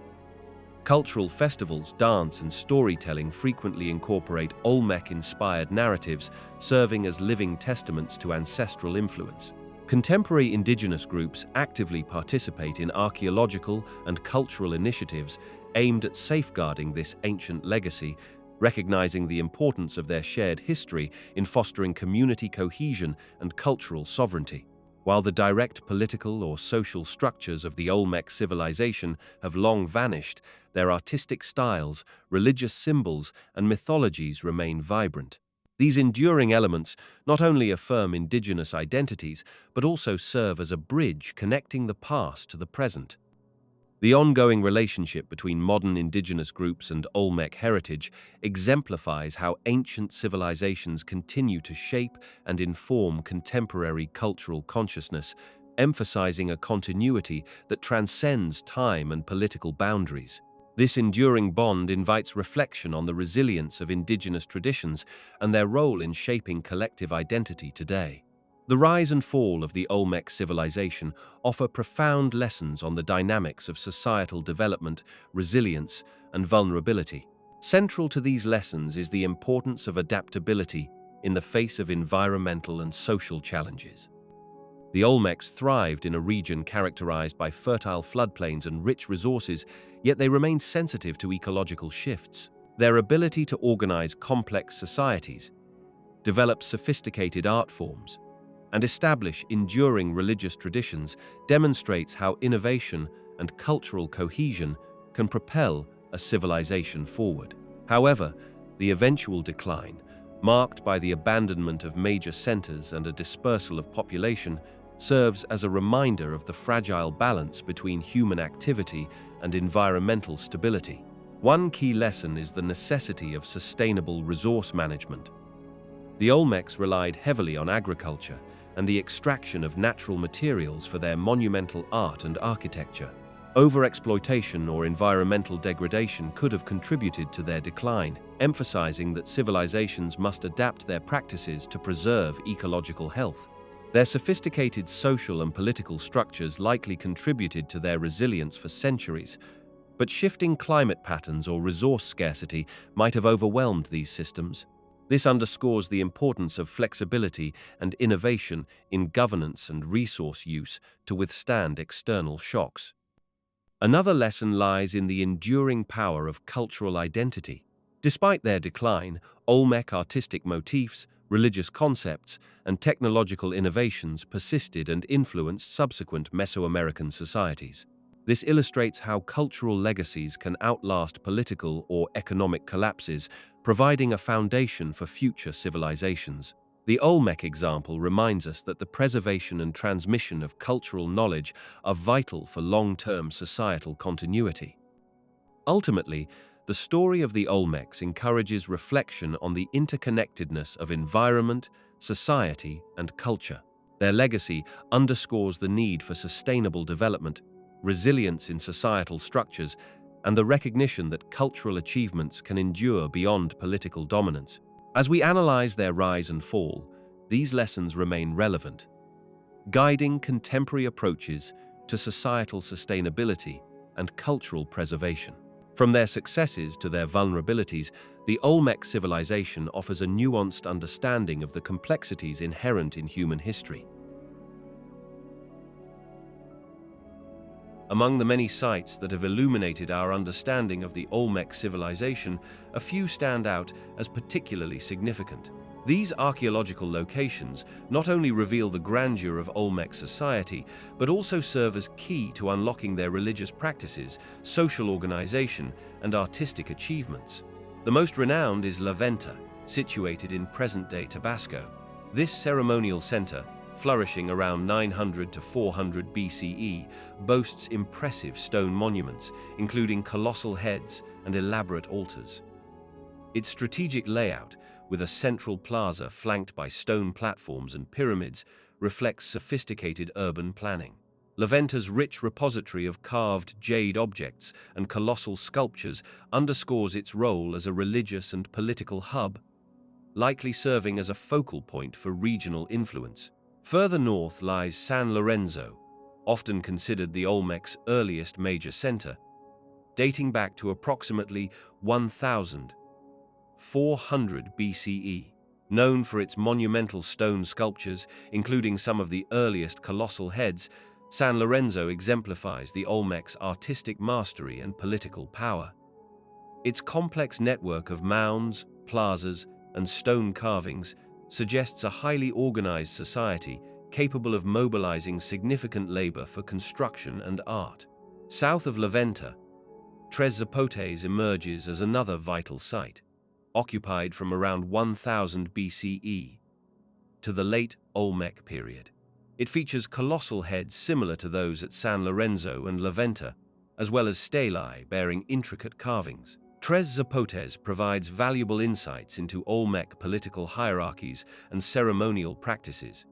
Cultural festivals, dance, and storytelling frequently incorporate Olmec-inspired narratives, serving as living testaments to ancestral influence. Contemporary indigenous groups actively participate in archaeological and cultural initiatives aimed at safeguarding this ancient legacy, recognizing the importance of their shared history in fostering community cohesion and cultural sovereignty. While the direct political or social structures of the Olmec civilization have long vanished, their artistic styles, religious symbols, and mythologies remain vibrant. These enduring elements not only affirm indigenous identities, but also serve as a bridge connecting the past to the present. The ongoing relationship between modern indigenous groups and Olmec heritage exemplifies how ancient civilizations continue to shape and inform contemporary cultural consciousness, emphasizing a continuity that transcends time and political boundaries. This enduring bond invites reflection on the resilience of indigenous traditions and their role in shaping collective identity today. The rise and fall of the Olmec civilization offer profound lessons on the dynamics of societal development, resilience, and vulnerability. Central to these lessons is the importance of adaptability in the face of environmental and social challenges. The Olmecs thrived in a region characterized by fertile floodplains and rich resources, yet they remained sensitive to ecological shifts. Their ability to organize complex societies, develop sophisticated art forms, and establish enduring religious traditions demonstrates how innovation and cultural cohesion can propel a civilization forward. However, the eventual decline, marked by the abandonment of major centers and a dispersal of population, serves as a reminder of the fragile balance between human activity and environmental stability. One key lesson is the necessity of sustainable resource management. The Olmecs relied heavily on agriculture and the extraction of natural materials for their monumental art and architecture. Overexploitation or environmental degradation could have contributed to their decline, emphasizing that civilizations must adapt their practices to preserve ecological health. Their sophisticated social and political structures likely contributed to their resilience for centuries, but shifting climate patterns or resource scarcity might have overwhelmed these systems. This underscores the importance of flexibility and innovation in governance and resource use to withstand external shocks. Another lesson lies in the enduring power of cultural identity. Despite their decline, Olmec artistic motifs, religious concepts, and technological innovations persisted and influenced subsequent Mesoamerican societies. This illustrates how cultural legacies can outlast political or economic collapses, providing a foundation for future civilizations. The Olmec example reminds us that the preservation and transmission of cultural knowledge are vital for long-term societal continuity. Ultimately, the story of the Olmecs encourages reflection on the interconnectedness of environment, society, and culture. Their legacy underscores the need for sustainable development, resilience in societal structures, and the recognition that cultural achievements can endure beyond political dominance. As we analyze their rise and fall, these lessons remain relevant, guiding contemporary approaches to societal sustainability and cultural preservation. From their successes to their vulnerabilities, the Olmec civilization offers a nuanced understanding of the complexities inherent in human history. Among the many sites that have illuminated our understanding of the Olmec civilization, a few stand out as particularly significant. These archaeological locations not only reveal the grandeur of Olmec society, but also serve as key to unlocking their religious practices, social organization, and artistic achievements. The most renowned is La Venta, situated in present-day Tabasco. This ceremonial center, flourishing around 900 to 400 BCE, boasts impressive stone monuments, including colossal heads and elaborate altars. Its strategic layout, with a central plaza flanked by stone platforms and pyramids, reflects sophisticated urban planning. La Venta's rich repository of carved jade objects and colossal sculptures underscores its role as a religious and political hub, likely serving as a focal point for regional influence. Further north lies San Lorenzo, often considered the Olmec's earliest major center, dating back to approximately 1400 BCE. Known for its monumental stone sculptures, including some of the earliest colossal heads, San Lorenzo exemplifies the Olmec's artistic mastery and political power. Its complex network of mounds, plazas, and stone carvings suggests a highly organized society capable of mobilizing significant labor for construction and art. South of La Venta, Tres Zapotes emerges as another vital site, occupied from around 1000 BCE to the late Olmec period. It features colossal heads similar to those at San Lorenzo and La Venta, as well as stelae bearing intricate carvings. Tres Zapotes provides valuable insights into Olmec political hierarchies and ceremonial practices,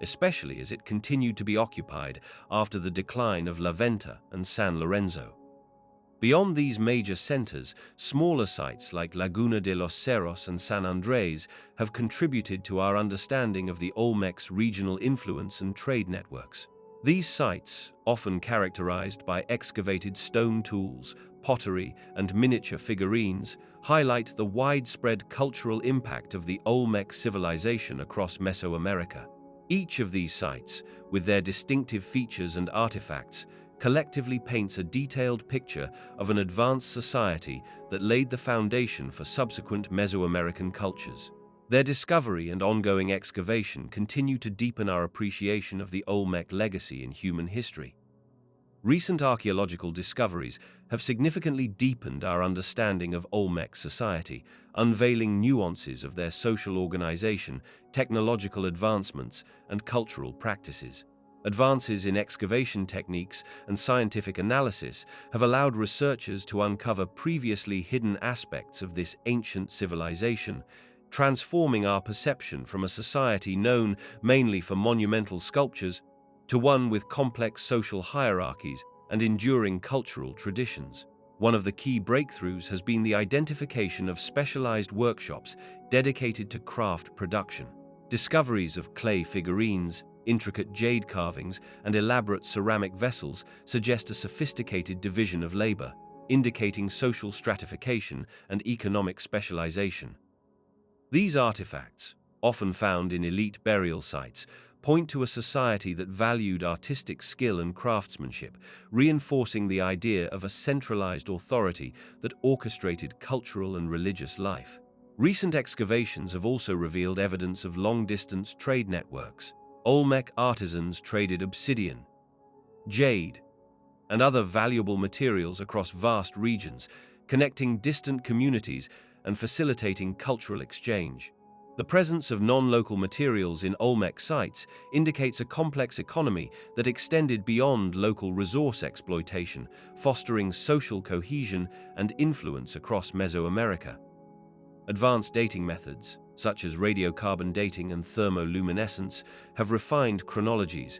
especially as it continued to be occupied after the decline of La Venta and San Lorenzo. Beyond these major centers, smaller sites like Laguna de los Cerros and San Andrés have contributed to our understanding of the Olmec's regional influence and trade networks. These sites, often characterized by excavated stone tools, pottery, and miniature figurines, highlight the widespread cultural impact of the Olmec civilization across Mesoamerica. Each of these sites, with their distinctive features and artifacts, collectively paints a detailed picture of an advanced society that laid the foundation for subsequent Mesoamerican cultures. Their discovery and ongoing excavation continue to deepen our appreciation of the Olmec legacy in human history. Recent archaeological discoveries have significantly deepened our understanding of Olmec society, unveiling nuances of their social organization, technological advancements, and cultural practices. Advances in excavation techniques and scientific analysis have allowed researchers to uncover previously hidden aspects of this ancient civilization, transforming our perception from a society known mainly for monumental sculptures to one with complex social hierarchies and enduring cultural traditions. One of the key breakthroughs has been the identification of specialized workshops dedicated to craft production. Discoveries of clay figurines, intricate jade carvings, and elaborate ceramic vessels suggest a sophisticated division of labor, indicating social stratification and economic specialization. These artifacts, often found in elite burial sites, point to a society that valued artistic skill and craftsmanship, reinforcing the idea of a centralized authority that orchestrated cultural and religious life. Recent excavations have also revealed evidence of long-distance trade networks. Olmec artisans traded obsidian, jade, and other valuable materials across vast regions, connecting distant communities and facilitating cultural exchange. The presence of non-local materials in Olmec sites indicates a complex economy that extended beyond local resource exploitation, fostering social cohesion and influence across Mesoamerica. Advanced dating methods, such as radiocarbon dating and thermoluminescence, have refined chronologies,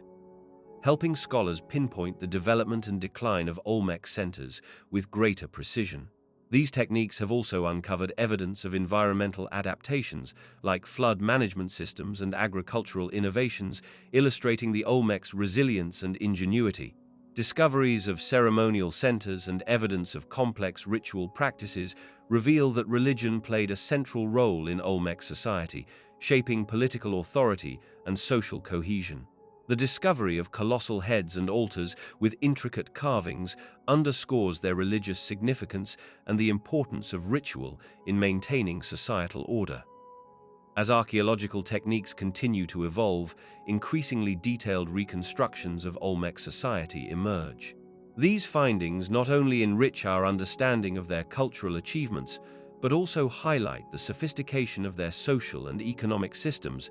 helping scholars pinpoint the development and decline of Olmec centers with greater precision. These techniques have also uncovered evidence of environmental adaptations, like flood management systems and agricultural innovations, illustrating the Olmec's resilience and ingenuity. Discoveries of ceremonial centers and evidence of complex ritual practices reveal that religion played a central role in Olmec society, shaping political authority and social cohesion. The discovery of colossal heads and altars with intricate carvings underscores their religious significance and the importance of ritual in maintaining societal order. As archaeological techniques continue to evolve, increasingly detailed reconstructions of Olmec society emerge. These findings not only enrich our understanding of their cultural achievements, but also highlight the sophistication of their social and economic systems,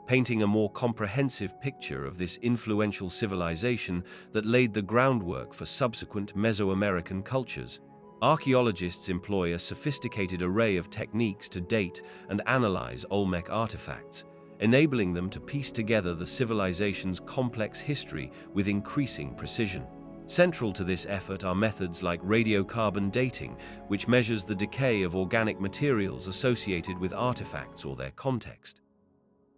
painting a more comprehensive picture of this influential civilization that laid the groundwork for subsequent Mesoamerican cultures. Archaeologists employ a sophisticated array of techniques to date and analyze Olmec artifacts, enabling them to piece together the civilization's complex history with increasing precision. Central to this effort are methods like radiocarbon dating, which measures the decay of organic materials associated with artifacts or their context.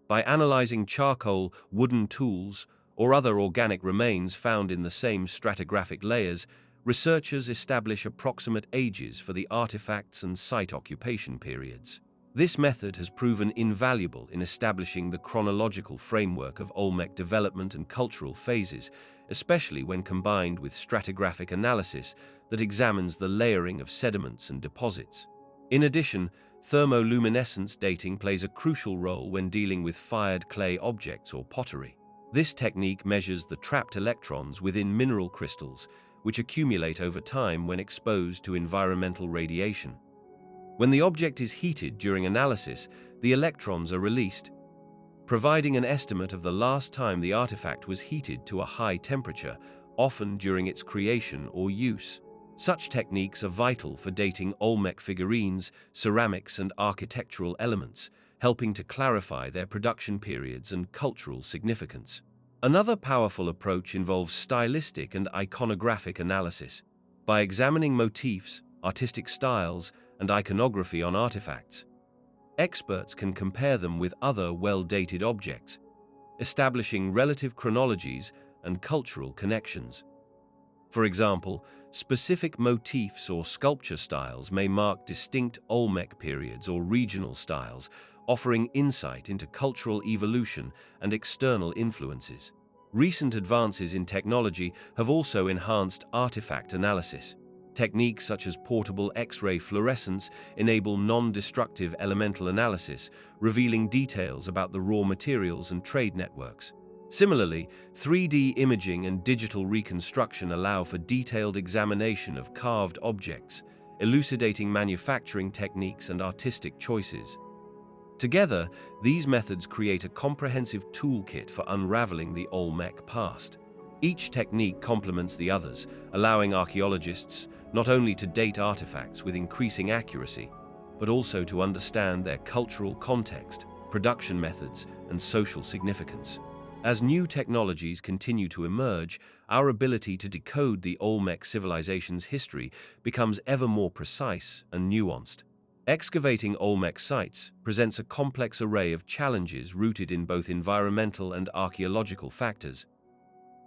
By analyzing charcoal, wooden tools, or other organic remains found in the same stratigraphic layers, researchers establish approximate ages for the artifacts and site occupation periods. This method has proven invaluable in establishing the chronological framework of Olmec development and cultural phases, especially when combined with stratigraphic analysis that examines the layering of sediments and deposits. In addition, thermoluminescence dating plays a crucial role when dealing with fired clay objects or pottery. This technique measures the trapped electrons within mineral crystals, which accumulate over time when exposed to environmental radiation. When the object is heated during analysis, the electrons are released, providing an estimate of the last time the artifact was heated to a high temperature, often during its creation or use. Such techniques are vital for dating Olmec figurines, ceramics, and architectural elements, helping to clarify their production periods and cultural significance. Another powerful approach involves stylistic and iconographic analysis. By examining motifs, artistic styles, and iconography on artifacts, experts can compare them with other well-dated objects, establishing relative chronologies and cultural connections. For example, specific motifs or sculpture styles may mark distinct Olmec periods or regional styles, offering insight into cultural evolution and external influences. Recent advances in technology have also enhanced artifact analysis. Techniques such as portable X-ray fluorescence enable non-destructive elemental analysis, revealing details about the raw materials and trade networks. Similarly, 3D imaging and digital reconstruction allow for detailed examination of carved objects, elucidating manufacturing techniques and artistic choices. Together, these methods create a comprehensive toolkit for unraveling the Olmec past. Each technique complements the others, allowing archaeologists not only to date artifacts with increasing accuracy, but also to understand their cultural context, production methods, and social significance. As new technologies continue to emerge, our ability to decode the Olmec civilization's history becomes ever more precise and nuanced. Excavating Olmec sites presents a complex array of challenges rooted in both environmental and archaeological factors.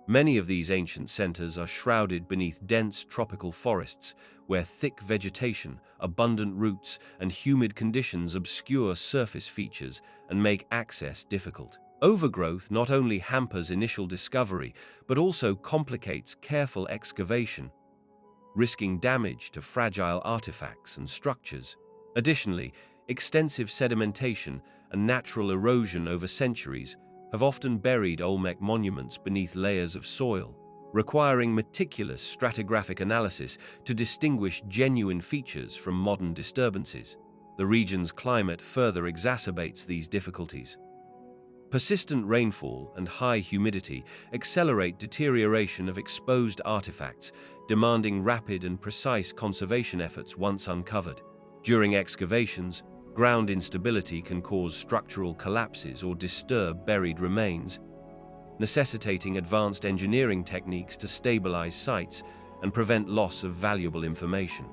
Many of these ancient centers are shrouded beneath dense tropical forests, where thick vegetation, abundant roots, and humid conditions obscure surface features and make access difficult. Overgrowth not only hampers initial discovery, but also complicates careful excavation, risking damage to fragile artifacts and structures. Additionally, extensive sedimentation and natural erosion over centuries have often buried Olmec monuments beneath layers of soil, requiring meticulous stratigraphic analysis to distinguish genuine features from modern disturbances. The region's climate further exacerbates these difficulties. Persistent rainfall and high humidity accelerate deterioration of exposed artifacts, demanding rapid and precise conservation efforts once uncovered. During excavations, ground instability can cause structural collapses or disturb buried remains, necessitating advanced engineering techniques to stabilize sites and prevent loss of valuable information.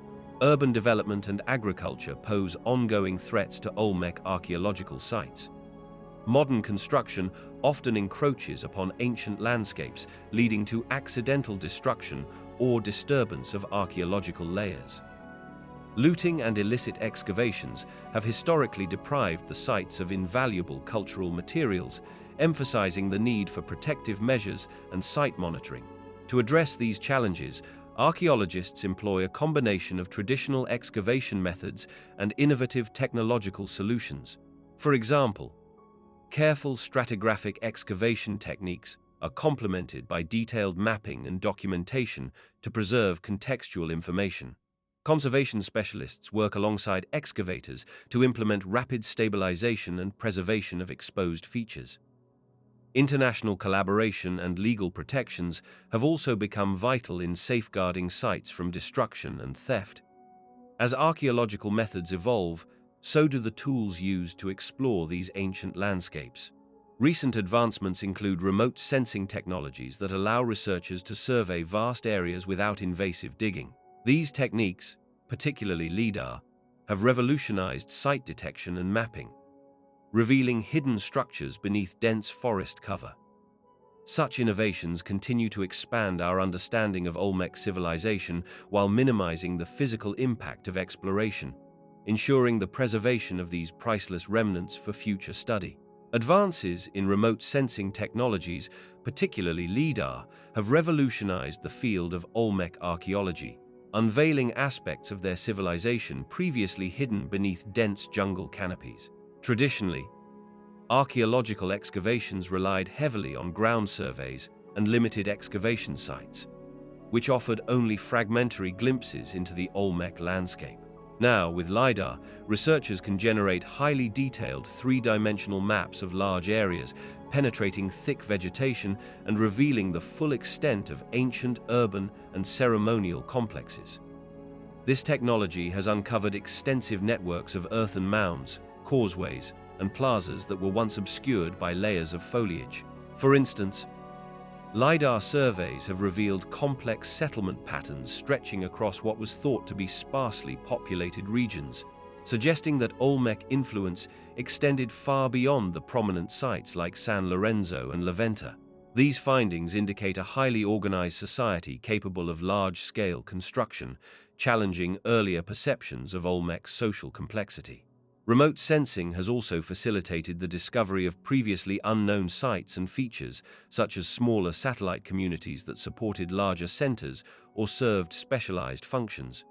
Urban development and agriculture pose ongoing threats to Olmec archaeological sites. Modern construction often encroaches upon ancient landscapes, leading to accidental destruction or disturbance of archaeological layers. Looting and illicit excavations have historically deprived the sites of invaluable cultural materials, emphasizing the need for protective measures and site monitoring. To address these challenges, archaeologists employ a combination of traditional excavation methods and innovative technological solutions. For example, careful stratigraphic excavation techniques are complemented by detailed mapping and documentation to preserve contextual information. Conservation specialists work alongside excavators to implement rapid stabilization and preservation of exposed features. International collaboration and legal protections have also become vital in safeguarding sites from destruction and theft. As archaeological methods evolve, so do the tools used to explore these ancient landscapes. Recent advancements include remote sensing technologies that allow researchers to survey vast areas without invasive digging. These techniques, particularly LIDAR, have revolutionized site detection and mapping, revealing hidden structures beneath dense forest cover. Such innovations continue to expand our understanding of Olmec civilization while minimizing the physical impact of exploration, ensuring the preservation of these priceless remnants for future study. Advances in remote sensing technologies, particularly LIDAR, have revolutionized the field of Olmec archaeology, unveiling aspects of their civilization previously hidden beneath dense jungle canopies. Traditionally, Archaeological excavations relied heavily on ground surveys and limited excavation sites, which offered only fragmentary glimpses into the Olmec landscape. Now, with LiDAR, researchers can generate highly detailed three-dimensional maps of large areas, penetrating thick vegetation and revealing the full extent of ancient urban and ceremonial complexes. This technology has uncovered extensive networks of earthen mounds, causeways, and plazas that were once obscured by layers of foliage. For instance, LiDAR surveys have revealed complex settlement patterns stretching across what was thought to be sparsely populated regions, suggesting that Olmec influence extended far beyond the prominent sites like San Lorenzo and La Venta. These findings indicate a highly organized society capable of large-scale construction, challenging earlier perceptions of Olmec's social complexity. Remote sensing has also facilitated the discovery of previously unknown sites and features, such as smaller satellite communities that supported larger centers or served specialized functions.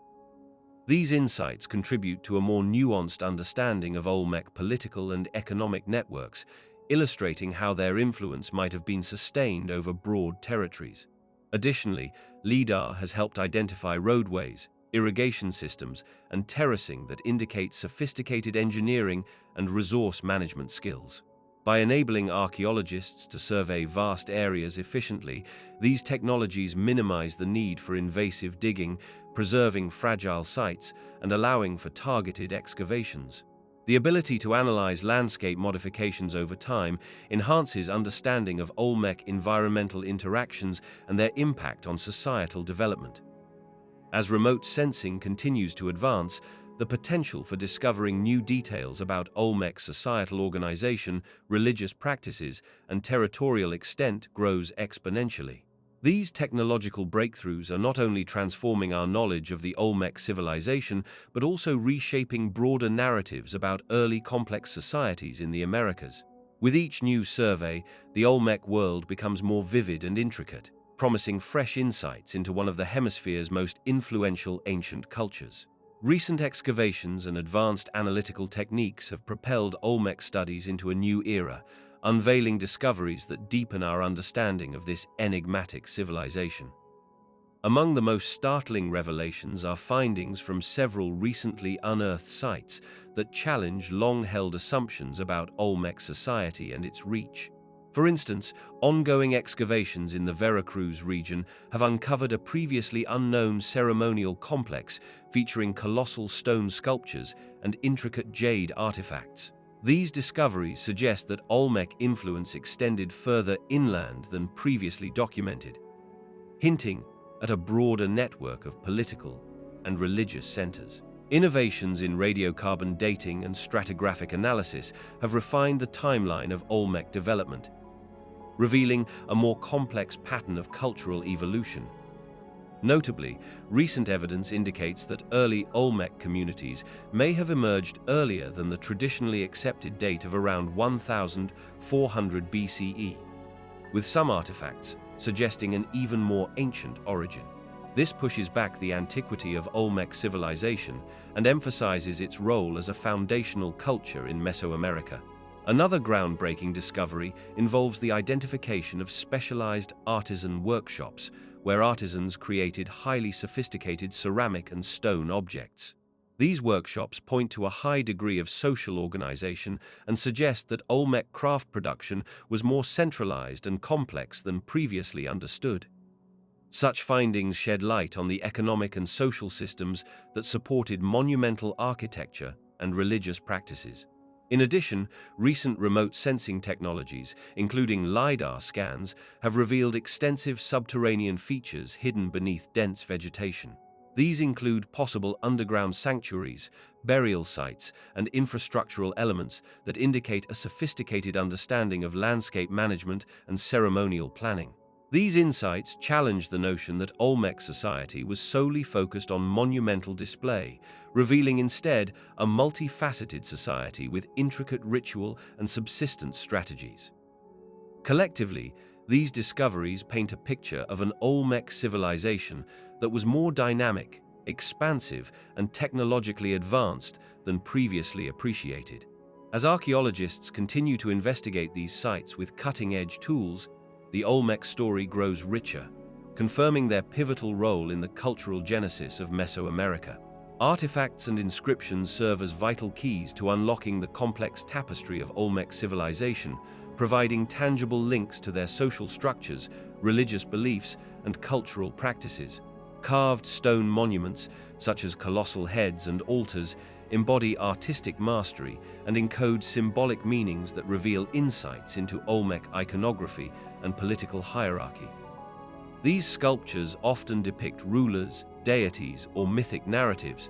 These insights contribute to a more nuanced understanding of Olmec political and economic networks, illustrating how their influence might have been sustained over broad territories. Additionally, LiDAR has helped identify roadways, irrigation systems, and terracing that indicate sophisticated engineering and resource management skills. By enabling archaeologists to survey vast areas efficiently, these technologies minimize the need for invasive digging, preserving fragile sites, and allowing for targeted excavations. The ability to analyze landscape modifications over time enhances understanding of Olmec environmental interactions and their impact on societal development. As remote sensing continues to advance, the potential for discovering new details about Olmec societal organization, religious practices, and territorial extent grows exponentially. These technological breakthroughs are not only transforming our knowledge of the Olmec civilization, but also reshaping broader narratives about early complex societies in the Americas. With each new survey, the Olmec world becomes more vivid and intricate, promising fresh insights into one of the hemisphere's most influential ancient cultures. Recent excavations and advanced analytical techniques have propelled Olmec studies into a new era, unveiling discoveries that deepen our understanding of this enigmatic civilization. Among the most startling revelations are findings from several recently unearthed sites that challenge long-held assumptions about Olmec society and its reach. For instance, ongoing excavations in the Veracruz region have uncovered a previously unknown ceremonial complex featuring colossal stone sculptures and intricate jade artifacts. These discoveries suggest that Olmec influence extended further inland than previously documented, hinting at a broader network of political and religious centers. Innovations in radiocarbon dating and stratigraphic analysis have refined the timeline of Olmec development, revealing a more complex pattern of cultural evolution. Notably, recent evidence indicates that early Olmec communities may have emerged earlier than the traditionally accepted date of around 1400 BCE, with some artifacts suggesting an even more ancient origin. This pushes back the antiquity of Olmec civilization and emphasizes its role as a foundational culture in Mesoamerica. Another groundbreaking discovery involves the identification of specialized artisan workshops, where artisans created highly sophisticated ceramic and stone objects. These workshops point to a high degree of social organization and suggest that Olmec craft production was more centralized and complex than previously understood. Such findings shed light on the economic and social systems that supported monumental architecture and religious practices. In addition, recent remote sensing technologies, including LiDAR scans, have revealed extensive subterranean features hidden beneath dense vegetation. These include possible underground sanctuaries, burial sites, and infrastructural elements that indicate a sophisticated understanding of landscape management and ceremonial planning. These insights challenge the notion that Olmec society was solely focused on monumental display, revealing instead a multifaceted society with intricate ritual and subsistence strategies. Collectively, these discoveries paint a picture of an Olmec civilization that was more dynamic, expansive, and technologically advanced than previously appreciated. As archaeologists continue to investigate these sites with cutting-edge tools, the Olmec story grows richer, confirming their pivotal role in the cultural genesis of Mesoamerica. Artifacts and inscriptions serve as vital keys to unlocking the complex tapestry of Olmec civilization, providing tangible links to their social structures, religious beliefs, and cultural practices. Carved stone monuments, such as colossal heads and altars, embody artistic mastery and encode symbolic meanings that reveal insights into Olmec iconography and political hierarchy. These sculptures often depict rulers, deities, or mythic narratives,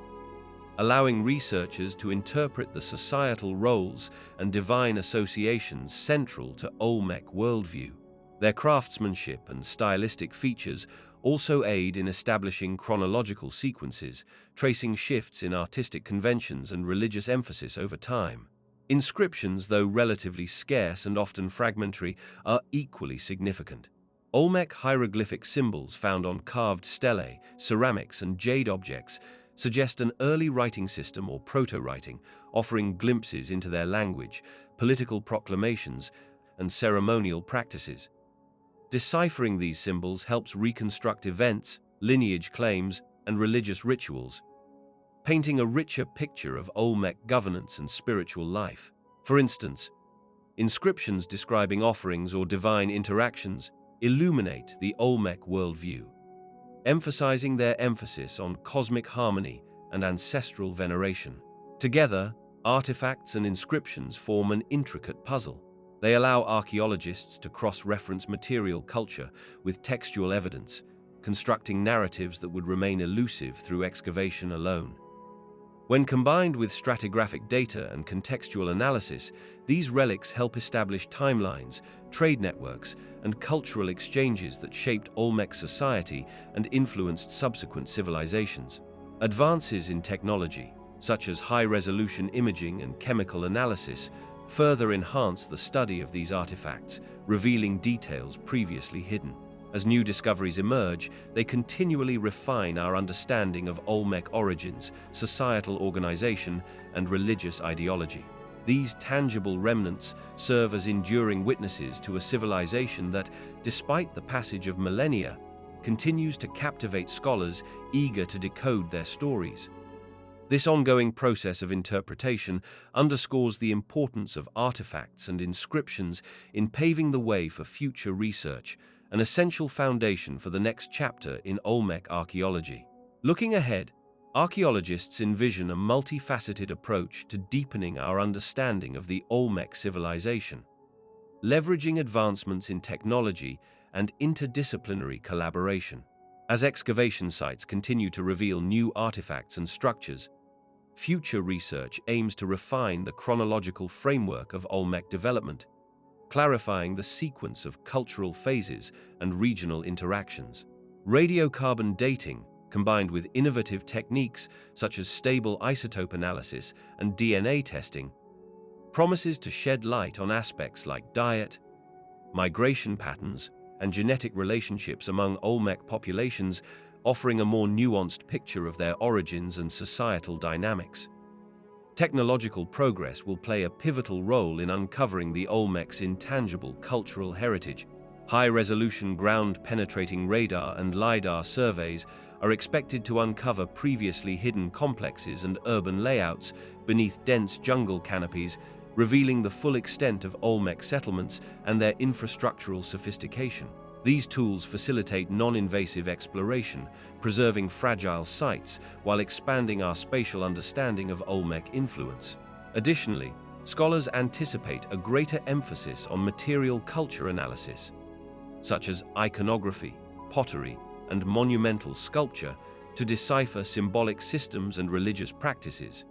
allowing researchers to interpret the societal roles and divine associations central to Olmec worldview. Their craftsmanship and stylistic features also aid in establishing chronological sequences, tracing shifts in artistic conventions and religious emphasis over time. Inscriptions, though relatively scarce and often fragmentary, are equally significant. Olmec hieroglyphic symbols found on carved stelae, ceramics, and jade objects suggest an early writing system or proto-writing, offering glimpses into their language, political proclamations, and ceremonial practices. Deciphering these symbols helps reconstruct events, lineage claims, and religious rituals, painting a richer picture of Olmec governance and spiritual life. For instance, inscriptions describing offerings or divine interactions illuminate the Olmec worldview, emphasizing their emphasis on cosmic harmony and ancestral veneration. Together, artifacts and inscriptions form an intricate puzzle. They allow archaeologists to cross-reference material culture with textual evidence, constructing narratives that would remain elusive through excavation alone. When combined with stratigraphic data and contextual analysis, these relics help establish timelines, trade networks, and cultural exchanges that shaped Olmec society and influenced subsequent civilizations. Advances in technology, such as high-resolution imaging and chemical analysis, further enhance the study of these artifacts, revealing details previously hidden. As new discoveries emerge, they continually refine our understanding of Olmec origins, societal organization, and religious ideology. These tangible remnants serve as enduring witnesses to a civilization that, despite the passage of millennia, continues to captivate scholars eager to decode their stories. This ongoing process of interpretation underscores the importance of artifacts and inscriptions in paving the way for future research, an essential foundation for the next chapter in Olmec archaeology. Looking ahead, archaeologists envision a multifaceted approach to deepening our understanding of the Olmec civilization, leveraging advancements in technology and interdisciplinary collaboration. As excavation sites continue to reveal new artifacts and structures, future research aims to refine the chronological framework of Olmec development, clarifying the sequence of cultural phases and regional interactions. Radiocarbon dating, combined with innovative techniques such as stable isotope analysis and DNA testing, promises to shed light on aspects like diet, migration patterns, and genetic relationships among Olmec populations, offering a more nuanced picture of their origins and societal dynamics. Technological progress will play a pivotal role in uncovering the Olmec's intangible cultural heritage. High-resolution ground-penetrating radar and LiDAR surveys are expected to uncover previously hidden complexes and urban layouts beneath dense jungle canopies, revealing the full extent of Olmec settlements and their infrastructural sophistication. These tools facilitate non-invasive exploration, preserving fragile sites while expanding our spatial understanding of Olmec influence. Additionally, scholars anticipate a greater emphasis on material culture analysis, such as iconography, pottery, and monumental sculpture, to decipher symbolic systems and religious practices.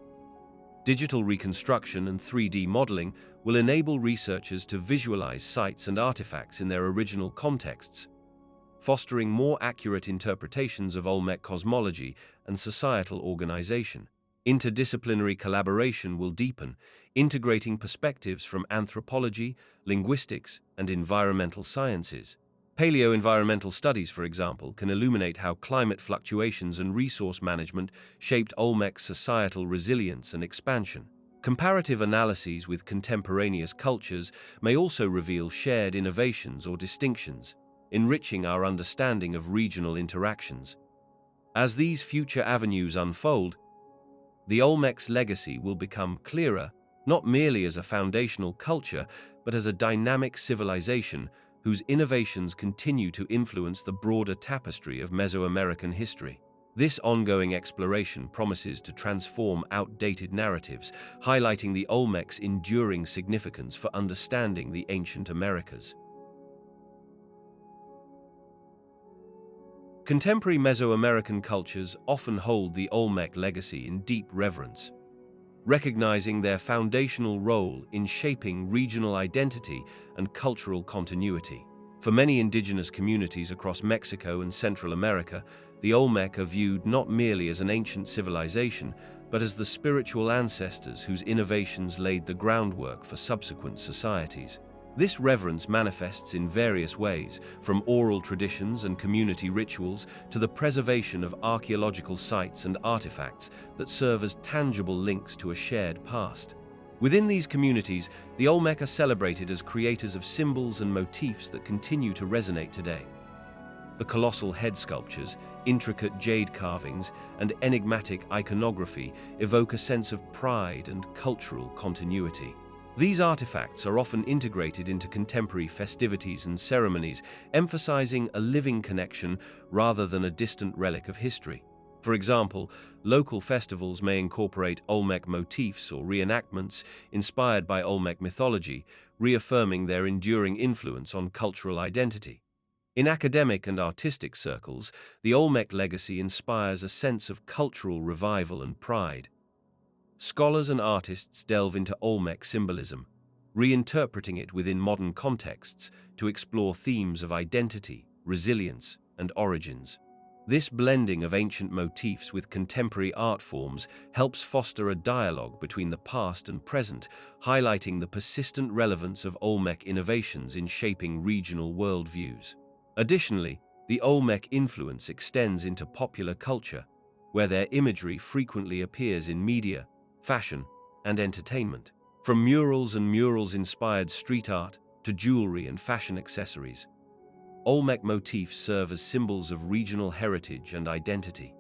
Digital reconstruction and 3D modeling will enable researchers to visualize sites and artifacts in their original contexts, fostering more accurate interpretations of Olmec cosmology and societal organization. Interdisciplinary collaboration will deepen, integrating perspectives from anthropology, linguistics, and environmental sciences. Paleo-environmental studies, for example, can illuminate how climate fluctuations and resource management shaped Olmec's societal resilience and expansion. Comparative analyses with contemporaneous cultures may also reveal shared innovations or distinctions, enriching our understanding of regional interactions. As these future avenues unfold, the Olmecs' legacy will become clearer, not merely as a foundational culture, but as a dynamic civilization whose innovations continue to influence the broader tapestry of Mesoamerican history. This ongoing exploration promises to transform outdated narratives, highlighting the Olmecs' enduring significance for understanding the ancient Americas. Contemporary Mesoamerican cultures often hold the Olmec legacy in deep reverence, recognizing their foundational role in shaping regional identity and cultural continuity. For many indigenous communities across Mexico and Central America, the Olmec are viewed not merely as an ancient civilization, but as the spiritual ancestors whose innovations laid the groundwork for subsequent societies. This reverence manifests in various ways, from oral traditions and community rituals to the preservation of archaeological sites and artifacts that serve as tangible links to a shared past. Within these communities, the Olmec are celebrated as creators of symbols and motifs that continue to resonate today. The colossal head sculptures, intricate jade carvings, and enigmatic iconography evoke a sense of pride and cultural continuity. These artifacts are often integrated into contemporary festivities and ceremonies, emphasizing a living connection rather than a distant relic of history. For example, local festivals may incorporate Olmec motifs or reenactments inspired by Olmec mythology, reaffirming their enduring influence on cultural identity. In academic and artistic circles, the Olmec legacy inspires a sense of cultural revival and pride. Scholars and artists delve into Olmec symbolism, reinterpreting it within modern contexts to explore themes of identity, resilience, and origins. This blending of ancient motifs with contemporary art forms helps foster a dialogue between the past and present, highlighting the persistent relevance of Olmec innovations in shaping regional worldviews. Additionally, the Olmec influence extends into popular culture, where their imagery frequently appears in media, fashion, and entertainment. From murals and murals-inspired street art to jewelry and fashion accessories, Olmec motifs serve as symbols of regional heritage and identity.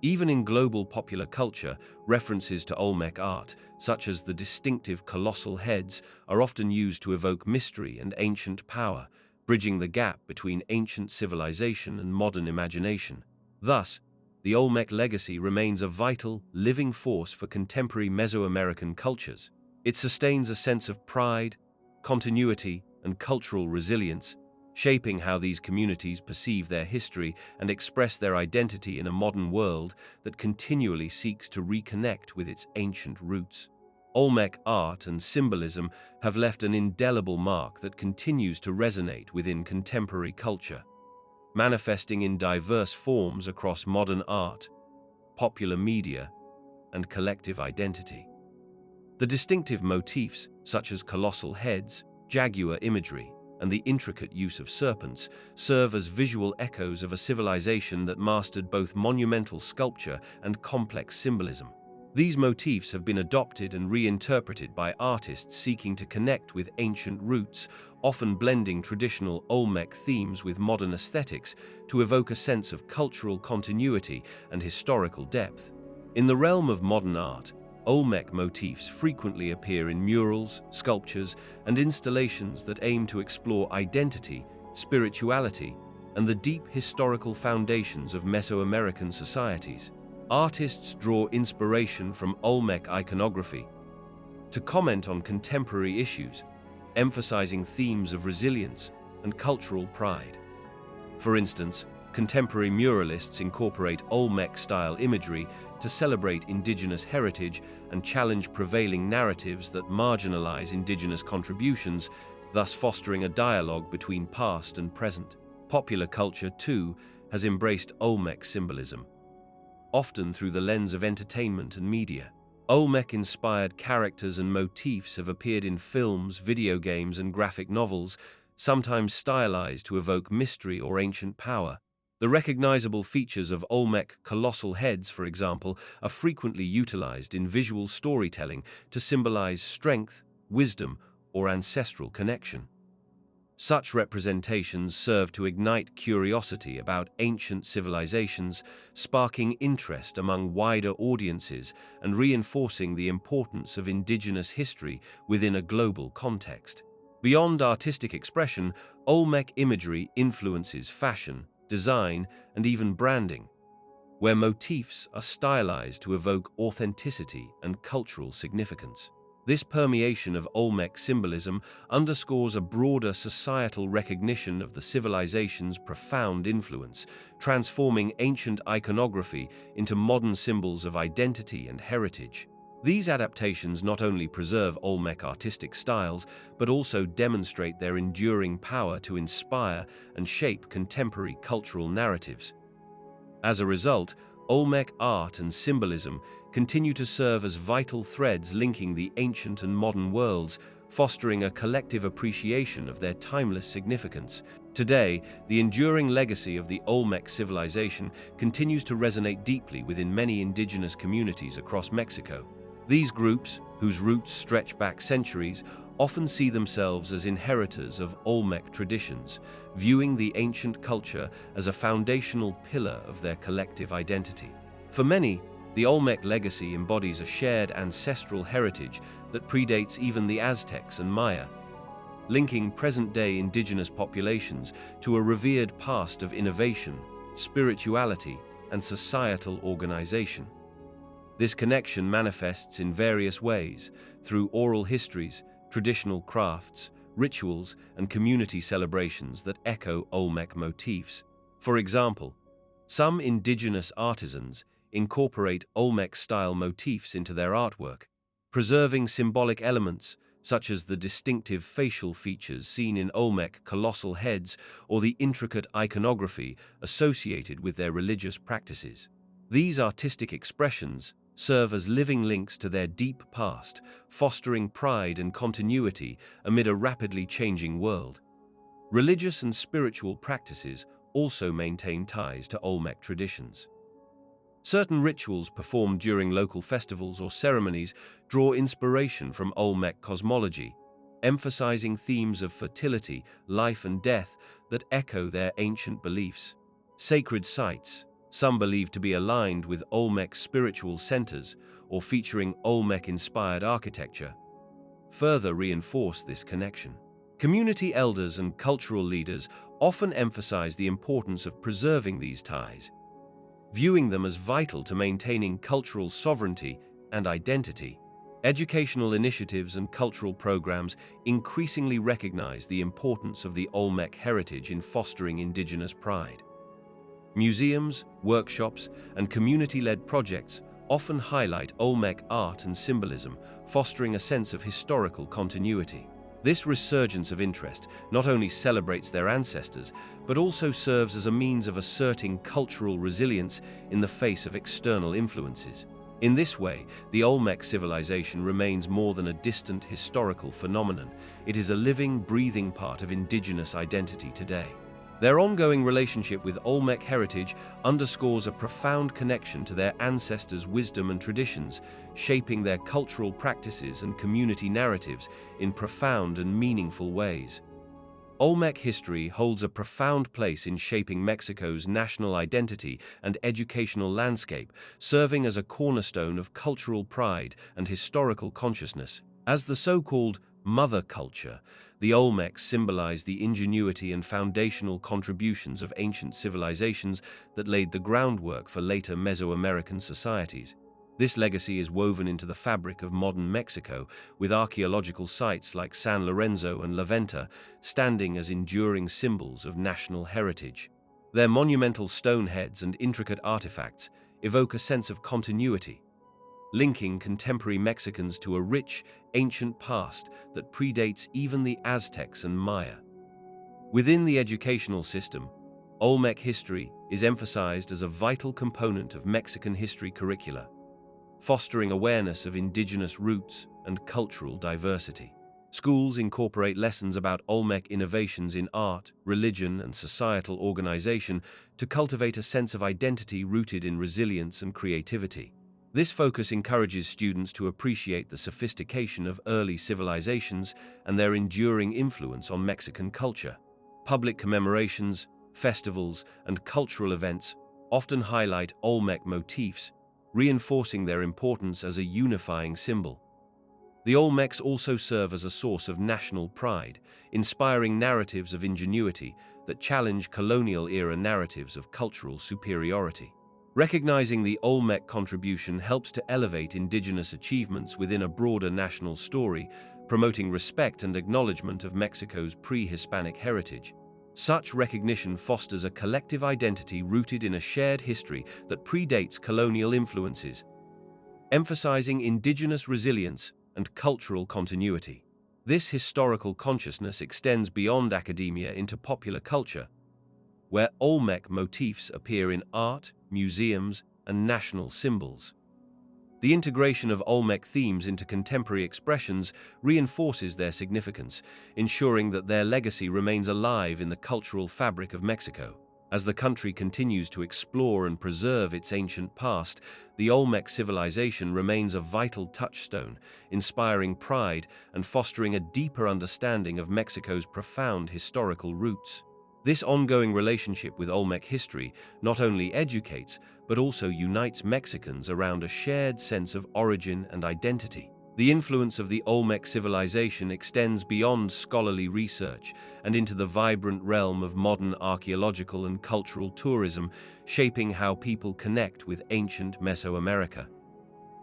Even in global popular culture, references to Olmec art, such as the distinctive colossal heads, are often used to evoke mystery and ancient power, bridging the gap between ancient civilization and modern imagination. Thus, the Olmec legacy remains a vital, living force for contemporary Mesoamerican cultures. It sustains a sense of pride, continuity, and cultural resilience, shaping how these communities perceive their history and express their identity in a modern world that continually seeks to reconnect with its ancient roots. Olmec art and symbolism have left an indelible mark that continues to resonate within contemporary culture, manifesting in diverse forms across modern art, popular media, and collective identity. The distinctive motifs, such as colossal heads, jaguar imagery, and the intricate use of serpents, serve as visual echoes of a civilization that mastered both monumental sculpture and complex symbolism. These motifs have been adopted and reinterpreted by artists seeking to connect with ancient roots, often blending traditional Olmec themes with modern aesthetics to evoke a sense of cultural continuity and historical depth. In the realm of modern art, Olmec motifs frequently appear in murals, sculptures, and installations that aim to explore identity, spirituality, and the deep historical foundations of Mesoamerican societies. Artists draw inspiration from Olmec iconography to comment on contemporary issues, emphasizing themes of resilience and cultural pride. For instance, contemporary muralists incorporate Olmec-style imagery to celebrate indigenous heritage and challenge prevailing narratives that marginalize indigenous contributions, thus fostering a dialogue between past and present. Popular culture, too, has embraced Olmec symbolism, often through the lens of entertainment and media. Olmec-inspired characters and motifs have appeared in films, video games, and graphic novels, sometimes stylized to evoke mystery or ancient power. The recognizable features of Olmec colossal heads, for example, are frequently utilized in visual storytelling to symbolize strength, wisdom, or ancestral connection. Such representations serve to ignite curiosity about ancient civilizations, sparking interest among wider audiences and reinforcing the importance of indigenous history within a global context. Beyond artistic expression, Olmec imagery influences fashion, design, and even branding, where motifs are stylized to evoke authenticity and cultural significance. This permeation of Olmec symbolism underscores a broader societal recognition of the civilization's profound influence, transforming ancient iconography into modern symbols of identity and heritage. These adaptations not only preserve Olmec artistic styles, but also demonstrate their enduring power to inspire and shape contemporary cultural narratives. As a result, Olmec art and symbolism continue to serve as vital threads linking the ancient and modern worlds, fostering a collective appreciation of their timeless significance. Today, the enduring legacy of the Olmec civilization continues to resonate deeply within many indigenous communities across Mexico. These groups, whose roots stretch back centuries, often see themselves as inheritors of Olmec traditions, viewing the ancient culture as a foundational pillar of their collective identity. For many, the Olmec legacy embodies a shared ancestral heritage that predates even the Aztecs and Maya, linking present-day indigenous populations to a revered past of innovation, spirituality, and societal organization. This connection manifests in various ways, through oral histories, traditional crafts, rituals, and community celebrations that echo Olmec motifs. For example, some indigenous artisans incorporate Olmec-style motifs into their artwork, preserving symbolic elements such as the distinctive facial features seen in Olmec colossal heads or the intricate iconography associated with their religious practices. These artistic expressions serve as living links to their deep past, fostering pride and continuity amid a rapidly changing world. Religious and spiritual practices also maintain ties to Olmec traditions. Certain rituals performed during local festivals or ceremonies draw inspiration from Olmec cosmology, emphasizing themes of fertility, life, and death that echo their ancient beliefs. Sacred sites, some believed to be aligned with Olmec spiritual centers or featuring Olmec-inspired architecture, further reinforce this connection. Community elders and cultural leaders often emphasize the importance of preserving these ties, viewing them as vital to maintaining cultural sovereignty and identity. Educational initiatives and cultural programs increasingly recognize the importance of the Olmec heritage in fostering indigenous pride. Museums, workshops, and community-led projects often highlight Olmec art and symbolism, fostering a sense of historical continuity. This resurgence of interest not only celebrates their ancestors, but also serves as a means of asserting cultural resilience in the face of external influences. In this way, the Olmec civilization remains more than a distant historical phenomenon. It is a living, breathing part of indigenous identity today. Their ongoing relationship with Olmec heritage underscores a profound connection to their ancestors' wisdom and traditions, shaping their cultural practices and community narratives in profound and meaningful ways. Olmec history holds a profound place in shaping Mexico's national identity and educational landscape, serving as a cornerstone of cultural pride and historical consciousness. As the so-called mother culture, the Olmecs symbolize the ingenuity and foundational contributions of ancient civilizations that laid the groundwork for later Mesoamerican societies. This legacy is woven into the fabric of modern Mexico, with archaeological sites like San Lorenzo and La Venta standing as enduring symbols of national heritage. Their monumental stone heads and intricate artifacts evoke a sense of continuity, linking contemporary Mexicans to a rich, ancient past that predates even the Aztecs and Maya. Within the educational system, Olmec history is emphasized as a vital component of Mexican history curricula, fostering awareness of indigenous roots and cultural diversity. Schools incorporate lessons about Olmec innovations in art, religion, and societal organization to cultivate a sense of identity rooted in resilience and creativity. This focus encourages students to appreciate the sophistication of early civilizations and their enduring influence on Mexican culture. Public commemorations, festivals, and cultural events often highlight Olmec motifs, reinforcing their importance as a unifying symbol. The Olmecs also serve as a source of national pride, inspiring narratives of ingenuity that challenge colonial-era narratives of cultural superiority. Recognizing the Olmec contribution helps to elevate Indigenous achievements within a broader national story, promoting respect and acknowledgement of Mexico's pre-Hispanic heritage. Such recognition fosters a collective identity rooted in a shared history that predates colonial influences, emphasizing Indigenous resilience and cultural continuity. This historical consciousness extends beyond academia into popular culture, where Olmec motifs appear in art, museums, and national symbols. The integration of Olmec themes into contemporary expressions reinforces their significance, ensuring that their legacy remains alive in the cultural fabric of Mexico. As the country continues to explore and preserve its ancient past, the Olmec civilization remains a vital touchstone, inspiring pride and fostering a deeper understanding of Mexico's profound historical roots. This ongoing relationship with Olmec history not only educates, but also unites Mexicans around a shared sense of origin and identity. The influence of the Olmec civilization extends beyond scholarly research and into the vibrant realm of modern archaeological and cultural tourism, shaping how people connect with ancient Mesoamerica.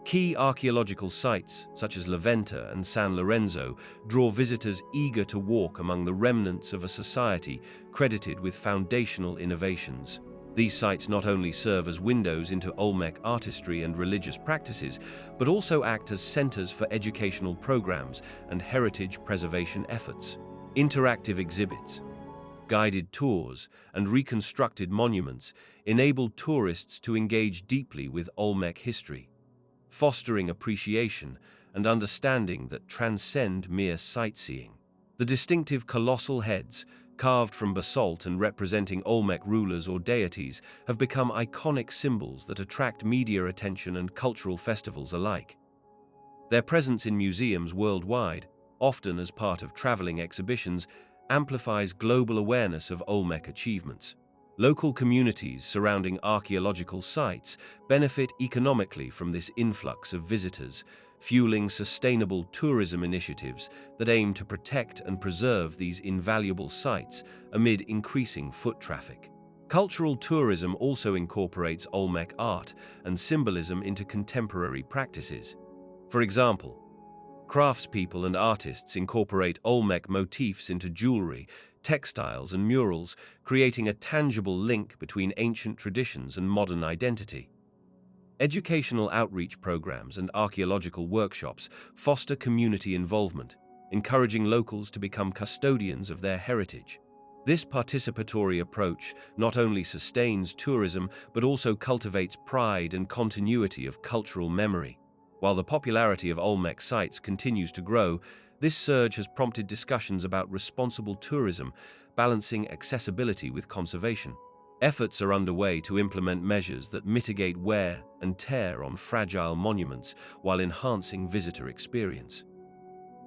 Key archaeological sites, such as La Venta and San Lorenzo, draw visitors eager to walk among the remnants of a society credited with foundational innovations. These sites not only serve as windows into Olmec artistry and religious practices, but also act as centers for educational programs and heritage preservation efforts. Interactive exhibits, guided tours, and reconstructed monuments enable tourists to engage deeply with Olmec history, fostering appreciation and understanding that transcend mere sightseeing. The distinctive colossal heads, carved from basalt and representing Olmec rulers or deities, have become iconic symbols that attract media attention and cultural festivals alike. Their presence in museums worldwide, often as part of traveling exhibitions, amplifies global awareness of Olmec achievements. Local communities surrounding archaeological sites benefit economically from this influx of visitors, fueling sustainable tourism initiatives that aim to protect and preserve these invaluable sites amid increasing foot traffic. Cultural tourism also incorporates Olmec art and symbolism into contemporary practices. For example, craftspeople and artists incorporate Olmec motifs into jewelry, textiles, and murals, creating a tangible link between ancient traditions and modern identity. Educational outreach programs and archaeological workshops foster community involvement, encouraging locals to become custodians of their heritage. This participatory approach not only sustains tourism but also cultivates pride and continuity of cultural memory. While the popularity of Olmec sites continues to grow, this surge has prompted discussions about responsible tourism, balancing accessibility with conservation. Efforts are underway to implement measures that mitigate wear and tear on fragile monuments while enhancing visitor experience.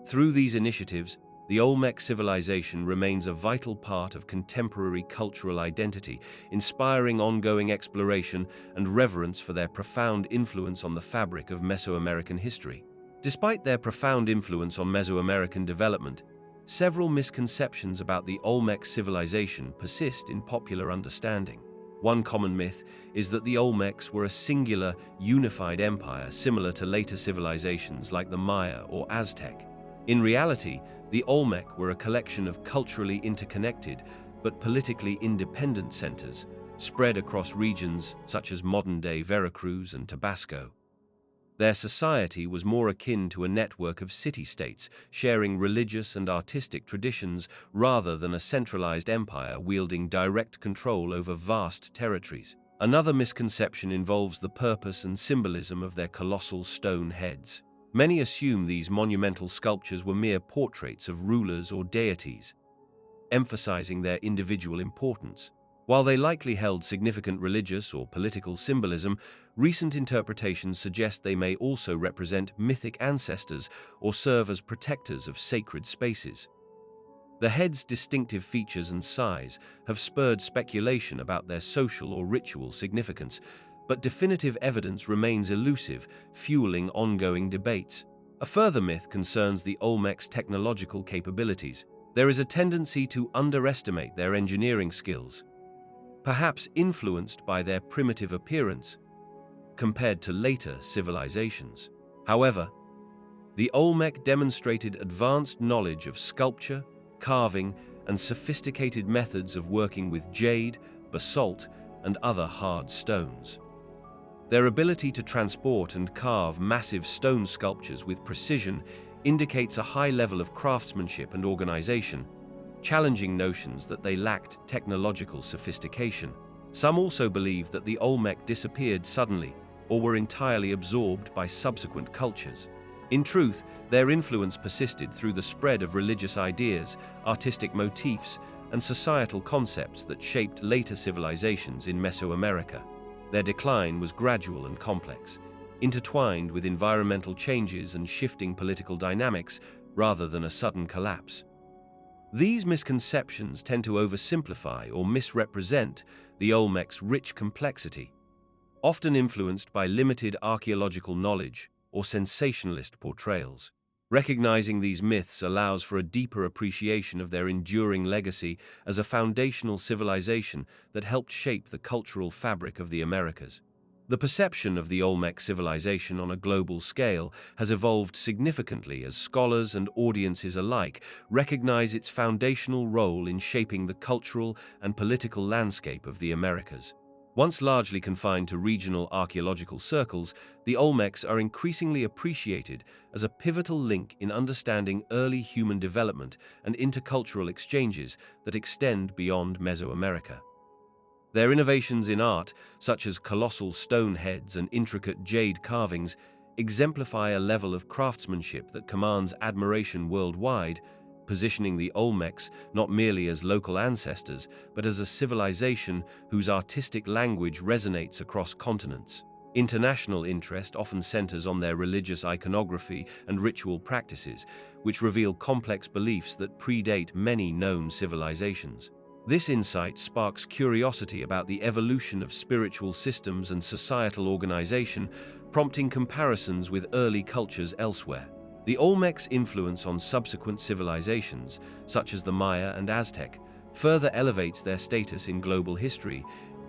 Through these initiatives, the Olmec civilization remains a vital part of contemporary cultural identity, inspiring ongoing exploration and reverence for their profound influence on the fabric of Mesoamerican history. Despite their profound influence on Mesoamerican development, several misconceptions about the Olmec civilization persist in popular understanding. One common myth is that the Olmecs were a singular, unified empire similar to later civilizations like the Maya or Aztec. In reality, the Olmec were a collection of culturally interconnected but politically independent centers spread across regions such as modern-day Veracruz and Tabasco. Their society was more akin to a network of city-states sharing religious and artistic traditions rather than a centralized empire wielding direct control over vast territories. Another misconception involves the purpose and symbolism of their colossal stone heads. Many assume these monumental sculptures were mere portraits of rulers or deities, emphasizing their individual importance. While they likely held significant religious or political symbolism, recent interpretations suggest they may also represent mythic ancestors or serve as protectors of sacred spaces. The head's distinctive features and size have spurred speculation about their social or ritual significance, but definitive evidence remains elusive, fueling ongoing debates. A further myth concerns the Olmecs' technological capabilities. There is a tendency to underestimate their engineering skills, perhaps influenced by their primitive appearance compared to later civilizations. However, the Olmec demonstrated advanced knowledge of sculpture, carving, and sophisticated methods of working with jade, basalt, and other hard stones. Their ability to transport and carve massive stone sculptures with precision indicates a high level of craftsmanship and organization, challenging notions that they lacked technological sophistication. Some also believe that the Olmec disappeared suddenly or were entirely absorbed by subsequent cultures. In truth, their influence persisted through the spread of religious ideas, artistic motifs, and societal concepts that shaped later civilizations in Mesoamerica. Their decline was gradual and complex, intertwined with environmental changes and shifting political dynamics rather than a sudden collapse. These misconceptions tend to oversimplify or misrepresent the Olmec's rich complexity, often influenced by limited archaeological knowledge or sensationalist portrayals. Recognizing these myths allows for a deeper appreciation of their enduring legacy as a foundational civilization that helped shape the cultural fabric of the Americas. The perception of the Olmec civilization on a global scale has evolved significantly as scholars and audiences alike recognize its foundational role in shaping the cultural and political landscape of the Americas. Once largely confined to regional archaeological circles, the Olmecs are increasingly appreciated as a pivotal link in understanding early human development and intercultural exchanges that extend beyond Mesoamerica. Their innovations in art, such as colossal stone heads and intricate jade carvings, exemplify a level of craftsmanship that commands admiration worldwide, positioning the Olmecs not merely as local ancestors, but as a civilization whose artistic language resonates across continents. International interest often centers on their religious iconography and ritual practices, which reveal complex beliefs that predate many known civilizations. This insight sparks curiosity about the evolution of spiritual systems and societal organization, prompting comparisons with early cultures elsewhere. The Olmecs' influence on subsequent civilizations, such as the Maya and Aztec, further elevates their status in global history,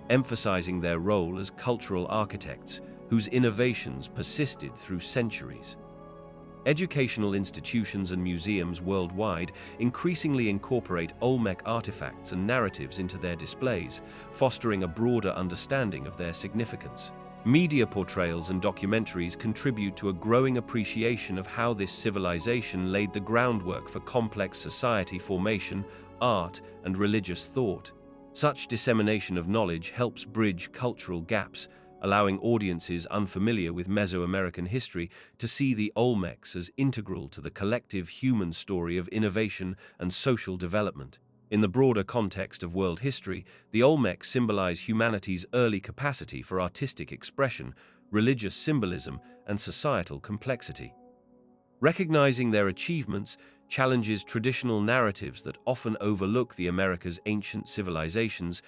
emphasizing their role as cultural architects whose innovations persisted through centuries. Educational institutions and museums worldwide increasingly incorporate Olmec artifacts and narratives into their displays, fostering a broader understanding of their significance. Media portrayals and documentaries contribute to a growing appreciation of how this civilization laid the groundwork for complex society formation, art, and religious thought. Such dissemination of knowledge helps bridge cultural gaps, allowing audiences unfamiliar with Mesoamerican history to see the Olmecs as integral to the collective human story of innovation and social development. In the broader context of world history, the Olmecs symbolize humanity's early capacity for artistic expression, religious symbolism, and societal complexity. Recognizing their achievements challenges traditional narratives that often overlook the Americas' ancient civilizations,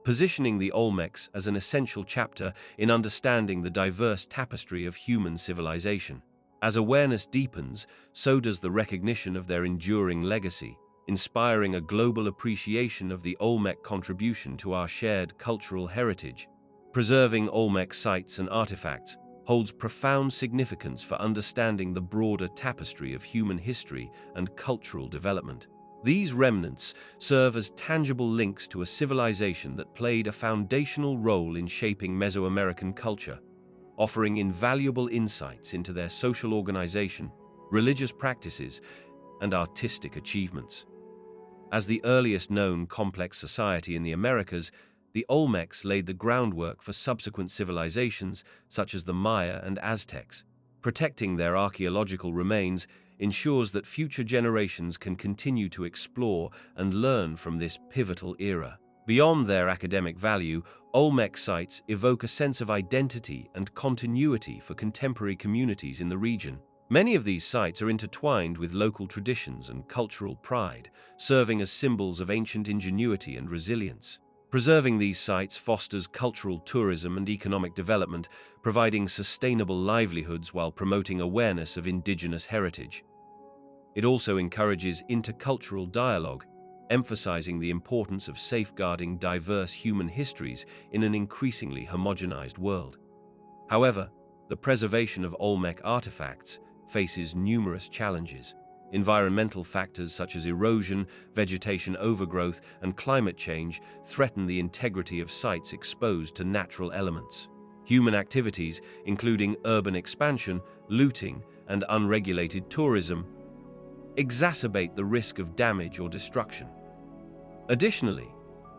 positioning the Olmecs as an essential chapter in understanding the diverse tapestry of human civilization. As awareness deepens, so does the recognition of their enduring legacy, inspiring a global appreciation of the Olmec contribution to our shared cultural heritage. Preserving Olmec sites and artifacts holds profound significance for understanding the broader tapestry of human history and cultural development. These remnants serve as tangible links to a civilization that played a foundational role in shaping Mesoamerican culture, offering invaluable insights into their social organization, religious practices, and artistic achievements. As the earliest known complex society in the Americas, the Olmecs laid the groundwork for subsequent civilizations such as the Maya and Aztecs. Protecting their archaeological remains ensures that future generations can continue to explore and learn from this pivotal era. Beyond their academic value, Olmec sites evoke a sense of identity and continuity for contemporary communities in the region. Many of these sites are intertwined with local traditions and cultural pride, serving as symbols of ancient ingenuity and resilience. Preserving these sites fosters cultural tourism and economic development, providing sustainable livelihoods while promoting awareness of indigenous heritage. It also encourages intercultural dialogue, emphasizing the importance of safeguarding diverse human histories in an increasingly homogenized world. However, the preservation of Olmec artifacts faces numerous challenges. Environmental factors such as erosion, vegetation overgrowth, and climate change threaten the integrity of sites exposed to natural elements. Human activities, including urban expansion, looting, and unregulated tourism, exacerbate the risk of damage or destruction. Additionally,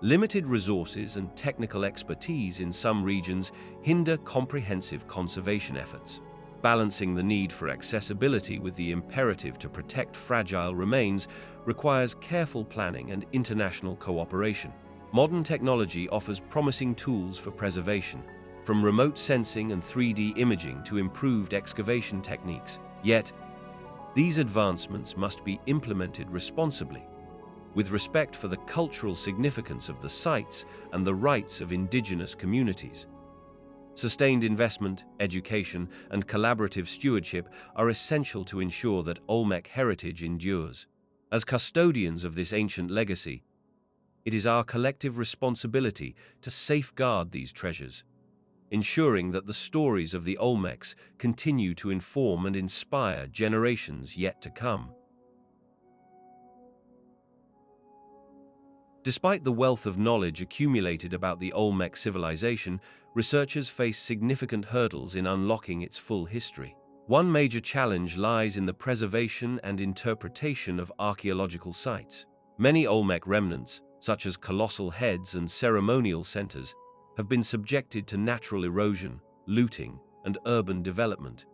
limited resources and technical expertise in some regions hinder comprehensive conservation efforts. Balancing the need for accessibility with the imperative to protect fragile remains requires careful planning and international cooperation. Modern technology offers promising tools for preservation, from remote sensing and 3D imaging to improved excavation techniques. Yet, these advancements must be implemented responsibly, with respect for the cultural significance of the sites and the rights of indigenous communities. Sustained investment, education, and collaborative stewardship are essential to ensure that Olmec heritage endures. As custodians of this ancient legacy, it is our collective responsibility to safeguard these treasures, ensuring that the stories of the Olmecs continue to inform and inspire generations yet to come. Despite the wealth of knowledge accumulated about the Olmec civilization, researchers face significant hurdles in unlocking its full history. One major challenge lies in the preservation and interpretation of archaeological sites. Many Olmec remnants, such as colossal heads and ceremonial centers, have been subjected to natural erosion, looting, and urban development,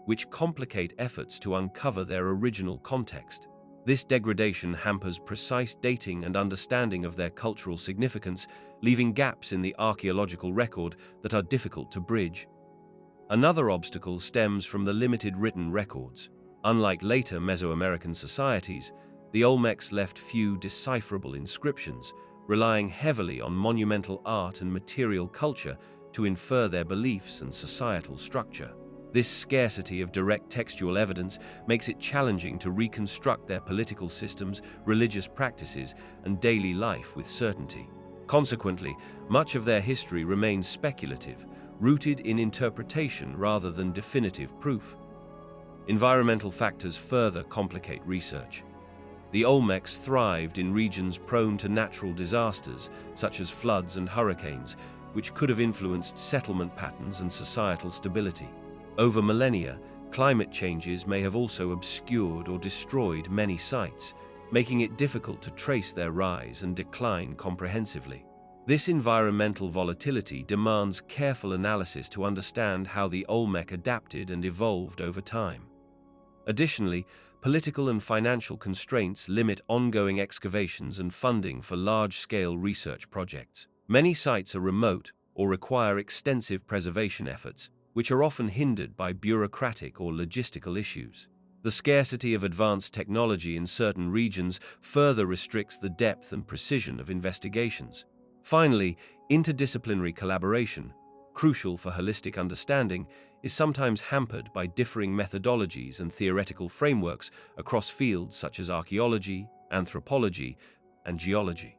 which complicate efforts to uncover their original context. This degradation hampers precise dating and understanding of their cultural significance, leaving gaps in the archaeological record that are difficult to bridge. Another obstacle stems from the limited written records. Unlike later Mesoamerican societies, the Olmecs left few decipherable inscriptions, relying heavily on monumental art and material culture to infer their beliefs and societal structure. This scarcity of direct textual evidence makes it challenging to reconstruct their political systems, religious practices, and daily life with certainty. Consequently, much of their history remains speculative, rooted in interpretation rather than definitive proof. Environmental factors further complicate research. The Olmecs thrived in regions prone to natural disasters, such as floods and hurricanes, which could have influenced settlement patterns and societal stability. Over millennia, climate changes may have also obscured or destroyed many sites, making it difficult to trace their rise and decline comprehensively. This environmental volatility demands careful analysis to understand how the Olmec adapted and evolved over time. Additionally, political and financial constraints limit ongoing excavations and funding for large-scale research projects. Many sites are remote or require extensive preservation efforts, which are often hindered by bureaucratic or logistical issues. The scarcity of advanced technology in certain regions further restricts the depth and precision of investigations. Finally, interdisciplinary collaboration, crucial for holistic understanding, is sometimes hampered by differing methodologies and theoretical frameworks across fields such as archaeology, anthropology, and geology.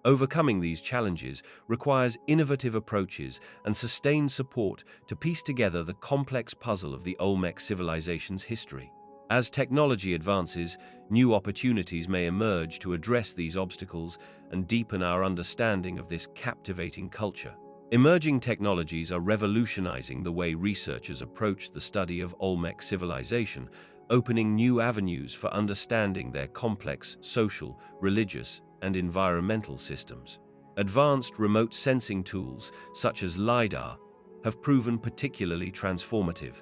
Overcoming these challenges requires innovative approaches and sustained support to piece together the complex puzzle of the Olmec civilization's history. As technology advances, new opportunities may emerge to address these obstacles and deepen our understanding of this captivating culture. Emerging technologies are revolutionizing the way researchers approach the study of Olmec civilization, opening new avenues for understanding their complex social, religious, and environmental systems. Advanced remote sensing tools, such as LiDAR, have proven particularly transformative,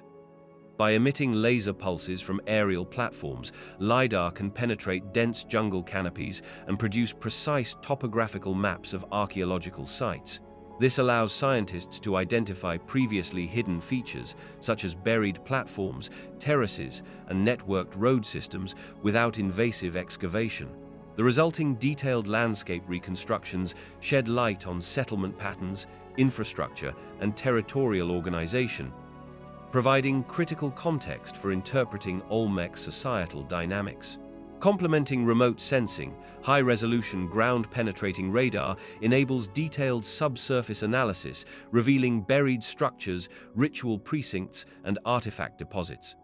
By emitting laser pulses from aerial platforms, LiDAR can penetrate dense jungle canopies and produce precise topographical maps of archaeological sites. This allows scientists to identify previously hidden features, such as buried platforms, terraces, and networked road systems, without invasive excavation. The resulting detailed landscape reconstructions shed light on settlement patterns, infrastructure, and territorial organization, providing critical context for interpreting Olmec societal dynamics. Complementing remote sensing, high-resolution ground-penetrating radar enables detailed subsurface analysis, revealing buried structures, ritual precincts, and artifact deposits.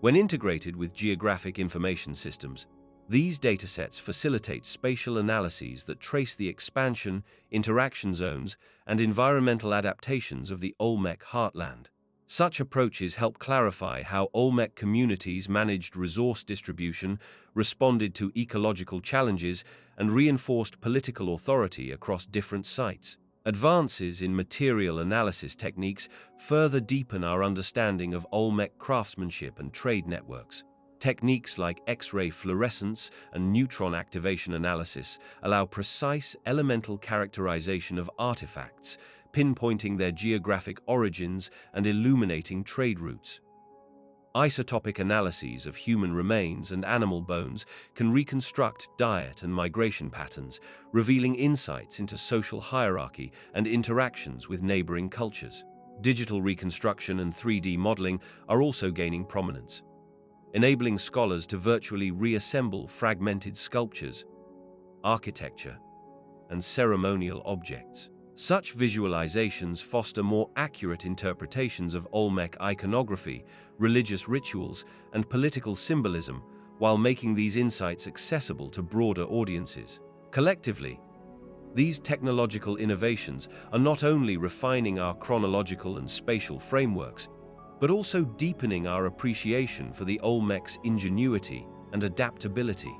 When integrated with geographic information systems, these datasets facilitate spatial analyses that trace the expansion, interaction zones, and environmental adaptations of the Olmec Heartland. Such approaches help clarify how Olmec communities managed resource distribution, responded to ecological challenges, and reinforced political authority across different sites. Advances in material analysis techniques further deepen our understanding of Olmec craftsmanship and trade networks. Techniques like X-ray fluorescence and neutron activation analysis allow precise elemental characterization of artifacts, pinpointing their geographic origins and illuminating trade routes. Isotopic analyses of human remains and animal bones can reconstruct diet and migration patterns, revealing insights into social hierarchy and interactions with neighboring cultures. Digital reconstruction and 3D modeling are also gaining prominence, enabling scholars to virtually reassemble fragmented sculptures, architecture, and ceremonial objects. Such visualizations foster more accurate interpretations of Olmec iconography, religious rituals, and political symbolism, while making these insights accessible to broader audiences. Collectively, these technological innovations are not only refining our chronological and spatial frameworks, but also deepening our appreciation for the Olmec's ingenuity and adaptability.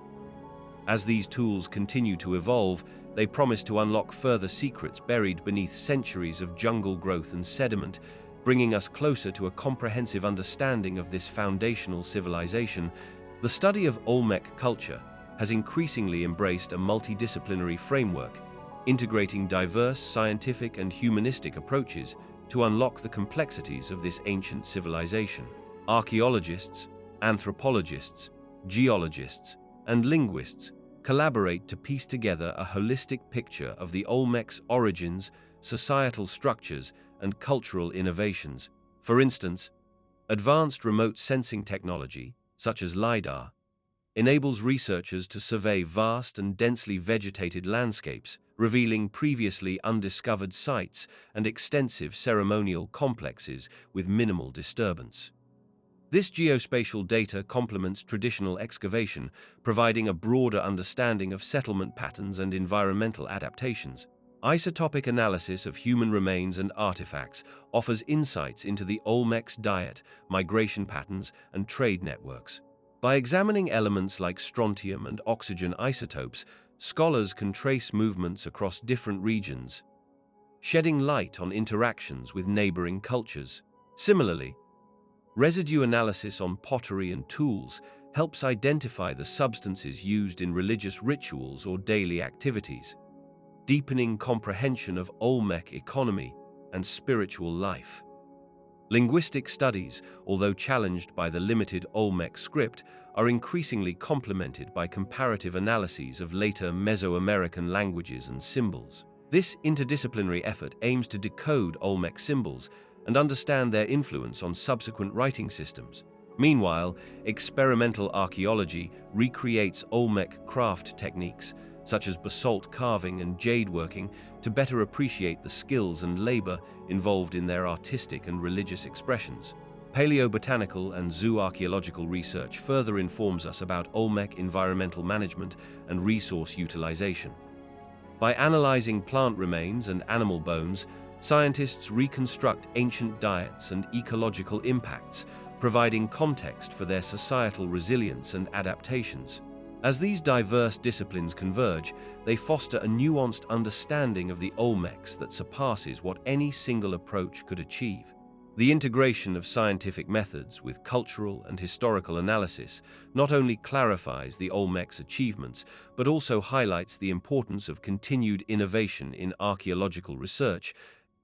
As these tools continue to evolve, they promise to unlock further secrets buried beneath centuries of jungle growth and sediment, bringing us closer to a comprehensive understanding of this foundational civilization. The study of Olmec culture has increasingly embraced a multidisciplinary framework, integrating diverse scientific and humanistic approaches to unlock the complexities of this ancient civilization. Archaeologists, anthropologists, geologists, and linguists collaborate to piece together a holistic picture of the Olmec's origins, societal structures, and cultural innovations. For instance, advanced remote sensing technology, such as LiDAR, enables researchers to survey vast and densely vegetated landscapes, revealing previously undiscovered sites and extensive ceremonial complexes with minimal disturbance. This geospatial data complements traditional excavation, providing a broader understanding of settlement patterns and environmental adaptations. Isotopic analysis of human remains and artifacts offers insights into the Olmec's diet, migration patterns, and trade networks. By examining elements like strontium and oxygen isotopes, scholars can trace movements across different regions, shedding light on interactions with neighboring cultures. Similarly, residue analysis on pottery and tools helps identify the substances used in religious rituals or daily activities, deepening comprehension of Olmec economy and spiritual life. Linguistic studies, although challenged by the limited Olmec script, are increasingly complemented by comparative analyses of later Mesoamerican languages and symbols. This interdisciplinary effort aims to decode Olmec symbols and understand their influence on subsequent writing systems. Meanwhile, experimental archaeology recreates Olmec craft techniques, such as basalt carving and jade working, to better appreciate the skills and labor involved in their artistic and religious expressions. Paleobotanical and zooarchaeological research further informs us about Olmec environmental management and resource utilization. By analyzing plant remains and animal bones, scientists reconstruct ancient diets and ecological impacts, providing context for their societal resilience and adaptations. As these diverse disciplines converge, they foster a nuanced understanding of the Olmecs that surpasses what any single approach could achieve. The integration of scientific methods with cultural and historical analysis not only clarifies the Olmecs' achievements, but also highlights the importance of continued innovation in archaeological research,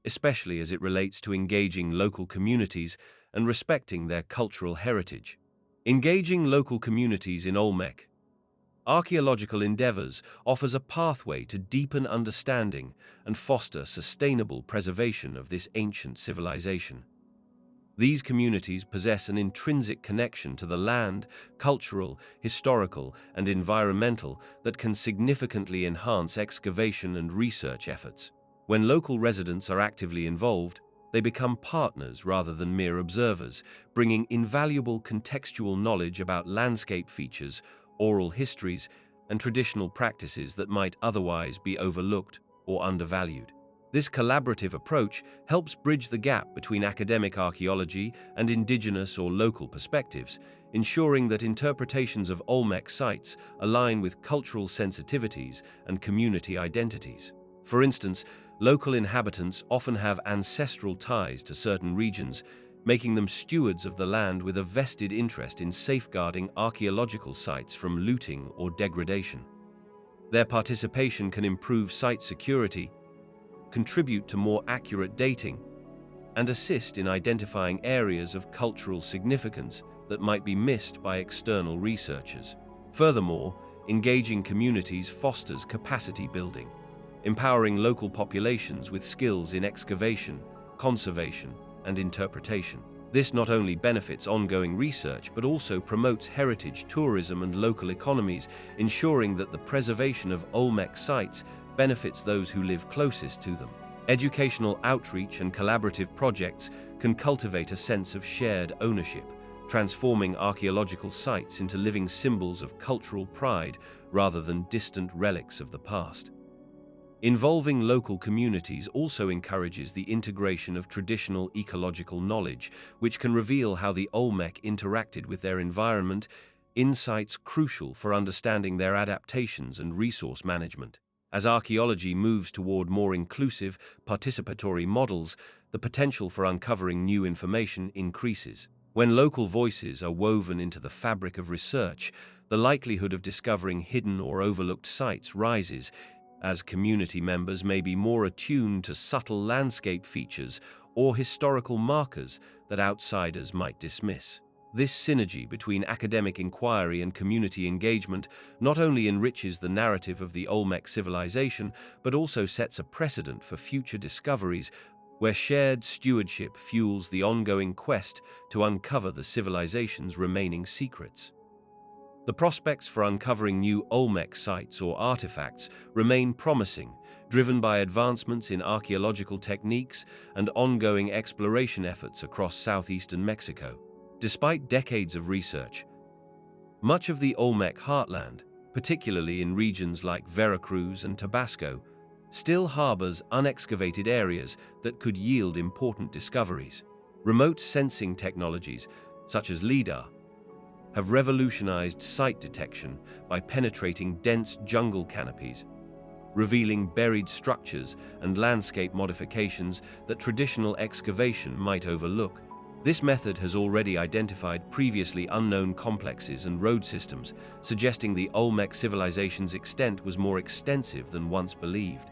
especially as it relates to engaging local communities and respecting their cultural heritage. Engaging local communities in Olmec archaeological endeavors offers a pathway to deepen understanding and foster sustainable preservation of this ancient civilization. These communities possess an intrinsic connection to the land, cultural, historical, and environmental that can significantly enhance excavation and research efforts. When local residents are actively involved, they become partners rather than mere observers, bringing invaluable contextual knowledge about landscape features, oral histories, and traditional practices that might otherwise be overlooked or undervalued. This collaborative approach helps bridge the gap between academic archaeology and indigenous or local perspectives, ensuring that interpretations of Olmec sites align with cultural sensitivities and community identities. For instance, local inhabitants often have ancestral ties to certain regions, making them stewards of the land with a vested interest in safeguarding archaeological sites from looting or degradation. Their participation can improve site security, contribute to more accurate dating, and assist in identifying areas of cultural significance that might be missed by external researchers. Furthermore, engaging communities fosters capacity building, empowering local populations with skills in excavation, conservation, and interpretation. This not only benefits ongoing research but also promotes heritage tourism and local economies, ensuring that the preservation of Olmec sites benefits those who live closest to them. Educational outreach and collaborative projects can cultivate a sense of shared ownership, transforming archaeological sites into living symbols of cultural pride rather than distant relics of the past. Involving local communities also encourages the integration of traditional ecological knowledge, which can reveal how the Olmec interacted with their environment, insights crucial for understanding their adaptations and resource management. As archaeology moves toward more inclusive, participatory models, the potential for uncovering new information increases. When local voices are woven into the fabric of research, the likelihood of discovering hidden or overlooked sites rises, as community members may be more attuned to subtle landscape features or historical markers that outsiders might dismiss. This synergy between academic inquiry and community engagement not only enriches the narrative of the Olmec civilization, but also sets a precedent for future discoveries where shared stewardship fuels the ongoing quest to uncover the civilization's remaining secrets. The prospects for uncovering new Olmec sites or artifacts remain promising, driven by advancements in archaeological techniques and ongoing exploration efforts across southeastern Mexico. Despite decades of research, much of the Olmec heartland, particularly in regions like Veracruz and Tabasco, still harbors unexcavated areas that could yield important discoveries. Remote sensing technologies, such as LIDAR, have revolutionized site detection by penetrating dense jungle canopies, revealing buried structures and landscape modifications that traditional excavation might overlook. This method has already identified previously unknown complexes and road systems, suggesting the Olmec civilization's extent was more extensive than once believed.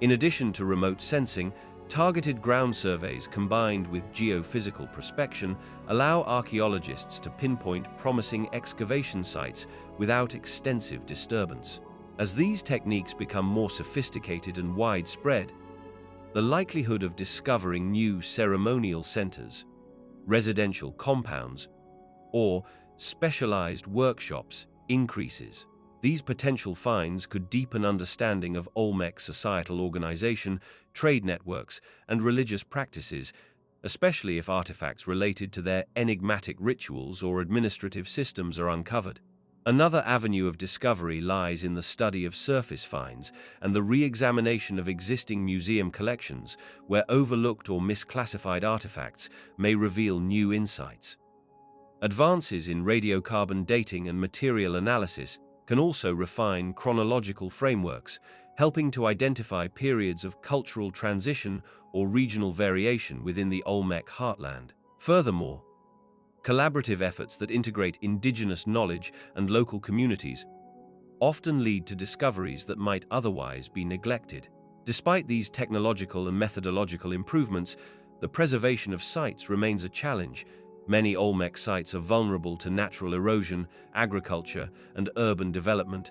In addition to remote sensing, targeted ground surveys combined with geophysical prospection allow archaeologists to pinpoint promising excavation sites without extensive disturbance. As these techniques become more sophisticated and widespread, the likelihood of discovering new ceremonial centers, residential compounds, or specialized workshops increases. These potential finds could deepen understanding of Olmec societal organization, trade networks, and religious practices, especially if artifacts related to their enigmatic rituals or administrative systems are uncovered. Another avenue of discovery lies in the study of surface finds and the re-examination of existing museum collections, where overlooked or misclassified artifacts may reveal new insights. Advances in radiocarbon dating and material analysis can also refine chronological frameworks, helping to identify periods of cultural transition or regional variation within the Olmec heartland. Furthermore, collaborative efforts that integrate indigenous knowledge and local communities often lead to discoveries that might otherwise be neglected. Despite these technological and methodological improvements, the preservation of sites remains a challenge. Many Olmec sites are vulnerable to natural erosion, agriculture, and urban development,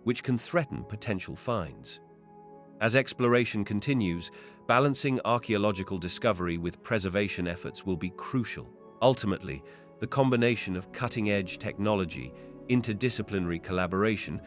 which can threaten potential finds. As exploration continues, balancing archaeological discovery with preservation efforts will be crucial. Ultimately, the combination of cutting-edge technology, interdisciplinary collaboration,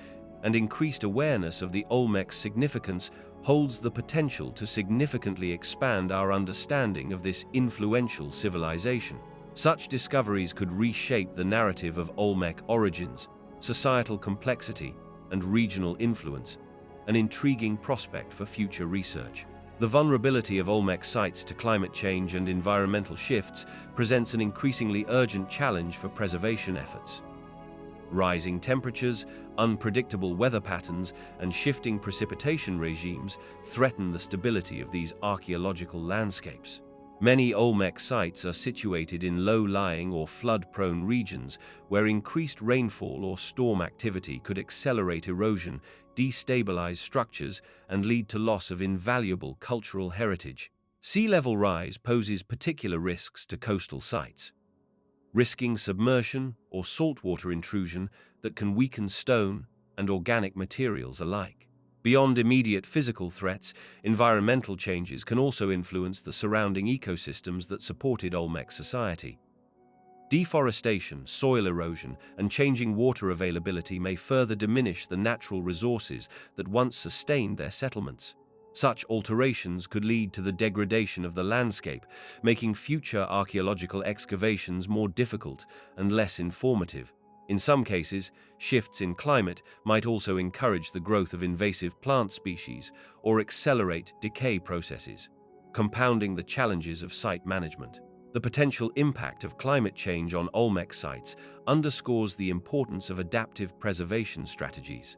and increased awareness of the Olmec's significance holds the potential to significantly expand our understanding of this influential civilization. Such discoveries could reshape the narrative of Olmec origins, societal complexity, and regional influence, an intriguing prospect for future research. The vulnerability of Olmec sites to climate change and environmental shifts presents an increasingly urgent challenge for preservation efforts. Rising temperatures, unpredictable weather patterns, and shifting precipitation regimes threaten the stability of these archaeological landscapes. Many Olmec sites are situated in low-lying or flood-prone regions where increased rainfall or storm activity could accelerate erosion, destabilize structures, and lead to loss of invaluable cultural heritage. Sea level rise poses particular risks to coastal sites, risking submersion or saltwater intrusion that can weaken stone and organic materials alike. Beyond immediate physical threats, environmental changes can also influence the surrounding ecosystems that supported Olmec society. Deforestation, soil erosion, and changing water availability may further diminish the natural resources that once sustained their settlements. Such alterations could lead to the degradation of the landscape, making future archaeological excavations more difficult and less informative. In some cases, shifts in climate might also encourage the growth of invasive plant species or accelerate decay processes, compounding the challenges of site management. The potential impact of climate change on Olmec sites underscores the importance of adaptive preservation strategies.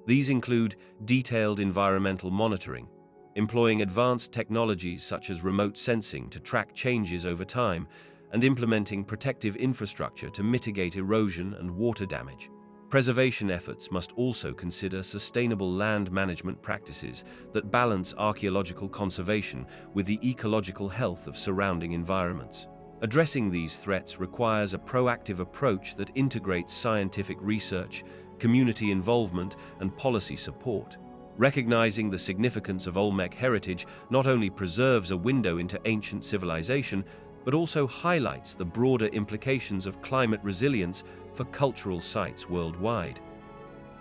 These include detailed environmental monitoring, employing advanced technologies such as remote sensing to track changes over time, and implementing protective infrastructure to mitigate erosion and water damage. Preservation efforts must also consider sustainable land management practices that balance archaeological conservation with the ecological health of surrounding environments. Addressing these threats requires a proactive approach that integrates scientific research, community involvement, and policy support. Recognizing the significance of Olmec heritage not only preserves a window into ancient civilization, but also highlights the broader implications of climate resilience for cultural sites worldwide.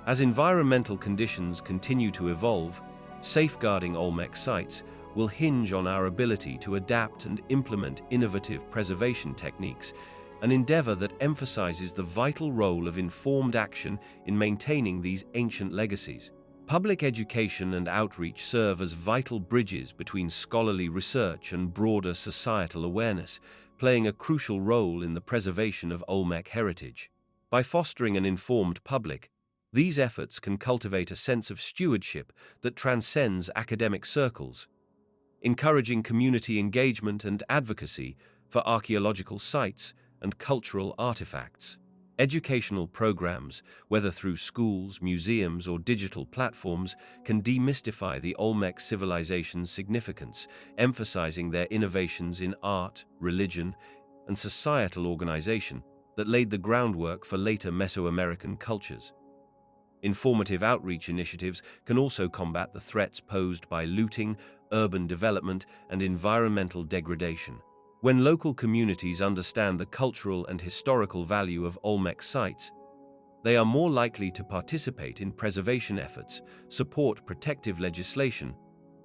As environmental conditions continue to evolve, safeguarding Olmec sites will hinge on our ability to adapt and implement innovative preservation techniques, an endeavor that emphasizes the vital role of informed action in maintaining these ancient legacies. Public education and outreach serve as vital bridges between scholarly research and broader societal awareness, playing a crucial role in the preservation of Olmec heritage. By fostering an informed public, these efforts can cultivate a sense of stewardship that transcends academic circles, encouraging community engagement and advocacy for archaeological sites and cultural artifacts. Educational programs, whether through schools, museums, or digital platforms, can demystify the Olmec civilization's significance, emphasizing their innovations in art, religion, and societal organization that laid the groundwork for later Mesoamerican cultures. Informative outreach initiatives can also combat the threats posed by looting, urban development, and environmental degradation. When local communities understand the cultural and historical value of Olmec sites, they are more likely to participate in preservation efforts, support protective legislation,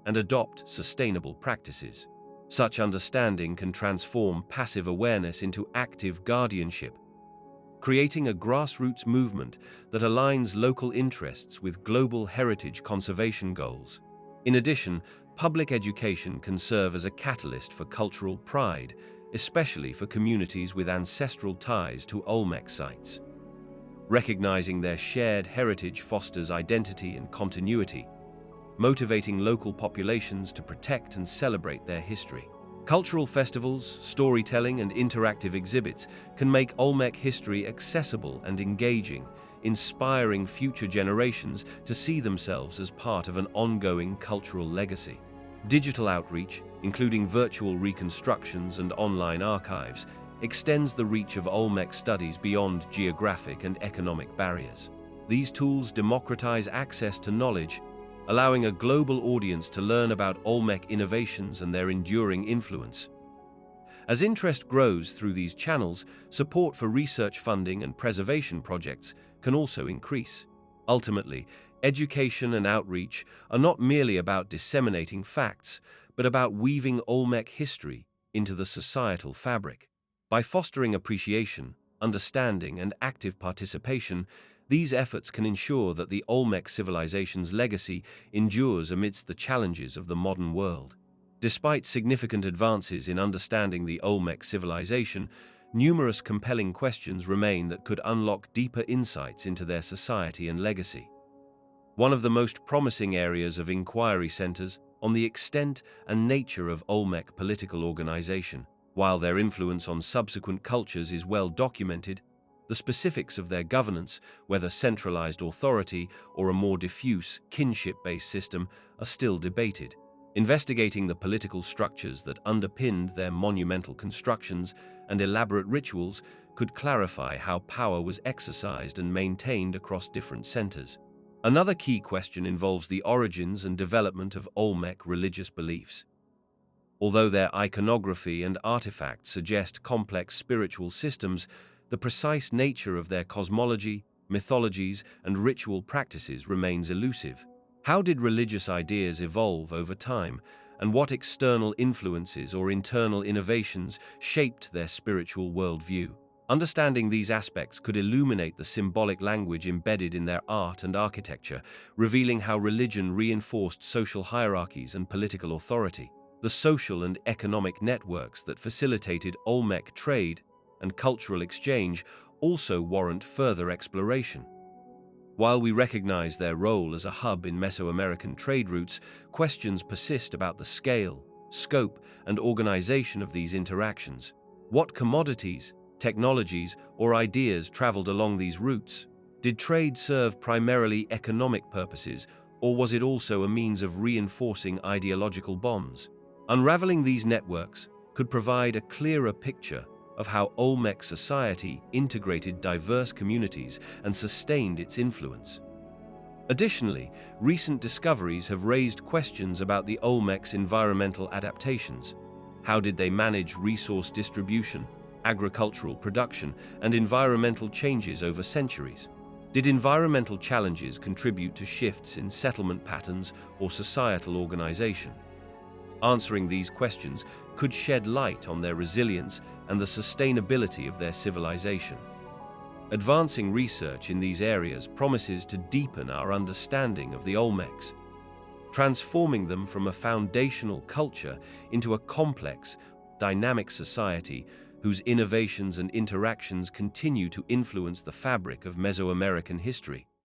and adopt sustainable practices. Such understanding can transform passive awareness into active guardianship, creating a grassroots movement that aligns local interests with global heritage conservation goals. In addition, public education can serve as a catalyst for cultural pride, especially for communities with ancestral ties to Olmec sites. Recognizing their shared heritage fosters identity and continuity, motivating local populations to protect and celebrate their history. Cultural festivals, storytelling, and interactive exhibits can make Olmec history accessible and engaging, inspiring future generations to see themselves as part of an ongoing cultural legacy. Digital outreach, including virtual reconstructions and online archives, extends the reach of Olmec studies beyond geographic and economic barriers. These tools democratize access to knowledge, allowing a global audience to learn about Olmec innovations and their enduring influence. As interest grows through these channels, support for research funding and preservation projects can also increase. Ultimately, education and outreach are not merely about disseminating facts, but about weaving Olmec history into the societal fabric. By fostering appreciation, understanding, and active participation, these efforts can ensure that the Olmec civilization's legacy endures amidst the challenges of the modern world. Despite significant advances in understanding the Olmec civilization, numerous compelling questions remain that could unlock deeper insights into their society and legacy. One of the most promising areas of inquiry centers on the extent and nature of Olmec political organization. While their influence on subsequent cultures is well documented, the specifics of their governance, whether centralized authority or a more diffuse, kinship-based system, are still debated. Investigating the political structures that underpinned their monumental constructions and elaborate rituals could clarify how power was exercised and maintained across different centers. Another key question involves the origins and development of Olmec religious beliefs. Although their iconography and artifacts suggest complex spiritual systems, the precise nature of their cosmology, mythologies, and ritual practices remains elusive. How did religious ideas evolve over time, and what external influences or internal innovations shaped their spiritual worldview? Understanding these aspects could illuminate the symbolic language embedded in their art and architecture, revealing how religion reinforced social hierarchies and political authority. The social and economic networks that facilitated Olmec trade and cultural exchange also warrant further exploration. While we recognize their role as a hub in Mesoamerican trade routes, questions persist about the scale, scope, and organization of these interactions. What commodities, technologies, or ideas traveled along these routes? Did trade serve primarily economic purposes, or was it also a means of reinforcing ideological bonds? Unraveling these networks could provide a clearer picture of how Olmec society integrated diverse communities and sustained its influence. Additionally, recent discoveries have raised questions about the Olmecs' environmental adaptations. How did they manage resource distribution, agricultural production, and environmental changes over centuries? Did environmental challenges contribute to shifts in settlement patterns or societal organization? Answering these questions could shed light on their resilience and the sustainability of their civilization. Advancing research in these areas promises to deepen our understanding of the Olmecs, transforming them from a foundational culture into a complex, dynamic society whose innovations and interactions continue to influence the fabric of Mesoamerican history.